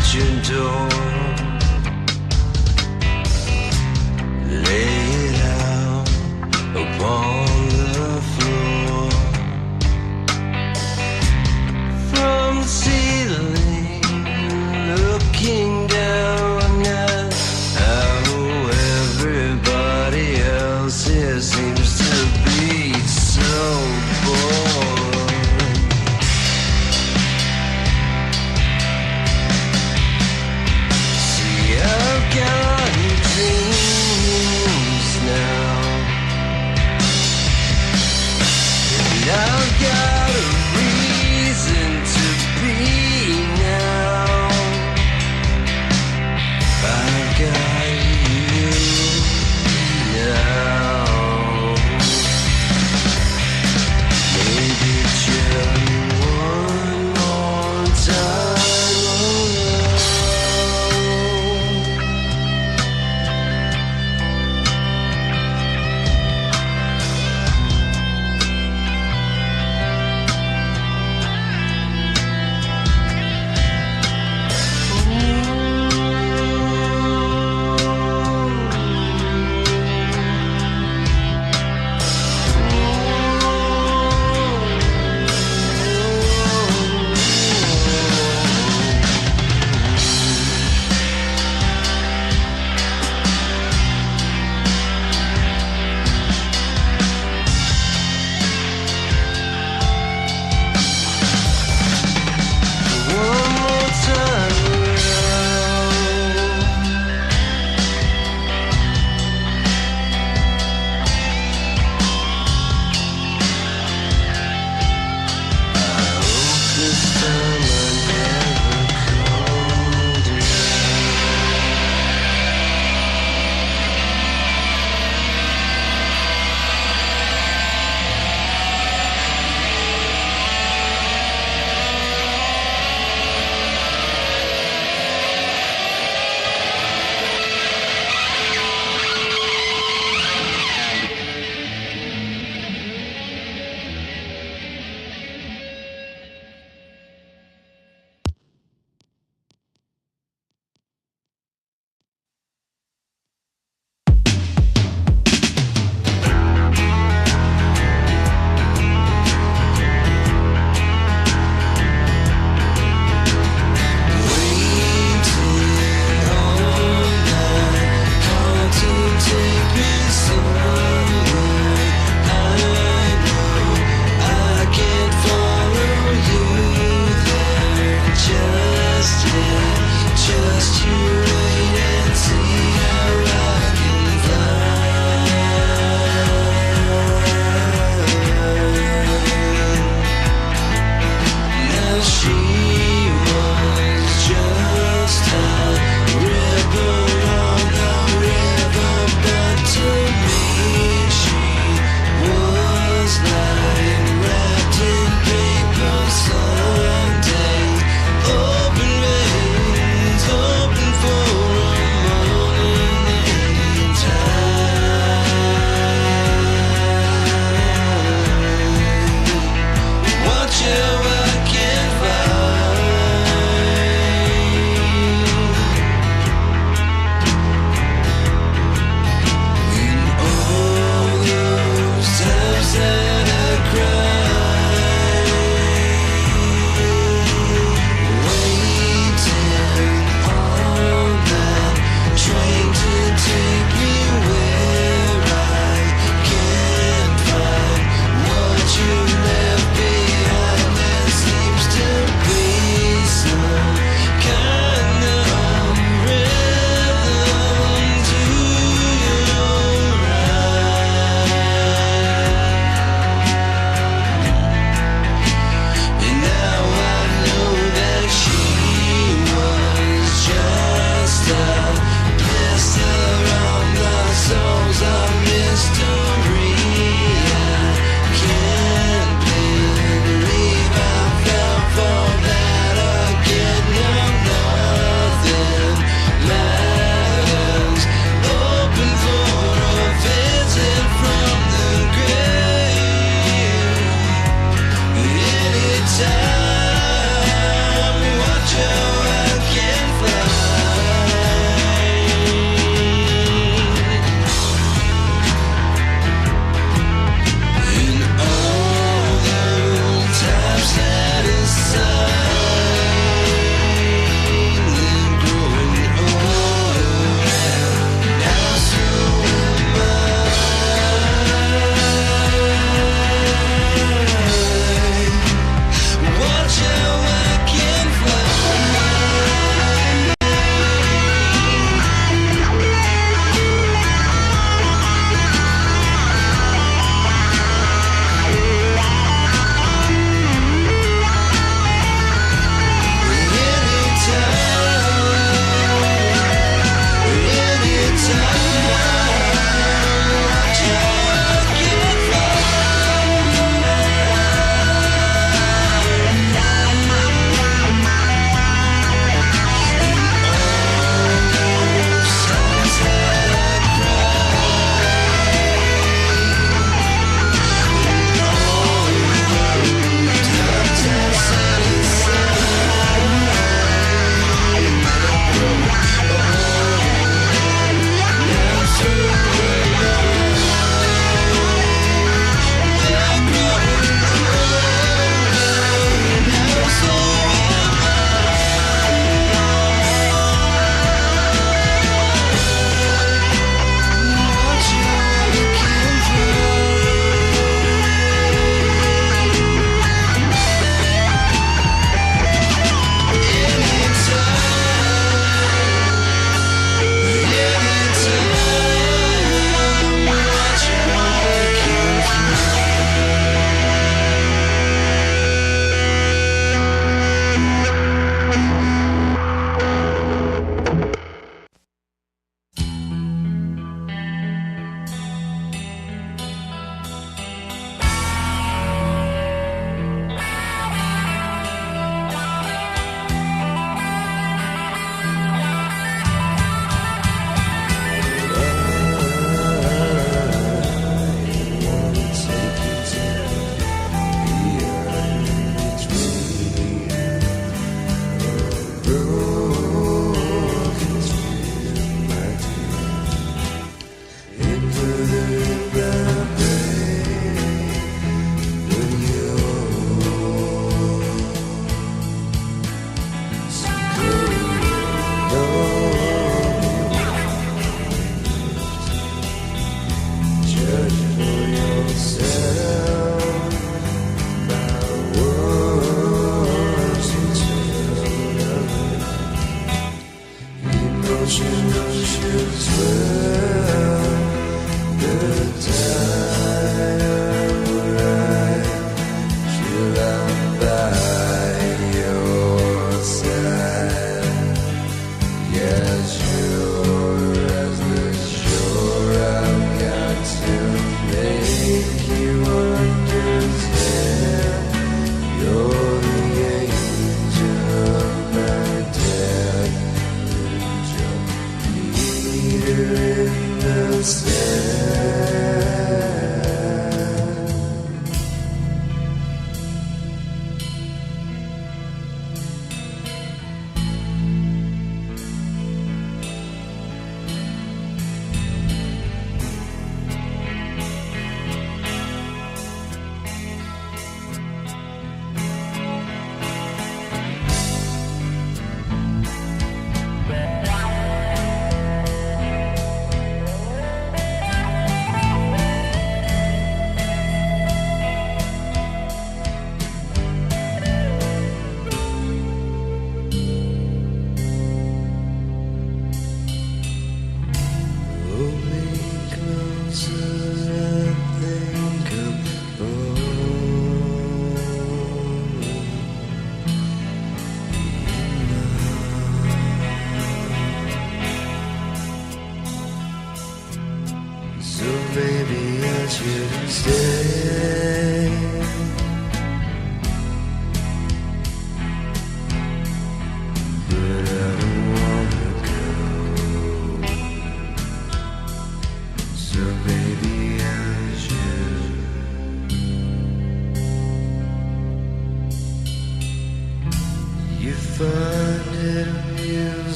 at your door. Lay it out upon the floor. From the ceiling, looking down at how everybody else here seems to be so bored.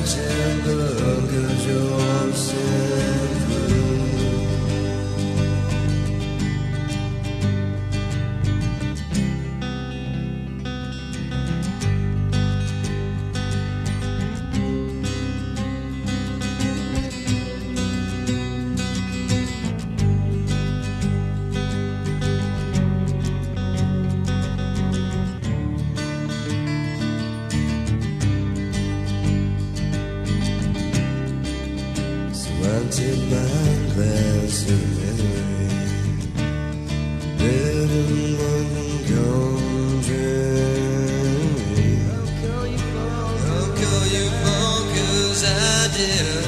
tender, 'cause you're simple. Wanted my glass of misery, bed in London country. I'll call you for 'cause I did.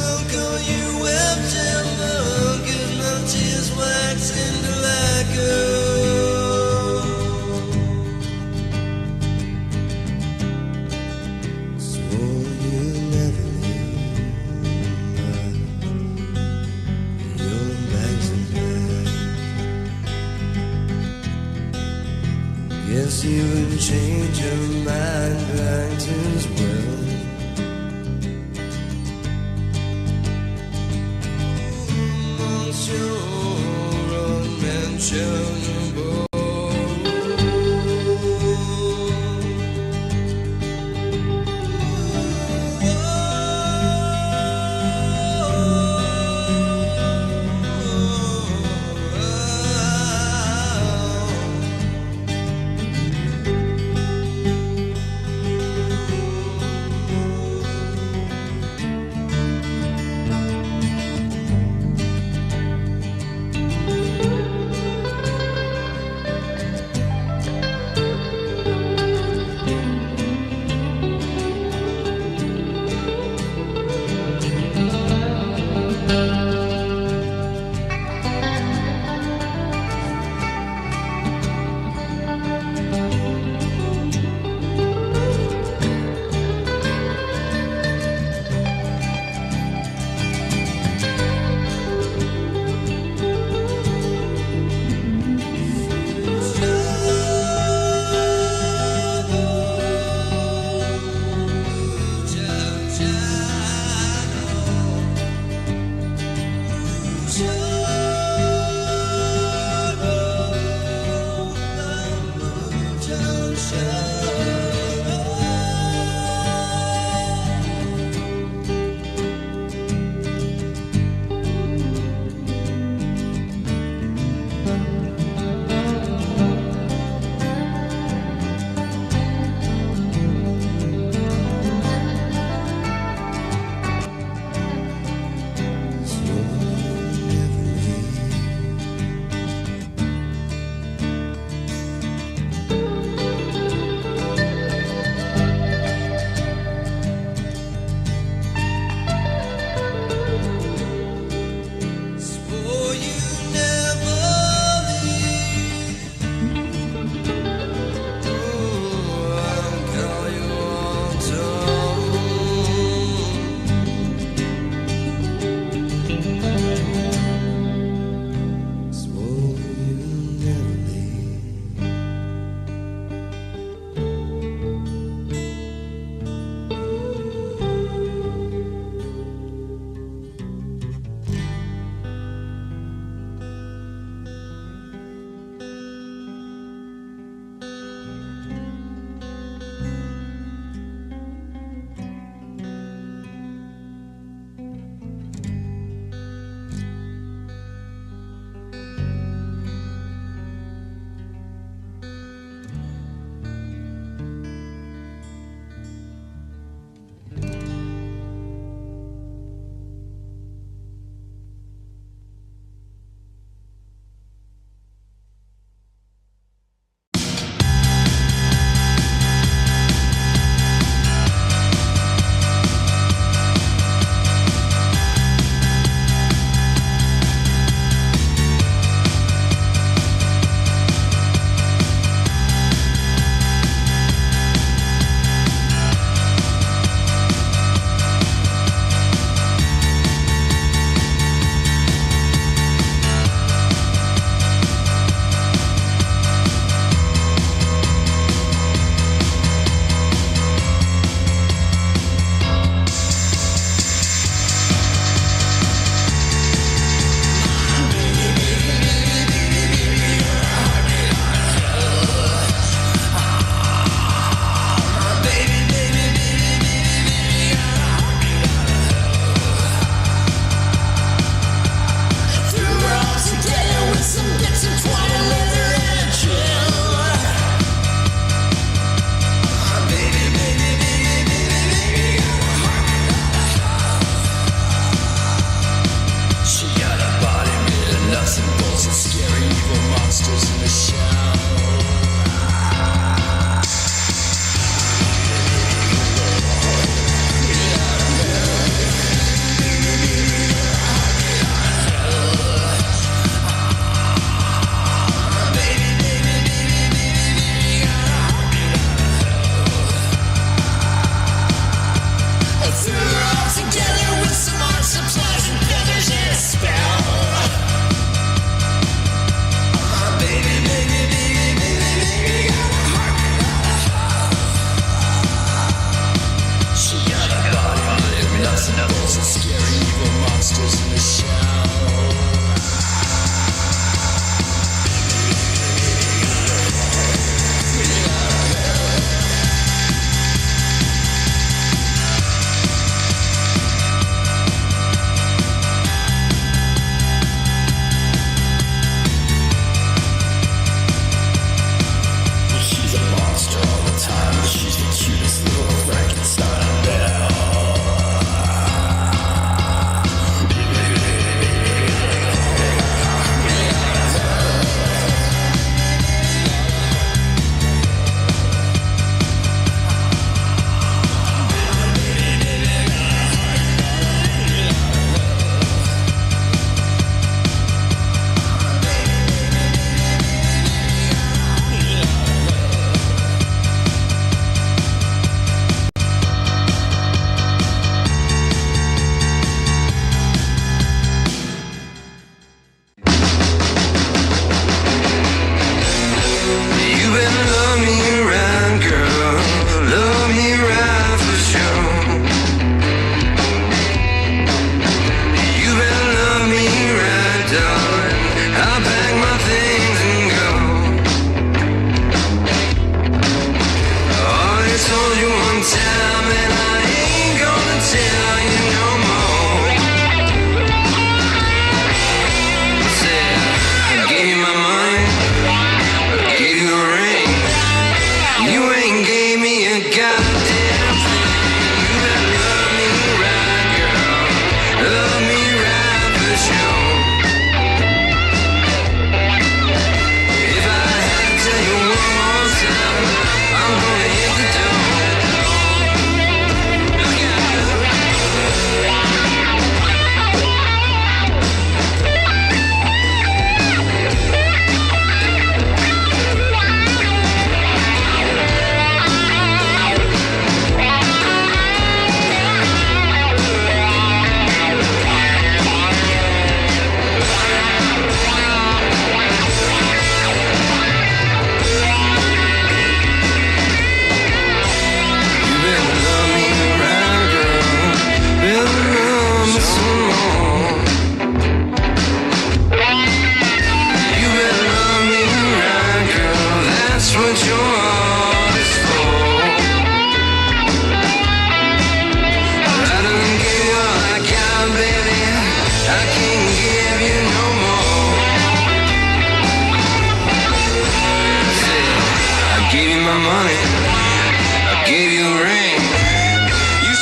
I'll call you wept and long, 'cause my tears waxed into lacquer. Swore you'd never guess you would change your mind right as well. Monsieur unmentionable.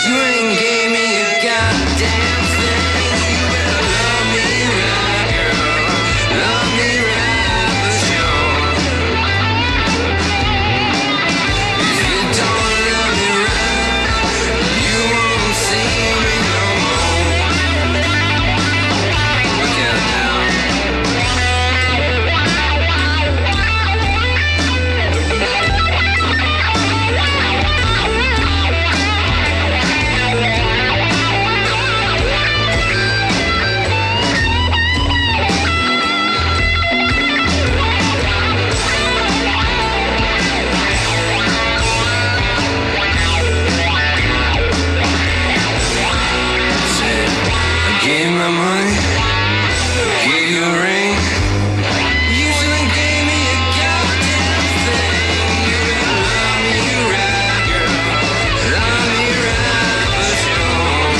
You ain't gave me a goddamn thing. You better love me right, girl. Love me right for sure. If you don't love me right, you won't see me no more. Look out now. I gave my money, gave you a ring. You should've gave me a goddamn thing. You better love me right, girl. Love me right for sure.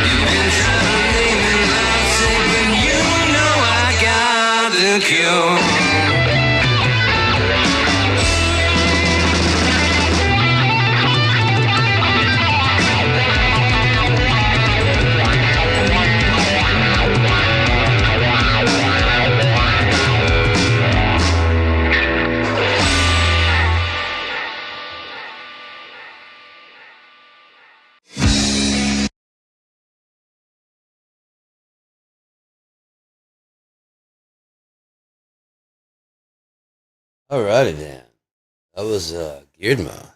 You've been trying to make me lovesick, but you know I got the cure. Alrighty then. That was Geardma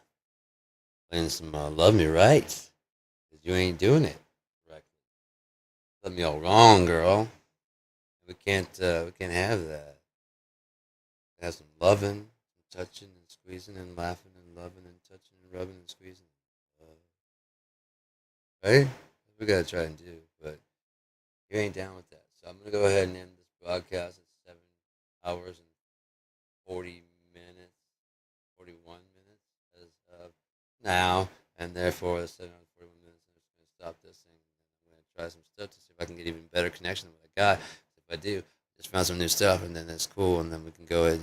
playing some Love Me Right. 'Cause you ain't doing it correctly. Let me all wrong, girl. We can't have that. Have some loving, some touching and squeezing and laughing and loving and touching and rubbing and squeezing. Right? That's what we gotta try and do. But you ain't down with that. So I'm gonna go ahead and end this broadcast at 7 hours and 40 minutes, 41 minutes as of now, and therefore it's 7 hours and 41 minutes. I'm just gonna stop this thing. I'm gonna try some stuff to see if I can get even better connection than what I got. If I do, just found some new stuff, and then that's cool, and then we can go ahead.